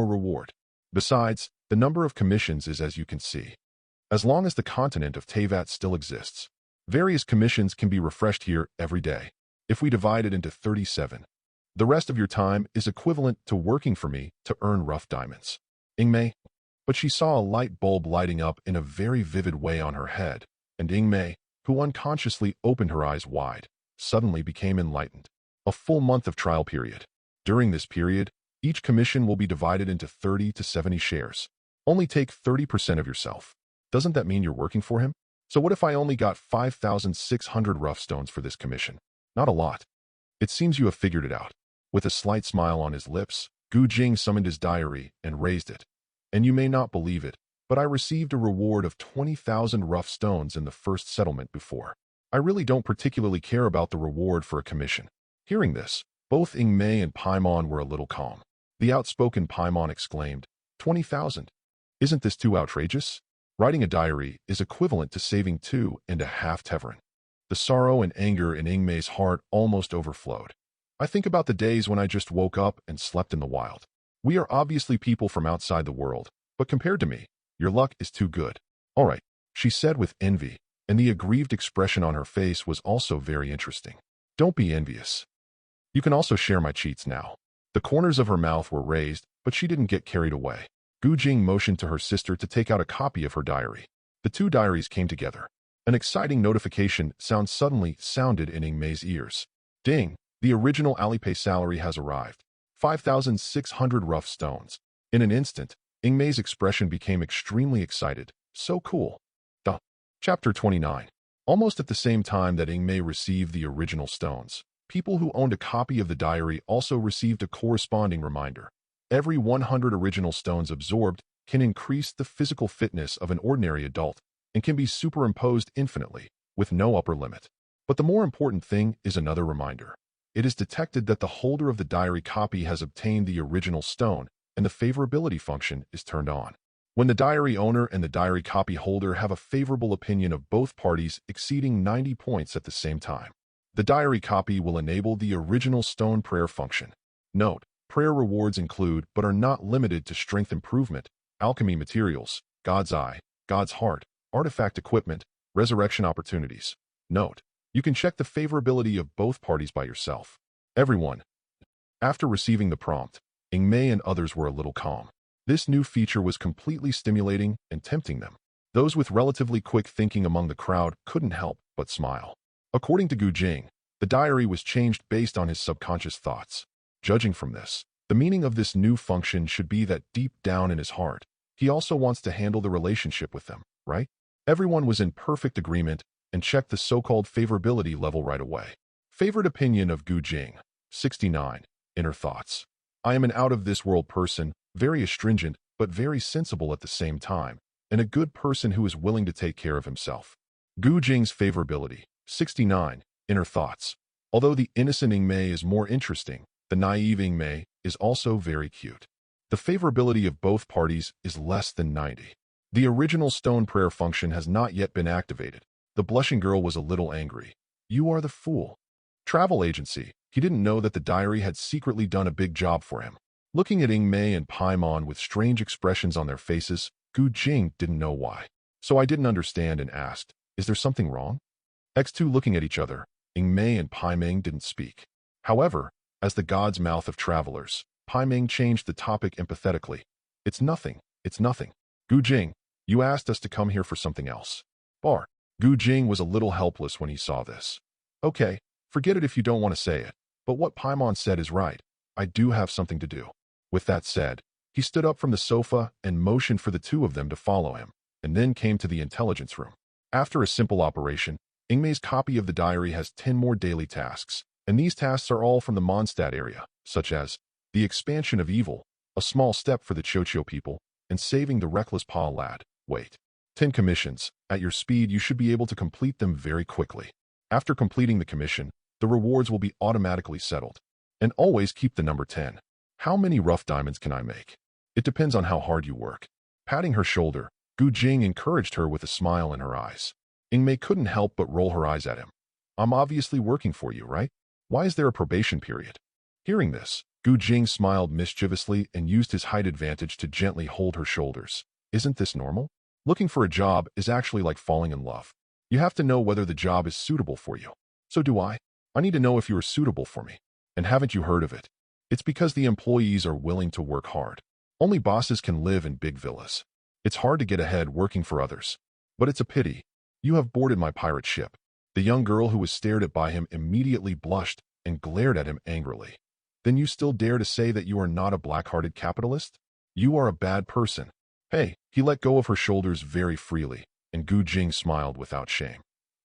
S1: reward. Besides, the number of commissions is as you can see. As long as the continent of Teyvat still exists, various commissions can be refreshed here every day. If we divide it into 37, the rest of your time is equivalent to working for me to earn rough diamonds." Ingmei. But she saw a light bulb lighting up in a very vivid way on her head, and Ingmei, who unconsciously opened her eyes wide, suddenly became enlightened. A full month of trial period. During this period, each commission will be divided into 30 to 70 shares. Only take 30% of yourself. Doesn't that mean you're working for him? So what if I only got 5,600 rough stones for this commission? Not a lot. It seems you have figured it out. With a slight smile on his lips, Jing summoned his diary and raised it. "And you may not believe it, but I received a reward of 20,000 rough stones in the first settlement before. I really don't particularly care about the reward for a commission." Hearing this, Both Ingmei and Paimon were a little calm. The outspoken Paimon exclaimed, 20,000. Isn't this too outrageous? Writing a diary is equivalent to saving 2.5 Tevran. The sorrow and anger in Ingmei's heart almost overflowed. I think about the days when I just woke up and slept in the wild. We are obviously people from outside the world, but compared to me, your luck is too good. All right, she said with envy, and the aggrieved expression on her face was also very interesting. Don't be envious. You can also share my cheats now. The corners of her mouth were raised, but she didn't get carried away. Jing motioned to her sister to take out a copy of her diary. The two diaries came together. An exciting notification suddenly sounded in Ingmei's ears. Ding! The original Alipay salary has arrived. 5,600 rough stones. In an instant, Ingmei's expression became extremely excited. So cool. Chapter 29. Almost at the same time that Ingmei received the original stones, people who owned a copy of the diary also received a corresponding reminder. Every 100 original stones absorbed can increase the physical fitness of an ordinary adult and can be superimposed infinitely, with no upper limit. But the more important thing is another reminder. It is detected that the holder of the diary copy has obtained the original stone, and the favorability function is turned on. When the diary owner and the diary copy holder have a favorable opinion of both parties exceeding 90 points at the same time, the diary copy will enable the original stone prayer function. Note, prayer rewards include but are not limited to strength improvement, alchemy materials, God's eye, God's heart, artifact equipment, resurrection opportunities. Note, you can check the favorability of both parties by yourself. Everyone. After receiving the prompt, Ingmei and others were a little calm. This new feature was completely stimulating and tempting them. Those with relatively quick thinking among the crowd couldn't help but smile. According to Jing, the diary was changed based on his subconscious thoughts. Judging from this, the meaning of this new function should be that deep down in his heart, he also wants to handle the relationship with them, right? Everyone was in perfect agreement and checked the so-called favorability level right away. Favorite opinion of Jing, 69, inner thoughts. I am an out-of-this-world person, very astringent, but very sensible at the same time, and a good person who is willing to take care of himself. Jing's favorability, 69, inner thoughts. Although the innocent Ingmei is more interesting, the naive Ingmei is also very cute. The favorability of both parties is less than 90. The original stone prayer function has not yet been activated. The blushing girl was a little angry. You are the fool. Travel agency. He didn't know that the diary had secretly done a big job for him. Looking at Ingmei and Paimon with strange expressions on their faces, Jing didn't know why. So I didn't understand and asked, is there something wrong? X2 looking at each other, Ingmei and Paimeng didn't speak. However, as the god's mouth of travelers, Paimeng changed the topic empathetically. It's nothing, it's nothing. Jing, you asked us to come here for something else. Bar. Jing was a little helpless when he saw this. Okay, forget it if you don't want to say it, but what Paimon said is right. I do have something to do. With that said, he stood up from the sofa and motioned for the two of them to follow him, and then came to the intelligence room. After a simple operation, Ingmei's copy of the diary has 10 more daily tasks, and these tasks are all from the Mondstadt area, such as the expansion of evil, a small step for the Chocho people, and saving the reckless Pa lad. Wait. 10 commissions. At your speed, you should be able to complete them very quickly. After completing the commission, the rewards will be automatically settled. And always keep the number 10. How many rough diamonds can I make? It depends on how hard you work. Patting her shoulder, Jing encouraged her with a smile in her eyes. Ingmei couldn't help but roll her eyes at him. I'm obviously working for you, right? Why is there a probation period? Hearing this, Jing smiled mischievously and used his height advantage to gently hold her shoulders. Isn't this normal? Looking for a job is actually like falling in love. You have to know whether the job is suitable for you. So do I. I need to know if you are suitable for me. And haven't you heard of it? It's because the employees are willing to work hard. Only bosses can live in big villas. It's hard to get ahead working for others. But it's a pity. You have boarded my pirate ship. The young girl who was stared at by him immediately blushed and glared at him angrily. Then you still dare to say that you are not a black-hearted capitalist? You are a bad person. Hey, he let go of her shoulders very freely, and Jing smiled without shame.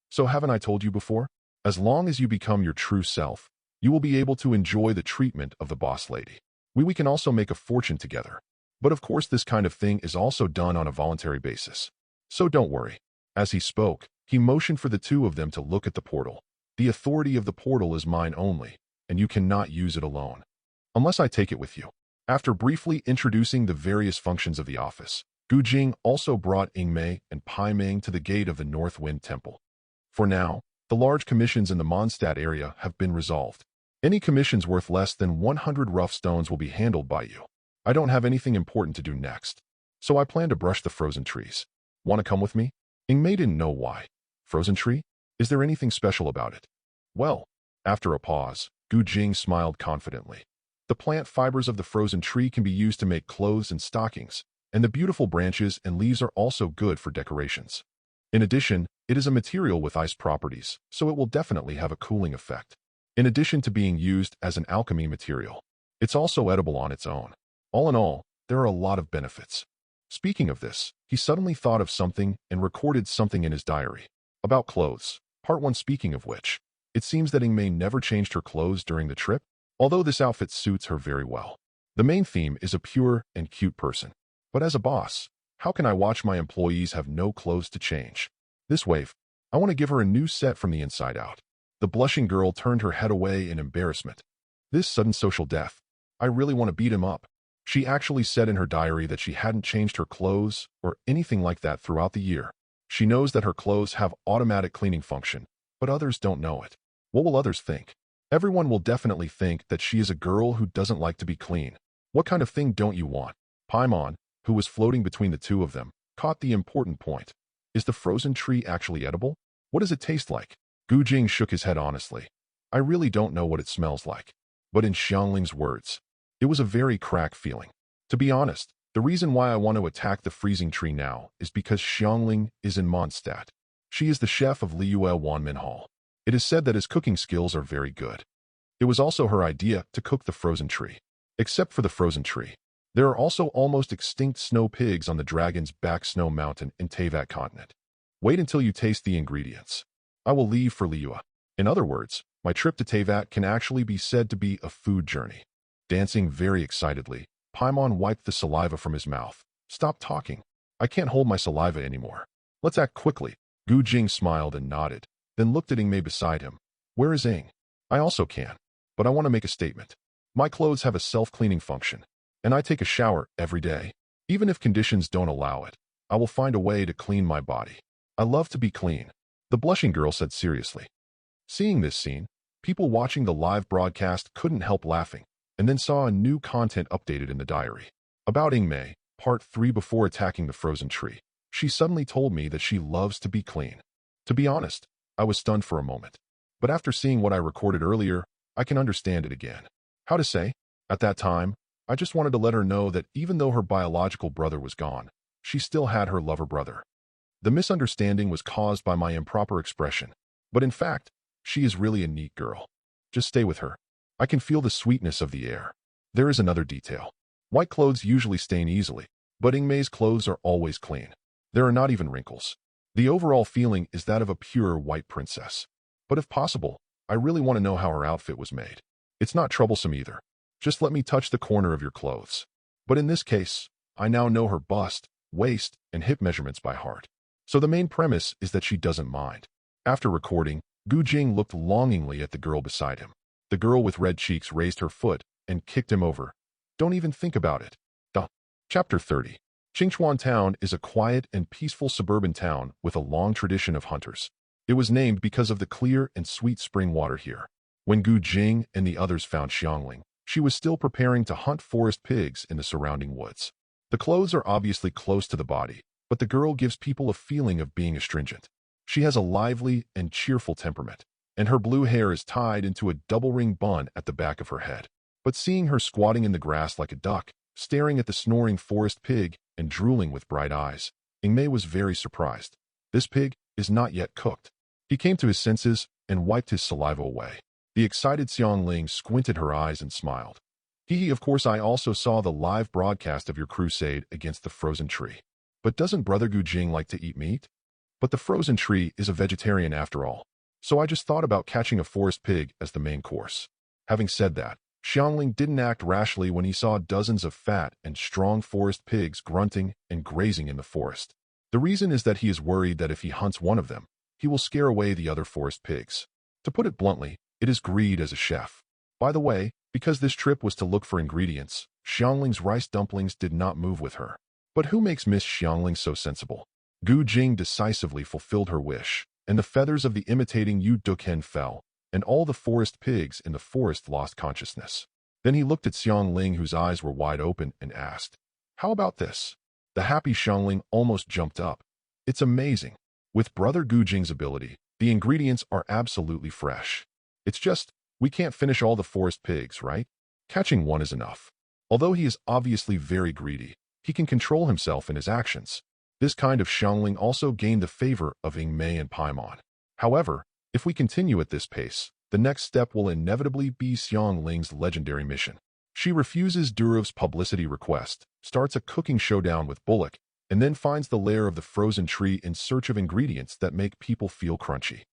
S1: So haven't I told you before? As long as you become your true self, you will be able to enjoy the treatment of the boss lady. We can also make a fortune together. But of course this kind of thing is also done on a voluntary basis. So don't worry. As he spoke, he motioned for the two of them to look at the portal. The authority of the portal is mine only. and you cannot use it alone. Unless I take it with you. After briefly introducing the various functions of the office, Jing also brought Mei and Meng to the gate of the North Wind Temple. For now, the large commissions in the Mondstadt area have been resolved. Any commissions worth less than 100 rough stones will be handled by you. I don't have anything important to do next, so I plan to brush the frozen trees. Want to come with me? Mei didn't know why. Frozen tree? Is there anything special about it? Well, after a pause, Jing smiled confidently. The plant fibers of the frozen tree can be used to make clothes and stockings, and the beautiful branches and leaves are also good for decorations. In addition, it is a material with ice properties, so it will definitely have a cooling effect. In addition to being used as an alchemy material, it's also edible on its own. All in all, there are a lot of benefits. Speaking of this, he suddenly thought of something and recorded something in his diary. About clothes. Part 1. Speaking of which, it seems that Mei never changed her clothes during the trip, although this outfit suits her very well. The main theme is a pure and cute person. But as a boss, how can I watch my employees have no clothes to change? This wave, I want to give her a new set from the inside out. The blushing girl turned her head away in embarrassment. This sudden social death. I really want to beat him up. She actually said in her diary that she hadn't changed her clothes or anything like that throughout the year. She knows that her clothes have automatic cleaning function, but others don't know it. What will others think? Everyone will definitely think that she is a girl who doesn't like to be clean. What kind of thing don't you want? Paimon, who was floating between the two of them, caught the important point. Is the frozen tree actually edible? What does it taste like? Jing shook his head honestly. I really don't know what it smells like. But in Xiangling's words, it was a very crack feeling. To be honest, the reason why I want to attack the freezing tree now is because Xiangling is in Mondstadt. She is the chef of Liuyue Wanmin Hall. It is said that his cooking skills are very good. It was also her idea to cook the frozen tree. Except for the frozen tree, there are also almost extinct snow pigs on the Dragon's Back Snow Mountain in Teyvat continent. Wait until you taste the ingredients. I will leave for Liuyue. In other words, my trip to Teyvat can actually be said to be a food journey. Dancing very excitedly, Paimon wiped the saliva from his mouth. Stop talking. I can't hold my saliva anymore. Let's act quickly. Jing smiled and nodded, then looked at Mei beside him. Where is Ing? I also can. But I want to make a statement. My clothes have a self-cleaning function, and I take a shower every day. Even if conditions don't allow it, I will find a way to clean my body. I love to be clean, the blushing girl said seriously. Seeing this scene, people watching the live broadcast couldn't help laughing, and then saw a new content updated in the diary. About Mei, part 3. Before attacking the frozen tree, she suddenly told me that she loves to be clean. To be honest, I was stunned for a moment. But after seeing what I recorded earlier, I can understand it again. How to say? At that time, I just wanted to let her know that even though her biological brother was gone, she still had her lover brother. The misunderstanding was caused by my improper expression, but in fact, she is really a neat girl. Just stay with her. I can feel the sweetness of the air. There is another detail. White clothes usually stain easily, but Mei's clothes are always clean. There are not even wrinkles. The overall feeling is that of a pure white princess. But if possible, I really want to know how her outfit was made. It's not troublesome either. Just let me touch the corner of your clothes. But in this case, I now know her bust, waist, and hip measurements by heart. So the main premise is that she doesn't mind. After recording, Jing looked longingly at the girl beside him. The girl with red cheeks raised her foot and kicked him over. Don't even think about it. Chapter 30. Qingchuan Town is a quiet and peaceful suburban town with a long tradition of hunters. It was named because of the clear and sweet spring water here. When Jing and the others found Xiangling, she was still preparing to hunt forest pigs in the surrounding woods. The clothes are obviously close to the body, but the girl gives people a feeling of being astringent. She has a lively and cheerful temperament, and her blue hair is tied into a double-ring bun at the back of her head. But seeing her squatting in the grass like a duck, staring at the snoring forest pig and drooling with bright eyes, Mei was very surprised. This pig is not yet cooked. He came to his senses and wiped his saliva away. The excited Xiangling squinted her eyes and smiled. Of course I also saw the live broadcast of your crusade against the frozen tree. But doesn't Brother Jing like to eat meat? But the frozen tree is a vegetarian after all, so I just thought about catching a forest pig as the main course. Having said that, Xiangling didn't act rashly when he saw dozens of fat and strong forest pigs grunting and grazing in the forest. The reason is that he is worried that if he hunts one of them, he will scare away the other forest pigs. To put it bluntly, it is greed as a chef. By the way, because this trip was to look for ingredients, Xiangling's rice dumplings did not move with her. But who makes Miss Xiangling so sensible? Gu Jing decisively fulfilled her wish, and the feathers of the imitating Yu Duken fell, and all the forest pigs in the forest lost consciousness. Then he looked at Xiangling, whose eyes were wide open, and asked, "How about this?" The happy Xiangling almost jumped up. "It's amazing. With Brother Gu Jing's ability, the ingredients are absolutely fresh. It's just, we can't finish all the forest pigs, right? Catching one is enough." Although he is obviously very greedy, he can control himself in his actions. This kind of Xiangling also gained the favor of Ying Mei and Paimon. However, if we continue at this pace, the next step will inevitably be Xiangling's legendary mission. She refuses Durov's publicity request, starts a cooking showdown with Bullock, and then finds the lair of the frozen tree in search of ingredients that make people feel crunchy.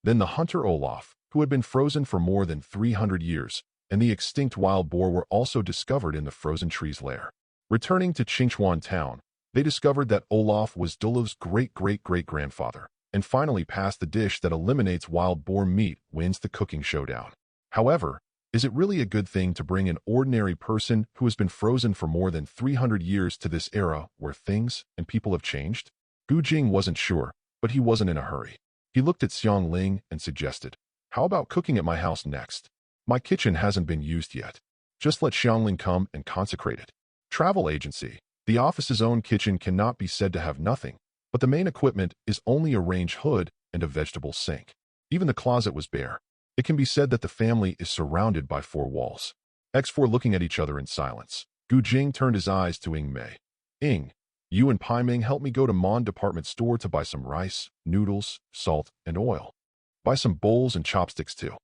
S1: Then the hunter Olaf, who had been frozen for more than 300 years, and the extinct wild boar were also discovered in the frozen tree's lair. Returning to Qingchuan town, they discovered that Olaf was Dulov's great-great-great-grandfather, and finally passed the dish that eliminates wild boar meat wins the cooking showdown. However, is it really a good thing to bring an ordinary person who has been frozen for more than 300 years to this era where things and people have changed? Gu Jing wasn't sure, but he wasn't in a hurry. He looked at Xiangling and suggested, "How about cooking at my house next? My kitchen hasn't been used yet. Just let Xiangling come and consecrate it." Travel agency. The office's own kitchen cannot be said to have nothing, but the main equipment is only a range hood and a vegetable sink. Even the closet was bare. It can be said that the family is surrounded by four walls. X4 looking at each other in silence. Gu Jing turned his eyes to Ying Mei. "Ying, you and Pai Ming help me go to Mon department store to buy some rice, noodles, salt, and oil. Buy some bowls and chopsticks too.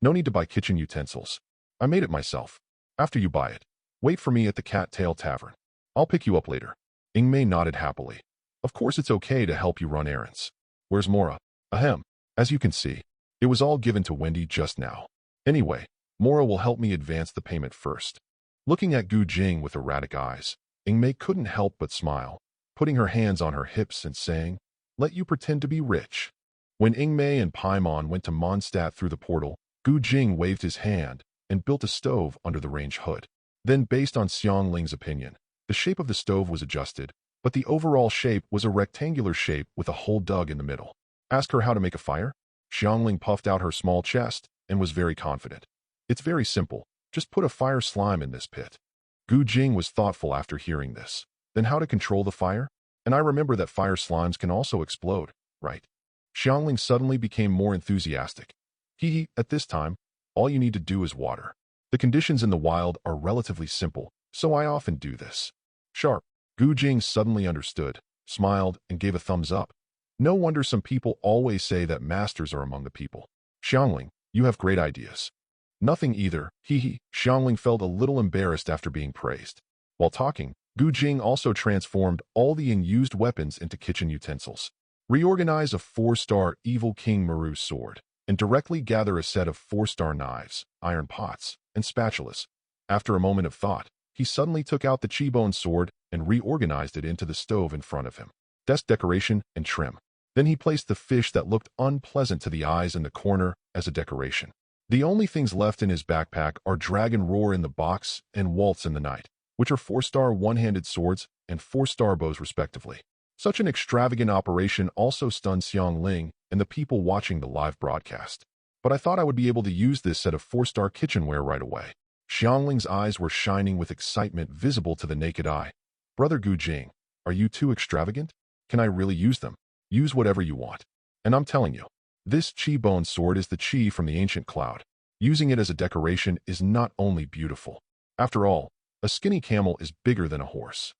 S1: No need to buy kitchen utensils. I made it myself. After you buy it, wait for me at the Cat Tail Tavern. I'll pick you up later." Ying Mei nodded happily. "Of course it's okay to help you run errands. Where's Mora?" "Ahem. As you can see, it was all given to Wendy just now. Anyway, Mora will help me advance the payment first." Looking at Gu Jing with erratic eyes, Ying Mei couldn't help but smile, putting her hands on her hips and saying, "Let you pretend to be rich." When Ying Mei and Paimon went to Mondstadt through the portal, Gu Jing waved his hand and built a stove under the range hood. Then, based on Xiangling's opinion, the shape of the stove was adjusted, but the overall shape was a rectangular shape with a hole dug in the middle. "Ask her how to make a fire?" Xiangling puffed out her small chest and was very confident. "It's very simple. Just put a fire slime in this pit." Gu Jing was thoughtful after hearing this. "Then how to control the fire? And I remember that fire slimes can also explode, right?" Xiangling suddenly became more enthusiastic. At this time, all you need to do is water. The conditions in the wild are relatively simple, so I often do this." "Sharp." Gu Jing suddenly understood, smiled, and gave a thumbs up. No wonder some people always say that masters are among the people. "Xiangling, you have great ideas." "Nothing either, Xiangling felt a little embarrassed after being praised. While talking, Gu Jing also transformed all the unused weapons into kitchen utensils. Reorganize a 4-star Evil King Maru's sword, and directly gather a set of 4-star knives, iron pots, and spatulas. After a moment of thought, he suddenly took out the Chi-bone sword and reorganized it into the stove in front of him. Desk decoration and trim. Then he placed the fish that looked unpleasant to the eyes in the corner as a decoration. The only things left in his backpack are Dragon Roar in the box and Waltz in the Night, which are 4-star one-handed swords and 4-star bows respectively. Such an extravagant operation also stunned Xiangling and the people watching the live broadcast. "But I thought I would be able to use this set of 4-star kitchenware right away." Xiangling's eyes were shining with excitement visible to the naked eye. "Brother Gu Jing, are you too extravagant? Can I really use them?" "Use whatever you want. And I'm telling you, this Chi-bone sword is the Chi from the ancient cloud. Using it as a decoration is not only beautiful. After all, a skinny camel is bigger than a horse.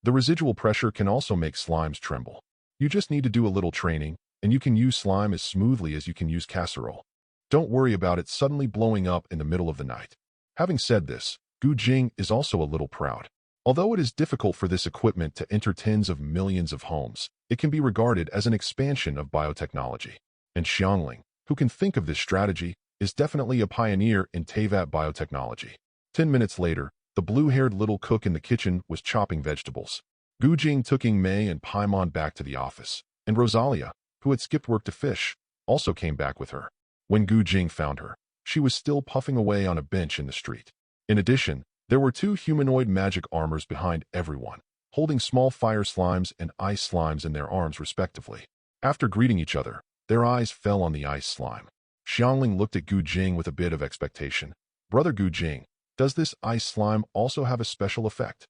S1: The residual pressure can also make slimes tremble. You just need to do a little training, and you can use slime as smoothly as you can use casserole. Don't worry about it suddenly blowing up in the middle of the night." Having said this, Gu Jing is also a little proud. Although it is difficult for this equipment to enter tens of millions of homes, it can be regarded as an expansion of biotechnology. And Xiangling, who can think of this strategy, is definitely a pioneer in Teyvat biotechnology. 10 minutes later, the blue-haired little cook in the kitchen was chopping vegetables. Gu Jing took Ying Mei and Paimon back to the office, and Rosalia, who had skipped work to fish, also came back with her. When Gu Jing found her, she was still puffing away on a bench in the street. In addition, there were two humanoid magic armors behind everyone, holding small fire slimes and ice slimes in their arms respectively. After greeting each other, their eyes fell on the ice slime. Xiangling looked at Gu Jing with a bit of expectation. "Brother Gu Jing, does this ice slime also have a special effect?"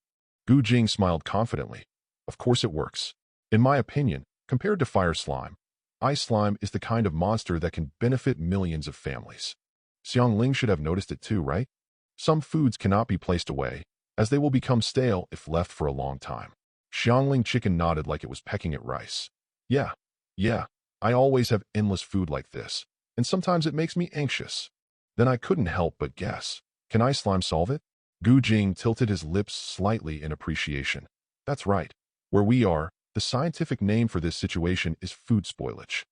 S1: Gu Jing smiled confidently. "Of course it works. In my opinion, compared to fire slime, ice slime is the kind of monster that can benefit millions of families." Xiangling should have noticed it too, right? Some foods cannot be placed away, as they will become stale if left for a long time. Xiangling chicken nodded like it was pecking at rice. Yeah, I always have endless food like this, and sometimes it makes me anxious." Then I couldn't help but guess. "Can ice slime solve it?" Gu Jing tilted his lips slightly in appreciation. "That's right. Where we are, the scientific name for this situation is food spoilage.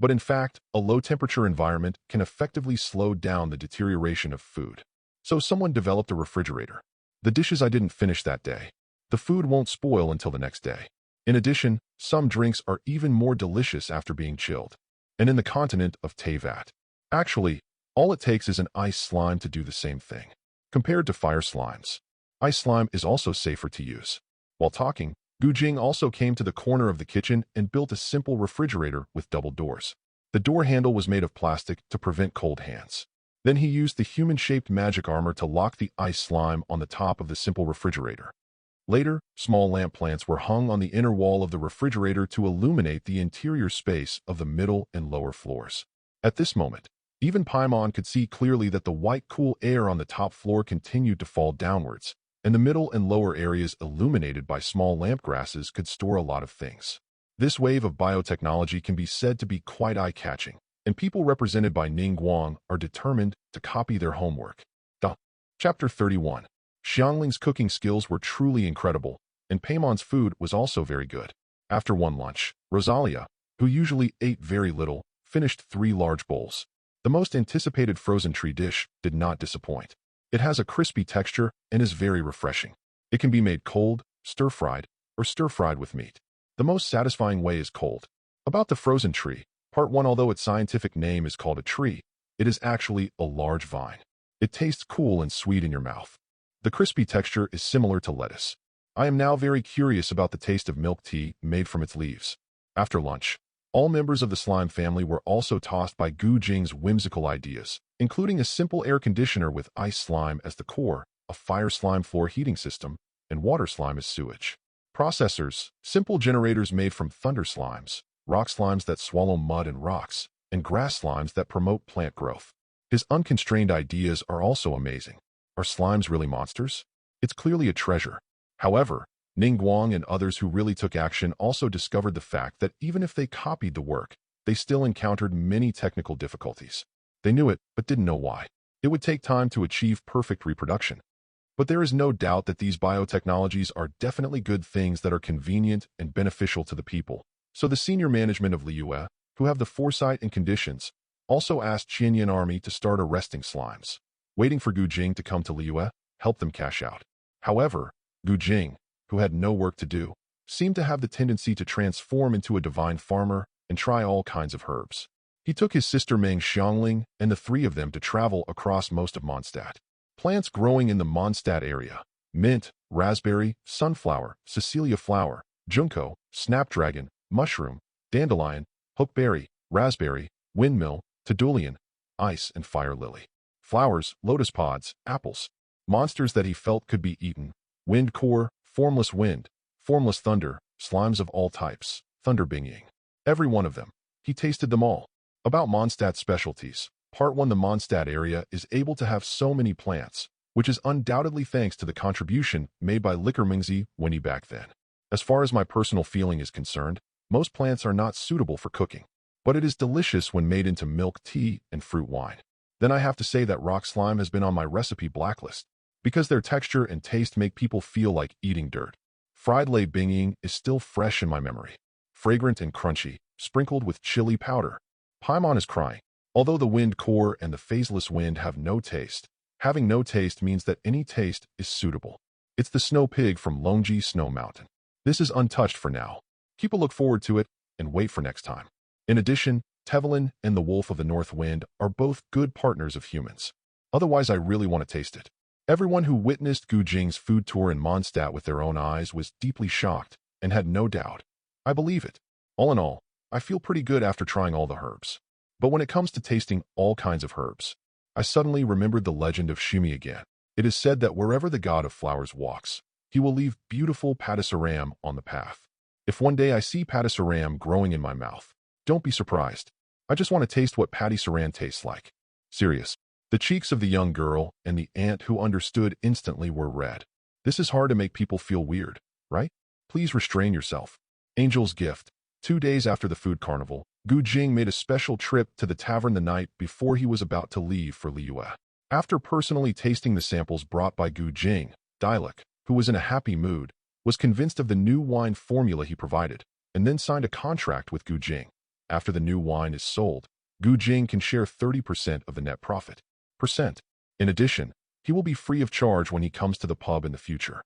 S1: But in fact, a low-temperature environment can effectively slow down the deterioration of food. So someone developed a refrigerator. The dishes I didn't finish that day. The food won't spoil until the next day. In addition, some drinks are even more delicious after being chilled. And in the continent of Teyvat, actually, all it takes is an ice slime to do the same thing. Compared to fire slimes, ice slime is also safer to use." While talking, Gu Jing also came to the corner of the kitchen and built a simple refrigerator with double doors. The door handle was made of plastic to prevent cold hands. Then he used the human-shaped magic armor to lock the ice slime on the top of the simple refrigerator. Later, small lamp plants were hung on the inner wall of the refrigerator to illuminate the interior space of the middle and lower floors. At this moment, even Paimon could see clearly that the white cool air on the top floor continued to fall downwards, and the middle and lower areas illuminated by small lamp grasses could store a lot of things. This wave of biotechnology can be said to be quite eye-catching, and people represented by Ning Guang are determined to copy their homework. Chapter 31. Xiangling's cooking skills were truly incredible, and Paimon's food was also very good. After one lunch, Rosalia, who usually ate very little, finished 3 large bowls. The most anticipated frozen tree dish did not disappoint. It has a crispy texture and is very refreshing. It can be made cold, stir-fried, or stir-fried with meat. The most satisfying way is cold. About the frozen tree, Part 1. Although its scientific name is called a tree, it is actually a large vine. It tastes cool and sweet in your mouth. The crispy texture is similar to lettuce. I am now very curious about the taste of milk tea made from its leaves. After lunch, all members of the slime family were also tossed by Gu Jing's whimsical ideas, including a simple air conditioner with ice slime as the core, a fire slime floor heating system, and water slime as sewage. Processors, simple generators made from thunder slimes, rock slimes that swallow mud and rocks, and grass slimes that promote plant growth. His unconstrained ideas are also amazing. Are slimes really monsters? It's clearly a treasure. However, Ning Guang and others who really took action also discovered the fact that even if they copied the work, they still encountered many technical difficulties. They knew it, but didn't know why. It would take time to achieve perfect reproduction. But there is no doubt that these biotechnologies are definitely good things that are convenient and beneficial to the people. So the senior management of Liyue, who have the foresight and conditions, also asked Qianyan Army to start arresting slimes. Waiting for Gu Jing to come to Liyue helped them cash out. However, Gu Jing, who had no work to do, seemed to have the tendency to transform into a divine farmer and try all kinds of herbs. He took his sister Meng Xiangling and the 3 of them to travel across most of Mondstadt. Plants growing in the Mondstadt area: mint, raspberry, sunflower, Cecilia flower, junco, snapdragon, mushroom, dandelion, hookberry, raspberry, windmill, Tadulian, ice and fire lily. Flowers, lotus pods, apples. Monsters that he felt could be eaten: wind core, formless wind, formless thunder, slimes of all types, thunder binging. Every one of them. He tasted them all. About Mondstadt's specialties. Part 1. The Mondstadt area is able to have so many plants, which is undoubtedly thanks to the contribution made by Liquor Mingzi Winnie back then. As far as my personal feeling is concerned, most plants are not suitable for cooking, but it is delicious when made into milk tea and fruit wine. Then I have to say that rock slime has been on my recipe blacklist, because their texture and taste make people feel like eating dirt. Fried lei binging is still fresh in my memory. Fragrant and crunchy, sprinkled with chili powder. Paimon is crying. Although the wind core and the phaseless wind have no taste, having no taste means that any taste is suitable. It's the snow pig from Longji Snow Mountain. This is untouched for now. Keep a look forward to it and wait for next time. In addition, Teyvat and the Wolf of the North Wind are both good partners of humans. Otherwise, I really want to taste it. Everyone who witnessed Jing's food tour in Mondstadt with their own eyes was deeply shocked and had no doubt. I believe it. All in all, I feel pretty good after trying all the herbs. But when it comes to tasting all kinds of herbs, I suddenly remembered the legend of Shumi again. It is said that wherever the god of flowers walks, he will leave beautiful padisaram on the path. If one day I see padisaram growing in my mouth, don't be surprised. I just want to taste what padisaram tastes like. Serious. The cheeks of the young girl and the ant who understood instantly were red. This is hard to make people feel weird, right? Please restrain yourself. Angel's gift. 2 days after the food carnival, Jing made a special trip to the tavern the night before he was about to leave for Eula. After personally tasting the samples brought by Jing, Dialek, who was in a happy mood, was convinced of the new wine formula he provided, and then signed a contract with Jing. After the new wine is sold, Jing can share 30% of the net profit. In addition, he will be free of charge when he comes to the pub in the future.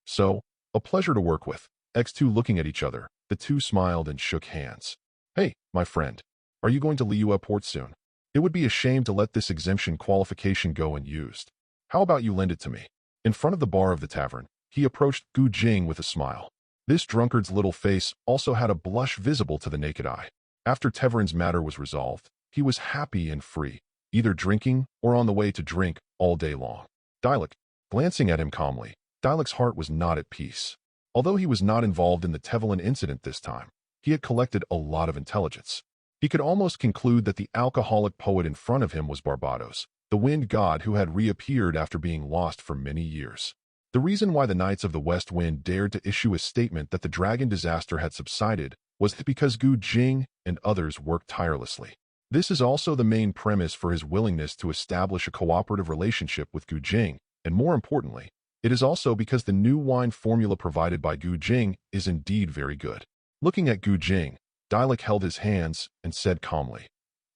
S1: So, a pleasure to work with. X2 looking at each other, the two smiled and shook hands. Hey, my friend, are you going to Liyue port soon? It would be a shame to let this exemption qualification go unused. How about you lend it to me? In front of the bar of the tavern, he approached Jing with a smile. This drunkard's little face also had a blush visible to the naked eye. After Teverin's matter was resolved, he was happy and free, either drinking or on the way to drink all day long. Dialek, glancing at him calmly, Dialek's heart was not at peace. Although he was not involved in the Teyvat incident this time, he had collected a lot of intelligence. He could almost conclude that the alcoholic poet in front of him was Barbados, the wind god who had reappeared after being lost for many years. The reason why the Knights of the West Wind dared to issue a statement that the dragon disaster had subsided was because Jing and others worked tirelessly. This is also the main premise for his willingness to establish a cooperative relationship with Jing, and more importantly, it is also because the new wine formula provided by Jing is indeed very good. Looking at Jing, Dialek held his hands and said calmly,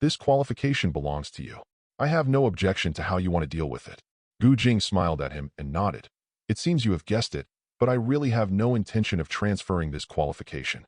S1: "This qualification belongs to you. I have no objection to how you want to deal with it." Jing smiled at him and nodded. "It seems you have guessed it, but I really have no intention of transferring this qualification.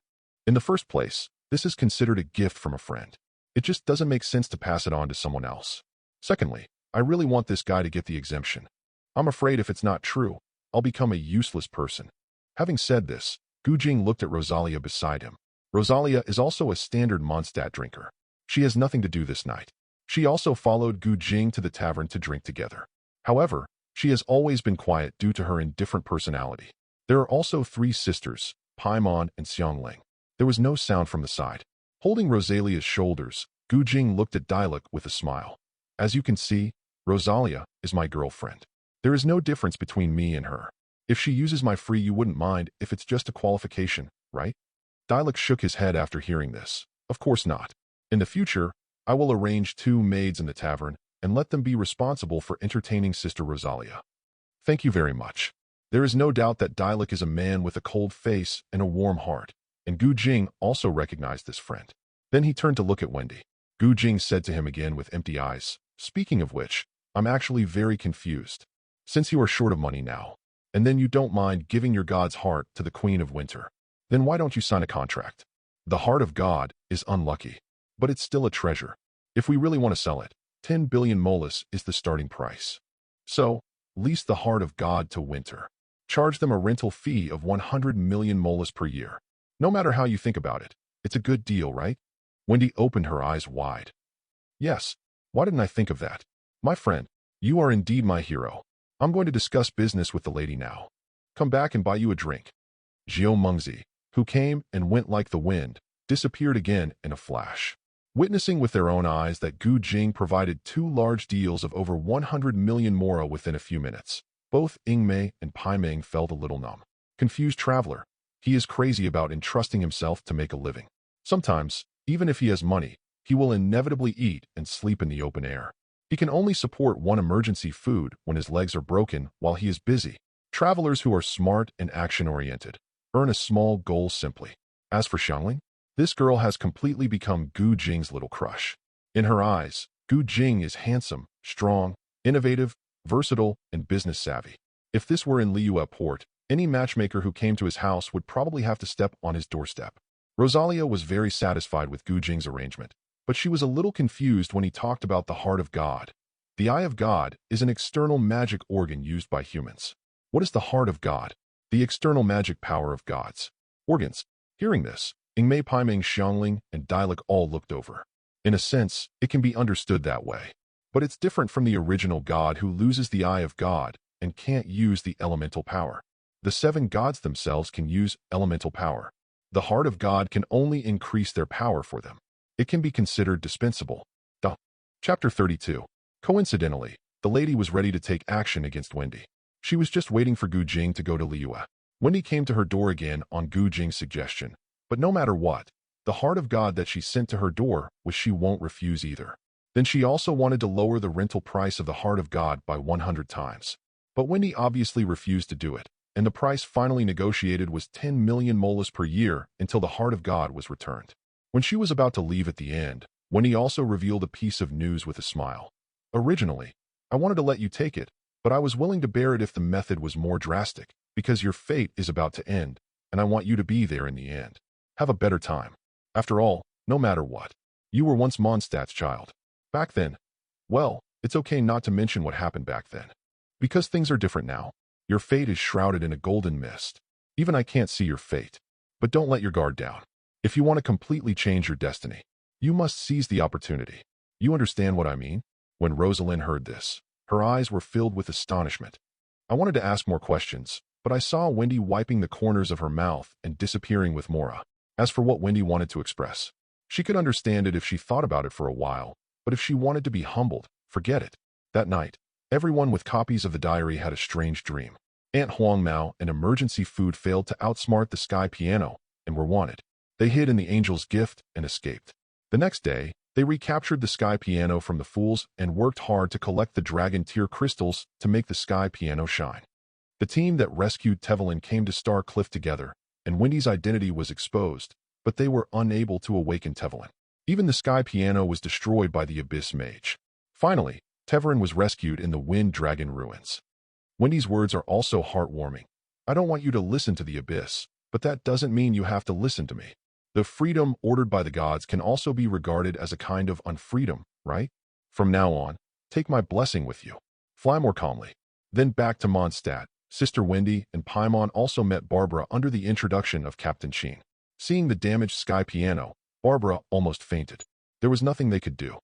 S1: In the first place, this is considered a gift from a friend. It just doesn't make sense to pass it on to someone else. Secondly, I really want this guy to get the exemption. I'm afraid if it's not true, I'll become a useless person." Having said this, Jing looked at Rosalia beside him. Rosalia is also a standard Mondstadt drinker. She has nothing to do this night. She also followed Jing to the tavern to drink together. However, she has always been quiet due to her indifferent personality. There are also 3 sisters, Paimon and Xiangling. There was no sound from the side. Holding Rosalia's shoulders, Jing looked at Dialek with a smile. "As you can see, Rosalia is my girlfriend. There is no difference between me and her. If she uses my free, you wouldn't mind if it's just a qualification, right?" Dialek shook his head after hearing this. "Of course not. In the future, I will arrange 2 maids in the tavern and let them be responsible for entertaining Sister Rosalia." "Thank you very much." There is no doubt that Dialek is a man with a cold face and a warm heart, and Jing also recognized this friend. Then he turned to look at Wendy. Jing said to him again with empty eyes, "Speaking of which, I'm actually very confused. Since you are short of money now, and then you don't mind giving your god's heart to the Queen of Winter, then why don't you sign a contract? The heart of God is unlucky, but it's still a treasure. If we really want to sell it, 10 billion molas is the starting price. So, lease the heart of God to Winter. Charge them a rental fee of 100 million molas per year. No matter how you think about it, it's a good deal, right?" Wendy opened her eyes wide. "Yes, why didn't I think of that? My friend, you are indeed my hero. I'm going to discuss business with the lady now. Come back and buy you a drink." Xiao Mengzi, who came and went like the wind, disappeared again in a flash. Witnessing with their own eyes that Jing provided 2 large deals of over 100 million mora within a few minutes, both Ingmei and Paimeng felt a little numb. Confused traveler. He is crazy about entrusting himself to make a living. Sometimes, even if he has money, he will inevitably eat and sleep in the open air. He can only support one emergency food when his legs are broken while he is busy. Travelers who are smart and action-oriented earn a small goal simply. As for Xiangling, this girl has completely become Jing's little crush. In her eyes, Jing is handsome, strong, innovative, versatile, and business-savvy. If this were in Liyue port, any matchmaker who came to his house would probably have to step on his doorstep. Rosalia was very satisfied with Jing's arrangement. but she was a little confused when he talked about the heart of God. The eye of God is an external magic organ used by humans. What is the heart of God? The external magic power of God's organs. Hearing this, Ingmei Paiming Xiangling and Dialek all looked over. In a sense, it can be understood that way. But it's different from the original God who loses the eye of God and can't use the elemental power. The 7 gods themselves can use elemental power. The heart of God can only increase their power for them. It can be considered dispensable. Chapter 32. Coincidentally, the lady was ready to take action against Wendy. She was just waiting for Gu Jing to go to Liyue. Wendy came to her door again on Gu Jing's suggestion. But no matter what, the heart of God that she sent to her door was she won't refuse either. Then she also wanted to lower the rental price of the heart of God by 100 times. But Wendy obviously refused to do it, and the price finally negotiated was 10 million molas per year until the heart of God was returned. When she was about to leave at the end, Wendy also revealed a piece of news with a smile. Originally, I wanted to let you take it, but I was willing to bear it if the method was more drastic, because your fate is about to end, and I want you to be there in the end. Have a better time. After all, no matter what, you were once Mondstadt's child. Back then, well, it's okay not to mention what happened back then. Because things are different now. Your fate is shrouded in a golden mist. Even I can't see your fate. But don't let your guard down. If you want to completely change your destiny, you must seize the opportunity. You understand what I mean? When Rosalind heard this, her eyes were filled with astonishment. I wanted to ask more questions, but I saw Wendy wiping the corners of her mouth and disappearing with Mora. As for what Wendy wanted to express, she could understand it if she thought about it for a while, but if she wanted to be humbled, forget it. That night, everyone with copies of the diary had a strange dream. Aunt Huang Mao and emergency food failed to outsmart the sky piano and were wanted. They hid in the angel's gift and escaped. The next day, they recaptured the sky piano from the fools and worked hard to collect the dragon tear crystals to make the sky piano shine. The team that rescued Teyvat came to Star Cliff together, and Wendy's identity was exposed, but they were unable to awaken Teyvat. Even the sky piano was destroyed by the Abyss Mage. Finally, Teyvat was rescued in the Wind Dragon ruins. Wendy's words are also heartwarming. I don't want you to listen to the Abyss, but that doesn't mean you have to listen to me. The freedom ordered by the gods can also be regarded as a kind of unfreedom, right? From now on, take my blessing with you. Fly more calmly. Then back to Mondstadt. Sister Wendy and Paimon also met Barbara under the introduction of Captain Qin. Seeing the damaged sky piano, Barbara almost fainted. There was nothing they could do.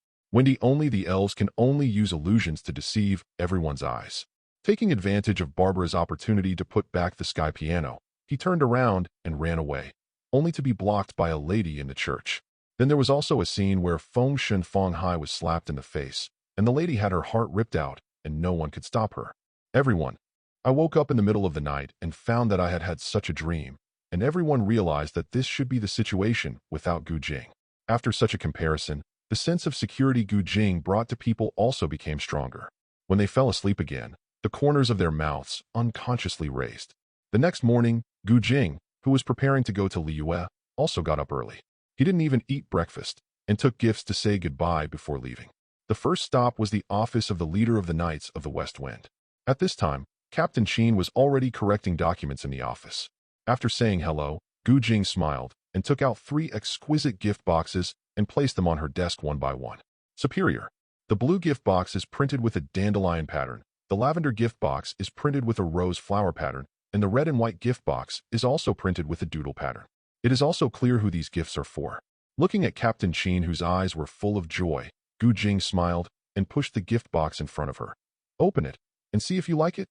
S1: Only the elves can only use illusions to deceive everyone's eyes. Taking advantage of Barbara's opportunity to put back the sky piano, he turned around and ran away, only to be blocked by a lady in the church. Then there was also a scene where Feng Shen Feng Hai was slapped in the face, and the lady had her heart ripped out, and no one could stop her. Everyone. I woke up in the middle of the night and found that I had had such a dream, and everyone realized that this should be the situation without Gu Jing. After such a comparison, the sense of security Gu Jing brought to people also became stronger. When they fell asleep again, the corners of their mouths unconsciously raised. The next morning, Gu Jing, who was preparing to go to Liyue, also got up early. He didn't even eat breakfast and took gifts to say goodbye before leaving. The first stop was the office of the leader of the Knights of the West Wind. At this time, Captain Qin was already correcting documents in the office. After saying hello, Gu Jing smiled and took out 3 exquisite gift boxes and placed them on her desk one by one. Superior. The blue gift box is printed with a dandelion pattern, the lavender gift box is printed with a rose flower pattern, and the red and white gift box is also printed with a doodle pattern. It is also clear who these gifts are for. Looking at Captain Qin, whose eyes were full of joy, Gu Jing smiled and pushed the gift box in front of her. Open it and see if you like it.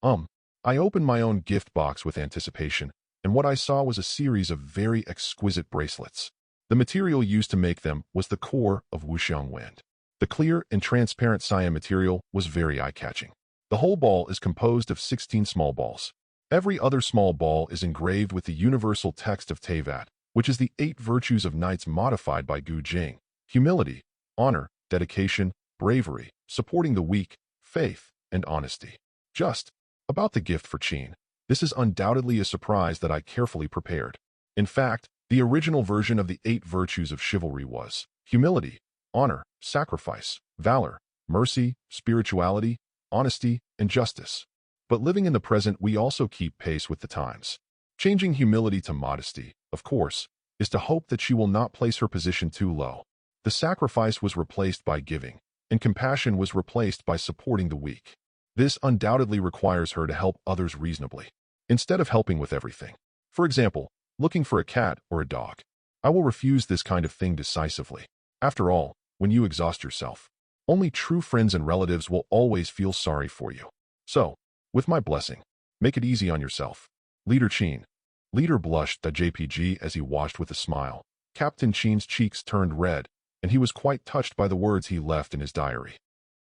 S1: I opened my own gift box with anticipation, and what I saw was a series of very exquisite bracelets. The material used to make them was the core of Wuxiang Wind. The clear and transparent cyan material was very eye-catching. The whole ball is composed of 16 small balls. Every other small ball is engraved with the universal text of Teyvat, which is the 8 virtues of knights modified by Gu Jing: humility, honor, dedication, bravery, supporting the weak, faith, and honesty. Just about the gift for Qin. This is undoubtedly a surprise that I carefully prepared. In fact, the original version of the 8 virtues of chivalry was humility, honor, sacrifice, valor, mercy, spirituality, honesty, and justice. But living in the present, we also keep pace with the times. Changing humility to modesty, of course, is to hope that she will not place her position too low. The sacrifice was replaced by giving, and compassion was replaced by supporting the weak. This undoubtedly requires her to help others reasonably, instead of helping with everything. For example, looking for a cat or a dog. I will refuse this kind of thing decisively. After all, when you exhaust yourself, only true friends and relatives will always feel sorry for you. So, with my blessing, make it easy on yourself. Leader Chin. Leader blushed at JPG as he watched with a smile. Captain Chin's cheeks turned red, and he was quite touched by the words he left in his diary.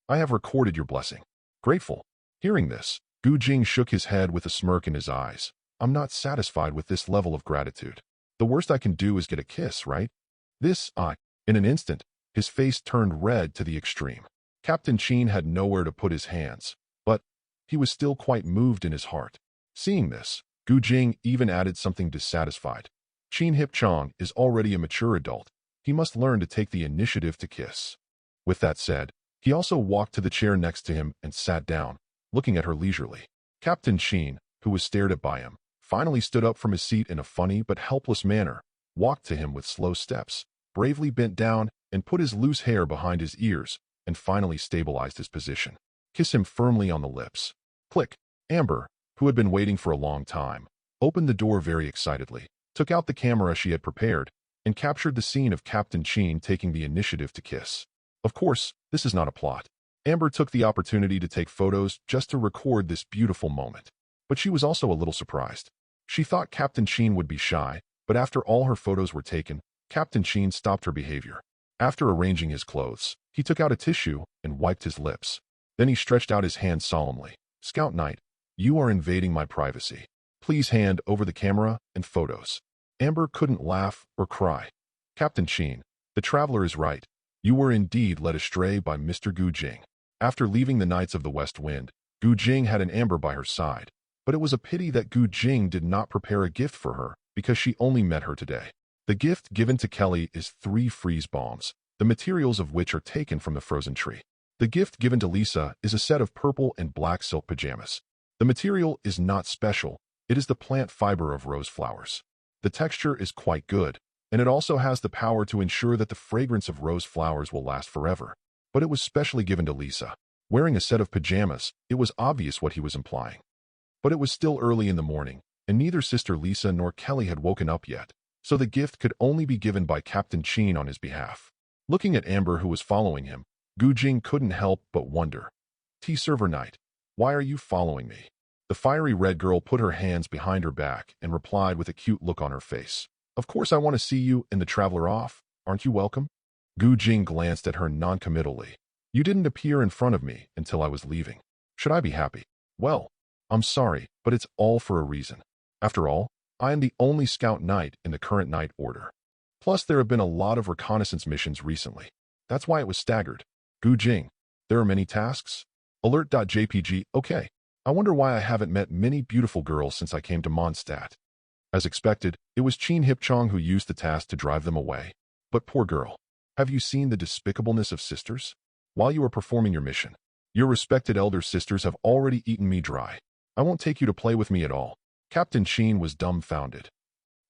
S1: I have recorded your blessing. Grateful. Hearing this, Jing shook his head with a smirk in his eyes. I'm not satisfied with this level of gratitude. The worst I can do is get a kiss, right? In an instant, his face turned red to the extreme. Captain Chin had nowhere to put his hands, but he was still quite moved in his heart. Seeing this, Jing even added something dissatisfied. Chin Hip-chong is already a mature adult. He must learn to take the initiative to kiss. With that said, he also walked to the chair next to him and sat down, looking at her leisurely. Captain Chin, who was stared at by him, finally stood up from his seat in a funny but helpless manner, walked to him with slow steps, bravely bent down and put his loose hair behind his ears, and finally stabilized his position. Kiss him firmly on the lips. Click. Amber, who had been waiting for a long time, opened the door very excitedly, took out the camera she had prepared, and captured the scene of Captain Chin taking the initiative to kiss. Of course, this is not a plot. Amber took the opportunity to take photos just to record this beautiful moment. But she was also a little surprised. She thought Captain Chin would be shy, but after all her photos were taken, Captain Chin stopped her behavior. After arranging his clothes, he took out a tissue and wiped his lips. Then he stretched out his hand solemnly. Scout Knight, you are invading my privacy. Please hand over the camera and photos. Amber couldn't laugh or cry. Captain Chin, the traveler is right. You were indeed led astray by Mr. Jing. After leaving the Knights of the West Wind, Jing had an Amber by her side. But it was a pity that Jing did not prepare a gift for her, because she only met her today. The gift given to Kelly is 3 freeze bombs, the materials of which are taken from the frozen tree. The gift given to Lisa is a set of purple and black silk pajamas. The material is not special, it is the plant fiber of rose flowers. The texture is quite good, and it also has the power to ensure that the fragrance of rose flowers will last forever. But it was specially given to Lisa. Wearing a set of pajamas, it was obvious what he was implying. But it was still early in the morning, and neither Sister Lisa nor Kelly had woken up yet, so the gift could only be given by Captain Chin on his behalf. Looking at Amber, who was following him, Jing couldn't help but wonder. Tea server Knight, why are you following me? The fiery red girl put her hands behind her back and replied with a cute look on her face. Of course I want to see you and the traveler off. Aren't you welcome? Jing glanced at her noncommittally. You didn't appear in front of me until I was leaving. Should I be happy? Well, I'm sorry, but it's all for a reason. After all, I am the only Scout Knight in the current Knight Order. Plus, there have been a lot of reconnaissance missions recently. That's why it was staggered. Jing, there are many tasks? Alert.jpg, okay. I wonder why I haven't met many beautiful girls since I came to Mondstadt. As expected, it was Chin Hip-chong who used the task to drive them away. But poor girl, have you seen the despicableness of sisters? While you are performing your mission, your respected elder sisters have already eaten me dry. I won't take you to play with me at all. Captain Chin was dumbfounded.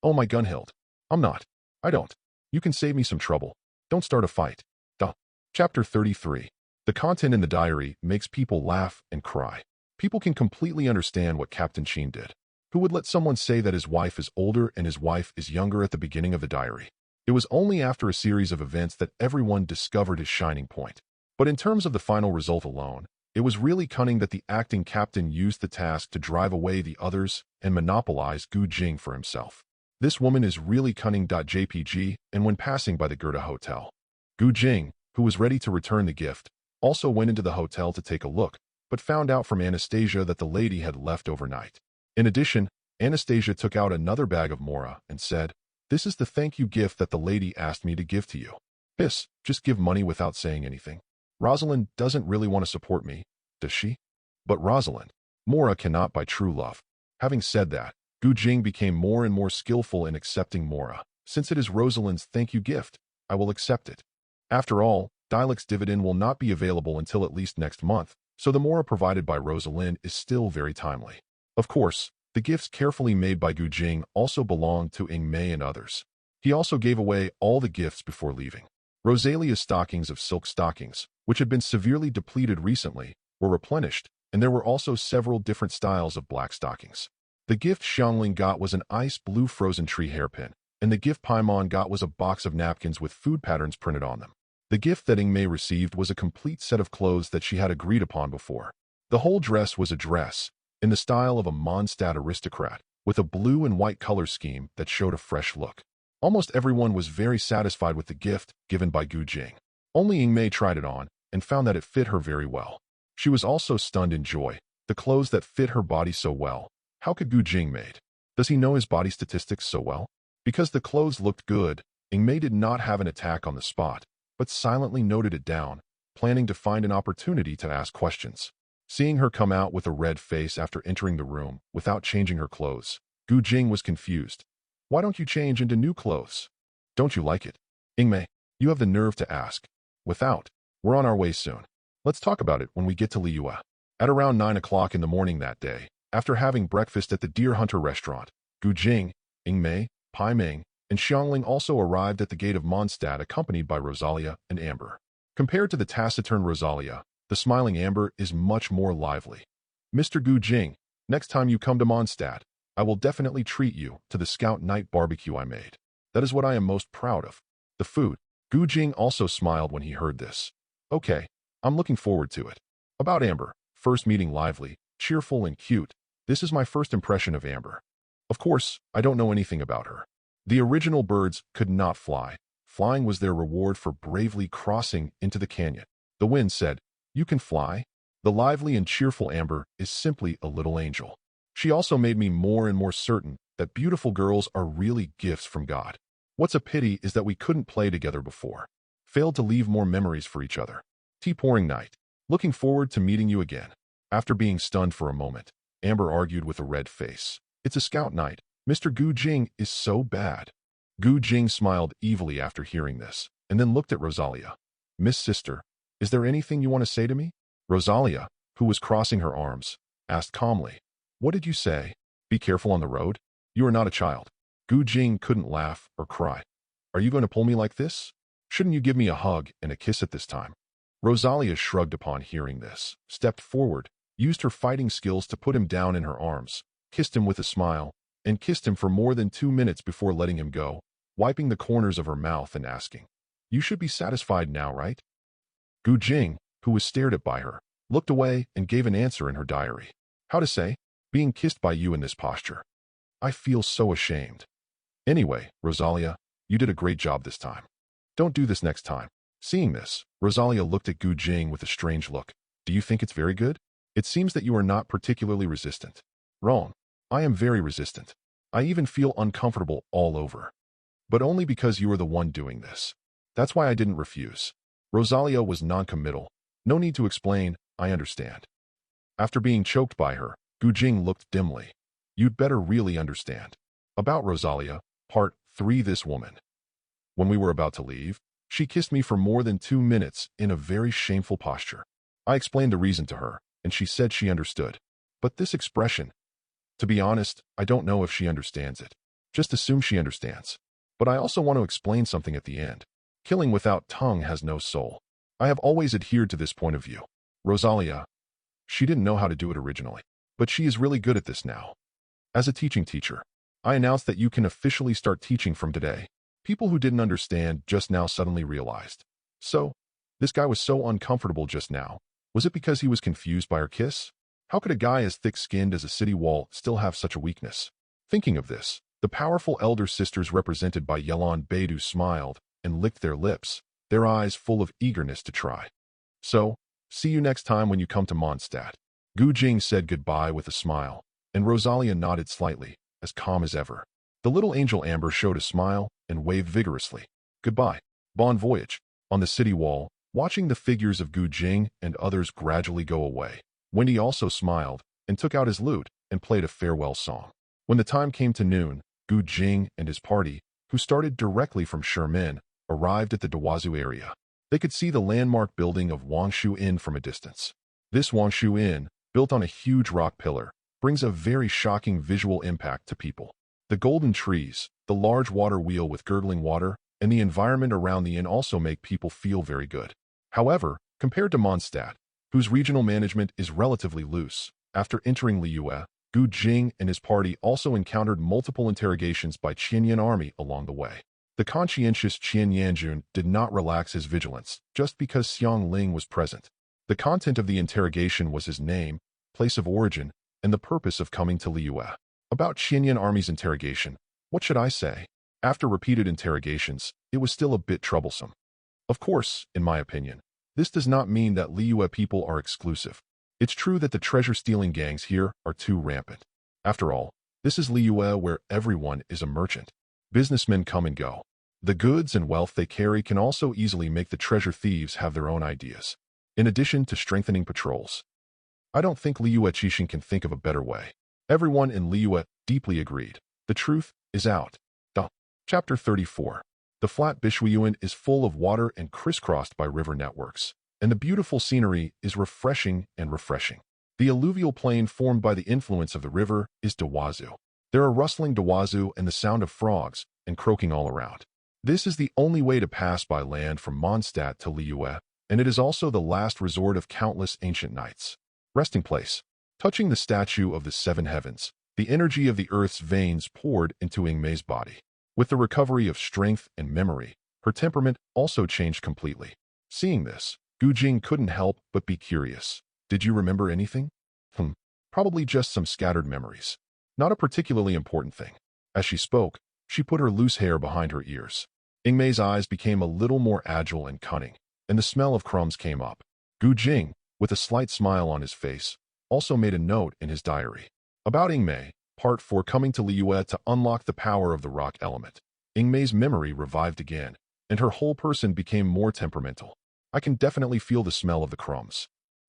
S1: Oh my Gunhild. I'm not. I don't. You can save me some trouble. Don't start a fight. Duh. Chapter 33. The content in the diary makes people laugh and cry. People can completely understand what Captain Chin did. Who would let someone say that his wife is older and his wife is younger at the beginning of the diary? It was only after a series of events that everyone discovered his shining point. But in terms of the final result alone, it was really cunning that the acting captain used the task to drive away the others and monopolize Jing for himself. This woman is really cunning.jpg, and when passing by the Goethe Hotel, Jing, who was ready to return the gift, also went into the hotel to take a look, but found out from Anastasia that the lady had left overnight. In addition, Anastasia took out another bag of Mora and said, "This is the thank you gift that the lady asked me to give to you." Piss, just give money without saying anything. Rosalind doesn't really want to support me, does she? But Rosalind, Mora cannot buy true love. Having said that, Jing became more and more skillful in accepting Mora. Since it is Rosalind's thank you gift, I will accept it. After all, Dialect's dividend will not be available until at least next month, so the Mora provided by Rosalind is still very timely. Of course, the gifts carefully made by Jing also belonged to Ing Mei and others. He also gave away all the gifts before leaving. Rosalia's stockings of silk stockings, which had been severely depleted recently, were replenished, and there were also several different styles of black stockings. The gift Xiangling got was an ice blue frozen tree hairpin, and the gift Paimon got was a box of napkins with food patterns printed on them. The gift that Ingmei received was a complete set of clothes that she had agreed upon before. The whole dress was a dress, in the style of a Mondstadt aristocrat, with a blue and white color scheme that showed a fresh look. Almost everyone was very satisfied with the gift given by Gu Jing. Only Ingmei tried it on and found that it fit her very well. She was also stunned in joy. The clothes that fit her body so well. How could Gu Jing made? Does he know his body statistics so well? Because the clothes looked good, Ingmei did not have an attack on the spot, but silently noted it down, planning to find an opportunity to ask questions. Seeing her come out with a red face after entering the room without changing her clothes, Gu Jing was confused. Why don't you change into new clothes? Don't you like it? Ingmei, you have the nerve to ask. Without, we're on our way soon. Let's talk about it when we get to Liyue. At around 9 o'clock in the morning that day, after having breakfast at the Deer Hunter restaurant, Gu Jing, Ingmei, Pai Ming, and Xiangling also arrived at the gate of Mondstadt accompanied by Rosalia and Amber. Compared to the taciturn Rosalia, the smiling Amber is much more lively. Mr. Gu Jing, next time you come to Mondstadt, I will definitely treat you to the Scout Night barbecue I made. That is what I am most proud of. The food. Gu Jing also smiled when he heard this. Okay, I'm looking forward to it. About Amber, first meeting lively, cheerful and cute. This is my first impression of Amber. Of course, I don't know anything about her. The original birds could not fly. Flying was their reward for bravely crossing into the canyon. The wind said, "You can fly." The lively and cheerful Amber is simply a little angel. She also made me more and more certain that beautiful girls are really gifts from God. What's a pity is that we couldn't play together before. Failed to leave more memories for each other. Tea pouring night. Looking forward to meeting you again. After being stunned for a moment, Amber argued with a red face. It's a scout night. Mr. Gu Jing is so bad. Gu Jing smiled evilly after hearing this, and then looked at Rosalia. Miss Sister, is there anything you want to say to me? Rosalia, who was crossing her arms, asked calmly. What did you say? Be careful on the road. You are not a child. Gu Jing couldn't laugh or cry. Are you going to pull me like this? Shouldn't you give me a hug and a kiss at this time? Rosalia shrugged upon hearing this, stepped forward, used her fighting skills to put him down in her arms, kissed him with a smile, and kissed him for more than 2 minutes before letting him go, wiping the corners of her mouth and asking, You should be satisfied now, right? Gu Jing, who was stared at by her, looked away and gave an answer in her diary. How to say? Being kissed by you in this posture. I feel so ashamed. Anyway, Rosalia, you did a great job this time. Don't do this next time. Seeing this, Rosalia looked at Gu Jing with a strange look. Do you think it's very good? It seems that you are not particularly resistant. Wrong. I am very resistant. I even feel uncomfortable all over. But only because you are the one doing this. That's why I didn't refuse. Rosalia was non-committal. No need to explain, I understand. After being choked by her, Gu Jing looked dimly. You'd better really understand. About Rosalia, Part 3. This woman. When we were about to leave, she kissed me for more than 2 minutes in a very shameful posture. I explained the reason to her, and she said she understood. But this expression, to be honest, I don't know if she understands it. Just assume she understands. But I also want to explain something at the end. Killing without tongue has no soul. I have always adhered to this point of view. Rosalia, she didn't know how to do it originally, but she is really good at this now. As a teaching teacher, I announced that you can officially start teaching from today. People who didn't understand just now suddenly realized. So, this guy was so uncomfortable just now. Was it because he was confused by her kiss? How could a guy as thick-skinned as a city wall still have such a weakness? Thinking of this, the powerful elder sisters represented by Yelan Beidou smiled and licked their lips, their eyes full of eagerness to try. So, see you next time when you come to Mondstadt. Gu Jing said goodbye with a smile, and Rosalia nodded slightly, as calm as ever. The little angel Amber showed a smile and waved vigorously. Goodbye. Bon voyage. On the city wall, watching the figures of Gu Jing and others gradually go away, Wendy also smiled and took out his lute and played a farewell song. When the time came to noon, Gu Jing and his party, who started directly from Shermin, arrived at the Dawazu area. They could see the landmark building of Wangshu Inn from a distance. This Wangshu Inn, built on a huge rock pillar, brings a very shocking visual impact to people. The golden trees, the large water wheel with gurgling water, and the environment around the inn also make people feel very good. However, compared to Mondstadt, whose regional management is relatively loose, after entering Liyue, Jing and his party also encountered multiple interrogations by Qianyan army along the way. The conscientious Qian Yanjun did not relax his vigilance just because Xiang Ling was present. The content of the interrogation was his name, place of origin, and the purpose of coming to Liyue. About Qianyan army's interrogation, what should I say? After repeated interrogations, it was still a bit troublesome. Of course, in my opinion, this does not mean that Liyue people are exclusive. It's true that the treasure-stealing gangs here are too rampant. After all, this is Liyue where everyone is a merchant. Businessmen come and go. The goods and wealth they carry can also easily make the treasure thieves have their own ideas, in addition to strengthening patrols. I don't think Liyue Qixing can think of a better way. Everyone in Liyue deeply agreed. The truth is out. Chapter 34. The flat Bishuiyuan is full of water and crisscrossed by river networks, and the beautiful scenery is refreshing and refreshing. The alluvial plain formed by the influence of the river is Dawazu. There are rustling Dawazu and the sound of frogs and croaking all around. This is the only way to pass by land from Mondstadt to Liyue, and it is also the last resort of countless ancient knights. Resting place. Touching the statue of the seven heavens, the energy of the earth's veins poured into Yingmei's body. With the recovery of strength and memory, her temperament also changed completely. Seeing this, Jing couldn't help but be curious. Did you remember anything? Probably just some scattered memories. Not a particularly important thing. As she spoke, she put her loose hair behind her ears. Yingmei's eyes became a little more agile and cunning, and the smell of crumbs came up. Jing, with a slight smile on his face, also made a note in his diary. About Yingmei, Part 4 coming to Liyue to unlock the power of the rock element. Yingmei's memory revived again, and her whole person became more temperamental. I can definitely feel the smell of the crumbs.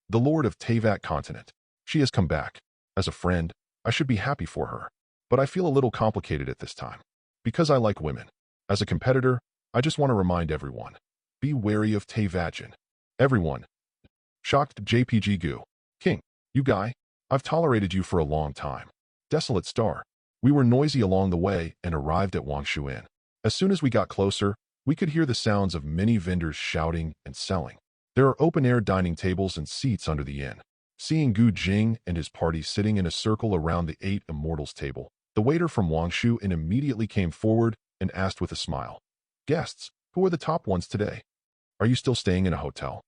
S1: The Lord of Teyvat continent. She has come back. As a friend, I should be happy for her. But I feel a little complicated at this time. Because I like women. As a competitor, I just want to remind everyone. Be wary of Teyvatjin. Everyone. Shocked JPG Gu. King. You guy. I've tolerated you for a long time. Desolate star. We were noisy along the way and arrived at Wangshu Inn. As soon as we got closer, we could hear the sounds of many vendors shouting and selling. There are open-air dining tables and seats under the inn. Seeing Jing and his party sitting in a circle around the 8 immortals table, the waiter from Wangshu Inn immediately came forward and asked with a smile, "Guests, who are the top ones today? Are you still staying in a hotel?"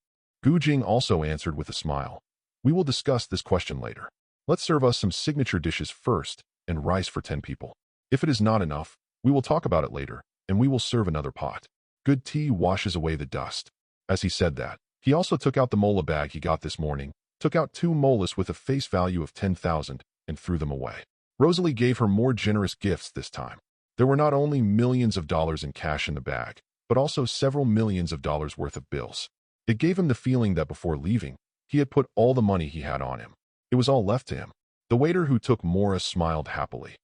S1: Jing also answered with a smile, "We will discuss this question later. Let's serve us some signature dishes first and rice for 10 people. If it is not enough, we will talk about it later, and we will serve another pot. Good tea washes away the dust." As he said that, he also took out the mola bag he got this morning, took out 2 molas with a face value of 10,000, and threw them away. Rosalie gave her more generous gifts this time. There were not only millions of dollars in cash in the bag, but also several millions of dollars worth of bills. It gave him the feeling that before leaving, he had put all the money he had on him. It was all left to him. The waiter who took Mora smiled happily.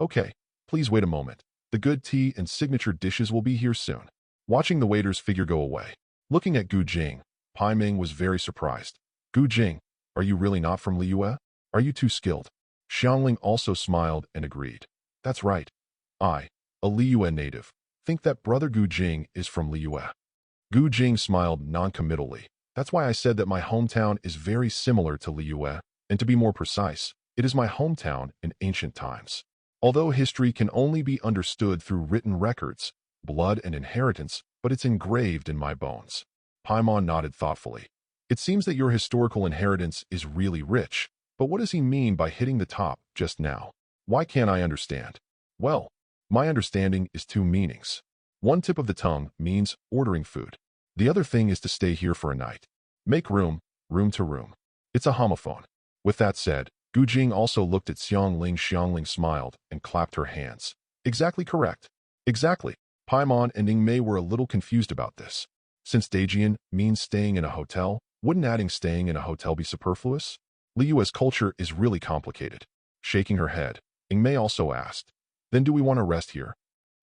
S1: "Okay, please wait a moment. The good tea and signature dishes will be here soon." Watching the waiter's figure go away, looking at Jing, Pai Ming was very surprised. "Jing, are you really not from Liyue? Are you too skilled?" Xiangling also smiled and agreed. "That's right. I, a Liyue native, think that brother Jing is from Liyue." Jing smiled non-committally. "That's why I said that my hometown is very similar to Liyue. And to be more precise, it is my hometown in ancient times. Although history can only be understood through written records, blood and inheritance, but it's engraved in my bones." Paimon nodded thoughtfully. "It seems that your historical inheritance is really rich, but what does he mean by hitting the top just now? Why can't I understand?" "Well, my understanding is 2 meanings. One tip of the tongue means ordering food. The other thing is to stay here for a night. Make room, room to room. It's a homophone." With that said, Jing also looked at Xiangling. Xiangling smiled and clapped her hands. "Exactly correct. Exactly." Paimon and Yingmei were a little confused about this. Since Daijian means staying in a hotel, wouldn't adding staying in a hotel be superfluous? Liyue's culture is really complicated. Shaking her head, Yingmei also asked, "Then do we want to rest here?"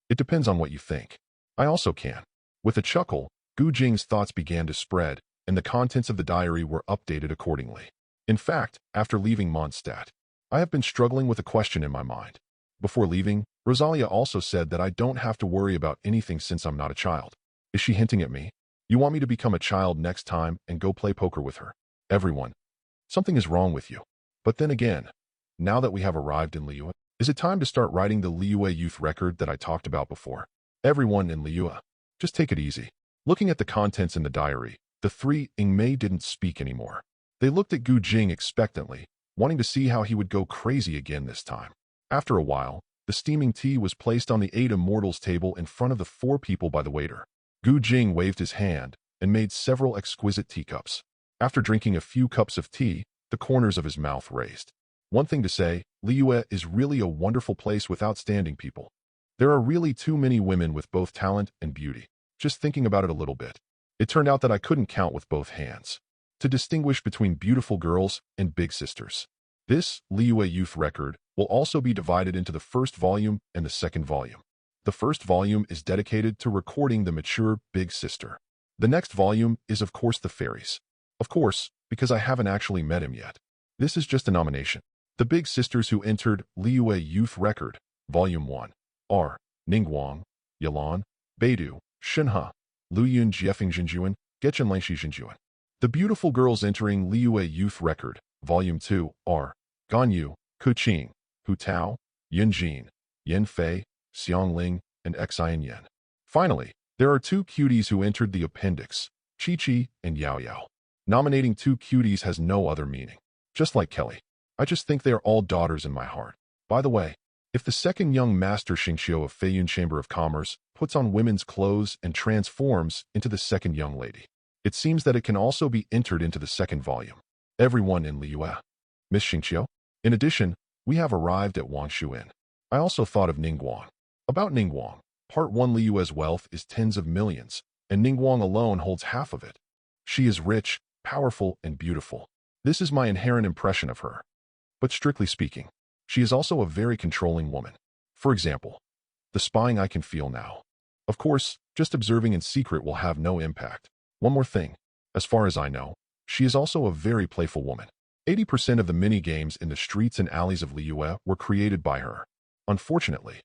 S1: "It depends on what you think. I also can." With a chuckle, Jing's thoughts began to spread, and the contents of the diary were updated accordingly. "In fact, after leaving Mondstadt, I have been struggling with a question in my mind. Before leaving, Rosalia also said that I don't have to worry about anything since I'm not a child. Is she hinting at me? You want me to become a child next time and go play poker with her? Everyone. Something is wrong with you. But then again, now that we have arrived in Liyue, is it time to start writing the Liyue youth record that I talked about before? Everyone in Liyue. Just take it easy. Looking at the contents in the diary, the three Ingmei didn't speak anymore. They looked at Jing expectantly, wanting to see how he would go crazy again this time. After a while, the steaming tea was placed on the 8 immortals table in front of the 4 people by the waiter. Jing waved his hand and made several exquisite teacups. After drinking a few cups of tea, the corners of his mouth raised. One thing to say, Liyue is really a wonderful place with outstanding people. There are really too many women with both talent and beauty. Just thinking about it a little bit, it turned out that I couldn't count with both hands to distinguish between beautiful girls and big sisters. This Liyue youth record will also be divided into the first volume and the second volume. The first volume is dedicated to recording the mature big sister. The next volume is of course the fairies. Of course, because I haven't actually met him yet. This is just a nomination. The big sisters who entered Liyue Youth Record, Volume 1, are Ningguang, Yilan, Beidou, Shenhe, Luyun Jiefeng Jinjuan, Genshin Langxi Jinjuan. The beautiful girls entering Liyue Youth Record, Volume 2, are Ganyu, Kuqing, Hu Tao, Yin Jin, Yin Fei, Xiang Ling, and Xian Yan. Finally, there are 2 cuties who entered the appendix, Chi Chi and Yao Yao. Nominating 2 cuties has no other meaning. Just like Kelly. I just think they are all daughters in my heart. By the way, if the second young master Xingqiu of Feiyun Chamber of Commerce puts on women's clothes and transforms into the second young lady, it seems that it can also be entered into the second volume. Everyone in Liyue. Miss Xingqiu? In addition, we have arrived at Wangshu Inn. I also thought of Ningguang. About Ningguang, Part 1 Liyue's wealth is tens of millions, and Ningguang alone holds half of it. She is rich, powerful, and beautiful. This is my inherent impression of her. But strictly speaking, she is also a very controlling woman. For example, the spying I can feel now. Of course, just observing in secret will have no impact. One more thing, as far as I know, she is also a very playful woman. 80% of the mini-games in the streets and alleys of Liyue were created by her. Unfortunately,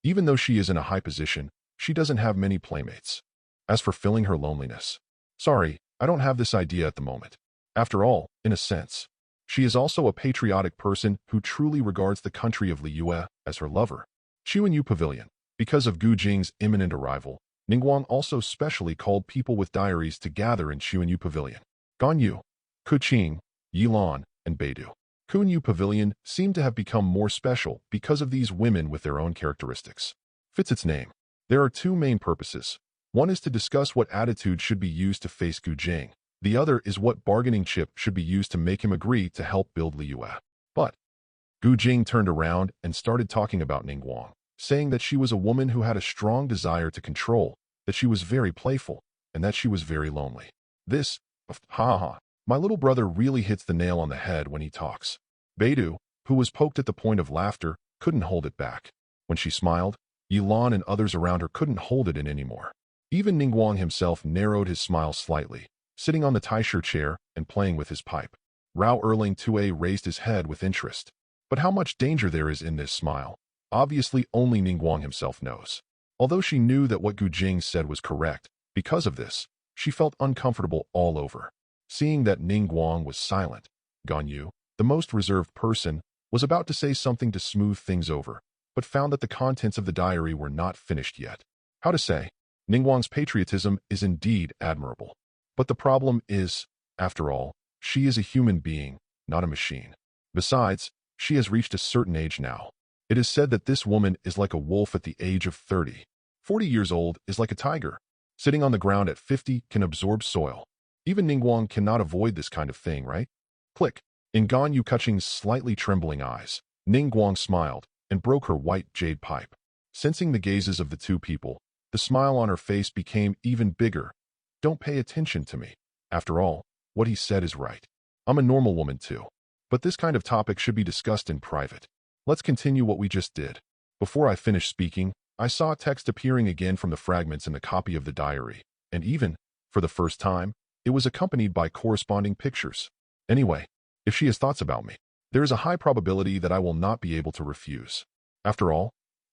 S1: even though she is in a high position, she doesn't have many playmates. As for filling her loneliness, sorry, I don't have this idea at the moment. After all, in a sense, she is also a patriotic person who truly regards the country of Liyue as her lover. Xuanyu Pavilion. Because of Jing's imminent arrival, Ningguang also specially called people with diaries to gather in Xuanyu Pavilion. Ganyu, Kuqing, Yilan, and Beidou. Xuanyu Pavilion seemed to have become more special because of these women with their own characteristics. Fits its name. There are 2 main purposes. One is to discuss what attitude should be used to face Jing. The other is what bargaining chip should be used to make him agree to help build Liyue. But Jing turned around and started talking about Ningguang, saying that she was a woman who had a strong desire to control, that she was very playful, and that she was very lonely. This, my little brother really hits the nail on the head when he talks. Beidou, who was poked at the point of laughter, couldn't hold it back. When she smiled, Yilan and others around her couldn't hold it in anymore. Even Ningguang himself narrowed his smile slightly, sitting on the Taisher chair and playing with his pipe. Rao Erling 2A raised his head with interest. But how much danger there is in this smile, obviously only Ningguang himself knows. Although she knew that what Jing said was correct, because of this, she felt uncomfortable all over. Seeing that Ningguang was silent, Ganyu, the most reserved person, was about to say something to smooth things over, but found that the contents of the diary were not finished yet. How to say, Ningguang's patriotism is indeed admirable. But the problem is, after all, she is a human being, not a machine. Besides, she has reached a certain age now. It is said that this woman is like a wolf at the age of 30. 40 years old is like a tiger. Sitting on the ground at 50 can absorb soil. Even Ningguang cannot avoid this kind of thing, right? Click. In Ganyu Kuqing's slightly trembling eyes, Ningguang smiled and broke her white jade pipe. Sensing the gazes of the 2 people, the smile on her face became even bigger. Don't pay attention to me. After all, what he said is right. I'm a normal woman too. But this kind of topic should be discussed in private. Let's continue what we just did. Before I finished speaking, I saw text appearing again from the fragments in the copy of the diary, and even, for the first time, it was accompanied by corresponding pictures. Anyway, if she has thoughts about me, there is a high probability that I will not be able to refuse. After all,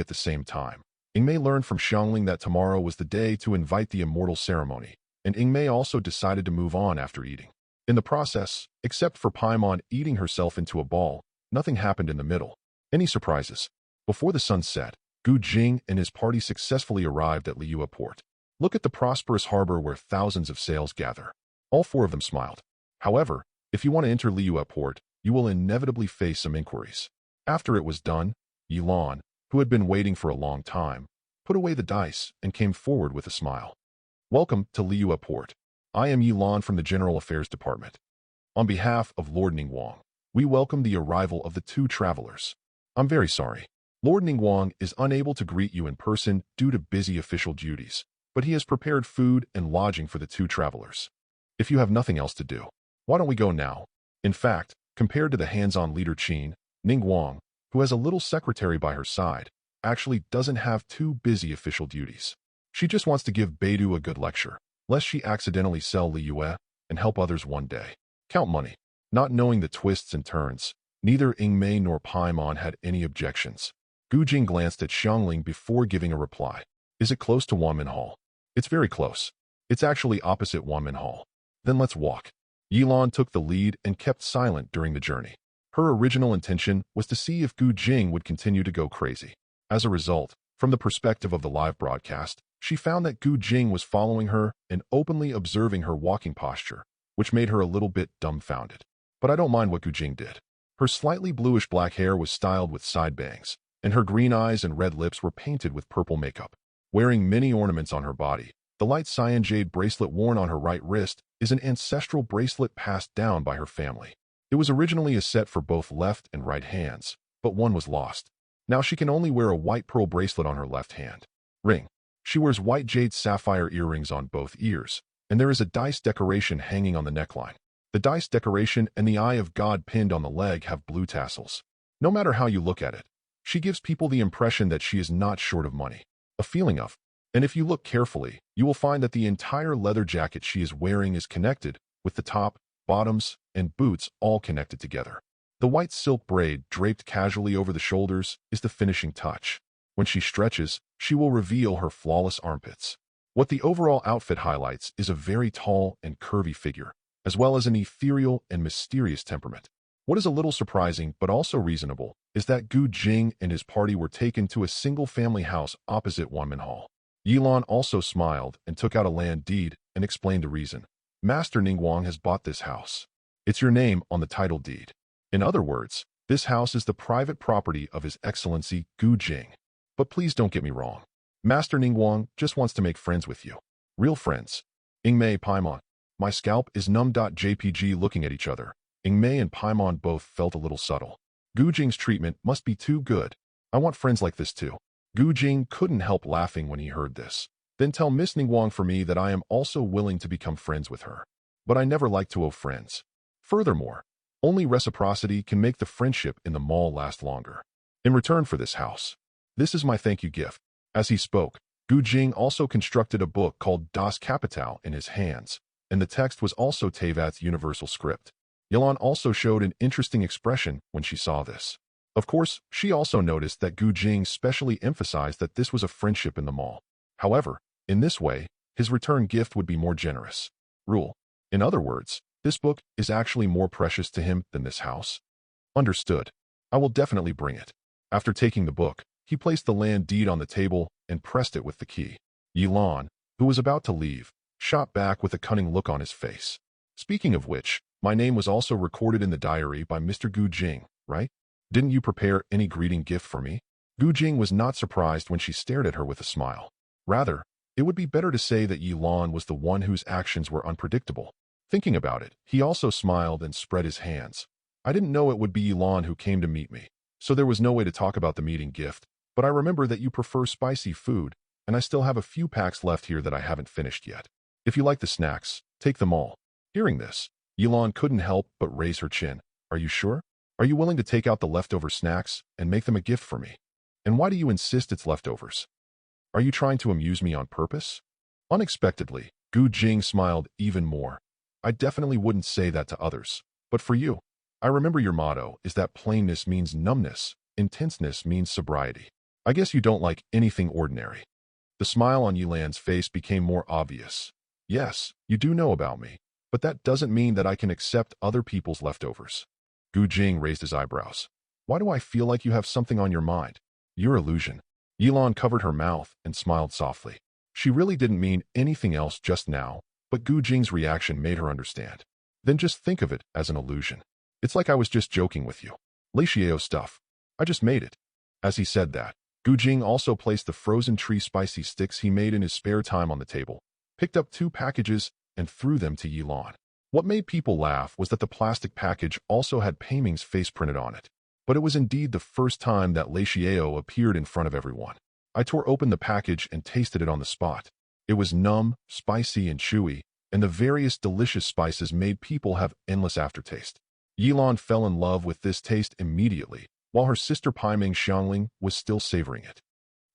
S1: at the same time. Ingmei learned from Xiangling that tomorrow was the day to invite the immortal ceremony, and Ingmei also decided to move on after eating. In the process, except for Paimon eating herself into a ball, nothing happened in the middle. Any surprises? Before the sun set, Jing and his party successfully arrived at Liyue port. Look at the prosperous harbor where thousands of sails gather. All four of them smiled. However, if you want to enter Liyue port, you will inevitably face some inquiries. After it was done, Yilan, who had been waiting for a long time, put away the dice and came forward with a smile. Welcome to Liyue port. I am Yilan from the General Affairs Department. On behalf of Lord Ningguang, we welcome the arrival of the two travelers. I'm very sorry. Lord Ningguang is unable to greet you in person due to busy official duties, but he has prepared food and lodging for the two travelers. If you have nothing else to do, why don't we go now? In fact, compared to the hands-on leader Qin, Ningguang, who has a little secretary by her side, actually doesn't have too busy official duties. She just wants to give Beidou a good lecture, lest she accidentally sell Liyue and help others one day. Count money. Not knowing the twists and turns, neither Ingmei nor Paimon had any objections. Jing glanced at Xiangling before giving a reply. Is it close to Wanmin Hall? It's very close. It's actually opposite Wanmin Hall. Then let's walk. Yilan took the lead and kept silent during the journey. Her original intention was to see if Jing would continue to go crazy. As a result, from the perspective of the live broadcast, she found that Jing was following her and openly observing her walking posture, which made her a little bit dumbfounded. But I don't mind what Jing did. Her slightly bluish-black hair was styled with side bangs, and her green eyes and red lips were painted with purple makeup. Wearing many ornaments on her body, the light cyan jade bracelet worn on her right wrist is an ancestral bracelet passed down by her family. It was originally a set for both left and right hands, but one was lost. Now she can only wear a white pearl bracelet on her left hand. Ring. She wears white jade sapphire earrings on both ears, and there is a dice decoration hanging on the neckline. The dice decoration and the eye of God pinned on the leg have blue tassels. No matter how you look at it, she gives people the impression that she is not short of money. A feeling of. And if you look carefully, you will find that the entire leather jacket she is wearing is connected, with the top, bottoms, and boots all connected together. The white silk braid draped casually over the shoulders is the finishing touch. When she stretches, she will reveal her flawless armpits. What the overall outfit highlights is a very tall and curvy figure, as well as an ethereal and mysterious temperament. What is a little surprising but also reasonable is that Jing and his party were taken to a single-family house opposite Wanman Hall. Yilan also smiled and took out a land deed and explained the reason. Master Ningguang has bought this house. It's your name on the title deed. In other words, this house is the private property of His Excellency Jing. But please don't get me wrong. Master Ningguang just wants to make friends with you. Real friends. Ingmei Paimon. My scalp is numb.jpg looking at each other. Ingmei and Paimon both felt a little subtle. Jing's treatment must be too good. I want friends like this too. Jing couldn't help laughing when he heard this. Then tell Miss Ningguang for me that I am also willing to become friends with her. But I never like to owe friends. Furthermore, only reciprocity can make the friendship in the mall last longer. In return for this house, this is my thank you gift. As he spoke, Jing also constructed a book called Das Kapital in his hands, and the text was also Teyvat's universal script. Yilan also showed an interesting expression when she saw this. Of course, she also noticed that Jing specially emphasized that this was a friendship in the mall. However, in this way, his return gift would be more generous. Rule. In other words, this book is actually more precious to him than this house. Understood. I will definitely bring it. After taking the book, he placed the land deed on the table and pressed it with the key. Yilan, who was about to leave, shot back with a cunning look on his face. Speaking of which, my name was also recorded in the diary by Mr. Jing, right? Didn't you prepare any greeting gift for me? Jing was not surprised when she stared at her with a smile. Rather, it would be better to say that Yilan was the one whose actions were unpredictable. Thinking about it, he also smiled and spread his hands. I didn't know it would be Yilan who came to meet me, so there was no way to talk about the meeting gift, but I remember that you prefer spicy food, and I still have a few packs left here that I haven't finished yet. If you like the snacks, take them all. Hearing this, Yilan couldn't help but raise her chin. Are you sure? Are you willing to take out the leftover snacks and make them a gift for me? And why do you insist it's leftovers? Are you trying to amuse me on purpose? Unexpectedly, Jing smiled even more. I definitely wouldn't say that to others. But for you, I remember your motto is that plainness means numbness, intenseness means sobriety. I guess you don't like anything ordinary. The smile on Yilan's face became more obvious. Yes, you do know about me, but that doesn't mean that I can accept other people's leftovers. Jing raised his eyebrows. Why do I feel like you have something on your mind? Your illusion. Yilan covered her mouth and smiled softly. She really didn't mean anything else just now, but Jing's reaction made her understand. Then just think of it as an illusion. It's like I was just joking with you. Leishieo stuff. I just made it. As he said that, Jing also placed the frozen tree spicy sticks he made in his spare time on the table, picked up 2 packages, and threw them to Yilan. What made people laugh was that the plastic package also had Paiming's face printed on it. But it was indeed the first time that Leishieo appeared in front of everyone. I tore open the package and tasted it on the spot. It was numb, spicy, and chewy, and the various delicious spices made people have endless aftertaste. Yilan fell in love with this taste immediately, while her sister Paiming Xiangling was still savoring it.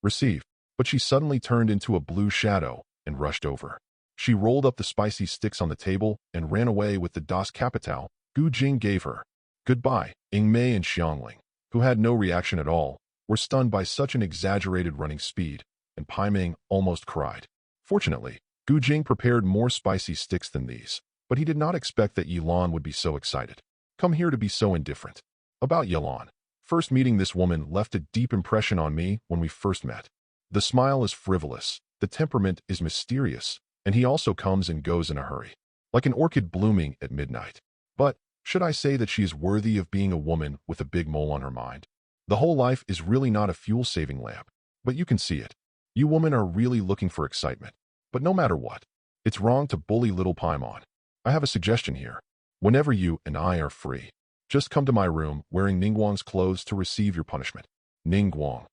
S1: Receive. But she suddenly turned into a blue shadow and rushed over. She rolled up the spicy sticks on the table and ran away with the Das Kapital Jing gave her. Goodbye. Ingmei and Xiangling, who had no reaction at all, were stunned by such an exaggerated running speed, and Paiming almost cried. Fortunately, Jing prepared more spicy sticks than these, but he did not expect that Yilan would be so excited. Come here to be so indifferent. About Yilan. First meeting this woman left a deep impression on me when we first met. The smile is frivolous, the temperament is mysterious, and he also comes and goes in a hurry, like an orchid blooming at midnight. But, should I say that she is worthy of being a woman with a big mole on her mind? The whole life is really not a fuel-saving lamp, but you can see it. You women are really looking for excitement. But no matter what, it's wrong to bully little Paimon. I have a suggestion here. Whenever you and I are free, just come to my room wearing Ningguang's clothes to receive your punishment. Ningguang.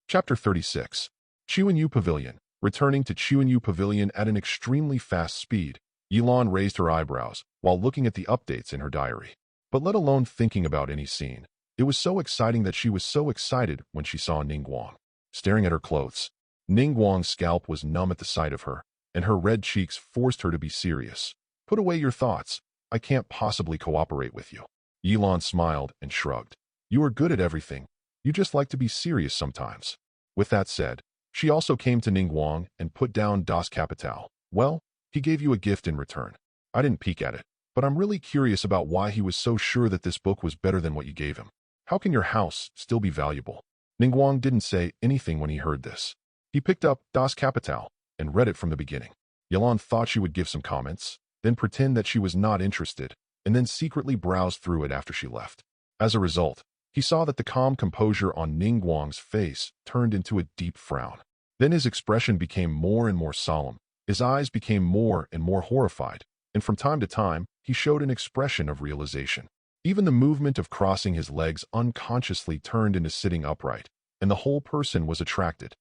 S1: Chapter 36. Chuanyu Pavilion. Returning to Chuanyu Pavilion at an extremely fast speed, Yilan raised her eyebrows while looking at the updates in her diary. But let alone thinking about any scene, it was so exciting that she was so excited when she saw Ningguang. Staring at her clothes, Ningguang's scalp was numb at the sight of her, and her red cheeks forced her to be serious. Put away your thoughts. I can't possibly cooperate with you. Yilan smiled and shrugged. You are good at everything. You just like to be serious sometimes. With that said, she also came to Ningguang and put down Das Kapital. Well, he gave you a gift in return. I didn't peek at it, but I'm really curious about why he was so sure that this book was better than what you gave him. How can your house still be valuable? Ningguang didn't say anything when he heard this. He picked up Das Kapital and read it from the beginning. Yilan thought she would give some comments, then pretend that she was not interested, and then secretly browse through it after she left. As a result, he saw that the calm composure on Ningguang's face turned into a deep frown. Then his expression became more and more solemn. His eyes became more and more horrified, and from time to time, he showed an expression of realization. Even the movement of crossing his legs unconsciously turned into sitting upright, and the whole person was attracted.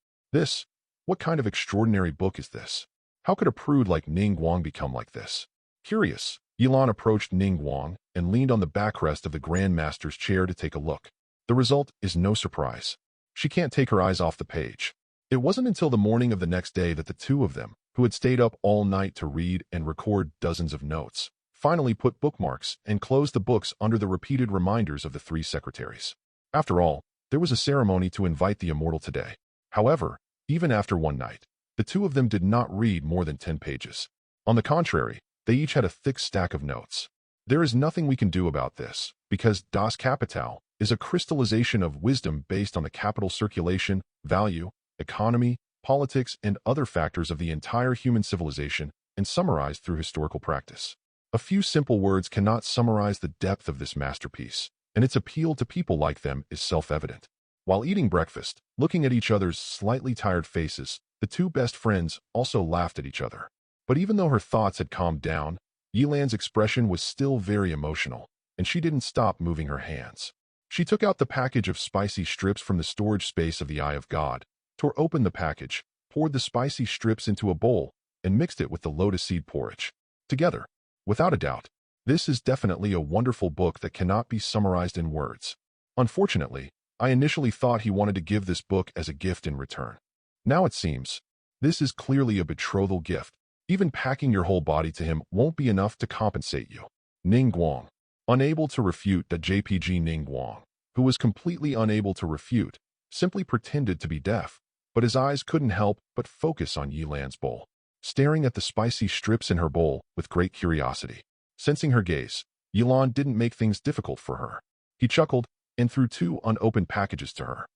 S1: What kind of extraordinary book is this? How could a prude like Ningguang become like this? Curious, Yilan approached Ningguang and leaned on the backrest of the Grand Master's chair to take a look. The result is no surprise. She can't take her eyes off the page. It wasn't until the morning of the next day that the two of them, who had stayed up all night to read and record dozens of notes, finally put bookmarks and closed the books under the repeated reminders of the three secretaries. After all, there was a ceremony to invite the immortal today. However, even after one night, the two of them did not read more than 10 pages. On the contrary, they each had a thick stack of notes. There is nothing we can do about this, because Das Kapital is a crystallization of wisdom based on the capital circulation, value, economy, politics, and other factors of the entire human civilization, and summarized through historical practice. A few simple words cannot summarize the depth of this masterpiece, and its appeal to people like them is self-evident. While eating breakfast, looking at each other's slightly tired faces, the two best friends also laughed at each other. But even though her thoughts had calmed down, Yilan's expression was still very emotional, and she didn't stop moving her hands. She took out the package of spicy strips from the storage space of the Eye of God, tore open the package, poured the spicy strips into a bowl, and mixed it with the lotus seed porridge. Together, without a doubt, this is definitely a wonderful book that cannot be summarized in words. Unfortunately, I initially thought he wanted to give this book as a gift in return. Now it seems, this is clearly a betrothal gift. Even packing your whole body to him won't be enough to compensate you. Ningguang. Unable to refute that JPG Ningguang, who was completely unable to refute, simply pretended to be deaf, but his eyes couldn't help but focus on Yilan's bowl, staring at the spicy strips in her bowl with great curiosity. Sensing her gaze, Yilan didn't make things difficult for her. He chuckled and threw 2 unopened packages to her.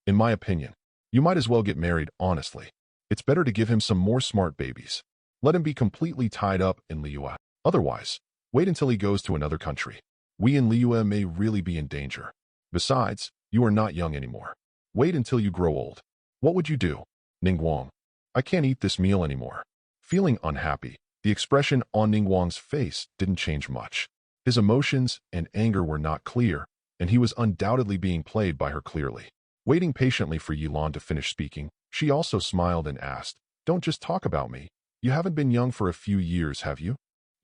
S1: In my opinion, you might as well get married, honestly. It's better to give him some more smart babies. Let him be completely tied up in Liyue. Otherwise, wait until he goes to another country. We in Liyue may really be in danger. Besides, you are not young anymore. Wait until you grow old. What would you do? Ningguang. I can't eat this meal anymore. Feeling unhappy, the expression on Ningguang's face didn't change much. His emotions and anger were not clear, and he was undoubtedly being played by her clearly. Waiting patiently for Yilan to finish speaking, she also smiled and asked, Don't just talk about me. You haven't been young for a few years, have you?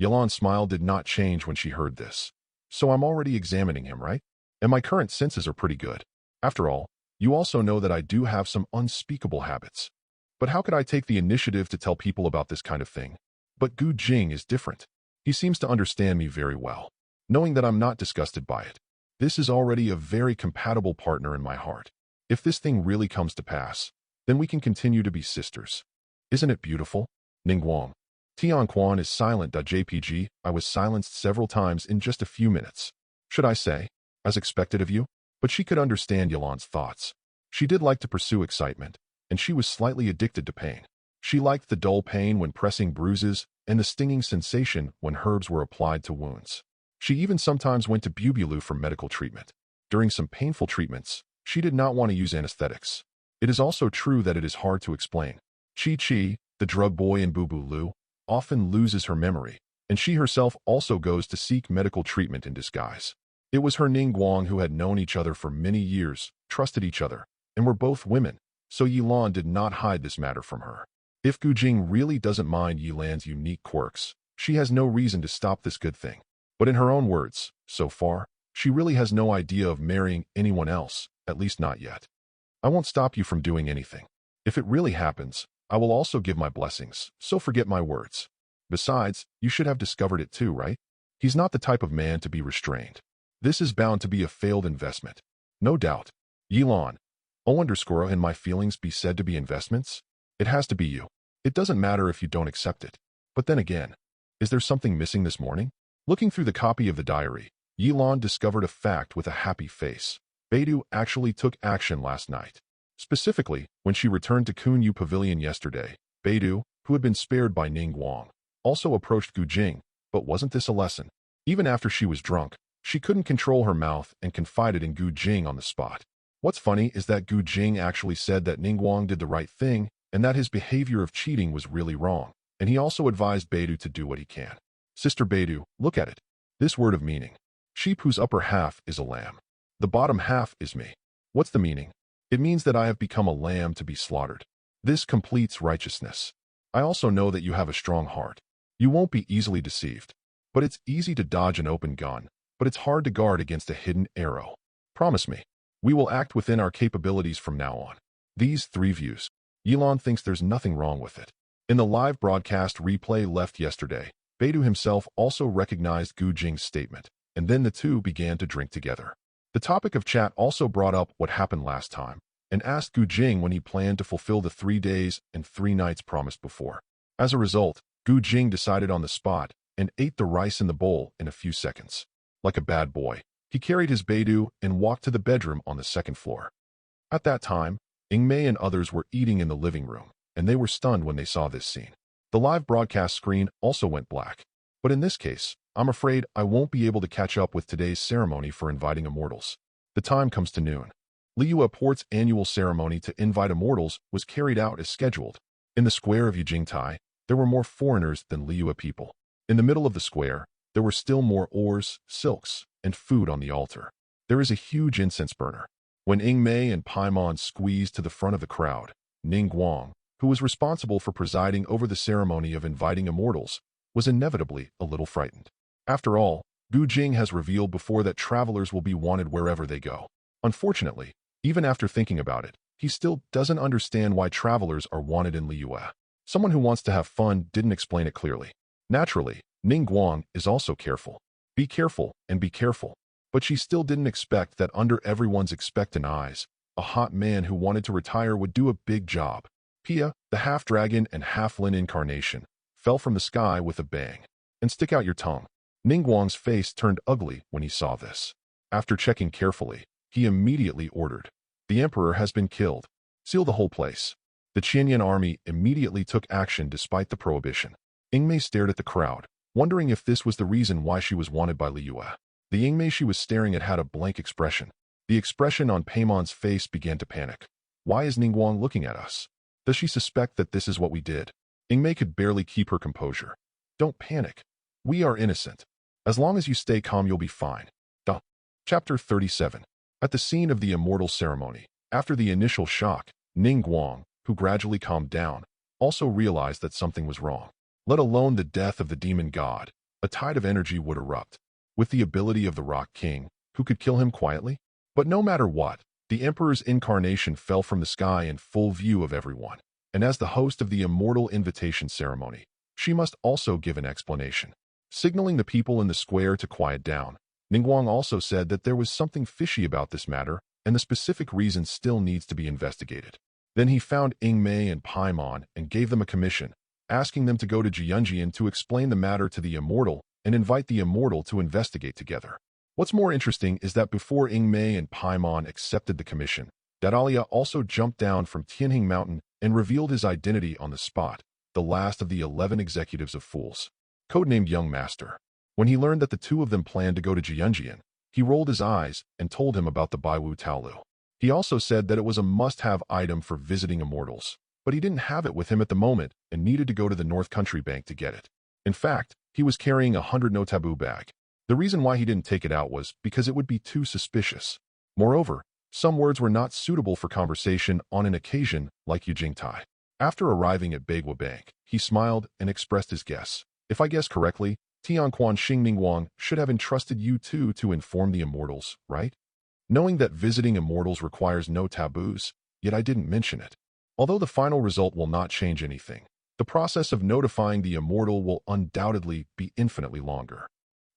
S1: Yilan's smile did not change when she heard this. So I'm already examining him, right? And my current senses are pretty good. After all, you also know that I do have some unspeakable habits. But how could I take the initiative to tell people about this kind of thing? But Jing is different. He seems to understand me very well, knowing that I'm not disgusted by it. This is already a very compatible partner in my heart. If this thing really comes to pass, then we can continue to be sisters. Isn't it beautiful? Ningguang. Tianquan is silent. JPG, I was silenced several times in just a few minutes. Should I say, as expected of you? But she could understand Yilan's thoughts. She did like to pursue excitement, and she was slightly addicted to pain. She liked the dull pain when pressing bruises and the stinging sensation when herbs were applied to wounds. She even sometimes went to Bubulu for medical treatment. During some painful treatments, she did not want to use anesthetics. It is also true that it is hard to explain. Chi, the drug boy in Bubulu, often loses her memory, and she herself also goes to seek medical treatment in disguise. It was her Ningguang who had known each other for many years, trusted each other, and were both women, so Yilan did not hide this matter from her. If Jing really doesn't mind Yilan's unique quirks, She has no reason to stop this good thing. But in her own words, so far, she really has no idea of marrying anyone else, at least not yet. I won't stop you from doing anything. If it really happens, I will also give my blessings, so forget my words. Besides, you should have discovered it too, right? He's not the type of man to be restrained. This is bound to be a failed investment. No doubt. Yilan. O_ and my feelings be said to be investments? It has to be you. It doesn't matter if you don't accept it. But then again, is there something missing this morning? Looking through the copy of the diary, Yilan discovered a fact with a happy face. Beidou actually took action last night. Specifically, when she returned to Kunyu Pavilion yesterday, Beidou, who had been spared by Ning Guang, also approached Gu Jing, but wasn't this a lesson? Even after she was drunk, she couldn't control her mouth and confided in Gu Jing on the spot. What's funny is that Gu Jing actually said that Ning Guang did the right thing and that his behavior of cheating was really wrong, and he also advised Beidou to do what he can. Sister Beidou, look at it. This word of meaning. Sheep whose upper half is a lamb. The bottom half is me. What's the meaning? It means that I have become a lamb to be slaughtered. This completes righteousness. I also know that you have a strong heart. You won't be easily deceived. But it's easy to dodge an open gun, but it's hard to guard against a hidden arrow. Promise me. We will act within our capabilities from now on. These 3 views. Yilan thinks there's nothing wrong with it. In the live broadcast replay left yesterday, Beidou himself also recognized Gu Jing's statement, and then the two began to drink together. The topic of chat also brought up what happened last time, and asked Gu Jing when he planned to fulfill the 3 days and 3 nights promised before. As a result, Gu Jing decided on the spot and ate the rice in the bowl in a few seconds. Like a bad boy, he carried his Beidou and walked to the bedroom on the 2nd floor. At that time, Yingmei and others were eating in the living room, and they were stunned when they saw this scene. The live broadcast screen also went black. But in this case, I'm afraid I won't be able to catch up with today's ceremony for inviting immortals. The time comes to noon. Liyue Port's annual ceremony to invite immortals was carried out as scheduled. In the square of Yijingtai, there were more foreigners than Liyue people. In the middle of the square, there were still more ores, silks, and food on the altar. There is a huge incense burner. When Yingmei and Paimon squeezed to the front of the crowd, Ning Guang, who was responsible for presiding over the ceremony of inviting immortals, was inevitably a little frightened. After all, Gu Jing has revealed before that travelers will be wanted wherever they go. Unfortunately, even after thinking about it, he still doesn't understand why travelers are wanted in Liyue. Someone who wants to have fun didn't explain it clearly. Naturally, Ning Guang is also careful. Be careful and be careful. But she still didn't expect that under everyone's expectant eyes, a hot man who wanted to retire would do a big job. Pia, the half-dragon and half-Lin incarnation, fell from the sky with a bang. And stick out your tongue. Ning Guang's face turned ugly when he saw this. After checking carefully, he immediately ordered, "The emperor has been killed. Seal the whole place." The Qianyan army immediately took action despite the prohibition. Yingmei stared at the crowd, wondering if this was the reason why she was wanted by Liyue. The Yingmei she was staring at had a blank expression. The expression on Paimon's face began to panic. Why is Ning Guang looking at us? Does she suspect that this is what we did? Yingmei could barely keep her composure. Don't panic. We are innocent. As long as you stay calm, you'll be fine. Chapter 37. At the scene of the immortal ceremony, after the initial shock, Ning Guang, who gradually calmed down, also realized that something was wrong. Let alone the death of the demon god, a tide of energy would erupt, with the ability of the Rock King, who could kill him quietly. But no matter what, the Emperor's incarnation fell from the sky in full view of everyone, and as the host of the immortal invitation ceremony, she must also give an explanation. Signaling the people in the square to quiet down, Ning Guang also said that there was something fishy about this matter, and the specific reason still needs to be investigated. Then he found Yingmei and Paimon and gave them a commission, asking them to go to Jianjian to explain the matter to the immortal and invite the immortal to investigate together. What's more interesting is that before Yingmei and Paimon accepted the commission, Dadalia also jumped down from Tianhing Mountain and revealed his identity on the spot, the last of the 11 executives of fools, codenamed Young Master. When he learned that the two of them planned to go to Jianjian, he rolled his eyes and told him about the Baiwu Taolu. He also said that it was a must-have item for visiting immortals, but he didn't have it with him at the moment and needed to go to the North Country Bank to get it. In fact, he was carrying a 100 no taboo bag. The reason why he didn't take it out was because it would be too suspicious. Moreover, some words were not suitable for conversation on an occasion like Yijingtai. After arriving at Bagua Bank, he smiled and expressed his guess. If I guess correctly, Tianquan Xingmingwang should have entrusted you two to inform the immortals, right? Knowing that visiting immortals requires no taboos, yet I didn't mention it. Although the final result will not change anything, the process of notifying the immortal will undoubtedly be infinitely longer.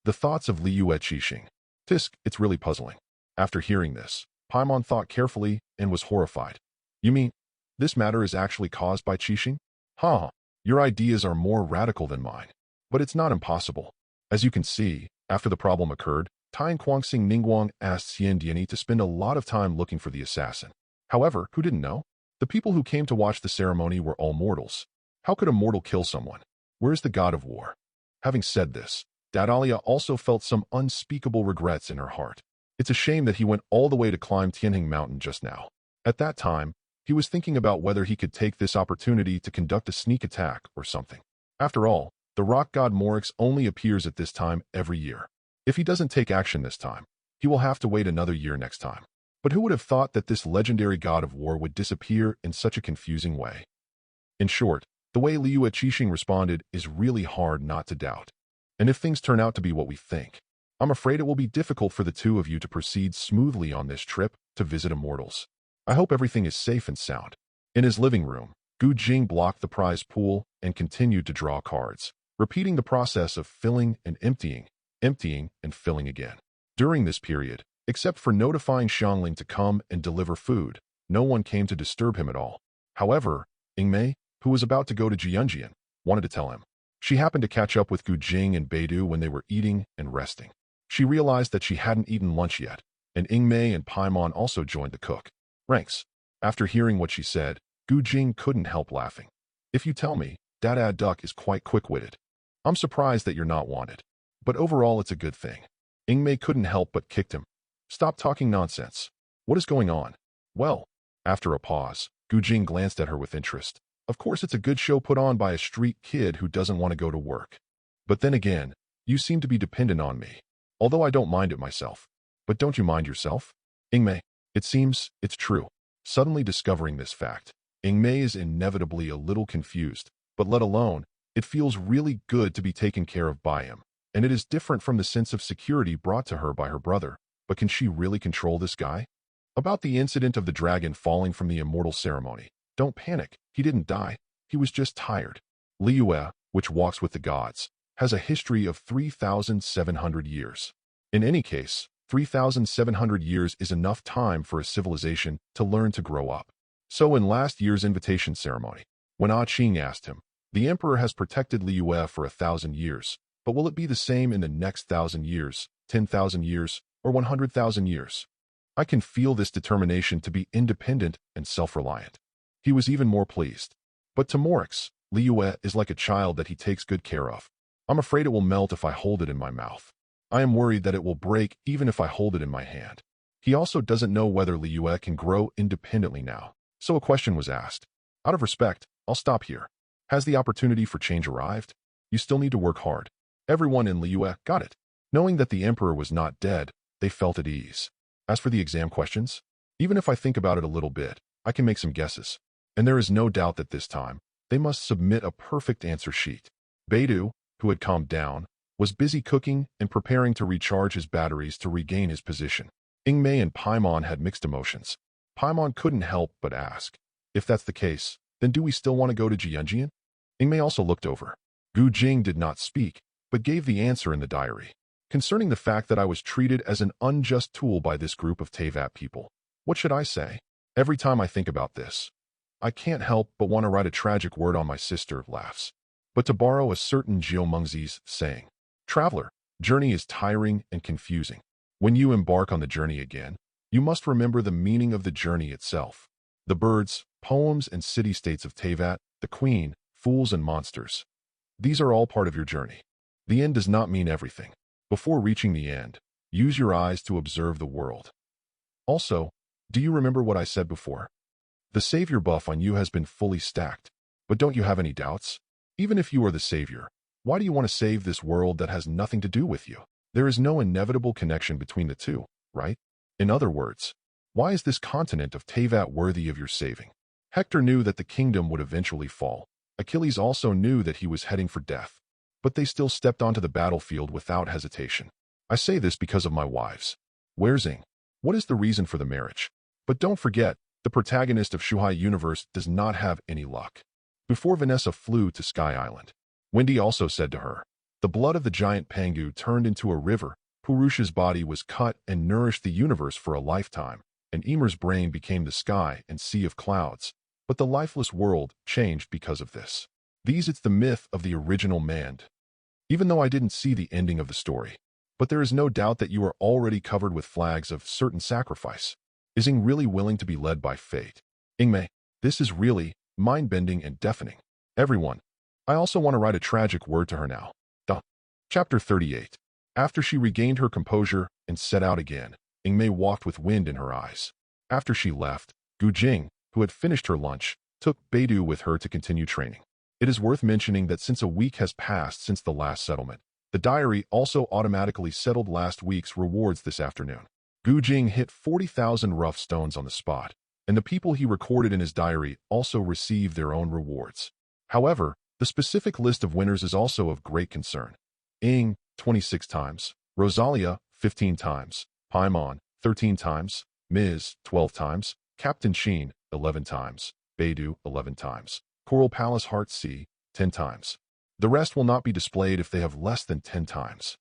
S1: The thoughts of Liu Qixing. Tisk, it's really puzzling. After hearing this, Paimon thought carefully and was horrified. You mean, this matter is actually caused by Qixing? Huh, your ideas are more radical than mine. But it's not impossible. As you can see, after the problem occurred, Tien Guangxing Ningguang asked Xian Diani to spend a lot of time looking for the assassin. However, who didn't know? The people who came to watch the ceremony were all mortals. How could a mortal kill someone? Where's the god of war? Having said this, Dadalia also felt some unspeakable regrets in her heart. It's a shame that he went all the way to climb Tianheng Mountain just now. At that time, he was thinking about whether he could take this opportunity to conduct a sneak attack or something. After all, the rock god Morix only appears at this time every year. If he doesn't take action this time, he will have to wait another year next time. But who would have thought that this legendary god of war would disappear in such a confusing way? In short, the way Liu Qixing responded is really hard not to doubt. And if things turn out to be what we think, I'm afraid it will be difficult for the two of you to proceed smoothly on this trip to visit immortals. I hope everything is safe and sound. In his living room, Gu Jing blocked the prize pool and continued to draw cards, repeating the process of filling and emptying and filling again. During this period, except for notifying Xiangling to come and deliver food, no one came to disturb him at all. However, Yingmei, who was about to go to Jianjian, wanted to tell him. She happened to catch up with Gu Jing and Beidou when they were eating and resting. She realized that she hadn't eaten lunch yet, and Yingmei and Paimon also joined the cook ranks. After hearing what she said, Gu Jing couldn't help laughing. If you tell me, Dad Duck is quite quick-witted. I'm surprised that you're not wanted. But overall, it's a good thing. Yingmei couldn't help but kicked him. Stop talking nonsense. What is going on? Well, after a pause, Gu Jing glanced at her with interest. Of course, it's a good show put on by a street kid who doesn't want to go to work. But then again, you seem to be dependent on me. Although I don't mind it myself. But don't you mind yourself? Yingmei, it seems it's true. Suddenly discovering this fact, Yingmei is inevitably a little confused, but let alone, it feels really good to be taken care of by him. And it is different from the sense of security brought to her by her brother. But can she really control this guy? About the incident of the dragon falling from the immortal ceremony. Don't panic, he didn't die. He was just tired. Liyue, which walks with the gods, has a history of 3,700 years. In any case, 3,700 years is enough time for a civilization to learn to grow up. So in last year's invitation ceremony, when Ah Qing asked him, the emperor has protected Liyue for 1,000 years, but will it be the same in the next 1,000 years, 10,000 years, or 100,000 years? I can feel this determination to be independent and self-reliant. He was even more pleased. But to Morix, Liyue is like a child that he takes good care of. I'm afraid it will melt if I hold it in my mouth. I am worried that it will break even if I hold it in my hand. He also doesn't know whether Liyue can grow independently now. So a question was asked. Out of respect, I'll stop here. Has the opportunity for change arrived? You still need to work hard. Everyone in Liyue got it. Knowing that the emperor was not dead, they felt at ease. As for the exam questions, even if I think about it a little bit, I can make some guesses. And there is no doubt that this time, they must submit a perfect answer sheet. Beidou, who had calmed down, was busy cooking and preparing to recharge his batteries to regain his position. Yingmei and Paimon had mixed emotions. Paimon couldn't help but ask, if that's the case, then do we still want to go to Jianjian? Yingmei also looked over. Gu Jing did not speak, but gave the answer in the diary. Concerning the fact that I was treated as an unjust tool by this group of Teyvat people, what should I say? Every time I think about this, I can't help but want to write a tragic word on my sister, laughs. But to borrow a certain Jiomengzi's saying, Traveler, journey is tiring and confusing. When you embark on the journey again, you must remember the meaning of the journey itself. The birds, poems, and city-states of Teyvat, the queen, fools, and monsters. These are all part of your journey. The end does not mean everything. Before reaching the end, use your eyes to observe the world. Also, do you remember what I said before? The savior buff on you has been fully stacked. But don't you have any doubts? Even if you are the savior, why do you want to save this world that has nothing to do with you? There is no inevitable connection between the two, right? In other words, why is this continent of Teyvat worthy of your saving? Hector knew that the kingdom would eventually fall. Achilles also knew that he was heading for death. but they still stepped onto the battlefield without hesitation. I say this because of my wives. Where's Jing? What is the reason for the marriage? But don't forget, the protagonist of Shuhai Universe does not have any luck. Before Vanessa flew to Sky Island, Wendy also said to her, the blood of the giant Pangu turned into a river, Purusha's body was cut and nourished the universe for a lifetime, and Emer's brain became the sky and sea of clouds, but the lifeless world changed because of this. It's the myth of the original Mand. Even though I didn't see the ending of the story, but there is no doubt that you are already covered with flags of certain sacrifice. Is Jing really willing to be led by fate? Ingmei, this is really mind-bending and deafening. Everyone, I also want to write a tragic word to her now. Chapter 38. After she regained her composure and set out again, Ingmei walked with wind in her eyes. After she left, Jing, who had finished her lunch, took Beidou with her to continue training. It is worth mentioning that since a week has passed since the last settlement, the diary also automatically settled last week's rewards this afternoon. Jing hit 40,000 rough stones on the spot, and the people he recorded in his diary also received their own rewards. However, the specific list of winners is also of great concern. Ing, 26 times, Rosalia, 15 times, Paimon, 13 times, Ms, 12 times, Captain Sheen, 11 times, Beidou, 11 times, Coral Palace Heart C, 10 times. The rest will not be displayed if they have less than 10 times.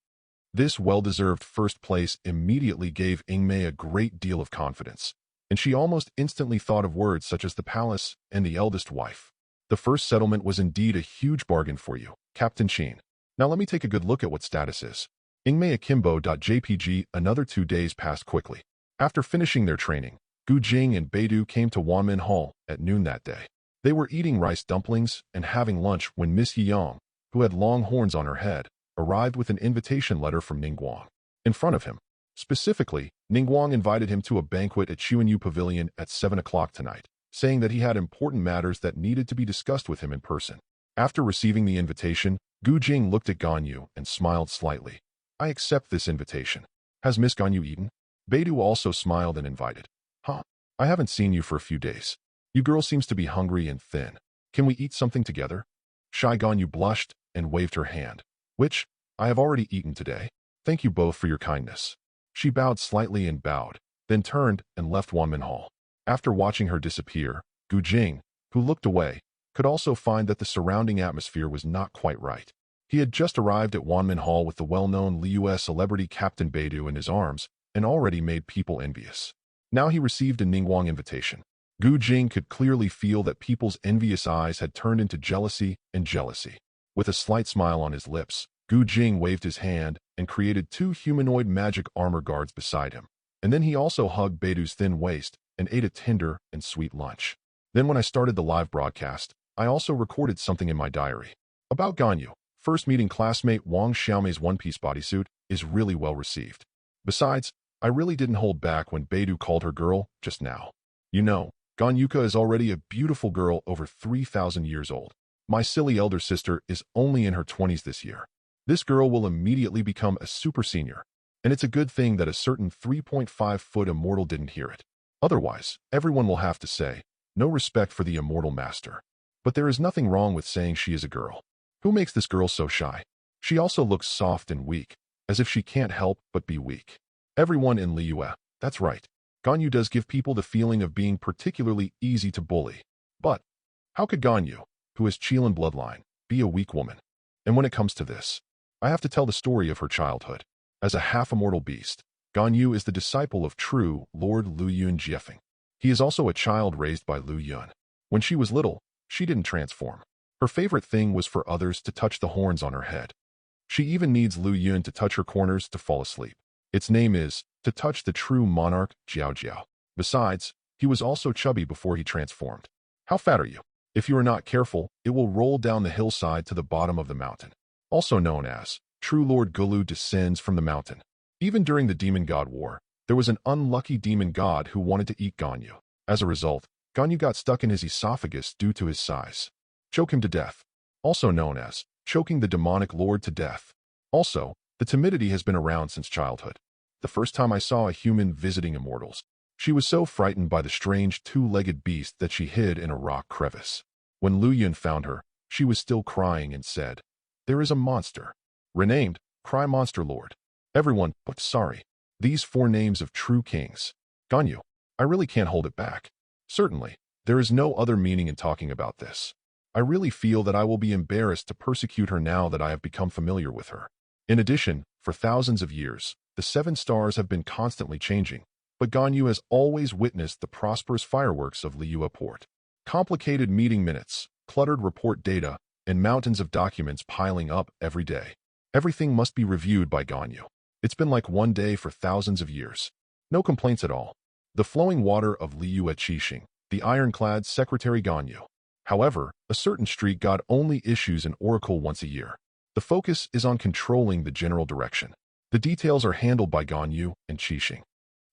S1: This well-deserved first place immediately gave Ingmei a great deal of confidence, and she almost instantly thought of words such as the palace and the eldest wife. The first settlement was indeed a huge bargain for you, Captain Sheen. Now let me take a good look at what status is. Ingmei Akimbo.jpg. Another 2 days passed quickly. After finishing their training, Jing and Beidou came to Wanmin Hall at noon that day. They were eating rice dumplings and having lunch when Miss Yiyang, who had long horns on her head, arrived with an invitation letter from Ningguang. In front of him, specifically, Ningguang invited him to a banquet at Chuanyu Pavilion at 7 o'clock tonight, saying that he had important matters that needed to be discussed with him in person. After receiving the invitation, Jing looked at Ganyu and smiled slightly. I accept this invitation. Has Miss Ganyu eaten? Beidou also smiled and invited. I haven't seen you for a few days. You girl seems to be hungry and thin. Can we eat something together? Shy Ganyu blushed and waved her hand. Which, I have already eaten today. Thank you both for your kindness. She bowed slightly and bowed, then turned and left Wanmin Hall. After watching her disappear, Jing, who looked away, could also find that the surrounding atmosphere was not quite right. He had just arrived at Wanmin Hall with the well-known Liyue celebrity Captain Beidou in his arms and already made people envious. Now he received a Ningguang invitation. Jing could clearly feel that people's envious eyes had turned into jealousy and jealousy. With a slight smile on his lips, Jing waved his hand and created 2 humanoid magic armor guards beside him. And then he also hugged Beidou's thin waist and ate a tender and sweet lunch. Then when I started the live broadcast, I also recorded something in my diary. About Ganyu, first meeting classmate Wang Xiaomei's one-piece bodysuit is really well received. Besides, I really didn't hold back when Beidou called her girl just now. You know, Ganyuka is already a beautiful girl over 3,000 years old. My silly elder sister is only in her 20s this year. This girl will immediately become a super senior, and it's a good thing that a certain 3.5-foot immortal didn't hear it. Otherwise, everyone will have to say, no respect for the immortal master. But there is nothing wrong with saying she is a girl. Who makes this girl so shy? She also looks soft and weak, as if she can't help but be weak. Everyone in Liyue, that's right. Ganyu does give people the feeling of being particularly easy to bully. But, how could Ganyu, who is Qilin bloodline, be a weak woman? And when it comes to this, I have to tell the story of her childhood. As a half-immortal beast, Ganyu is the disciple of true Lord Lu Yun Jiefeng. He is also a child raised by Lu Yun. When she was little, she didn't transform. Her favorite thing was for others to touch the horns on her head. She even needs Lu Yun to touch her corners to fall asleep. Its name is, to touch the true monarch Jiao Jiao. Besides, he was also chubby before he transformed. How fat are you? If you are not careful, it will roll down the hillside to the bottom of the mountain. Also known as, True Lord Gulu descends from the mountain. Even during the Demon God War, there was an unlucky demon god who wanted to eat Ganyu. As a result, Ganyu got stuck in his esophagus due to his size. Choke him to death. Also known as, choking the demonic lord to death. Also, the timidity has been around since childhood. The first time I saw a human visiting immortals, she was so frightened by the strange 2-legged beast that she hid in a rock crevice. When Lu Yun found her, she was still crying and said, there is a monster. Renamed, Cry Monster Lord. Everyone, but sorry. These 4 names of true kings. Ganyu. I really can't hold it back. Certainly, there is no other meaning in talking about this. I really feel that I will be embarrassed to persecute her now that I have become familiar with her. In addition, for thousands of years, the 7 stars have been constantly changing, but Ganyu has always witnessed the prosperous fireworks of Liyue Port. Complicated meeting minutes, cluttered report data, and mountains of documents piling up every day. Everything must be reviewed by Ganyu. It's been like one day for thousands of years. No complaints at all. The flowing water of Liyue Qixing, the ironclad Secretary Ganyu. However, a certain street god only issues an oracle once a year. The focus is on controlling the general direction. The details are handled by Ganyu and Qixing.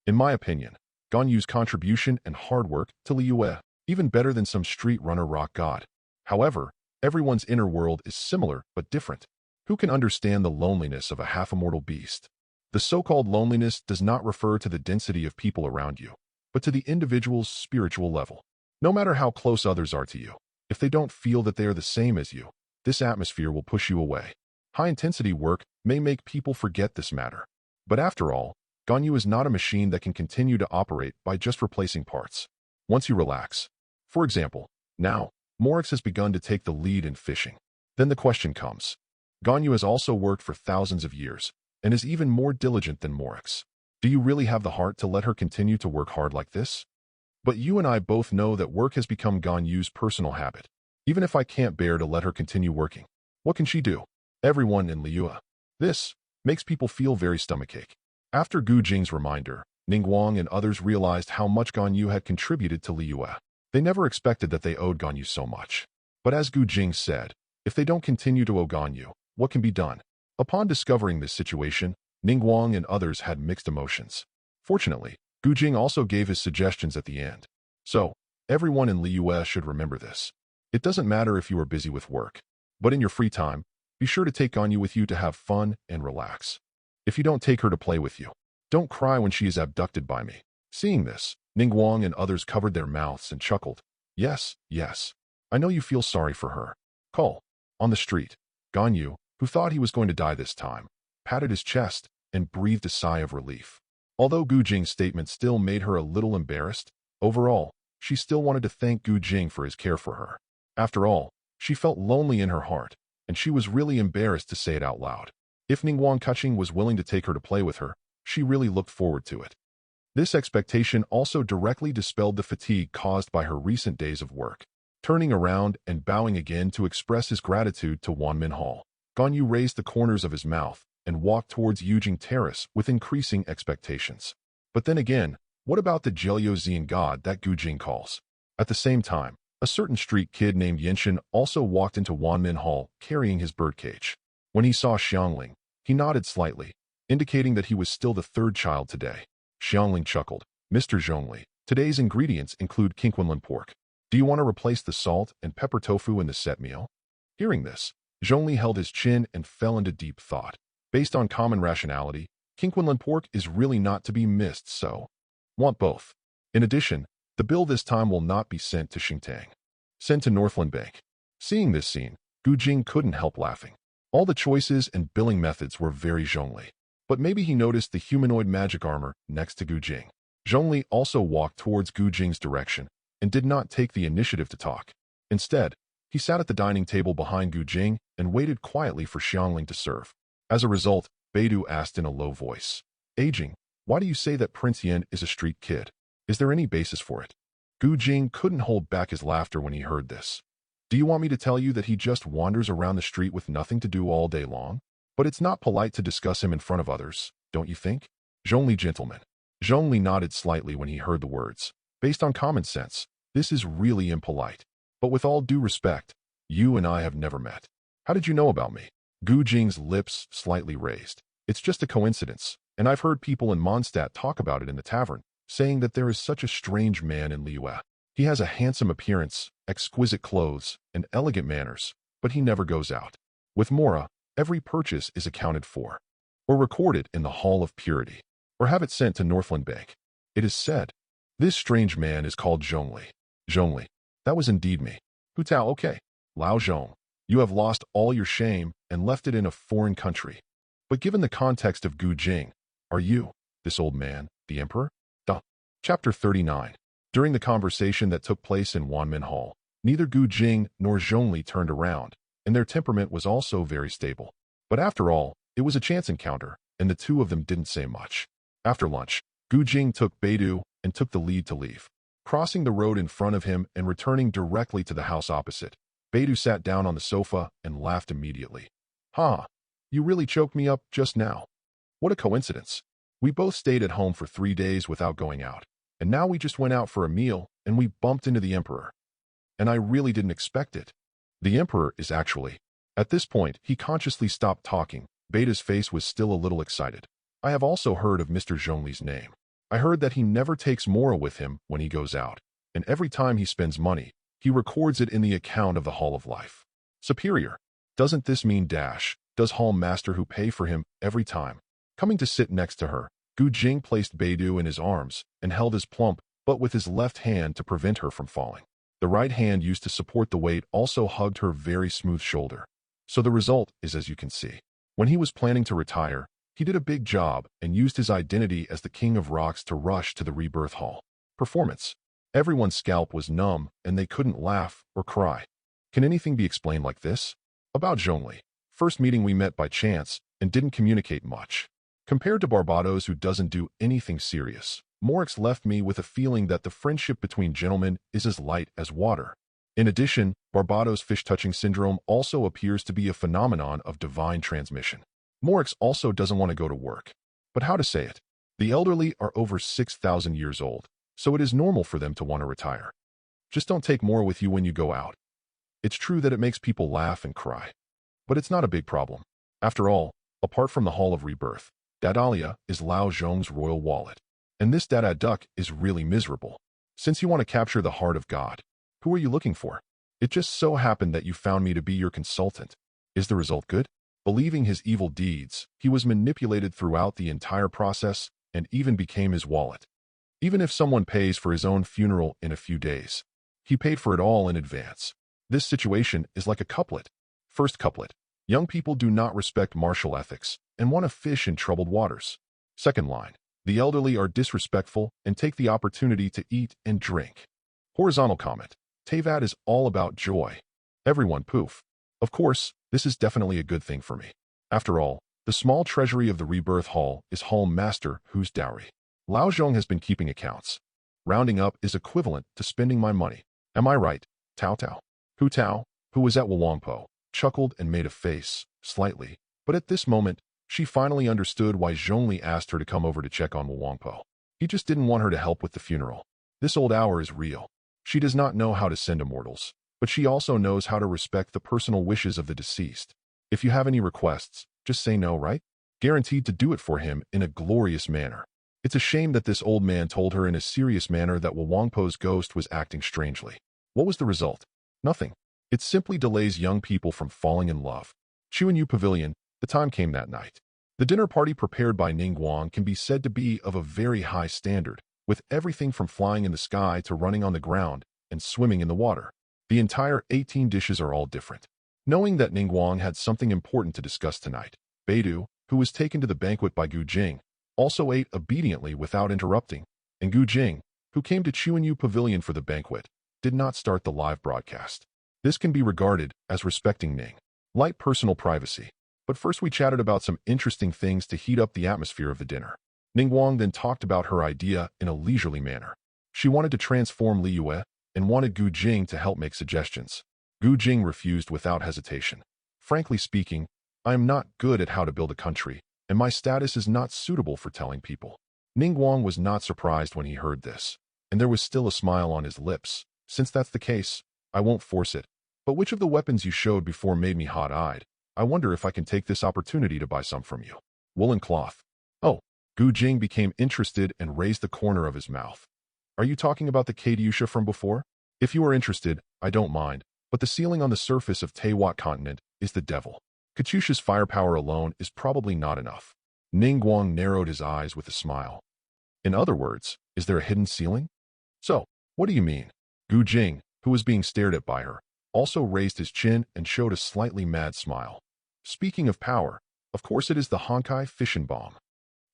S1: In my opinion, Ganyu's contribution and hard work to Liyue, even better than some street runner rock god. However, everyone's inner world is similar but different. Who can understand the loneliness of a half-immortal beast? The so-called loneliness does not refer to the density of people around you, but to the individual's spiritual level. No matter how close others are to you, if they don't feel that they are the same as you, this atmosphere will push you away. High-intensity work may make people forget this matter. But after all, Ganyu is not a machine that can continue to operate by just replacing parts. Once you relax. For example, now, Morix has begun to take the lead in fishing. Then the question comes. Ganyu has also worked for thousands of years, and is even more diligent than Morix. Do you really have the heart to let her continue to work hard like this? But you and I both know that work has become Ganyu's personal habit. Even if I can't bear to let her continue working, what can she do? Everyone in Liyue. This makes people feel very stomachache. After Gu Jing's reminder, Ningguang and others realized how much Ganyu had contributed to Liyue. They never expected that they owed Ganyu so much. But as Gu Jing said, if they don't continue to owe Ganyu, what can be done? Upon discovering this situation, Ningguang and others had mixed emotions. Fortunately, Gu Jing also gave his suggestions at the end. So, everyone in Liyue should remember this. It doesn't matter if you are busy with work, but in your free time, be sure to take Ganyu with you to have fun and relax. If you don't take her to play with you, don't cry when she is abducted by me. Seeing this, Ningguang and others covered their mouths and chuckled. Yes, yes. I know you feel sorry for her. Call. On the street, Ganyu, who thought he was going to die this time, patted his chest and breathed a sigh of relief. Although Gu Jing's statement still made her a little embarrassed, overall, she still wanted to thank Gu Jing for his care for her. After all, she felt lonely in her heart, and she was really embarrassed to say it out loud. If Ningguang Qixing was willing to take her to play with her, she really looked forward to it. This expectation also directly dispelled the fatigue caused by her recent days of work. Turning around and bowing again to express his gratitude to Wanmin Hall, Ganyu raised the corners of his mouth and walked towards Yujing Terrace with increasing expectations. But then again, what about the Jeliuzian god that Gu Jing calls? At the same time, a certain street kid named Genshin also walked into Wanmin Hall carrying his birdcage. When he saw Xiangling, he nodded slightly, indicating that he was still the 3rd child today. Xiangling chuckled. Mr. Zhongli, today's ingredients include quinquelin pork. Do you want to replace the salt and pepper tofu in the set meal? Hearing this, Zhongli held his chin and fell into deep thought. Based on common rationality, quinquelin pork is really not to be missed, so want both. In addition, the bill this time will not be sent to Xingtang. Sent to Northland Bank. Seeing this scene, Gu Jing couldn't help laughing. All the choices and billing methods were very Zhongli. But maybe he noticed the humanoid magic armor next to Gu Jing. Zhongli also walked towards Gu Jing's direction and did not take the initiative to talk. Instead, he sat at the dining table behind Gu Jing and waited quietly for Xiangling to serve. As a result, Beidou asked in a low voice, Jing, why do you say that Prince Yin is a street kid? Is there any basis for it? Gu Jing couldn't hold back his laughter when he heard this. Do you want me to tell you that he just wanders around the street with nothing to do all day long? But it's not polite to discuss him in front of others, don't you think? Zhongli gentleman. Zhongli nodded slightly when he heard the words. Based on common sense, this is really impolite. But with all due respect, you and I have never met. How did you know about me? Gu Jing's lips slightly raised. It's just a coincidence, and I've heard people in Mondstadt talk about it in the tavern, saying that there is such a strange man in Liyue. He has a handsome appearance, exquisite clothes, and elegant manners, but he never goes out. With Mora, every purchase is accounted for, or recorded in the Hall of Purity, or have it sent to Northland Bank. It is said, this strange man is called Zhongli. Zhongli, that was indeed me. Hu Tao, okay. Lao Zhong. You have lost all your shame and left it in a foreign country. But given the context of Jing, are you, this old man, the emperor? Chapter 39. During the conversation that took place in Wanmin Hall, neither Jing nor Zhongli turned around, and their temperament was also very stable. But after all, it was a chance encounter, and the two of them didn't say much. After lunch, Jing took Beidou and took the lead to leave. Crossing the road in front of him and returning directly to the house opposite, Beidou sat down on the sofa and laughed immediately. "Ha! You really choked me up just now. What a coincidence. We both stayed at home for 3 days without going out, and now we just went out for a meal and we bumped into the Emperor. And I really didn't expect it. The Emperor is actually..." At this point, he consciously stopped talking. Beidou's face was still a little excited. "I have also heard of Mr. Zhongli's name. I heard that he never takes Mora with him when he goes out, and every time he spends money, he records it in the account of the Hall of Life. Superior. Doesn't this mean does Hall Master who pay for him every time?" Coming to sit next to her, Jing placed Beidou in his arms and held his plump but with his left hand to prevent her from falling. The right hand used to support the weight also hugged her very smooth shoulder. So the result is as you can see. When he was planning to retire, he did a big job and used his identity as the King of Rocks to rush to the Rebirth Hall. Performance. Everyone's scalp was numb and they couldn't laugh or cry. Can anything be explained like this? About Zhongli. First meeting we met by chance and didn't communicate much. Compared to Barbados who doesn't do anything serious, Morix left me with a feeling that the friendship between gentlemen is as light as water. In addition, Barbados' fish-touching syndrome also appears to be a phenomenon of divine transmission. Morix also doesn't want to go to work. But how to say it? The elderly are over 6,000 years old, so it is normal for them to want to retire. Just don't take more with you when you go out. It's true that it makes people laugh and cry. But it's not a big problem. After all, apart from the Hall of Rebirth, Dadalia is Lao Zhong's royal wallet. And this Dada duck is really miserable. Since you want to capture the heart of God, who are you looking for? It just so happened that you found me to be your consultant. Is the result good? Believing his evil deeds, he was manipulated throughout the entire process and even became his wallet. Even if someone pays for his own funeral in a few days, he paid for it all in advance. This situation is like a couplet. First couplet. Young people do not respect martial ethics and want to fish in troubled waters. Second line. The elderly are disrespectful and take the opportunity to eat and drink. Horizontal comment. Teyvat is all about joy. Everyone poof. Of course, this is definitely a good thing for me. After all, the small treasury of the Rebirth Hall is Hall Master whose dowry. Lao Zhong has been keeping accounts. Rounding up is equivalent to spending my money. Am I right? Tao Tao. Hu Tao, who was at Wulongpo, chuckled and made a face, slightly, but at this moment, she finally understood why Zhongli asked her to come over to check on Wulongpo. He just didn't want her to help with the funeral. This old hour is real. She does not know how to send immortals, but she also knows how to respect the personal wishes of the deceased. If you have any requests, just say no, right? Guaranteed to do it for him in a glorious manner. It's a shame that this old man told her in a serious manner that Wulongpo's ghost was acting strangely. What was the result? Nothing. It simply delays young people from falling in love. Chuanyu Pavilion, the time came that night. The dinner party prepared by Ningguang can be said to be of a very high standard, with everything from flying in the sky to running on the ground and swimming in the water. The entire 18 dishes are all different. Knowing that Ningguang had something important to discuss tonight, Beidou, who was taken to the banquet by Jing, also ate obediently without interrupting, and Jing, who came to Chuanyu Pavilion for the banquet, did not start the live broadcast. This can be regarded as respecting Ning. Light personal privacy. But first we chatted about some interesting things to heat up the atmosphere of the dinner. Ningguang then talked about her idea in a leisurely manner. She wanted to transform Liyue and wanted Jing to help make suggestions. Jing refused without hesitation. Frankly speaking, I am not good at how to build a country, and my status is not suitable for telling people. Ningguang was not surprised when he heard this, and there was still a smile on his lips. Since that's the case, I won't force it. But which of the weapons you showed before made me hot-eyed? I wonder if I can take this opportunity to buy some from you. Woolen cloth. Oh, Jing became interested and raised the corner of his mouth. Are you talking about the Katyusha from before? If you are interested, I don't mind, but the ceiling on the surface of Teyvat continent is the devil. Katyusha's firepower alone is probably not enough. Ningguang narrowed his eyes with a smile. In other words, is there a hidden ceiling? So, what do you mean? Jing, who was being stared at by her, also raised his chin and showed a slightly mad smile. Speaking of power, of course it is the Honkai fission bomb.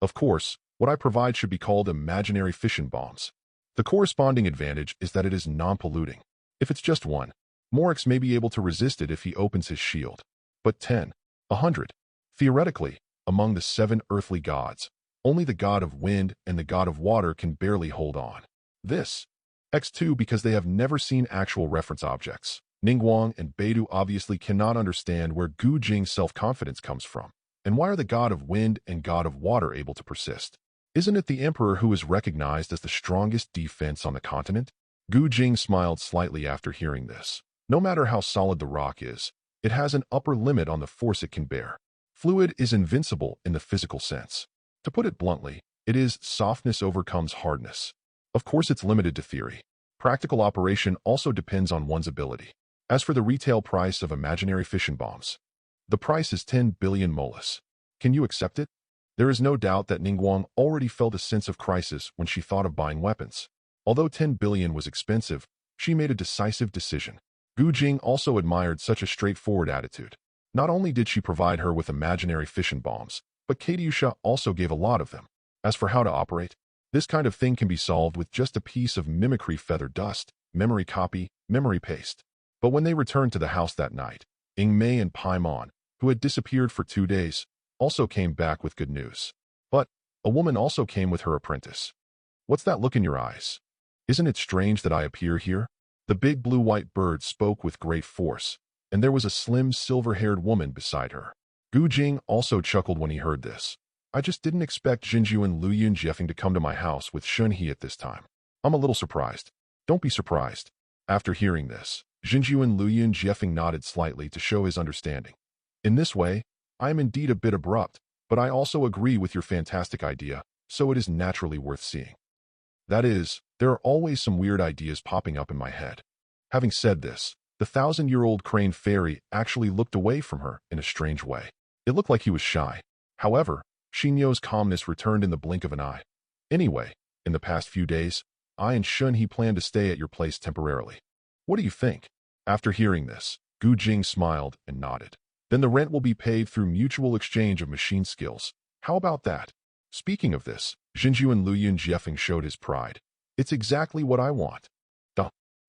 S1: Of course, what I provide should be called imaginary fission bombs. The corresponding advantage is that it is non-polluting. If it's just one, Morix may be able to resist it if he opens his shield. But 10, 100. Theoretically, among the 7 earthly gods, only the god of wind and the god of water can barely hold on. This X2 because they have never seen actual reference objects. Ningguang and Beidou obviously cannot understand where Gu Jing's self-confidence comes from. And why are the god of wind and god of water able to persist? Isn't it the emperor who is recognized as the strongest defense on the continent? Gu Jing smiled slightly after hearing this. No matter how solid the rock is, it has an upper limit on the force it can bear. Fluid is invincible in the physical sense. To put it bluntly, it is softness overcomes hardness. Of course it's limited to theory. Practical operation also depends on one's ability. As for the retail price of imaginary fission bombs, the price is 10 billion molas. Can you accept it? There is no doubt that Ningguang already felt a sense of crisis when she thought of buying weapons. Although 10 billion was expensive, she made a decisive decision. Gu Jing also admired such a straightforward attitude. Not only did she provide her with imaginary fission bombs, but Katyusha also gave a lot of them. As for how to operate, this kind of thing can be solved with just a piece of mimicry feather dust, memory copy, memory paste. But when they returned to the house that night, Mei and Paimon, who had disappeared for 2 days, also came back with good news. But a woman also came with her apprentice. What's that look in your eyes? Isn't it strange that I appear here? The big blue-white bird spoke with great force, and there was a slim silver-haired woman beside her. Gu Jing also chuckled when he heard this. I just didn't expect Jinju and Luyun Jiefeng to come to my house with Shunhe at this time. I'm a little surprised. Don't be surprised. After hearing this, Jinju and Luyun Jiefeng nodded slightly to show his understanding. In this way, I am indeed a bit abrupt, but I also agree with your fantastic idea, so it is naturally worth seeing. That is, there are always some weird ideas popping up in my head. Having said this, the 1,000-year-old crane fairy actually looked away from her in a strange way. It looked like he was shy. However, Xinyo's calmness returned in the blink of an eye. Anyway, in the past few days, I and Shunhe plan to stay at your place temporarily. What do you think? After hearing this, Gu Jing smiled and nodded. Then the rent will be paid through mutual exchange of machine skills. How about that? Speaking of this, Jinju and Luyun Jiefeng showed his pride. It's exactly what I want.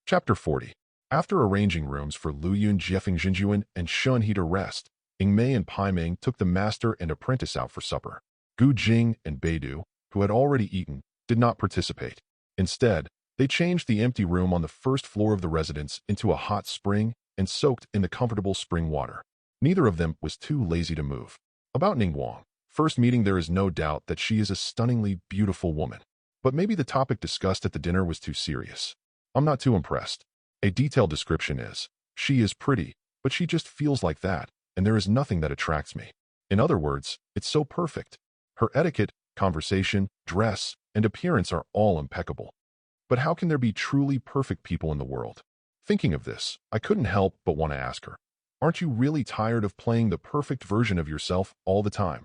S1: Chapter 40. After arranging rooms for Luyun Jiefeng, Jinjuan, and Shunhe to rest, Mei and Paimeng took the master and apprentice out for supper. Gu Jing and Beidou, who had already eaten, did not participate. Instead, they changed the empty room on the first floor of the residence into a hot spring and soaked in the comfortable spring water. Neither of them was too lazy to move. About Ningguang, first meeting there is no doubt that she is a stunningly beautiful woman. But maybe the topic discussed at the dinner was too serious. I'm not too impressed. A detailed description is, she is pretty, but she just feels like that, and there is nothing that attracts me. In other words, it's so perfect. Her etiquette, conversation, dress, and appearance are all impeccable. But how can there be truly perfect people in the world? Thinking of this, I couldn't help but want to ask her, aren't you really tired of playing the perfect version of yourself all the time?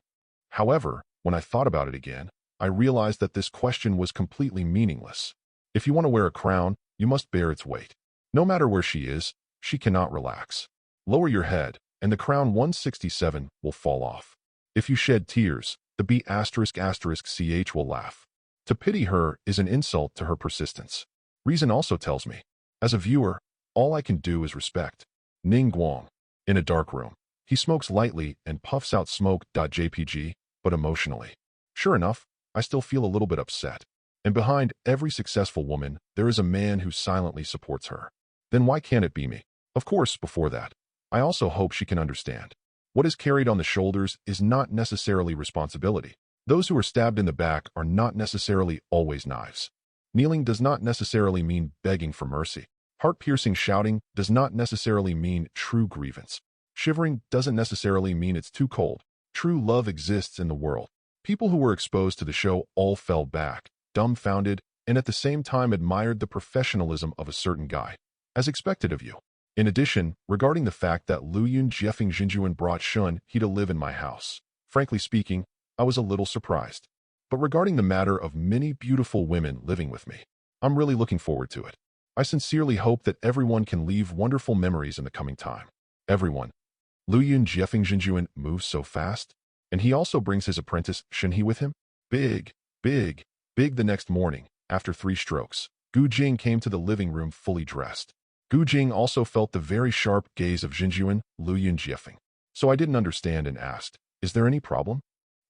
S1: However, when I thought about it again, I realized that this question was completely meaningless. If you want to wear a crown, you must bear its weight. No matter where she is, she cannot relax. Lower your head, and the crown 167 will fall off. If you shed tears, the B****ch will laugh. To pity her is an insult to her persistence. Reason also tells me, as a viewer, all I can do is respect. Ningguang. In a dark room, he smokes lightly and puffs out smoke.jpg, but emotionally. Sure enough, I still feel a little bit upset. And behind every successful woman, there is a man who silently supports her. Then why can't it be me? Of course, before that, I also hope she can understand. What is carried on the shoulders is not necessarily responsibility. Those who are stabbed in the back are not necessarily always knives. Kneeling does not necessarily mean begging for mercy. Heart-piercing shouting does not necessarily mean true grievance. Shivering doesn't necessarily mean it's too cold. True love exists in the world. People who were exposed to the show all fell back, dumbfounded, and at the same time admired the professionalism of a certain guy, as expected of you. In addition, regarding the fact that Luyun Jiefeng Jinjuan brought Shunhe to live in my house, frankly speaking, I was a little surprised. But regarding the matter of many beautiful women living with me, I'm really looking forward to it. I sincerely hope that everyone can leave wonderful memories in the coming time. Everyone. Luyun Jiefeng Jinjuan moves so fast, and he also brings his apprentice Shenhe with him. Big, big, big. The next morning, after 3 strokes, Gu Jing came to the living room fully dressed. Gu Jing also felt the very sharp gaze of Jinjuan, Luyun Jiefeng. So I didn't understand and asked, "Is there any problem?"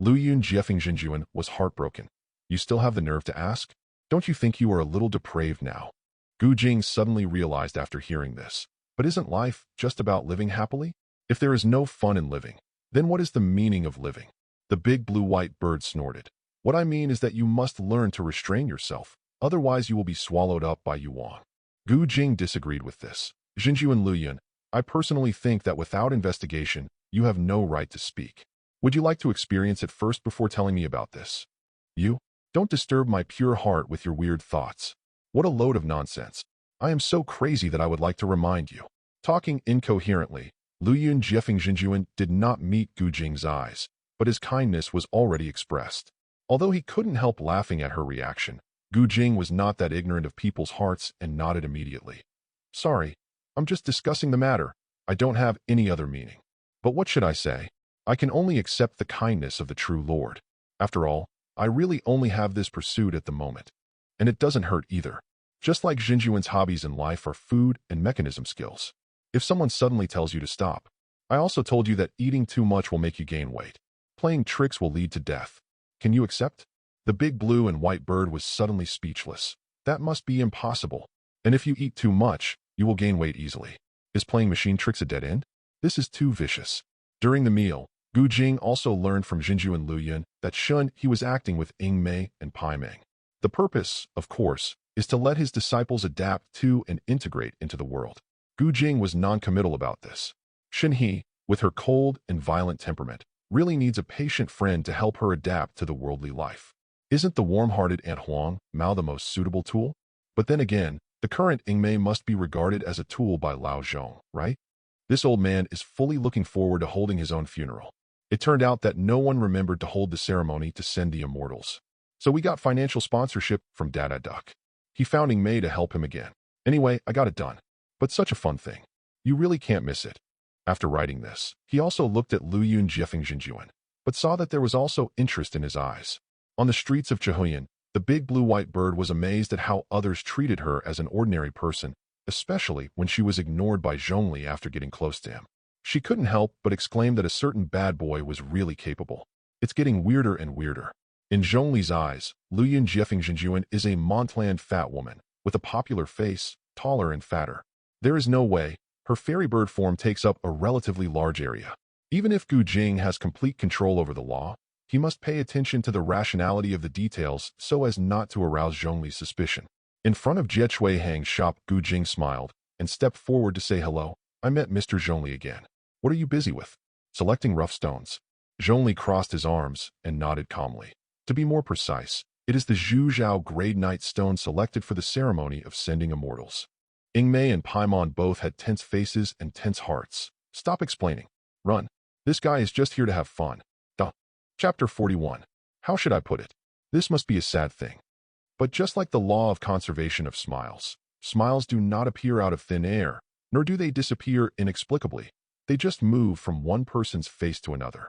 S1: Luyun Jiefeng Jinjuan was heartbroken. "You still have the nerve to ask? Don't you think you are a little depraved now?" Gu Jing suddenly realized after hearing this. But isn't life just about living happily? If there is no fun in living, then what is the meaning of living? The big blue-white bird snorted. "What I mean is that you must learn to restrain yourself, otherwise you will be swallowed up by Yuan." Gu Jing disagreed with this. "Jinju and Luyun, I personally think that without investigation, you have no right to speak. Would you like to experience it first before telling me about this?" "You? Don't disturb my pure heart with your weird thoughts. What a load of nonsense. I am so crazy that I would like to remind you." Talking incoherently, Luyun Jiefeng Jinjuan did not meet Gu Jing's eyes, but his kindness was already expressed. Although he couldn't help laughing at her reaction, Gu Jing was not that ignorant of people's hearts and nodded immediately. "Sorry, I'm just discussing the matter. I don't have any other meaning. But what should I say? I can only accept the kindness of the true Lord. After all, I really only have this pursuit at the moment. And it doesn't hurt either. Just like Jinjuan's hobbies in life are food and mechanism skills. If someone suddenly tells you to stop, I also told you that eating too much will make you gain weight. Playing tricks will lead to death. Can you accept?" The big blue and white bird was suddenly speechless. "That must be impossible. And if you eat too much, you will gain weight easily. Is playing machine tricks a dead end? This is too vicious." During the meal, Gu Jing also learned from Jinju and Luyun that he was acting with Ying Mei and Pai Meng. The purpose, of course, is to let his disciples adapt to and integrate into the world. Gu Jing was non-committal about this. Shenhe, with her cold and violent temperament, really needs a patient friend to help her adapt to the worldly life. Isn't the warm-hearted Aunt Huang Mao the most suitable tool? But then again, the current Ying Mei must be regarded as a tool by Lao Zhong, right? This old man is fully looking forward to holding his own funeral. It turned out that no one remembered to hold the ceremony to send the immortals. So we got financial sponsorship from Dada Duck. He found Ying Mei to help him again. Anyway, I got it done. But such a fun thing. You really can't miss it. After writing this, he also looked at Luyun Jiefeng Jinjuan, but saw that there was also interest in his eyes. On the streets of Chehuyan, the big blue-white bird was amazed at how others treated her as an ordinary person, especially when she was ignored by Zhongli after getting close to him. She couldn't help but exclaim that a certain bad boy was really capable. It's getting weirder and weirder. In Zhongli's eyes, Luyun Jiefeng Jinjuan is a Montland fat woman, with a popular face, taller and fatter. There is no way. Her fairy bird form takes up a relatively large area. Even if Gu Jing has complete control over the law, he must pay attention to the rationality of the details so as not to arouse Zhongli's suspicion. In front of Jie Chui Hang's shop, Gu Jing smiled and stepped forward to say hello. "I met Mr. Zhongli again. What are you busy with?" "Selecting rough stones." Zhongli crossed his arms and nodded calmly. To be more precise, it is the Zhu Zhao Grade Night stone selected for the ceremony of sending immortals. Ying Mei and Paimon both had tense faces and tense hearts. "Stop explaining. Run. This guy is just here to have fun." Duh. Chapter 41. How should I put it? This must be a sad thing. But just like the law of conservation of smiles, smiles do not appear out of thin air, nor do they disappear inexplicably. They just move from one person's face to another.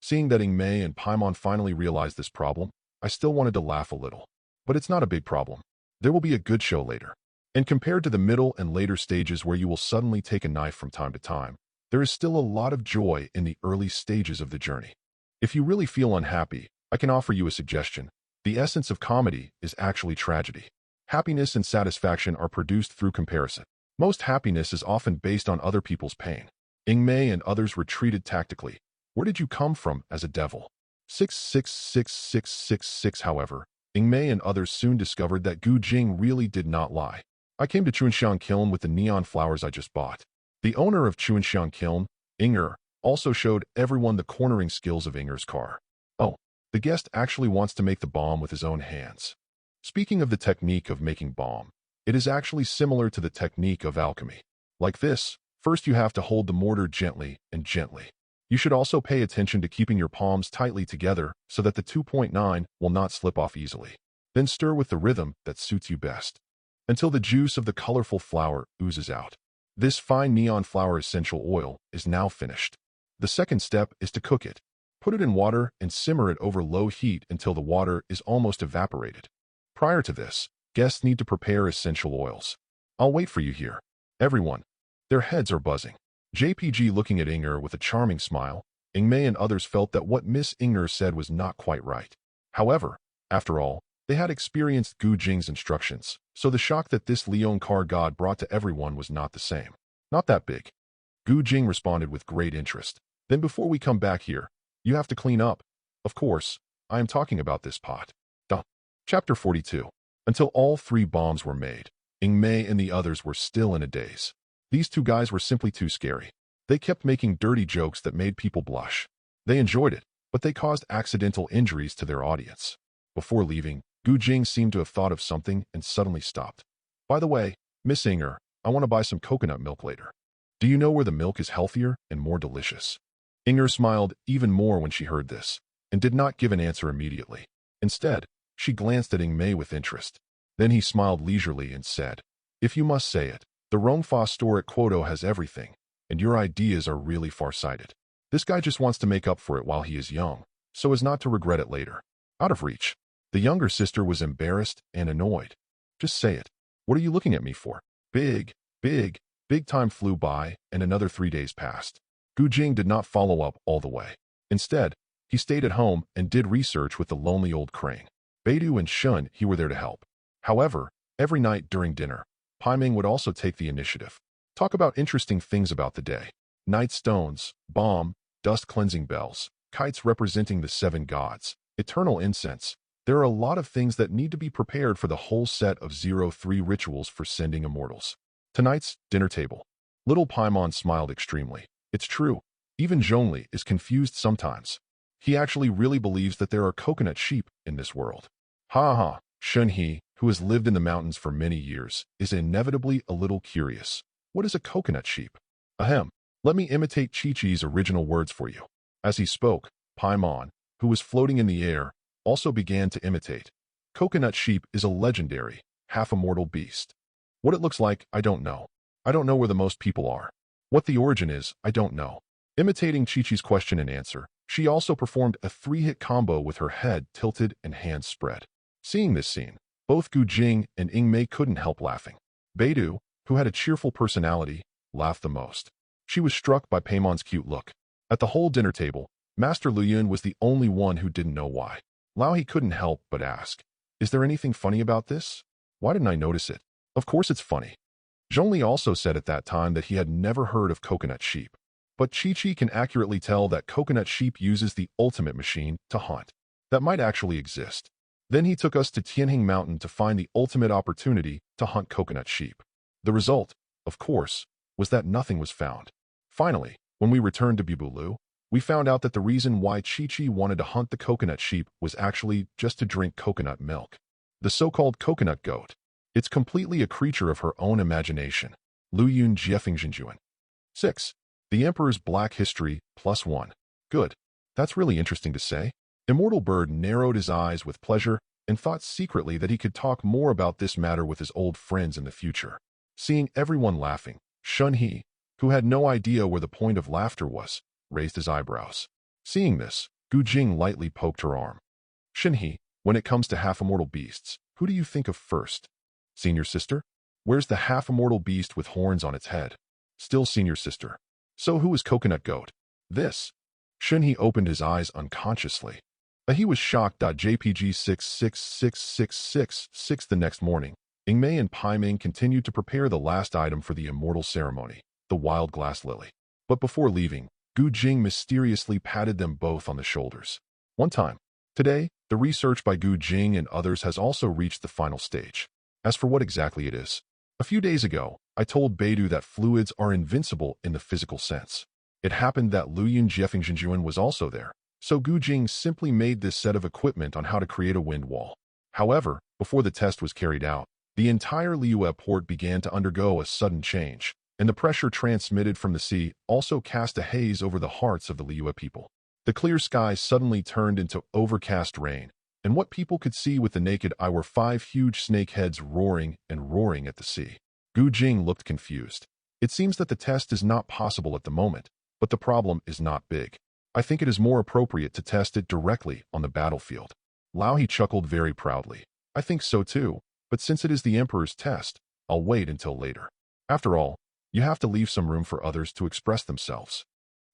S1: Seeing that Ying Mei and Paimon finally realized this problem, I still wanted to laugh a little. But it's not a big problem. There will be a good show later. And compared to the middle and later stages where you will suddenly take a knife from time to time, there is still a lot of joy in the early stages of the journey. If you really feel unhappy, I can offer you a suggestion. The essence of comedy is actually tragedy. Happiness and satisfaction are produced through comparison. Most happiness is often based on other people's pain. Ying Mei and others retreated tactically. "Where did you come from as a devil?" 6666666. However, Ying Mei and others soon discovered that Gu Jing really did not lie. "I came to Chuanxiang Kiln with the neon flowers I just bought." The owner of Chuanxiang Kiln, Inger, also showed everyone the cornering skills of Inger's car. Oh, the guest actually wants to make the bomb with his own hands. Speaking of the technique of making bomb, it is actually similar to the technique of alchemy. Like this, first you have to hold the mortar gently and gently. You should also pay attention to keeping your palms tightly together so that the 2.9 will not slip off easily. Then stir with the rhythm that suits you best. until the juice of the colorful flower oozes out. This fine neon flower essential oil is now finished. The second step is to cook it. Put it in water and simmer it over low heat until the water is almost evaporated. Prior to this, guests need to prepare essential oils. I'll wait for you here. Everyone. Their heads are buzzing. JPG looking at Inger with a charming smile. Ingmei and others felt that what Miss Inger said was not quite right. However, after all, they had experienced Gu Jing's instructions, so the shock that this Leon car god brought to everyone was not the same. Not that big. Gu Jing responded with great interest. Then before we come back here, you have to clean up. Of course, I am talking about this pot. Chapter 42. Until all 3 bombs were made, Ingmei and the others were still in a daze. These 2 guys were simply too scary. They kept making dirty jokes that made people blush. They enjoyed it, but they caused accidental injuries to their audience. Before leaving, Gu Jing seemed to have thought of something and suddenly stopped. By the way, Miss Inger, I want to buy some coconut milk later. Do you know where the milk is healthier and more delicious? Inger smiled even more when she heard this, and did not give an answer immediately. Instead, she glanced at Ingmei with interest. Then he smiled leisurely and said, if you must say it, the Rongfa store at Quoto has everything, and your ideas are really far-sighted. This guy just wants to make up for it while he is young, so as not to regret it later. Out of reach. The younger sister was embarrassed and annoyed. Just say it. What are you looking at me for? Big time flew by, and another 3 days passed. Gu Jing did not follow up all the way. Instead, he stayed at home and did research with the lonely old crane. Beidou and Shun he were there to help. However, every night during dinner, Paiming would also take the initiative. Talk about interesting things about the day. Night stones, bomb, dust cleansing bells, kites representing the 7 gods, eternal incense. There are a lot of things that need to be prepared for the whole set of 03 rituals for sending immortals. Tonight's dinner table. Little Paimon smiled extremely. It's true. Even Zhongli is confused sometimes. He actually really believes that there are coconut sheep in this world. Ha ha. Shunhe, who has lived in the mountains for many years, is inevitably a little curious. What is a coconut sheep? Ahem. Let me imitate Chi-Chi's original words for you. As he spoke, Paimon, who was floating in the air, also began to imitate. Coconut sheep is a legendary, half-immortal beast. What it looks like, I don't know. I don't know where the most people are. What the origin is, I don't know. Imitating Chi-Chi's question and answer, she also performed a 3-hit combo with her head tilted and hands spread. Seeing this scene, both Gu Jing and Ingmei couldn't help laughing. Beidou, who had a cheerful personality, laughed the most. She was struck by Paimon's cute look. At the whole dinner table, Master Luyun was the only one who didn't know why. Lao he couldn't help but ask, is there anything funny about this? Why didn't I notice it? Of course it's funny. Zhongli also said at that time that he had never heard of coconut sheep. But Chi-Chi can accurately tell that coconut sheep uses the ultimate machine to hunt. That might actually exist. Then he took us to Tianhing Mountain to find the ultimate opportunity to hunt coconut sheep. The result, of course, was that nothing was found. Finally, when we returned to Bubulu, we found out that the reason why Chi-Chi wanted to hunt the coconut sheep was actually just to drink coconut milk. The so-called coconut goat. It's completely a creature of her own imagination. Luyun Jiefingzhenjuan. 6. The Emperor's Black History, +1. Good. That's really interesting to say. Immortal Bird narrowed his eyes with pleasure and thought secretly that he could talk more about this matter with his old friends in the future. Seeing everyone laughing, Shunhe, who had no idea where the point of laughter was, raised his eyebrows. Seeing this, Gu Jing lightly poked her arm. Shunhe, when it comes to half-immortal beasts, who do you think of first? Senior sister? Where's the half-immortal beast with horns on its head? Still senior sister. So who is Coconut Goat? This. Shunhe opened his eyes unconsciously. He was shocked. JPG 666666 the next morning. Ingmei and Paiming continued to prepare the last item for the immortal ceremony, the wild glass lily. But before leaving, Gu Jing mysteriously patted them both on the shoulders. One time. Today, the research by Gu Jing and others has also reached the final stage. As for what exactly it is, a few days ago, I told Beidou that fluids are invincible in the physical sense. It happened that Luyun Jiefingzhenjuan was also there, so Gu Jing simply made this set of equipment on how to create a wind wall. However, before the test was carried out, the entire Liyue port began to undergo a sudden change, and the pressure transmitted from the sea also cast a haze over the hearts of the Liyue people. The clear sky suddenly turned into overcast rain, and what people could see with the naked eye were 5 huge snake heads roaring and roaring at the sea. Jing looked confused. It seems that the test is not possible at the moment, but the problem is not big. I think it is more appropriate to test it directly on the battlefield. Lao He chuckled very proudly. I think so too, but since it is the Emperor's test, I'll wait until later. After all, you have to leave some room for others to express themselves.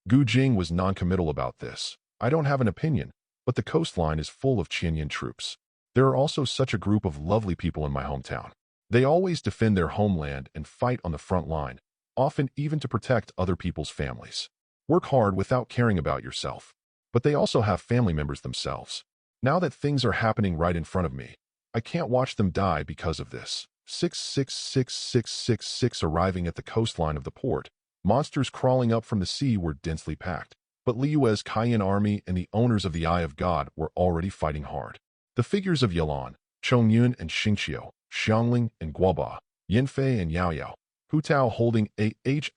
S1: Jing was non-committal about this. I don't have an opinion, but the coastline is full of Qianyan troops. There are also such a group of lovely people in my hometown. They always defend their homeland and fight on the front line, often even to protect other people's families. Work hard without caring about yourself. But they also have family members themselves. Now that things are happening right in front of me, I can't watch them die because of this. 66666 arriving at the coastline of the port. Monsters crawling up from the sea were densely packed. But Liyue's Cayenne army and the owners of the Eye of God were already fighting hard. The figures of Yelan, Chongyun and Xingqiu, Xiangling and Guoba, Yanfei and Yaoyao, Hu Tao holding H*****,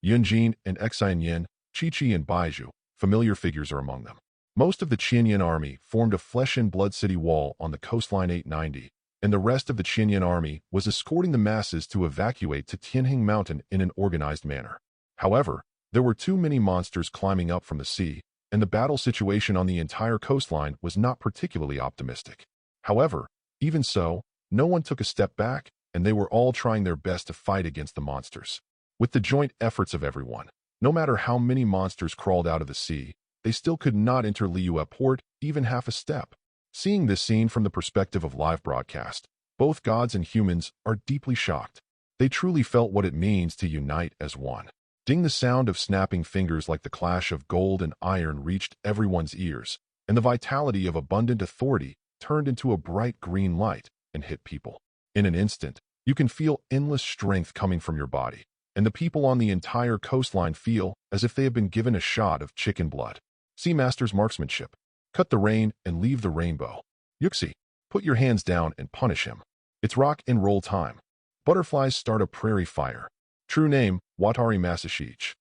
S1: Yunjin and Xianyan, Qi and Baizhu, familiar figures are among them. Most of the Qianyan army formed a flesh-and-blood city wall on the coastline 890, and the rest of the Qianyan army was escorting the masses to evacuate to Tianheng Mountain in an organized manner. However, there were too many monsters climbing up from the sea, and the battle situation on the entire coastline was not particularly optimistic. However, even so, no one took a step back, and they were all trying their best to fight against the monsters. With the joint efforts of everyone, no matter how many monsters crawled out of the sea, they still could not enter Liyue port even half a step. Seeing this scene from the perspective of live broadcast, both gods and humans are deeply shocked. They truly felt what it means to unite as one. Ding, the sound of snapping fingers like the clash of gold and iron reached everyone's ears, and the vitality of abundant authority turned into a bright green light and hit people. In an instant, you can feel endless strength coming from your body, and the people on the entire coastline feel as if they have been given a shot of chicken blood. Sea Master's marksmanship. Cut the rain and leave the rainbow. Yuxi, put your hands down and punish him. It's rock and roll time. Butterflies start a prairie fire. True name, Watari Masashich.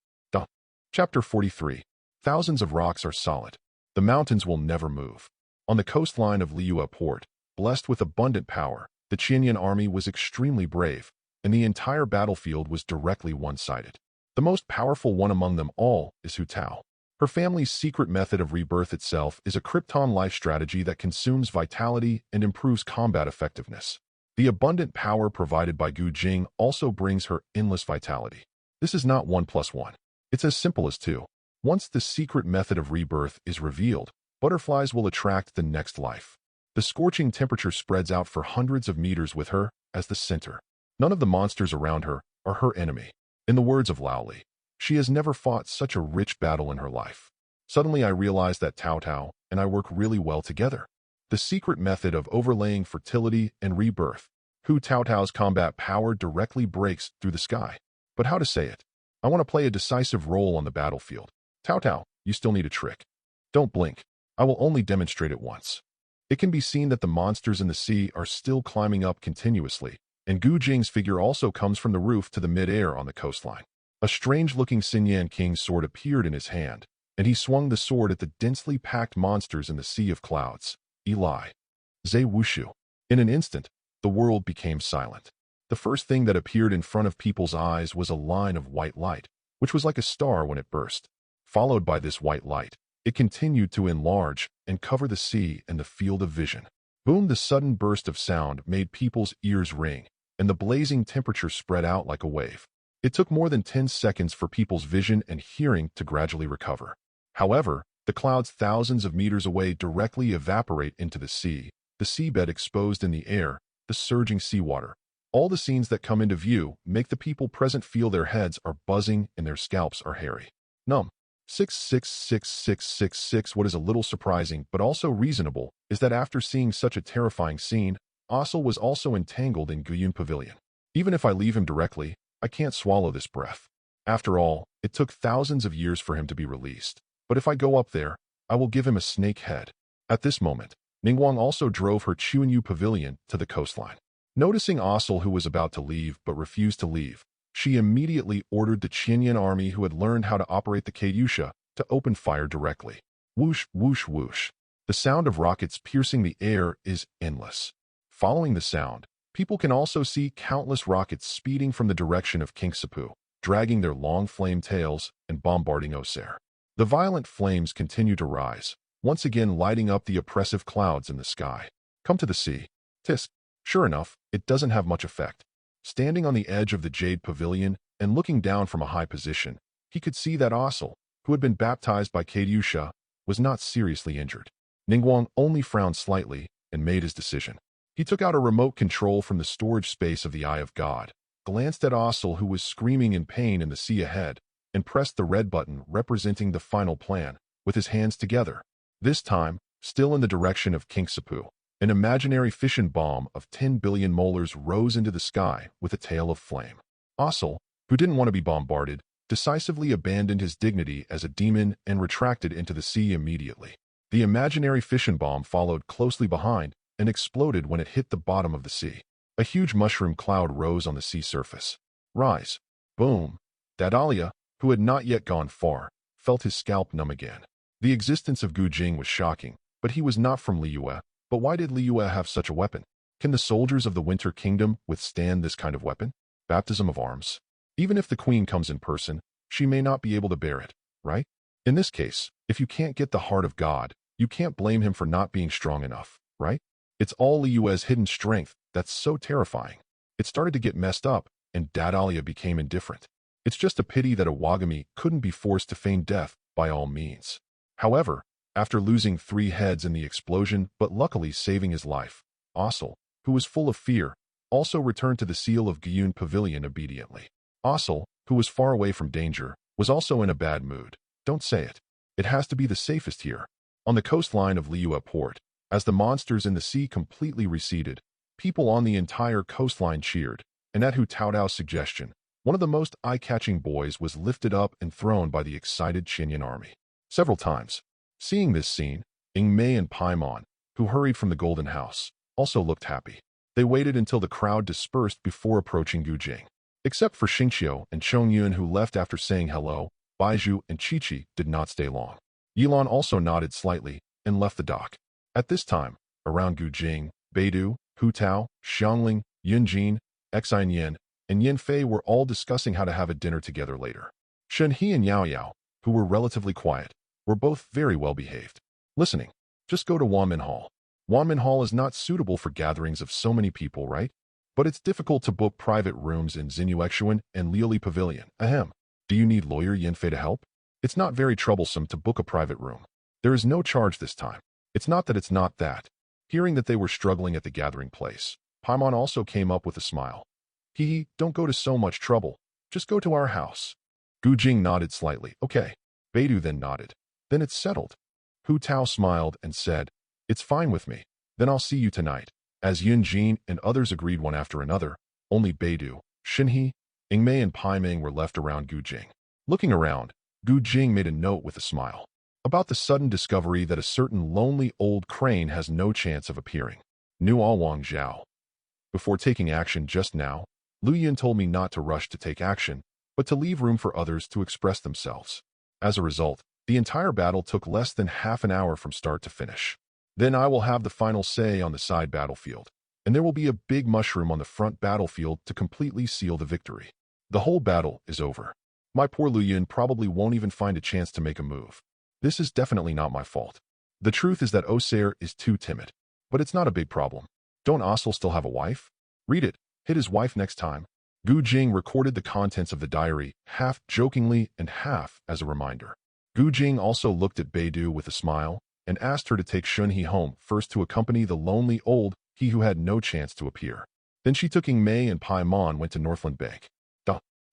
S1: Chapter 43. Thousands of rocks are solid. The mountains will never move. On the coastline of Liyue port, blessed with abundant power, the Qianyan army was extremely brave, and the entire battlefield was directly one-sided. The most powerful one among them all is Hu Tao. Her family's secret method of rebirth itself is a Krypton life strategy that consumes vitality and improves combat effectiveness. The abundant power provided by Jing also brings her endless vitality. This is not 1 + 1. It's as simple as 2. Once the secret method of rebirth is revealed, butterflies will attract the next life. The scorching temperature spreads out for hundreds of meters with her as the center. None of the monsters around her are her enemy. In the words of Lao Li, she has never fought such a rich battle in her life. Suddenly I realized that Tao Tao and I work really well together. The secret method of overlaying fertility and rebirth. Hu Tao Tao's combat power directly breaks through the sky. But how to say it? I want to play a decisive role on the battlefield. Tao Tao, you still need a trick. Don't blink. I will only demonstrate it once. It can be seen that the monsters in the sea are still climbing up continuously, and Jing's figure also comes from the roof to the mid-air on the coastline. A strange-looking Xinyan King's sword appeared in his hand, and he swung the sword at the densely packed monsters in the sea of clouds. Eli. Zhe Wushu. In an instant, the world became silent. The first thing that appeared in front of people's eyes was a line of white light, which was like a star when it burst. Followed by this white light, it continued to enlarge and cover the sea and the field of vision. Boom! The sudden burst of sound made people's ears ring, and the blazing temperature spread out like a wave. It took more than 10 seconds for people's vision and hearing to gradually recover. However, the clouds thousands of meters away directly evaporate into the sea, the seabed exposed in the air, the surging seawater. All the scenes that come into view make the people present feel their heads are buzzing and their scalps are hairy. 66666. What is a little surprising but also reasonable is that after seeing such a terrifying scene, Asel was also entangled in Guyun Pavilion. Even if I leave him directly, I can't swallow this breath. After all, it took thousands of years for him to be released. But if I go up there, I will give him a snake head. At this moment, Ningguang also drove her Chuanyu Pavilion to the coastline. Noticing Asel, who was about to leave but refused to leave, she immediately ordered the Qianyan army who had learned how to operate the Katyusha to open fire directly. Whoosh, whoosh, whoosh. The sound of rockets piercing the air is endless. Following the sound, people can also see countless rockets speeding from the direction of Kingsapu, dragging their long flame tails and bombarding Osair. The violent flames continue to rise, once again lighting up the oppressive clouds in the sky. Come to the sea. Tisk. Sure enough, it doesn't have much effect. Standing on the edge of the Jade Pavilion and looking down from a high position, he could see that Ossel, who had been baptized by Katyusha, was not seriously injured. Ningguang only frowned slightly and made his decision. He took out a remote control from the storage space of the Eye of God, glanced at Ossel, who was screaming in pain in the sea ahead, and pressed the red button representing the final plan, with his hands together. This time, still in the direction of Kingsapu, an imaginary fission bomb of 10 billion molars rose into the sky with a tail of flame. Ossel, who didn't want to be bombarded, decisively abandoned his dignity as a demon and retracted into the sea immediately. The imaginary fission bomb followed closely behind and exploded when it hit the bottom of the sea. A huge mushroom cloud rose on the sea surface. Rise. Boom. Dadalia, who had not yet gone far, felt his scalp numb again. The existence of Gu Jing was shocking, but he was not from Liyue. But why did Liyue have such a weapon? Can the soldiers of the Winter Kingdom withstand this kind of weapon? Baptism of arms. Even if the queen comes in person, she may not be able to bear it, right? In this case, if you can't get the heart of God, you can't blame him for not being strong enough, right? It's all Liyue's hidden strength that's so terrifying. It started to get messed up, and Dadalia became indifferent. It's just a pity that a Wagami couldn't be forced to feign death by all means. However, after losing 3 heads in the explosion but luckily saving his life, Ossel, who was full of fear, also returned to the Seal of Gyun Pavilion obediently. Ossel, who was far away from danger, was also in a bad mood. Don't say it. It has to be the safest here. On the coastline of Liyue Port, as the monsters in the sea completely receded, people on the entire coastline cheered, and at Hu Taodao's suggestion, one of the most eye-catching boys was lifted up and thrown by the excited Qinyan army. Several times. Seeing this scene, Yingmei and Paimon, who hurried from the Golden House, also looked happy. They waited until the crowd dispersed before approaching Gu Jing. Except for Xingqiu and Chongyun, who left after saying hello, Baizhu and Qiqi did not stay long. Yilan also nodded slightly and left the dock. At this time, around Gu Jing, Beidou, Hu Tao, Xiangling, Yunjin, Xinyan, and Yin Fei were all discussing how to have a dinner together later. Shen He and Yao Yao, who were relatively quiet, were both very well behaved. Listening. Just go to Wanmin Hall. Wanmin Hall is not suitable for gatherings of so many people, right? But it's difficult to book private rooms in Xinyuexuan and Liuli Pavilion. Ahem. Do you need lawyer Yin Fei to help? It's not very troublesome to book a private room. There is no charge this time. It's not that it's not that. Hearing that they were struggling at the gathering place, Paimon also came up with a smile. Don't go to so much trouble. Just go to our house. Gu Jing nodded slightly. Okay. Beidou then nodded. Then it's settled. Hu Tao smiled and said, it's fine with me. Then I'll see you tonight. As Yunjin and others agreed one after another, only Beidou, Xinhe, Yingmei and Paimeng were left around Gu Jing. Looking around, Gu Jing made a note with a smile about the sudden discovery that a certain lonely old crane has no chance of appearing. Nu Wang Zhao. Before taking action just now, Lu Yun told me not to rush to take action, but to leave room for others to express themselves. As a result, the entire battle took less than half an hour from start to finish. Then I will have the final say on the side battlefield, and there will be a big mushroom on the front battlefield to completely seal the victory. The whole battle is over. My poor Lu Yun probably won't even find a chance to make a move. This is definitely not my fault. The truth is that Osair is too timid. But it's not a big problem. Don't Ossel still have a wife? Read it. Hit his wife next time. Gu Jing recorded the contents of the diary, half jokingly and half as a reminder. Gu Jing also looked at Beidou with a smile and asked her to take Xunhe home first to accompany the lonely old he who had no chance to appear. Then she took Yingmei and Paimon went to Northland Bank.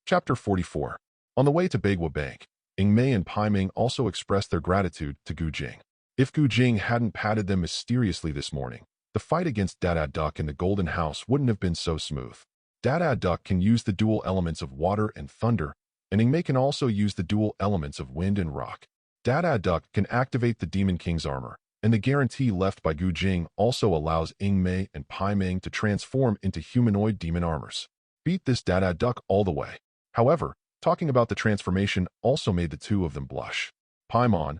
S1: Chapter 44. On the way to Bagua Bank, Yingmei and Paimeng also expressed their gratitude to Gu Jing. If Gu Jing hadn't patted them mysteriously this morning, the fight against Dada Duck in the Golden House wouldn't have been so smooth. Dada Duck can use the dual elements of water and thunder, and Yingmei can also use the dual elements of wind and rock. Dada Duck can activate the Demon King's armor, and the guarantee left by Gu Jing also allows Yingmei and Paimeng to transform into humanoid demon armors. Beat this Dada Duck all the way. However, talking about the transformation also made the two of them blush. Paimon,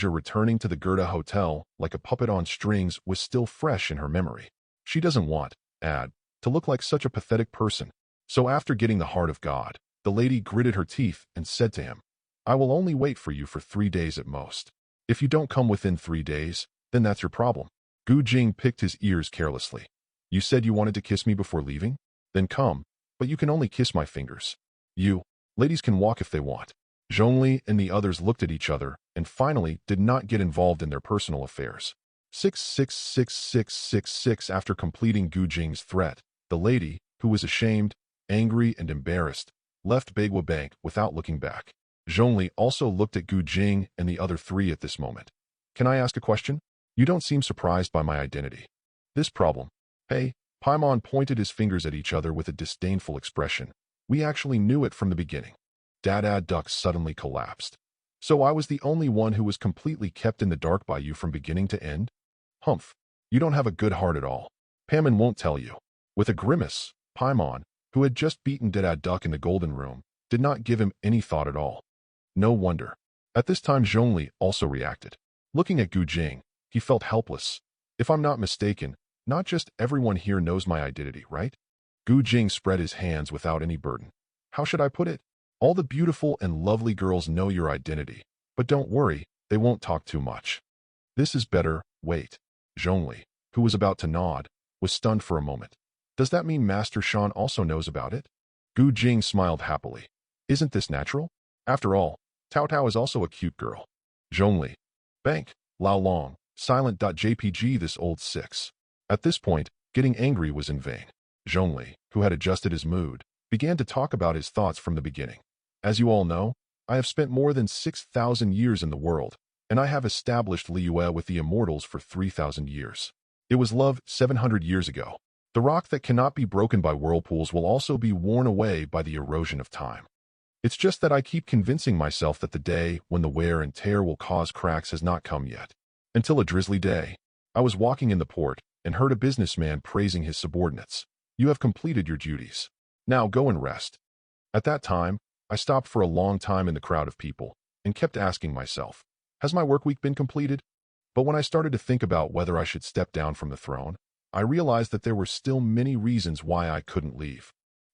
S1: Anastasia returning to the Gerda Hotel like a puppet on strings was still fresh in her memory. She doesn't want, to look like such a pathetic person. So after getting the heart of God, the lady gritted her teeth and said to him, I will only wait for you for 3 days at most. If you don't come within 3 days, then that's your problem. Jing picked his ears carelessly. You said you wanted to kiss me before leaving? Then come, but you can only kiss my fingers. Ladies can walk if they want. Zhongli and the others looked at each other and finally did not get involved in their personal affairs. 66666. After completing Jing's threat, the lady, who was ashamed, angry, and embarrassed, left Bagua Bank without looking back. Zhongli also looked at Jing and the other 3 at this moment. Can I ask a question? You don't seem surprised by my identity. This problem. Hey, Paimon pointed his fingers at each other with a disdainful expression. We actually knew it from the beginning. Dad Duck suddenly collapsed. So I was the only one who was completely kept in the dark by you from beginning to end? Humph. You don't have a good heart at all. Paimon won't tell you. With a grimace, Paimon, who had just beaten Dad Duck in the Golden Room, did not give him any thought at all. No wonder. At this time Zhongli also reacted. Looking at Jing, he felt helpless. If I'm not mistaken, not just everyone here knows my identity, right? Jing spread his hands without any burden. How should I put it? All the beautiful and lovely girls know your identity, but don't worry, they won't talk too much. This is better, wait. Zhongli, who was about to nod, was stunned for a moment. Does that mean Master Shan also knows about it? Jing smiled happily. Isn't this natural? After all, Tao Tao is also a cute girl. Zhongli. Bank, Lao Long, silent.jpg this old 6. At this point, getting angry was in vain. Zhongli, who had adjusted his mood, began to talk about his thoughts from the beginning. As you all know, I have spent more than 6,000 years in the world, and I have established Liyue with the immortals for 3,000 years. It was love 700 years ago. The rock that cannot be broken by whirlpools will also be worn away by the erosion of time. It's just that I keep convincing myself that the day when the wear and tear will cause cracks has not come yet. Until a drizzly day, I was walking in the port and heard a businessman praising his subordinates. You have completed your duties. Now go and rest. At that time, I stopped for a long time in the crowd of people and kept asking myself, has my work week been completed? But when I started to think about whether I should step down from the throne, I realized that there were still many reasons why I couldn't leave.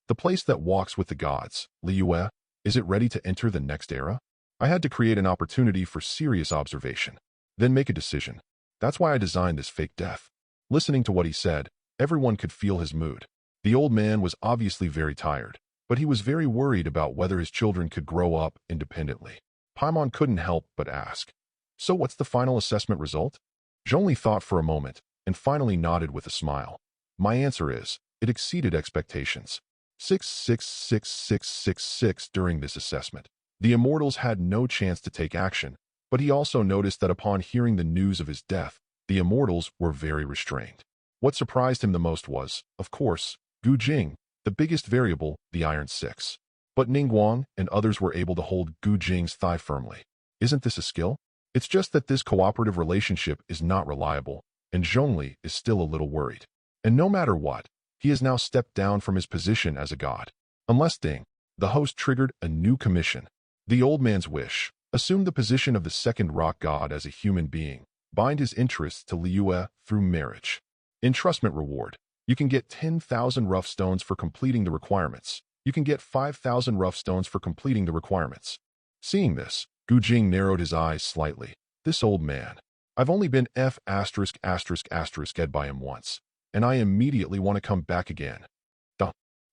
S1: The place that walks with the gods, Liyue, is it ready to enter the next era? I had to create an opportunity for serious observation, then make a decision. That's why I designed this fake death. Listening to what he said, everyone could feel his mood. The old man was obviously very tired, but he was very worried about whether his children could grow up independently. Paimon couldn't help but ask, so what's the final assessment result? Zhongli thought for a moment and finally nodded with a smile. My answer is, it exceeded expectations. 66666. During this assessment, The immortals had no chance to take action, but he also noticed that upon hearing the news of his death, the immortals were very restrained. What surprised him the most was, of course, Jing, the biggest variable, the Iron Six. But Ningguang and others were able to hold Jing's thigh firmly. Isn't this a skill? It's just that this cooperative relationship is not reliable, and Zhongli is still a little worried. And no matter what, he has now stepped down from his position as a god. Unless Ding, the host, triggered a new commission. The old man's wish, assume the position of the second rock god as a human being, bind his interests to Liue through marriage. Entrustment reward. You can get 10,000 rough stones for completing the requirements. You can get 5,000 rough stones for completing the requirements. Seeing this, Jing narrowed his eyes slightly. This old man. I've only been ed by him once, and I immediately want to come back again.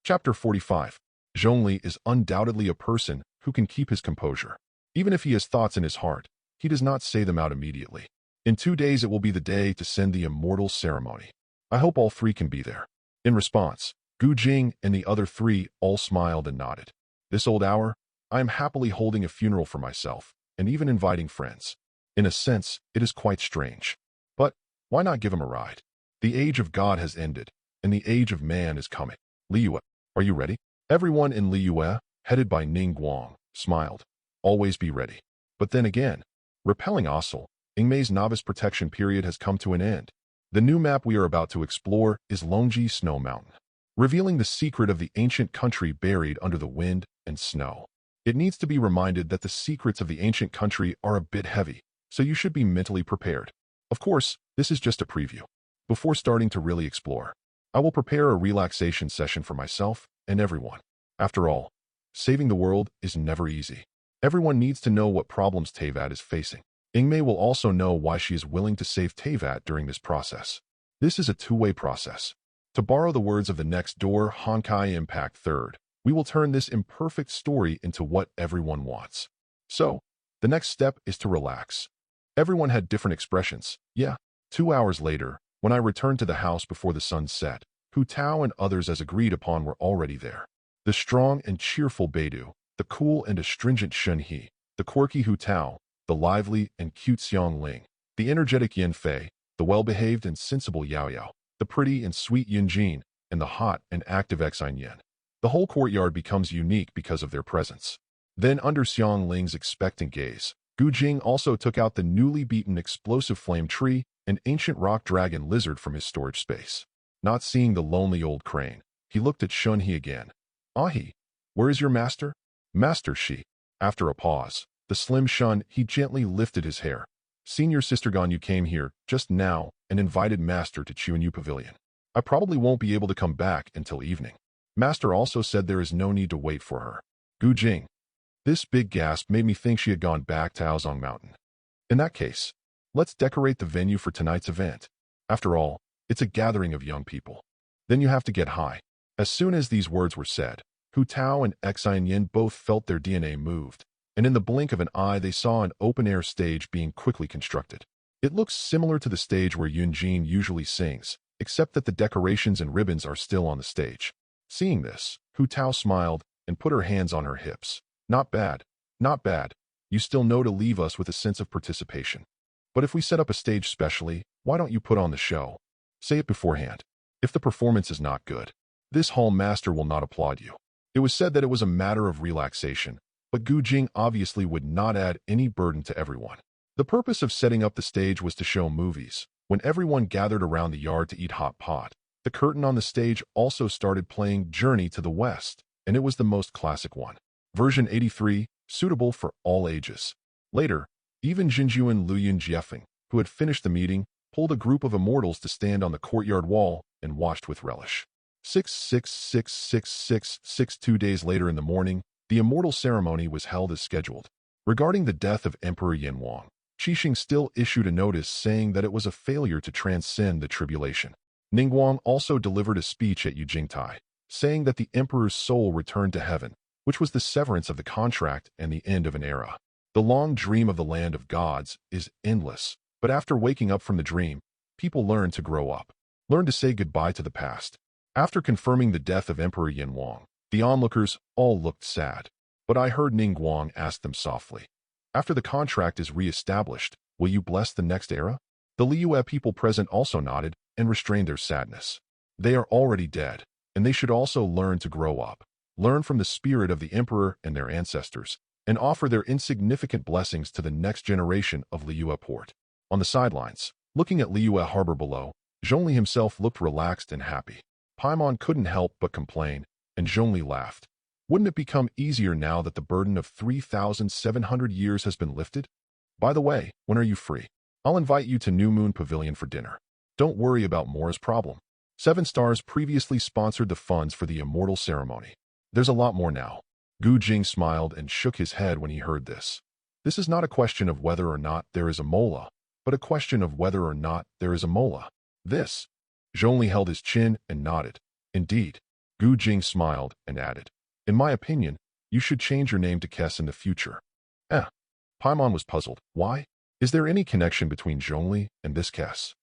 S1: Chapter 45. Zhongli is undoubtedly a person who can keep his composure. Even if he has thoughts in his heart, he does not say them out immediately. In 2 days it will be the day to send the immortal ceremony. I hope all three can be there. In response, Jing and the other three all smiled and nodded. This old hour, I am happily holding a funeral for myself, and even inviting friends. In a sense, it is quite strange. But why not give him a ride? The age of God has ended, and the age of man is coming. Liue, are you ready? Everyone in Liue, headed by Ningguang, smiled. Always be ready. But then again, repelling Ossel, Ingmei's novice protection period has come to an end. The new map we are about to explore is Longji Snow Mountain, revealing the secret of the ancient country buried under the wind and snow. It needs to be reminded that the secrets of the ancient country are a bit heavy, so you should be mentally prepared. Of course, this is just a preview. Before starting to really explore, I will prepare a relaxation session for myself and everyone. After all, saving the world is never easy. Everyone needs to know what problems Teyvat is facing. Ingmei will also know why she is willing to save Teyvat during this process. This is a two-way process. To borrow the words of the next door Honkai Impact Third, we will turn this imperfect story into what everyone wants. So, the next step is to relax. Everyone had different expressions. Yeah. 2 hours later, when I returned to the house before the sun set, Hu Tao and others as agreed upon were already there. The strong and cheerful Beidou, the cool and astringent Shun He, the quirky Hu Tao, the lively and cute Xiang Ling, the energetic Yin Fei, the well-behaved and sensible Yao Yao, the pretty and sweet Yin Jin, and the hot and active Xin Yin. The whole courtyard becomes unique because of their presence. Then under Xiang Ling's expectant gaze, Jing also took out the newly beaten explosive flame tree and ancient rock dragon lizard from his storage space. Not seeing the lonely old crane, he looked at Shun He again. Ahi, where is your master? Master Shi. After a pause, the slim Shun He gently lifted his hair. Senior Sister Ganyu came here just now and invited Master to Chuanyu Pavilion. I probably won't be able to come back until evening. Master also said there is no need to wait for her. Jing. This big gasp made me think she had gone back to Aozong Mountain. In that case, let's decorate the venue for tonight's event. After all, it's a gathering of young people. Then you have to get high. As soon as these words were said, Hu Tao and Xin Yin both felt their DNA moved, and in the blink of an eye they saw an open-air stage being quickly constructed. It looks similar to the stage where Yun Jin usually sings, except that the decorations and ribbons are still on the stage. Seeing this, Hu Tao smiled and put her hands on her hips. Not bad, not bad. You still know to leave us with a sense of participation. But if we set up a stage specially, why don't you put on the show? Say it beforehand. If the performance is not good, this hall master will not applaud you. It was said that it was a matter of relaxation, but Jing obviously would not add any burden to everyone. The purpose of setting up the stage was to show movies. When everyone gathered around the yard to eat hot pot, the curtain on the stage also started playing Journey to the West, and it was the most classic one. Version 83, suitable for all ages. Later, even Jinju and Luyun Jiefeng, who had finished the meeting, pulled a group of immortals to stand on the courtyard wall and watched with relish. 2 days later in the morning, the immortal ceremony was held as scheduled. Regarding the death of Emperor Yin Wang, Qixing still issued a notice saying that it was a failure to transcend the tribulation. Ningguang also delivered a speech at Yujingtai, saying that the emperor's soul returned to heaven, which was the severance of the contract and the end of an era. The long dream of the land of gods is endless, but after waking up from the dream, people learn to grow up, learn to say goodbye to the past. After confirming the death of Emperor Yin Wang, the onlookers all looked sad. But I heard Ning Guang ask them softly. After the contract is re-established, will you bless the next era? The Liyue people present also nodded and restrained their sadness. They are already dead, and they should also learn to grow up, learn from the spirit of the emperor and their ancestors, and offer their insignificant blessings to the next generation of Liyue port. On the sidelines, looking at Liyue harbor below, Zhongli himself looked relaxed and happy. Paimon couldn't help but complain, and Zhongli laughed. Wouldn't it become easier now that the burden of 3,700 years has been lifted? By the way, when are you free? I'll invite you to New Moon Pavilion for dinner. Don't worry about Mora's problem. 7 Stars previously sponsored the funds for the immortal ceremony. There's a lot more now. Gu Jing smiled and shook his head when he heard this. This is not a question of whether or not there is a mola, but a question of whether or not there is a mola. This. Zhongli held his chin and nodded. Indeed. Gu Jing smiled and added. In my opinion, you should change your name to Kes in the future. Paimon was puzzled. Why? Is there any connection between Zhongli and this Kes?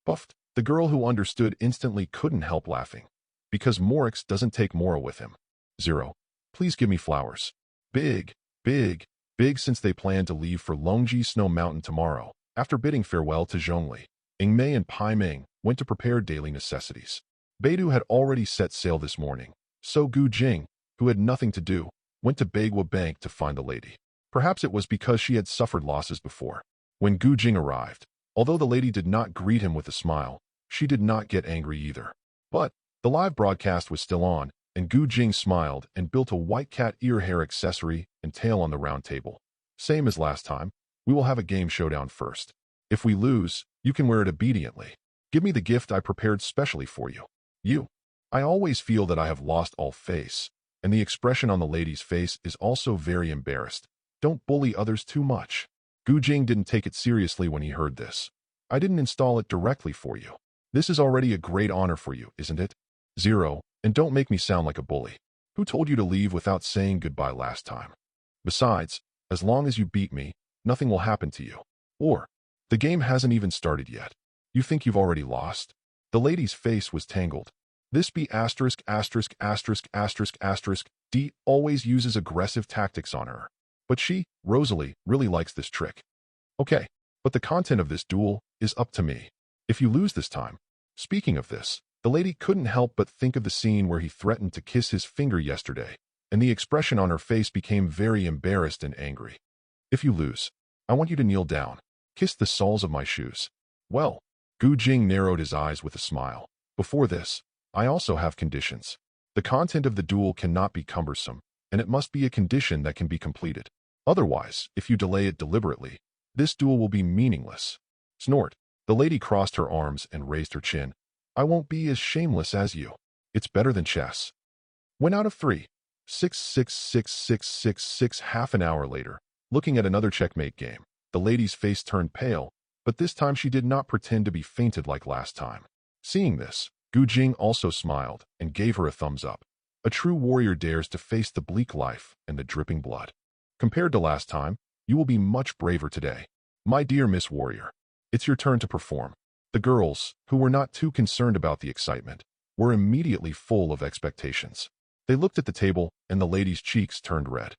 S1: Buffed. The girl who understood instantly couldn't help laughing. Because Morix doesn't take Mora with him. 0. Please give me flowers. Big, big, big since they planned to leave for Longji Snow Mountain tomorrow. After bidding farewell to Zhongli, Ingmei and Pai Ming went to prepare daily necessities. Beidou had already set sail this morning, so Gu Jing, who had nothing to do, went to Bagua Bank to find the lady. Perhaps it was because she had suffered losses before. When Gu Jing arrived, although the lady did not greet him with a smile, she did not get angry either. But the live broadcast was still on, and Gu Jing smiled and built a white cat ear hair accessory and tail on the round table. Same as last time, we will have a game showdown first. If we lose, you can wear it obediently. Give me the gift I prepared specially for you. You. I always feel that I have lost all face, and the expression on the lady's face is also very embarrassed. Don't bully others too much. Gu Jing didn't take it seriously when he heard this. I didn't install it directly for you. This is already a great honor for you, isn't it? 0. And don't make me sound like a bully. Who told you to leave without saying goodbye last time? Besides, as long as you beat me, nothing will happen to you. Or, the game hasn't even started yet. You think you've already lost? The lady's face was tangled. This B************* D always uses aggressive tactics on her. But she, Rosalie, really likes this trick. Okay, but the content of this duel is up to me. If you lose this time. Speaking of this, the lady couldn't help but think of the scene where he threatened to kiss his finger yesterday, and the expression on her face became very embarrassed and angry. If you lose, I want you to kneel down, kiss the soles of my shoes. Well, Gu Jing narrowed his eyes with a smile. Before this, I also have conditions. The content of the duel cannot be cumbersome, and it must be a condition that can be completed. Otherwise, if you delay it deliberately, this duel will be meaningless. Snort. The lady crossed her arms and raised her chin. I won't be as shameless as you. It's better than chess. 1 out of 3. 6. Half an hour later, looking at another checkmate game, the lady's face turned pale, but this time she did not pretend to be fainted like last time. Seeing this, Gu Jing also smiled and gave her a thumbs up. A true warrior dares to face the bleak life and the dripping blood. Compared to last time, you will be much braver today. My dear Miss Warrior, it's your turn to perform. The girls, who were not too concerned about the excitement, were immediately full of expectations. They looked at the table, and the lady's cheeks turned red.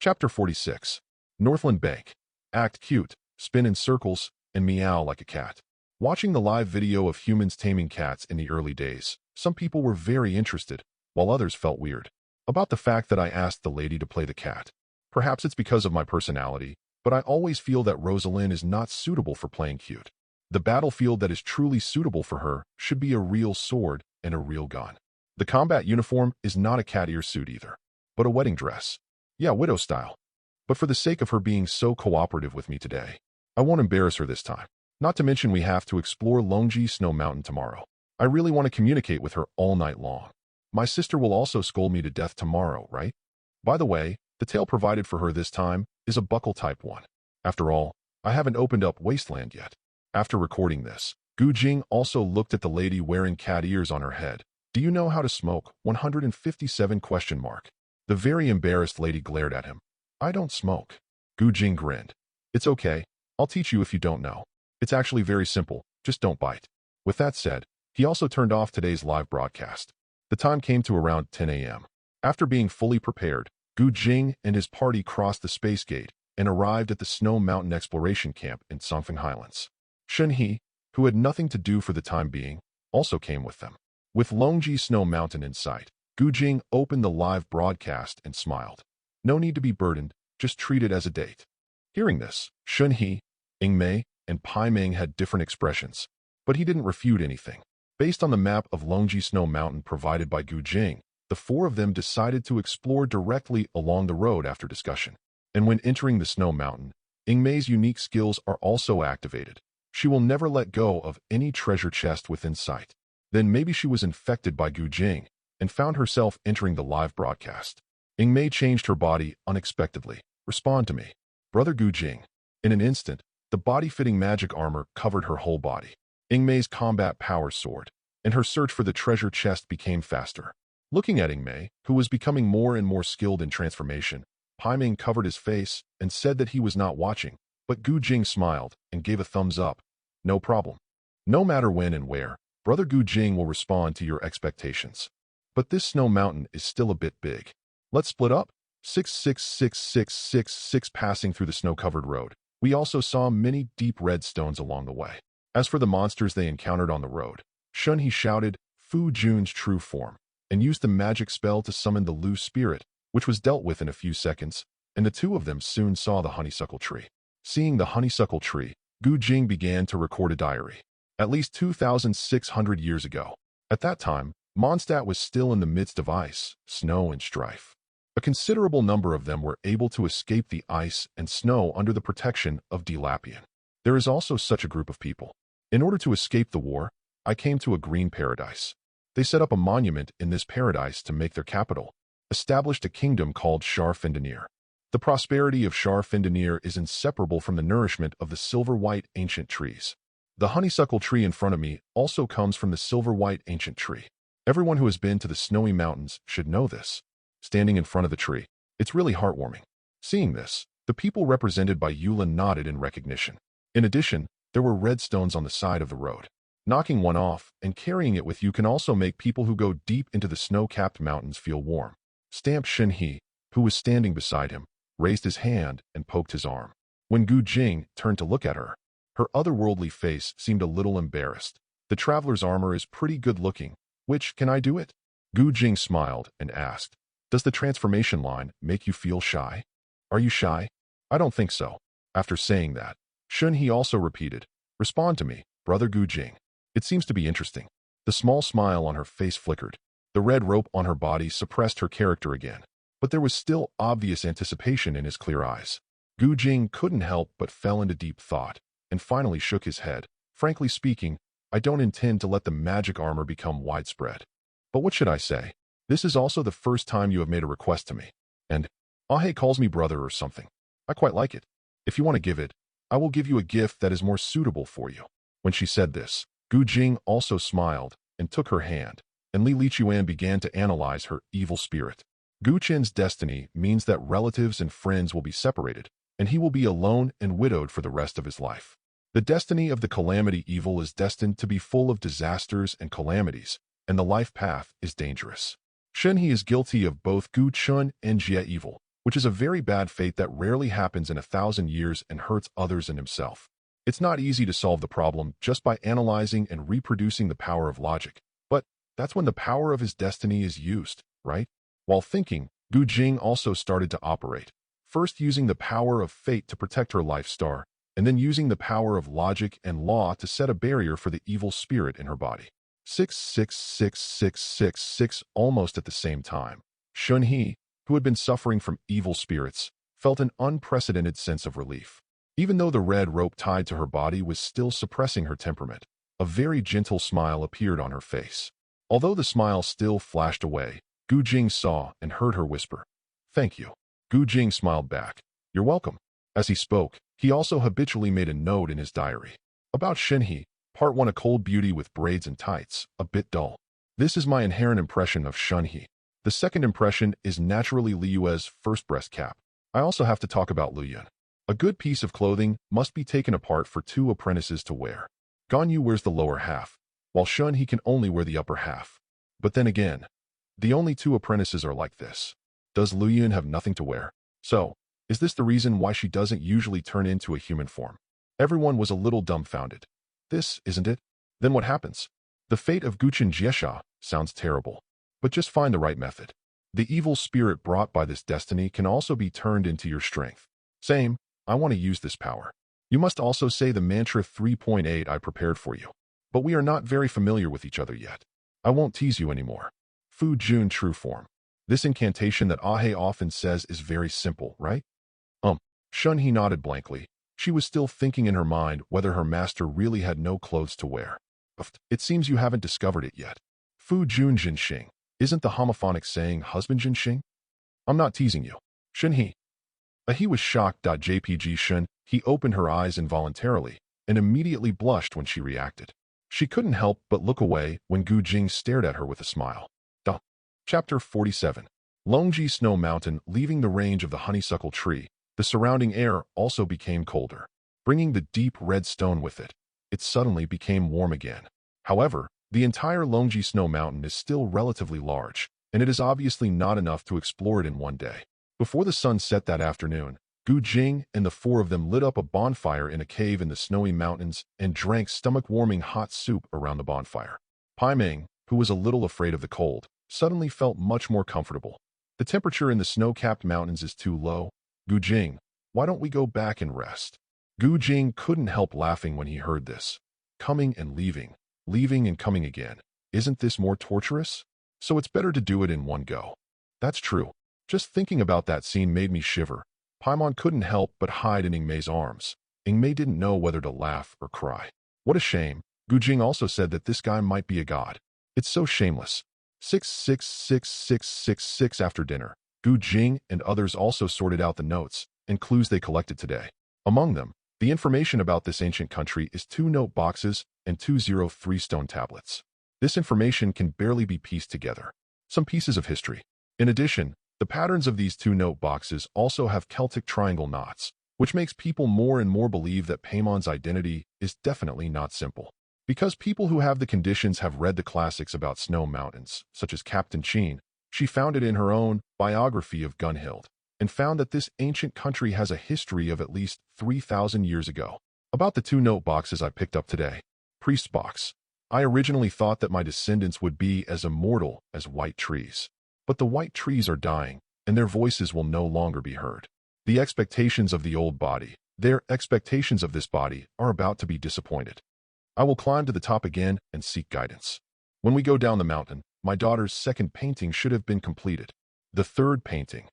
S1: Chapter 46. Northland Bank. Act cute, spin in circles, and meow like a cat. Watching the live video of humans taming cats in the early days, some people were very interested, while others felt weird about the fact that I asked the lady to play the cat. Perhaps it's because of my personality, but I always feel that Rosalind is not suitable for playing cute. The battlefield that is truly suitable for her should be a real sword and a real gun. The combat uniform is not a cat ear suit either, but a wedding dress. Yeah, widow style. But for the sake of her being so cooperative with me today, I won't embarrass her this time. Not to mention we have to explore Longji Snow Mountain tomorrow. I really want to communicate with her all night long. My sister will also scold me to death tomorrow, right? By the way, the tail provided for her this time is a buckle type one. After all, I haven't opened up Wasteland yet. After recording this, Gu Jing also looked at the lady wearing cat ears on her head. Do you know how to smoke? 157 ? The very embarrassed lady glared at him. I don't smoke. Gu Jing grinned. It's okay. I'll teach you if you don't know. It's actually very simple. Just don't bite. With that said, he also turned off today's live broadcast. The time came to around 10 a.m. After being fully prepared, Jing and his party crossed the space gate and arrived at the Snow Mountain exploration camp in Songfeng Highlands. He, who had nothing to do for the time being, also came with them. With Longji Snow Mountain in sight, Jing opened the live broadcast and smiled. No need to be burdened, just treat it as a date. Hearing this, He, Mei, and Pai Ming had different expressions, but he didn't refute anything. Based on the map of Longji Snow Mountain provided by Jing, the four of them decided to explore directly along the road after discussion. And when entering the Snow Mountain, Mei's unique skills are also activated. She will never let go of any treasure chest within sight. Then maybe she was infected by Jing and found herself entering the live broadcast. Mei changed her body unexpectedly. Respond to me, Brother Jing. In an instant, the body-fitting magic armor covered her whole body. Mei's combat power soared, and her search for the treasure chest became faster. Looking at Mei, who was becoming more and more skilled in transformation, Pai Ming covered his face and said that he was not watching, but Jing smiled and gave a thumbs up. No problem. No matter when and where, Brother Jing will respond to your expectations. But this Snow Mountain is still a bit big. Let's split up. 6666666 passing through the snow-covered road. We also saw many deep red stones along the way. As for the monsters they encountered on the road, He shouted Fu Jun's true form and used the magic spell to summon the Lu spirit, which was dealt with in a few seconds, and the two of them soon saw the honeysuckle tree. Seeing the honeysuckle tree, Jing began to record a diary. At least 2,600 years ago. At that time, Mondstadt was still in the midst of ice, snow, and strife. A considerable number of them were able to escape the ice and snow under the protection of Delapian. There is also such a group of people. In order to escape the war, I came to a green paradise. They set up a monument in this paradise to make their capital, established a kingdom called Sharpens. The prosperity of Sharpens is inseparable from the nourishment of the silver-white ancient trees. The honeysuckle tree in front of me also comes from the silver-white ancient tree. Everyone who has been to the snowy mountains should know this. Standing in front of the tree, it's really heartwarming. Seeing this, the people represented by Eula nodded in recognition. In addition, there were red stones on the side of the road. Knocking one off and carrying it with you can also make people who go deep into the snow-capped mountains feel warm. Stamp He, who was standing beside him, raised his hand and poked his arm. When Jing turned to look at her, her otherworldly face seemed a little embarrassed. The traveler's armor is pretty good-looking. Which, can I do it? Jing smiled and asked, does the transformation line make you feel shy? Are you shy? I don't think so. After saying that, He also repeated, respond to me, Brother Jing. It seems to be interesting. The small smile on her face flickered. The red rope on her body suppressed her character again, but there was still obvious anticipation in his clear eyes. Jing couldn't help but fell into deep thought, and finally shook his head. Frankly speaking, I don't intend to let the magic armor become widespread. But what should I say? This is also the first time you have made a request to me. And Ahe calls me brother or something. I quite like it. If you want to give it, I will give you a gift that is more suitable for you. When she said this, Jing also smiled and took her hand, and Li Lichuan began to analyze her evil spirit. Chen's destiny means that relatives and friends will be separated, and he will be alone and widowed for the rest of his life. The destiny of the calamity evil is destined to be full of disasters and calamities, and the life path is dangerous. He is guilty of both Chen and Jie evil, which is a very bad fate that rarely happens in 1,000 years and hurts others and himself. It's not easy to solve the problem just by analyzing and reproducing the power of logic, but that's when the power of his destiny is used, right? While thinking, Jing also started to operate, first using the power of fate to protect her life star, and then using the power of logic and law to set a barrier for the evil spirit in her body. 66666 almost at the same time. He, who had been suffering from evil spirits, felt an unprecedented sense of relief. Even though the red rope tied to her body was still suppressing her temperament, a very gentle smile appeared on her face. Although the smile still flashed away, Jing saw and heard her whisper, "Thank you." Jing smiled back, "You're welcome." As he spoke, he also habitually made a note in his diary. About He, Part 1, a cold beauty with braids and tights, a bit dull. This is my inherent impression of He. The second impression is naturally Liyue's first breast cap. I also have to talk about Liyuan. A good piece of clothing must be taken apart for two apprentices to wear. Ganyu wears the lower half, while He can only wear the upper half. But then again, the only two apprentices are like this. Does Luyun have nothing to wear? So, is this the reason why she doesn't usually turn into a human form? Everyone was a little dumbfounded. This, isn't it? Then what happens? The fate of Guqin Jiesha sounds terrible. But just find the right method. The evil spirit brought by this destiny can also be turned into your strength. Same, I want to use this power. You must also say the mantra 3.8 I prepared for you. But we are not very familiar with each other yet. I won't tease you anymore. Fu Jun true form. This incantation that Ahe often says is very simple, right? Shun He nodded blankly. She was still thinking in her mind whether her master really had no clothes to wear. It seems you haven't discovered it yet. Fu Jun Jinxing. Isn't the homophonic saying husband Jinxing? I'm not teasing you. Shun He. He was shocked. JPG Shun. He opened her eyes involuntarily and immediately blushed when she reacted. She couldn't help but look away when Gu Jing stared at her with a smile. Chapter 47. Longji Snow Mountain. Leaving the range of the honeysuckle tree, the surrounding air also became colder, bringing the deep red stone with it. It suddenly became warm again. However, the entire Longji Snow Mountain is still relatively large, and it is obviously not enough to explore it in one day. Before the sun set that afternoon, Gu Jing and the four of them lit up a bonfire in a cave in the snowy mountains and drank stomach-warming hot soup around the bonfire. Pai Ming, who was a little afraid of the cold, suddenly felt much more comfortable. The temperature in the snow-capped mountains is too low. Gu Jing, why don't we go back and rest? Gu Jing couldn't help laughing when he heard this. Coming and leaving and coming again. Isn't this more torturous? So it's better to do it in one go. That's true. Just thinking about that scene made me shiver. Paimon couldn't help but hide in Ingmei's arms. Ingmei didn't know whether to laugh or cry. What a shame. Gu Jing also said that this guy might be a god. It's so shameless. 6666666 after dinner. Gu Jing and others also sorted out the notes and clues they collected today. Among them, the information about this ancient country is 2 note boxes and 203 stone tablets. This information can barely be pieced together. Some pieces of history. In addition, the patterns of these 2 note boxes also have Celtic triangle knots, which makes people more and more believe that Paimon's identity is definitely not simple. Because people who have the conditions have read the classics about snow mountains, such as Captain Cheen, she found it in her own biography of Gunhild, and found that this ancient country has a history of at least 3,000 years ago. About the 2 note boxes I picked up today. Priest box. I originally thought that my descendants would be as immortal as white trees. But the white trees are dying, and their voices will no longer be heard. The expectations of the old body, their expectations of this body, are about to be disappointed. I will climb to the top again and seek guidance. When we go down the mountain, my daughter's second painting should have been completed. The third painting.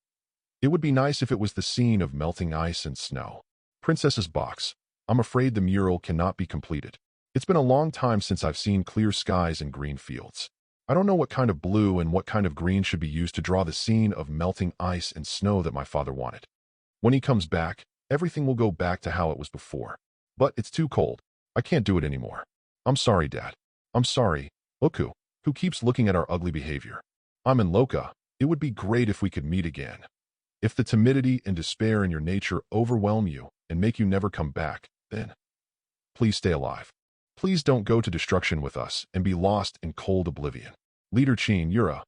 S1: It would be nice if it was the scene of melting ice and snow. Princess's box. I'm afraid the mural cannot be completed. It's been a long time since I've seen clear skies and green fields. I don't know what kind of blue and what kind of green should be used to draw the scene of melting ice and snow that my father wanted. When he comes back, everything will go back to how it was before. But it's too cold. I can't do it anymore. I'm sorry, Dad. I'm sorry, Oku, who keeps looking at our ugly behavior. I'm in Loka. It would be great if we could meet again. If the timidity and despair in your nature overwhelm you and make you never come back, then please stay alive. Please don't go to destruction with us and be lost in cold oblivion. Leader Chin Yura.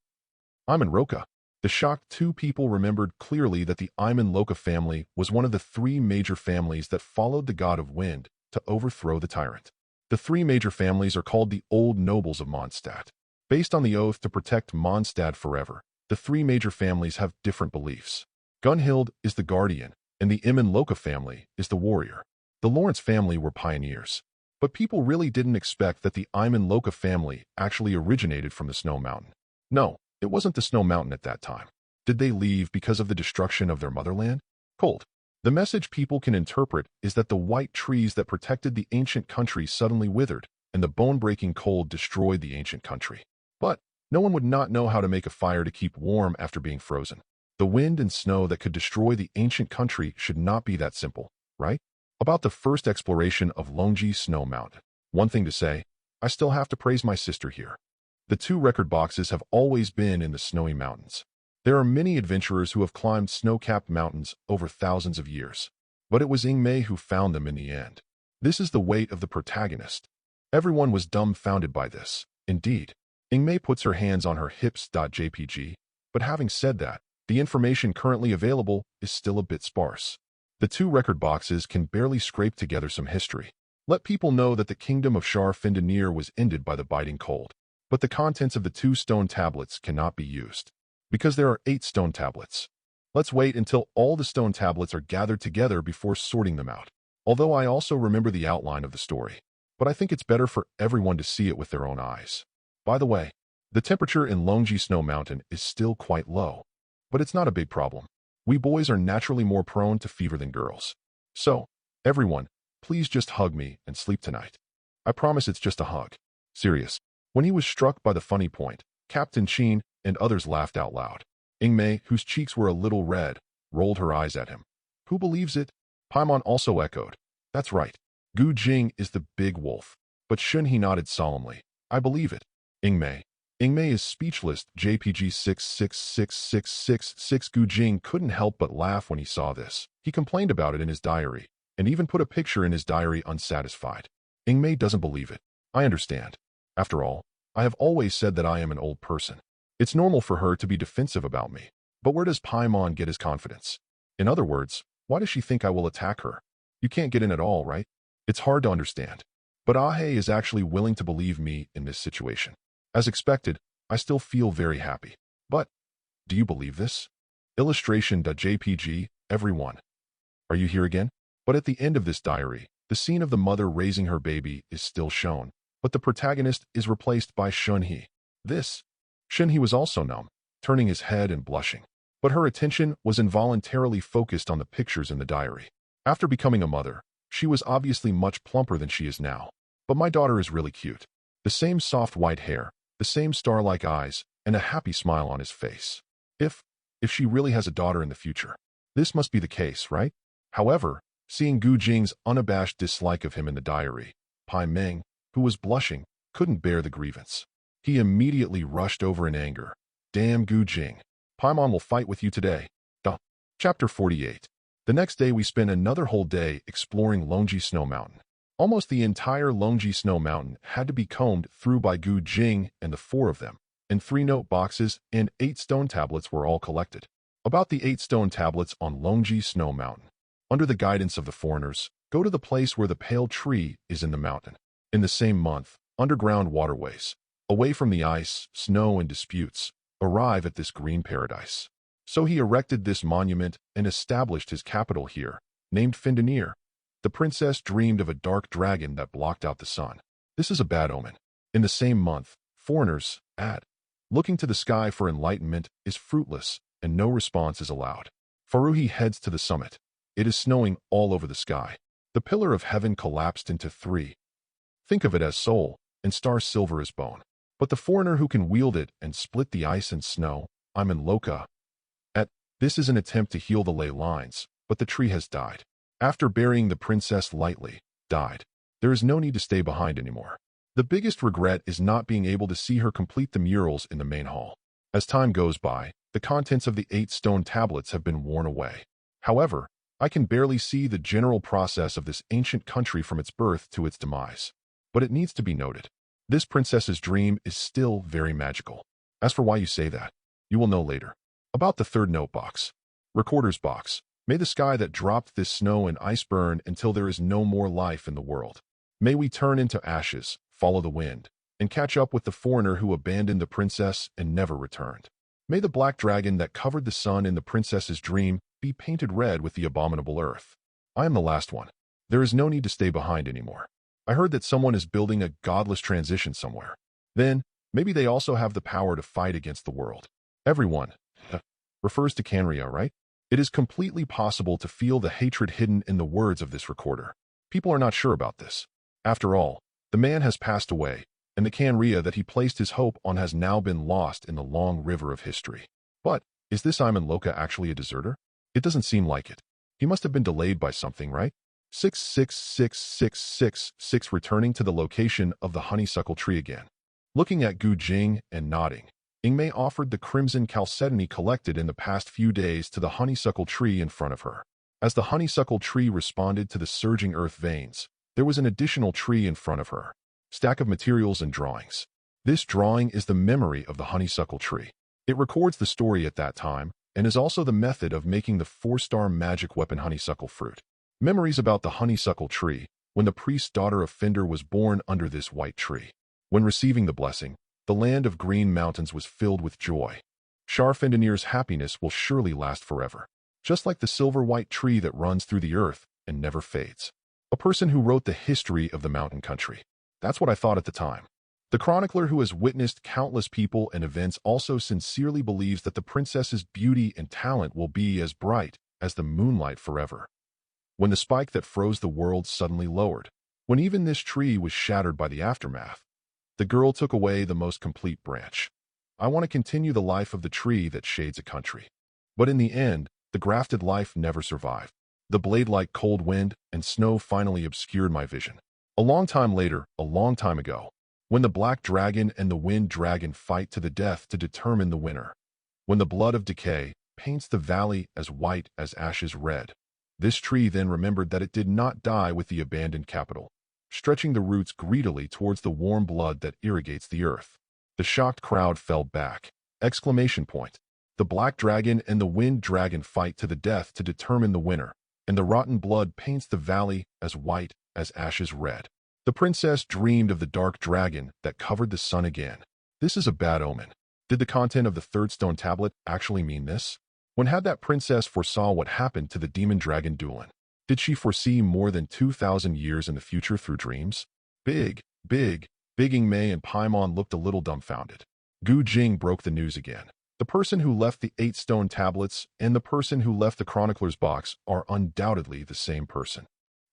S1: Iman Roka. The shocked 2 people remembered clearly that the Iman Loka family was one of the 3 major families that followed the god of wind to overthrow the tyrant. The 3 major families are called the Old Nobles of Mondstadt. Based on the oath to protect Mondstadt forever, the 3 major families have different beliefs. Gunhild is the guardian, and the Iman Loka family is the warrior. The Lawrence family were pioneers. But people really didn't expect that the Iman Loka family actually originated from the Snow Mountain. No, it wasn't the Snow Mountain at that time. Did they leave because of the destruction of their motherland? Cold. The message people can interpret is that the white trees that protected the ancient country suddenly withered, and the bone-breaking cold destroyed the ancient country. But no one would not know how to make a fire to keep warm after being frozen. The wind and snow that could destroy the ancient country should not be that simple, right? About the first exploration of Longji Snow Mountain. One thing to say, I still have to praise my sister here. The 2 record boxes have always been in the snowy mountains. There are many adventurers who have climbed snow-capped mountains over thousands of years. But it was Ingmei who found them in the end. This is the weight of the protagonist. Everyone was dumbfounded by this. Indeed, Ingmei puts her hands on her hips. JPG. But having said that, the information currently available is still a bit sparse. The 2 record boxes can barely scrape together some history. Let people know that the kingdom of Sharpens was ended by the biting cold. But the contents of the 2 stone tablets cannot be used, because there are 8 stone tablets. Let's wait until all the stone tablets are gathered together before sorting them out. Although I also remember the outline of the story, but I think it's better for everyone to see it with their own eyes. By the way, the temperature in Longji Snow Mountain is still quite low, but it's not a big problem. We boys are naturally more prone to fever than girls. So, everyone, please just hug me and sleep tonight. I promise it's just a hug. Serious. When he was struck by the funny point, Captain Qin and others laughed out loud. Ingmei, whose cheeks were a little red, rolled her eyes at him. Who believes it? Paimon also echoed. That's right. Gu Jing is the big wolf. But Shunhe nodded solemnly. I believe it. Ingmei. Ingmei is speechless. JPG 66666 Gu Jing couldn't help but laugh when he saw this. He complained about it in his diary, and even put a picture in his diary unsatisfied. Ingmei doesn't believe it. I understand. After all, I have always said that I am an old person. It's normal for her to be defensive about me. But where does Paimon get his confidence? In other words, why does she think I will attack her? You can't get in at all, right? It's hard to understand. But Ahe is actually willing to believe me in this situation. As expected, I still feel very happy. But, do you believe this? Illustration.jpg, everyone. Are you here again? But at the end of this diary, the scene of the mother raising her baby is still shown, but the protagonist is replaced by Shunhe. Shunhe was also numb, turning his head and blushing. But her attention was involuntarily focused on the pictures in the diary. After becoming a mother, she was obviously much plumper than she is now. But my daughter is really cute. The same soft white hair, the same star-like eyes, and a happy smile on his face. If she really has a daughter in the future. This must be the case, right? However, seeing Gu Jing's unabashed dislike of him in the diary, Pai Meng, who was blushing, couldn't bear the grievance. He immediately rushed over in anger. Damn Gu Jing. Paimon will fight with you today. Chapter 48. The next day we spent another whole day exploring Longji Snow Mountain. Almost the entire Longji Snow Mountain had to be combed through by Gu Jing and the 4 of them, and 3 note boxes and 8 stone tablets were all collected. About the 8 stone tablets on Longji Snow Mountain. Under the guidance of the foreigners, go to the place where the pale tree is in the mountain. In the same month, underground waterways, away from the ice, snow, and disputes, arrive at this green paradise. So he erected this monument and established his capital here, named Fendenir. The princess dreamed of a dark dragon that blocked out the sun. This is a bad omen. In the same month, foreigners, looking to the sky for enlightenment is fruitless, and no response is allowed. Faruhi heads to the summit. It is snowing all over the sky. The pillar of heaven collapsed into 3. Think of it as soul, and star silver as bone. But the foreigner who can wield it and split the ice and snow, I'm in Loka. This is an attempt to heal the ley lines, but the tree has died. After burying the princess lightly, died. There is no need to stay behind anymore. The biggest regret is not being able to see her complete the murals in the main hall. As time goes by, the contents of the 8 stone tablets have been worn away. However, I can barely see the general process of this ancient country from its birth to its demise. But it needs to be noted. This princess's dream is still very magical. As for why you say that, you will know later. About the 3rd note box. Recorder's box. May the sky that dropped this snow and ice burn until there is no more life in the world. May we turn into ashes, follow the wind, and catch up with the foreigner who abandoned the princess and never returned. May the black dragon that covered the sun in the princess's dream be painted red with the abominable earth. I am the last one. There is no need to stay behind anymore. I heard that someone is building a godless transition somewhere. Then, maybe they also have the power to fight against the world. Everyone refers to Canria, right? It is completely possible to feel the hatred hidden in the words of this recorder. People are not sure about this. After all, the man has passed away, and the Canria that he placed his hope on has now been lost in the long river of history. But, is this Iman Loka actually a deserter? It doesn't seem like it. He must have been delayed by something, right? 66666 returning to the location of the honeysuckle tree again. Looking at Gu Jing and nodding, Ingmei offered the crimson chalcedony collected in the past few days to the honeysuckle tree in front of her. As the honeysuckle tree responded to the surging earth veins, there was an additional tree in front of her. Stack of materials and drawings. This drawing is the memory of the honeysuckle tree. It records the story at that time, and is also the method of making the 4-star magic weapon honeysuckle fruit. Memories about the honeysuckle tree, when the priest's daughter of Findor was born under this white tree. When receiving the blessing, the land of green mountains was filled with joy. Sharfendanir's happiness will surely last forever, just like the silver-white tree that runs through the earth and never fades. A person who wrote the history of the mountain country. That's what I thought at the time. The chronicler who has witnessed countless people and events also sincerely believes that the princess's beauty and talent will be as bright as the moonlight forever. When the spike that froze the world suddenly lowered, when even this tree was shattered by the aftermath, the girl took away the most complete branch. I want to continue the life of the tree that shades a country. But in the end, the grafted life never survived. The blade like cold wind and snow finally obscured my vision. A long time later, a long time ago, when the black dragon and the wind dragon fight to the death to determine the winner, when the blood of decay paints the valley as white as ashes red, this tree then remembered that it did not die with the abandoned capital, stretching the roots greedily towards the warm blood that irrigates the earth. The shocked crowd fell back. Exclamation point. The black dragon and the wind dragon fight to the death to determine the winner, and the rotten blood paints the valley as white as ashes red. The princess dreamed of the dark dragon that covered the sun again. This is a bad omen. Did the content of the third stone tablet actually mean this? When had that princess foresaw what happened to the demon dragon Dulan? Did she foresee more than 2,000 years in the future through dreams? Bigging Mei and Paimon looked a little dumbfounded. Jing broke the news again. The person who left the 8 stone tablets and the person who left the chronicler's box are undoubtedly the same person.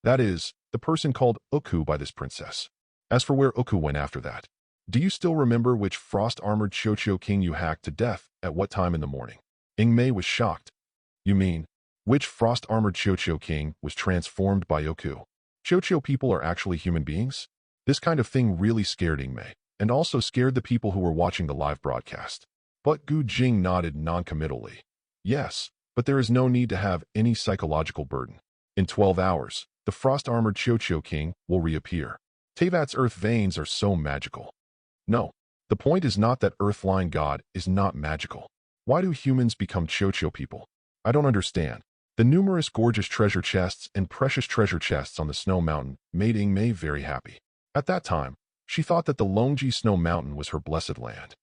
S1: That is, the person called Uku by this princess. As for where Uku went after that, do you still remember which frost-armored Chocho king you hacked to death at what time in the morning? Mei was shocked. You mean, which frost-armored Chocho king was transformed by Uku? Chocho people are actually human beings? This kind of thing really scared Mei, and also scared the people who were watching the live broadcast. But Jing nodded non-committally. Yes, but there is no need to have any psychological burden. In 12 hours, the frost-armored Chocho king will reappear. Teyvat's earth veins are so magical. No, the point is not that Earthline God is not magical. Why do humans become Chocho people? I don't understand. The numerous gorgeous treasure chests and precious treasure chests on the snow mountain made Mei very happy. At that time, she thought that the Longji Snow Mountain was her blessed land.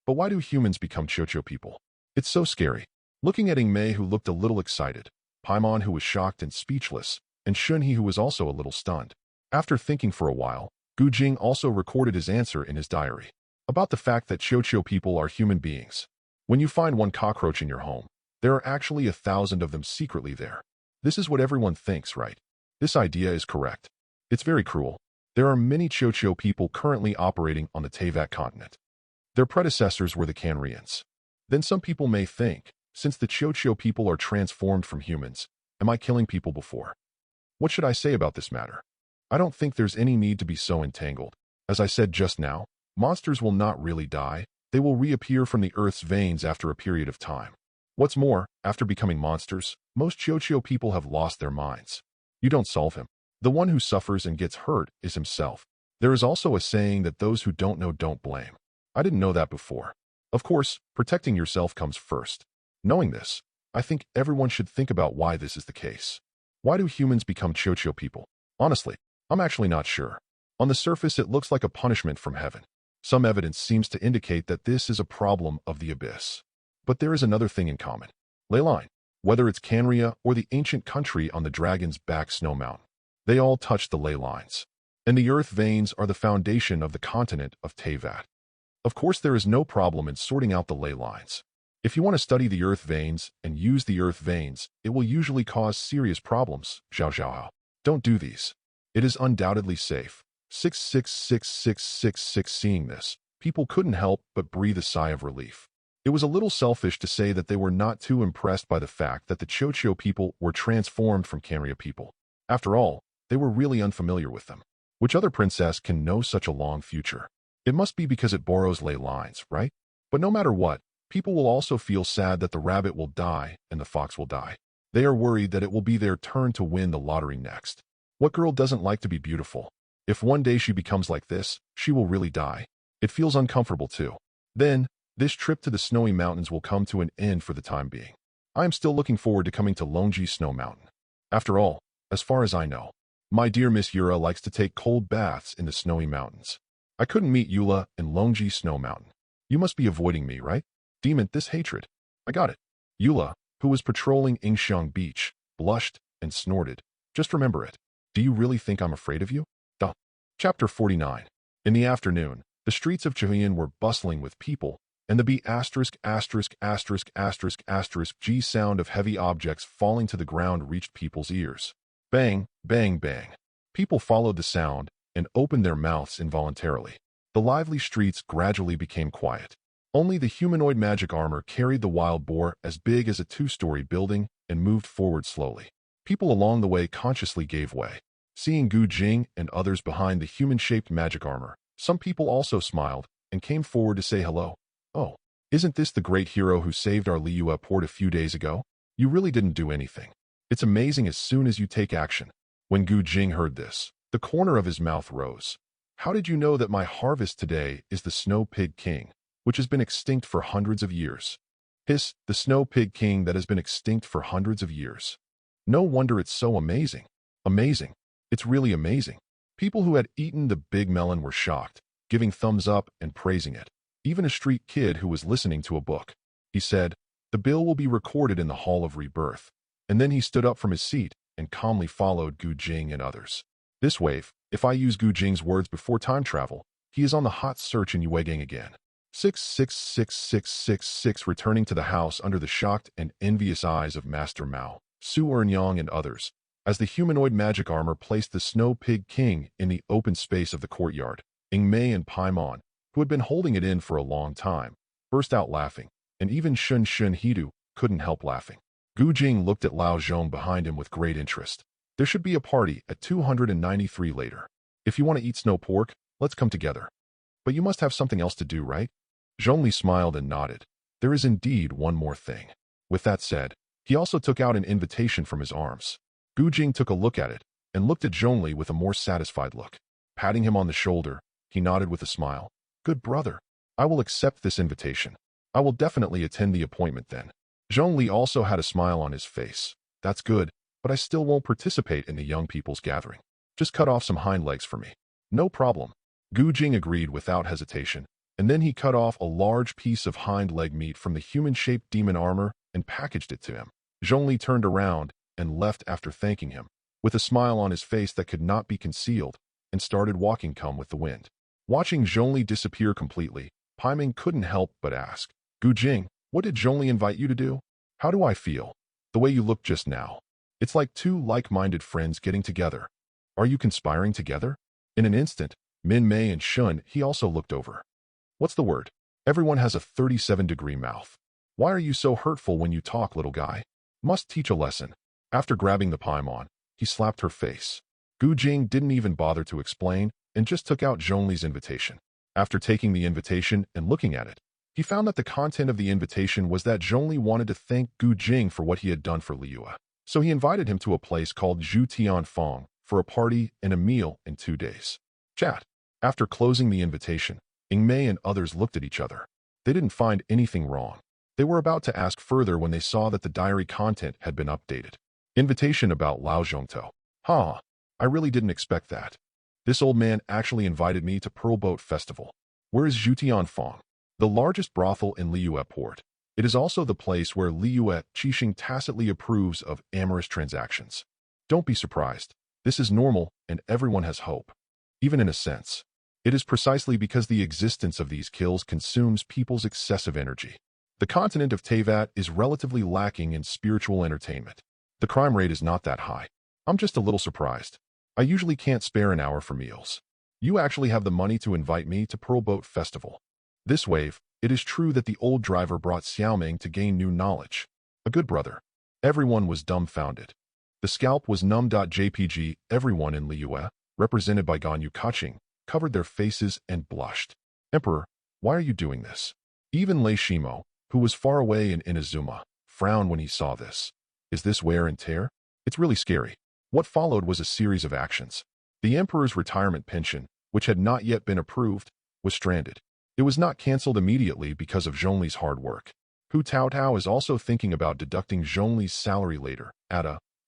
S1: But why do humans become Chocho people? It's so scary. Looking at Mei, who looked a little excited, Paimon, who was shocked and speechless, and Shunhe, who was also a little stunned. After thinking for a while, Jing also recorded his answer in his diary. About the fact that Chocho people are human beings. When you find one cockroach in your home, there are actually 1,000 of them secretly there. This is what everyone thinks, right? This idea is correct. It's very cruel. There are many Chocho people currently operating on the Teyvat continent. Their predecessors were the Canrians. Then some people may think, since the Chocho people are transformed from humans, am I killing people before? What should I say about this matter? I don't think there's any need to be so entangled. As I said just now, monsters will not really die. They will reappear from the earth's veins after a period of time. What's more, after becoming monsters, most Chocho people have lost their minds. You don't solve him. The one who suffers and gets hurt is himself. There is also a saying that those who don't know don't blame. I didn't know that before. Of course, protecting yourself comes first. Knowing this, I think everyone should think about why this is the case. Why do humans become Chocho people? Honestly, I'm actually not sure. On the surface, it looks like a punishment from heaven. Some evidence seems to indicate that this is a problem of the abyss. But there is another thing in common. Ley line. Whether it's Canria or the ancient country on the dragon's back snow mountain, they all touch the ley lines. And the earth veins are the foundation of the continent of Teyvat. Of course, there is no problem in sorting out the ley lines. If you want to study the earth veins and use the earth veins, it will usually cause serious problems. Zhao. Don't do these. It is undoubtedly safe. 66666. Seeing this, people couldn't help but breathe a sigh of relief. It was a little selfish to say that they were not too impressed by the fact that the Chocho people were transformed from Canria people. After all, they were really unfamiliar with them. Which other princess can know such a long future? It must be because it borrows ley lines, right? But no matter what, people will also feel sad that the rabbit will die and the fox will die. They are worried that it will be their turn to win the lottery next. What girl doesn't like to be beautiful? If one day she becomes like this, she will really die. It feels uncomfortable too. Then, This trip to the snowy mountains will come to an end for the time being. I am still looking forward to coming to Longji Snow Mountain. After all, as far as I know, my dear Miss Yura likes to take cold baths in the snowy mountains. I couldn't meet Eula in Longji Snow Mountain. You must be avoiding me, right? Demon, this hatred. I got it. Eula, who was patrolling Ingxiang Beach, blushed and snorted. Just remember it. Do you really think I'm afraid of you? Duh. Chapter 49. In the afternoon, the streets of Jian were bustling with people, and the G sound of heavy objects falling to the ground reached people's ears. Bang, bang, bang. People followed the sound and opened their mouths involuntarily. The lively streets gradually became quiet. Only the humanoid magic armor carried the wild boar as big as a 2-story building and moved forward slowly. People along the way consciously gave way. Seeing Jing and others behind the human-shaped magic armor, some people also smiled and came forward to say hello. Oh, isn't this the great hero who saved our Liyue port a few days ago? You really didn't do anything. It's amazing as soon as you take action. When Jing heard this, the corner of his mouth rose. How did you know that my harvest today is the Snow Pig King, which has been extinct for hundreds of years? Hiss, the Snow Pig King that has been extinct for hundreds of years. No wonder it's so amazing. Amazing. It's really amazing. People who had eaten the big melon were shocked, giving thumbs up and praising it. Even a street kid who was listening to a book. He said, "The bill will be recorded in the Hall of Rebirth." And then he stood up from his seat and calmly followed Jing and others. This wave, if I use Jing's words before time travel, he is on the hot search in Yuegang again. 66666, returning to the house under the shocked and envious eyes of Master Mao, Su Ernyang and others, as the humanoid magic armor placed the Snow Pig King in the open space of the courtyard. Mei and Paimon, who had been holding it in for a long time, burst out laughing, and even Shun Hidu couldn't help laughing. Jing looked at Lao Zhong behind him with great interest. There should be a party at 293 later. If you want to eat snow pork, let's come together. But you must have something else to do, right? Zhongli smiled and nodded. There is indeed one more thing. With that said, he also took out an invitation from his arms. Jing took a look at it and looked at Zhongli with a more satisfied look. Patting him on the shoulder, he nodded with a smile. Good brother. I will accept this invitation. I will definitely attend the appointment then. Zhongli also had a smile on his face. That's good, but I still won't participate in the young people's gathering. Just cut off some hind legs for me. No problem. Jing agreed without hesitation, and then he cut off a large piece of hind leg meat from the human-shaped demon armor and packaged it to him. Zhongli turned around and left after thanking him, with a smile on his face that could not be concealed, and started walking come with the wind. Watching Zhongli disappear completely, Paimon couldn't help but ask, Jing, what did Zhongli invite you to do? How do I feel? The way you look just now. It's like two like-minded friends getting together. Are you conspiring together? In an instant, Min Mei and Shun he also looked over. What's the word? Everyone has a 37-degree mouth. Why are you so hurtful when you talk, little guy? Must teach a lesson. After grabbing the Paimon, he slapped her face. Jing didn't even bother to explain and just took out Zhongli's invitation. After taking the invitation and looking at it, he found that the content of the invitation was that Zhongli wanted to thank Jing for what he had done for Liyue. So he invited him to a place called Zhu Tianfang for a party and a meal in 2 days. Chat. After closing the invitation, Mei and others looked at each other. They didn't find anything wrong. They were about to ask further when they saw that the diary content had been updated. Invitation about Lao Zhongtou. I really didn't expect that. This old man actually invited me to Pearl Boat Festival. Where is Zhu Tianfang? The largest brothel in Liyue Port. It is also the place where Liyue Qixing tacitly approves of amorous transactions. Don't be surprised. This is normal and everyone has hope. Even in a sense. It is precisely because the existence of these kills consumes people's excessive energy. The continent of Teyvat is relatively lacking in spiritual entertainment. The crime rate is not that high. I'm just a little surprised. I usually can't spare an hour for meals. You actually have the money to invite me to Pearl Boat Festival. This wave, it is true that the old driver brought Xiaoming to gain new knowledge. A good brother. Everyone was dumbfounded. The scalp was num.jpg. Everyone in Liyue, represented by Ganyu Kaching, covered their faces and blushed. Emperor, why are you doing this? Even Lei Shimo, who was far away in Inazuma, frowned when he saw this. Is this wear and tear? It's really scary. What followed was a series of actions. The emperor's retirement pension, which had not yet been approved, was stranded. It was not cancelled immediately because of Zhongli's hard work. Hu Taotao is also thinking about deducting Zhongli's salary later,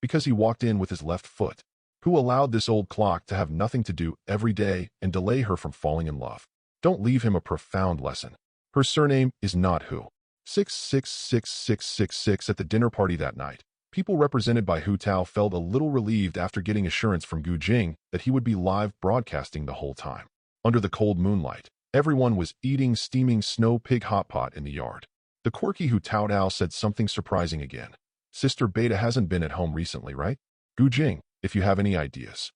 S1: because he walked in with his left foot. Who allowed this old clock to have nothing to do every day and delay her from falling in love? Don't leave him a profound lesson. Her surname is not Hu. 666666 at the dinner party that night. People represented by Hu Tao felt a little relieved after getting assurance from Gu Jing that he would be live broadcasting the whole time. Under the cold moonlight, everyone was eating steaming snow pig hot pot in the yard. The quirky Hu Taotao said something surprising again. Sister Beta hasn't been at home recently, right? Gu Jing, if you have any ideas.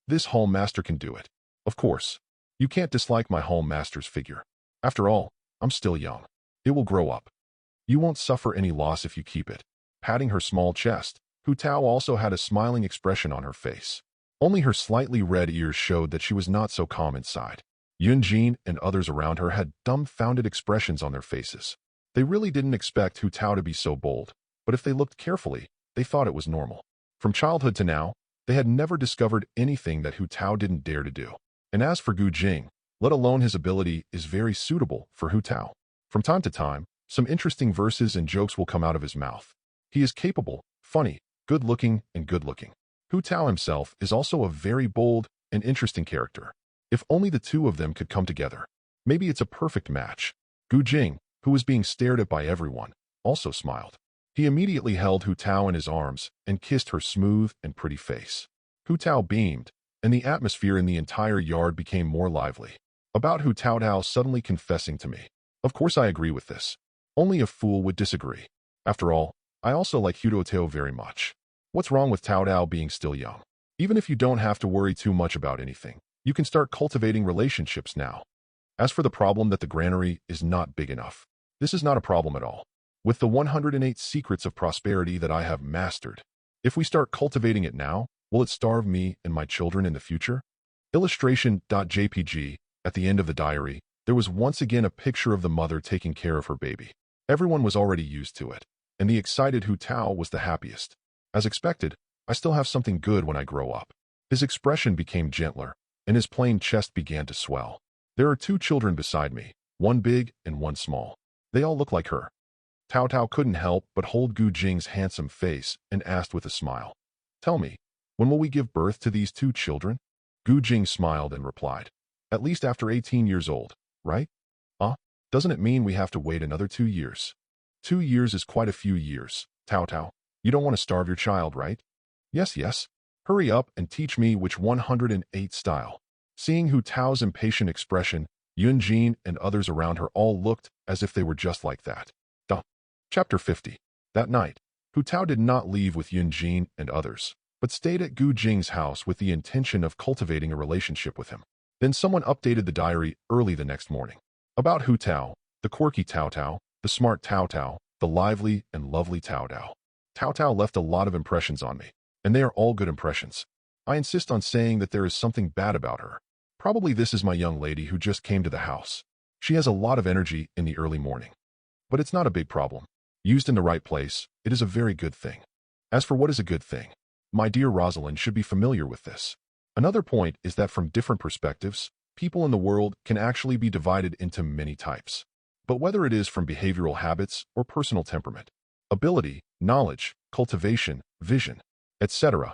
S1: This hall master can do it. Of course. You can't dislike my hall master's figure. After all, I'm still young. It will grow up. You won't suffer any loss if you keep it. Patting her small chest, Hu Tao also had a smiling expression on her face. Only her slightly red ears showed that she was not so calm inside. Yunjin and others around her had dumbfounded expressions on their faces. They really didn't expect Hu Tao to be so bold, but if they looked carefully, they thought it was normal. From childhood to now, they had never discovered anything that Hu Tao didn't dare to do. And as for Gu Jing, let alone his ability is very suitable for Hu Tao. From time to time, some interesting verses and jokes will come out of his mouth. He is capable, funny, good-looking, and good-looking. Hu Tao himself is also a very bold and interesting character. If only the two of them could come together. Maybe it's a perfect match. Gu Jing, who was being stared at by everyone, also smiled. He immediately held Hu Tao in his arms and kissed her smooth and pretty face. Hu Tao beamed, and the atmosphere in the entire yard became more lively. About Hu Taotao suddenly confessing to me. Of course I agree with this. Only a fool would disagree. After all, I also like Hu Taotao very much. What's wrong with Taotao being still young? Even if you don't have to worry too much about anything, you can start cultivating relationships now. As for the problem that the granary is not big enough, this is not a problem at all. With the 108 secrets of prosperity that I have mastered, if we start cultivating it now, will it starve me and my children in the future? Illustration.jpg. At the end of the diary, there was once again a picture of the mother taking care of her baby. Everyone was already used to it, and the excited Hu Tao was the happiest. As expected, I still have something good when I grow up. His expression became gentler, and his plain chest began to swell. There are two children beside me, one big and one small. They all look like her. Tao Tao couldn't help but hold Gu Jing's handsome face and asked with a smile, "Tell me, when will we give birth to these two children?" Gu Jing smiled and replied, "At least after 18 years old, right? Doesn't it mean we have to wait another 2 years? 2 years is quite a few years. Tao Tao, you don't want to starve your child, right?" Yes. Hurry up and teach me which 108 style." Seeing Hu Tao's impatient expression, Yunjin and others around her all looked as if they were just like that. Chapter 50. That night, Hu Tao did not leave with Yunjin and others, but stayed at Gu Jing's house with the intention of cultivating a relationship with him. Then someone updated the diary early the next morning. About Hu Tao, the quirky Tao Tao, the smart Tao Tao, the lively and lovely Tao Tao. Tao Tao left a lot of impressions on me, and they are all good impressions. I insist on saying that there is something bad about her. Probably this is my young lady who just came to the house. She has a lot of energy in the early morning. But it's not a big problem. Used in the right place, it is a very good thing. As for what is a good thing, my dear Rosalind should be familiar with this. Another point is that from different perspectives, people in the world can actually be divided into many types. But whether it is from behavioral habits or personal temperament, ability, knowledge, cultivation, vision, etc.,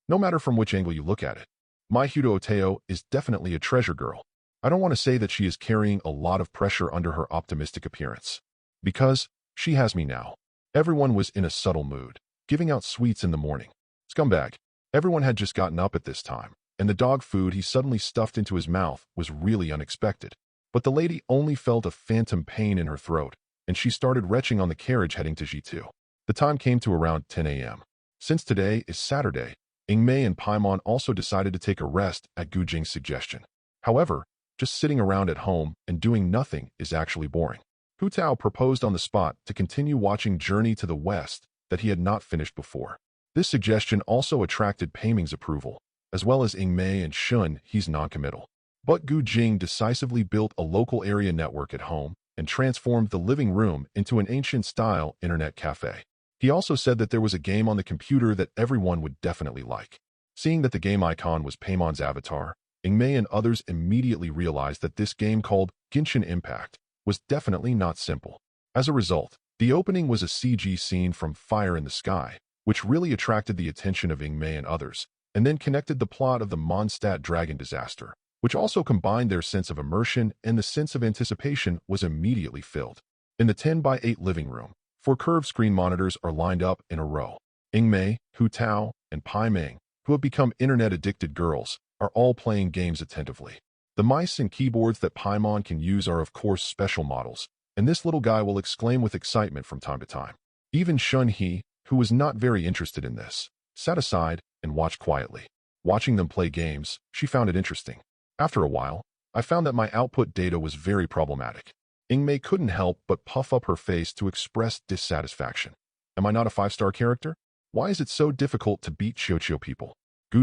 S1: no matter from which angle you look at it, my Hu Taotao is definitely a treasure girl. I don't want to say that she is carrying a lot of pressure under her optimistic appearance. Because she has me now. Everyone was in a subtle mood, giving out sweets in the morning. Scumbag. Everyone had just gotten up at this time, and the dog food he suddenly stuffed into his mouth was really unexpected. But the lady only felt a phantom pain in her throat, and she started retching on the carriage heading to G2. The time came to around 10 a.m. Since today is Saturday, Ingmei and Paimon also decided to take a rest at Gu Jing's suggestion. However, just sitting around at home and doing nothing is actually boring. Hu Tao proposed on the spot to continue watching Journey to the West that he had not finished before. This suggestion also attracted Paiming's approval, as well as Ingmei and Shun He's non-committal. But Gu Jing decisively built a local area network at home and transformed the living room into an ancient-style internet cafe. He also said that there was a game on the computer that everyone would definitely like. Seeing that the game icon was Paimon's avatar, Ingmei and others immediately realized that this game called Genshin Impact was definitely not simple. As a result, the opening was a CG scene from Fire in the Sky, which really attracted the attention of Ingmei and others, and then connected the plot of the Mondstadt dragon disaster, which also combined their sense of immersion, and the sense of anticipation was immediately filled. In the 10 by 8 living room, 4 curved screen monitors are lined up in a row. Ingmei, Hu Tao, and Pai Ming, who have become internet-addicted girls, are all playing games attentively. The mice and keyboards that Paimon can use are of course special models, and this little guy will exclaim with excitement from time to time. Even Shun He, who was not very interested in this, sat aside and watched quietly. Watching them play games, she found it interesting. After a while, I found that my output data was very problematic. Ingmei couldn't help but puff up her face to express dissatisfaction. Am I not a 5-star character? Why is it so difficult to beat Xiuqiu people?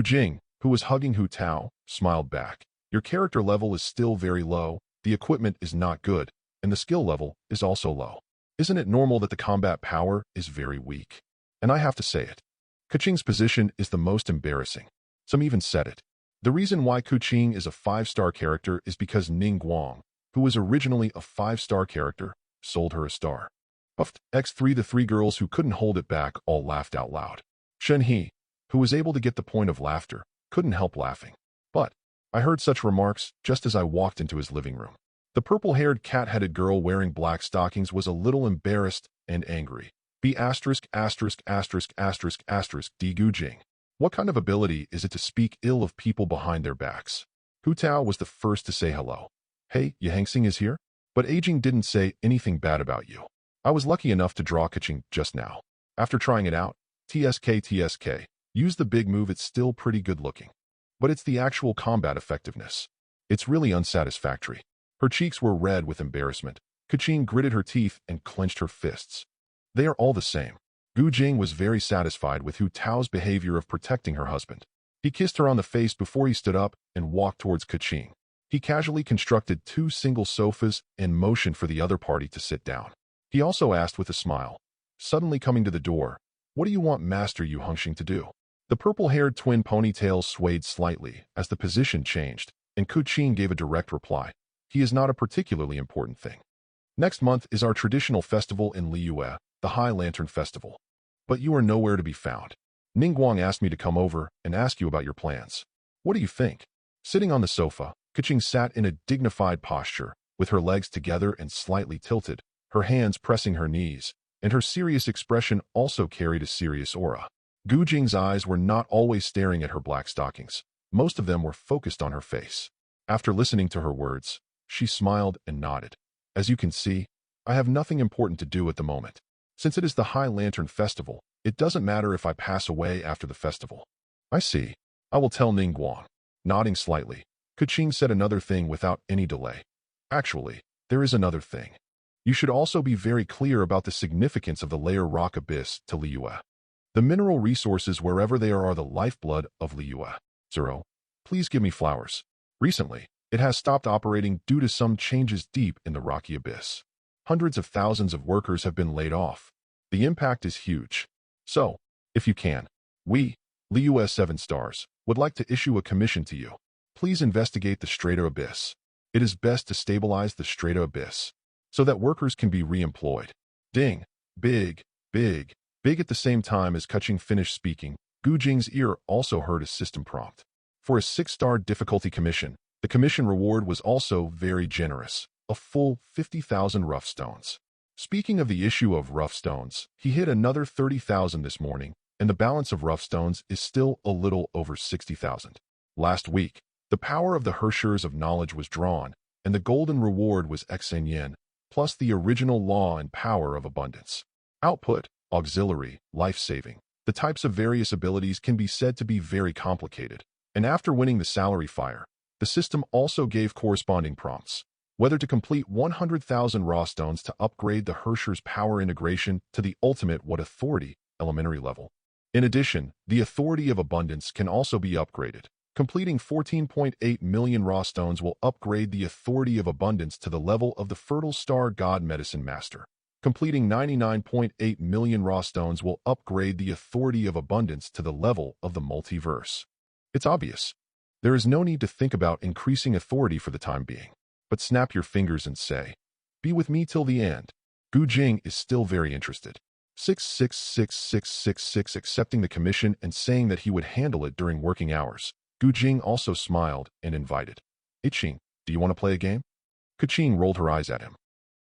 S1: Jing, who was hugging Hu Tao, smiled back. Your character level is still very low, the equipment is not good, and the skill level is also low. Isn't it normal that the combat power is very weak? And I have to say it. Kuching's position is the most embarrassing. Some even said it. The reason why Kuching is a 5-star character is because Ning Guang, who was originally a 5-star character, sold her a star. Puffed X3 the 3 girls who couldn't hold it back all laughed out loud. Shen He, who was able to get the point of laughter, couldn't help laughing. But I heard such remarks just as I walked into his living room. The purple-haired cat-headed girl wearing black stockings was a little embarrassed and angry. B******************* D Jing. What kind of ability is it to speak ill of people behind their backs? Hu Tao was the first to say hello. Hey, Yahangsing is here? But Jing didn't say anything bad about you. I was lucky enough to draw Kuching just now. After trying it out, TSK, use the big move, it's still pretty good looking. But it's the actual combat effectiveness. It's really unsatisfactory. Her cheeks were red with embarrassment. Kuching gritted her teeth and clenched her fists. They are all the same. Jing was very satisfied with Hu Tao's behavior of protecting her husband. He kissed her on the face before he stood up and walked towards Kuching. He casually constructed 2 single sofas and motioned for the other party to sit down. He also asked with a smile, suddenly coming to the door, "What do you want Master Yu Hongxing to do?" The purple-haired twin ponytails swayed slightly as the position changed, and Kuching gave a direct reply. He is not a particularly important thing. Next month is our traditional festival in Liyue, the High Lantern Festival. But you are nowhere to be found. Ningguang asked me to come over and ask you about your plans. What do you think? Sitting on the sofa, Kuching sat in a dignified posture, with her legs together and slightly tilted, her hands pressing her knees, and her serious expression also carried a serious aura. Jing's eyes were not always staring at her black stockings. Most of them were focused on her face. After listening to her words, she smiled and nodded. As you can see, I have nothing important to do at the moment. Since it is the High Lantern Festival, it doesn't matter if I pass away after the festival. I see. I will tell Ningguang. Nodding slightly, Kuching said another thing without any delay. Actually, there is another thing. You should also be very clear about the significance of the layer rock abyss to Liyue. The mineral resources wherever they are the lifeblood of Liyue. Zero, please give me flowers. Recently, it has stopped operating due to some changes deep in the rocky abyss. Hundreds of thousands of workers have been laid off. The impact is huge. So, if you can, we, Liyue 7 Stars, would like to issue a commission to you. Please investigate the Strata Abyss. It is best to stabilize the Strata Abyss, so that workers can be re-employed. Ding, big at the same time as Kuching finished speaking, Jing's ear also heard a system prompt. For a 6-star difficulty commission, the commission reward was also very generous, a full 50,000 rough stones. Speaking of the issue of rough stones, he hit another 30,000 this morning, and the balance of rough stones is still a little over 60,000. Last week, the power of the Hershers of Knowledge was drawn, and the golden reward was Xn yen, plus the original law and power of abundance. Output, auxiliary, life-saving. The types of various abilities can be said to be very complicated, and after winning the salary fire, the system also gave corresponding prompts. Whether to complete 100,000 raw stones to upgrade the Hershers' power integration to the ultimate what authority, elementary level. In addition, the authority of abundance can also be upgraded. Completing 14.8 million raw stones will upgrade the authority of abundance to the level of the fertile star god medicine master. Completing 99.8 million raw stones will upgrade the authority of abundance to the level of the multiverse. It's obvious. There is no need to think about increasing authority for the time being. But snap your fingers and say, "Be with me till the end." Jing is still very interested. 66666 accepting the commission and saying that he would handle it during working hours. Jing also smiled and invited. "Hey Qing, do you want to play a game?" Qing rolled her eyes at him.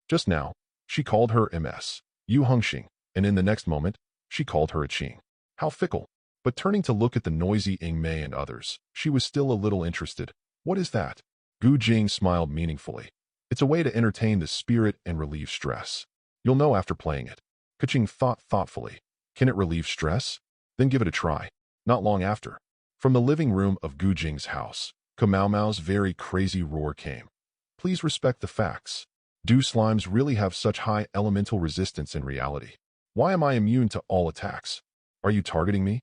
S1: Just now, she called her Ms. Yu Hengxing, and in the next moment, she called her a Qing. How fickle. But turning to look at the noisy Ing Mei and others, she was still a little interested. "What is that?" Jing smiled meaningfully. "It's a way to entertain the spirit and relieve stress. You'll know after playing it." Qing thought thoughtfully. "Can it relieve stress? Then give it a try." Not long after, from the living room of Jing's house, Kamau Mao's very crazy roar came. "Please respect the facts. Do slimes really have such high elemental resistance in reality? Why am I immune to all attacks? Are you targeting me?"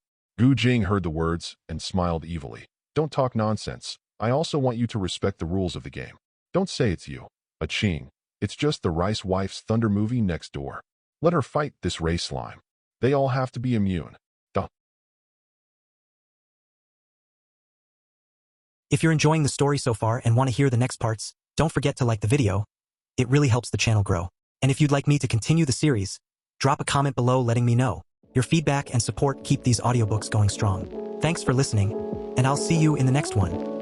S1: Jing heard the words and smiled evilly. "Don't talk nonsense. I also want you to respect the rules of the game. Don't say it's you, a Qing. It's just the Rice Wife's Thunder movie next door. Let her fight this ray slime. They all have to be immune." Duh.
S2: If you're enjoying the story so far and want to hear the next parts, don't forget to like the video. It really helps the channel grow. And if you'd like me to continue the series, drop a comment below letting me know. Your feedback and support keep these audiobooks going strong. Thanks for listening, and I'll see you in the next one.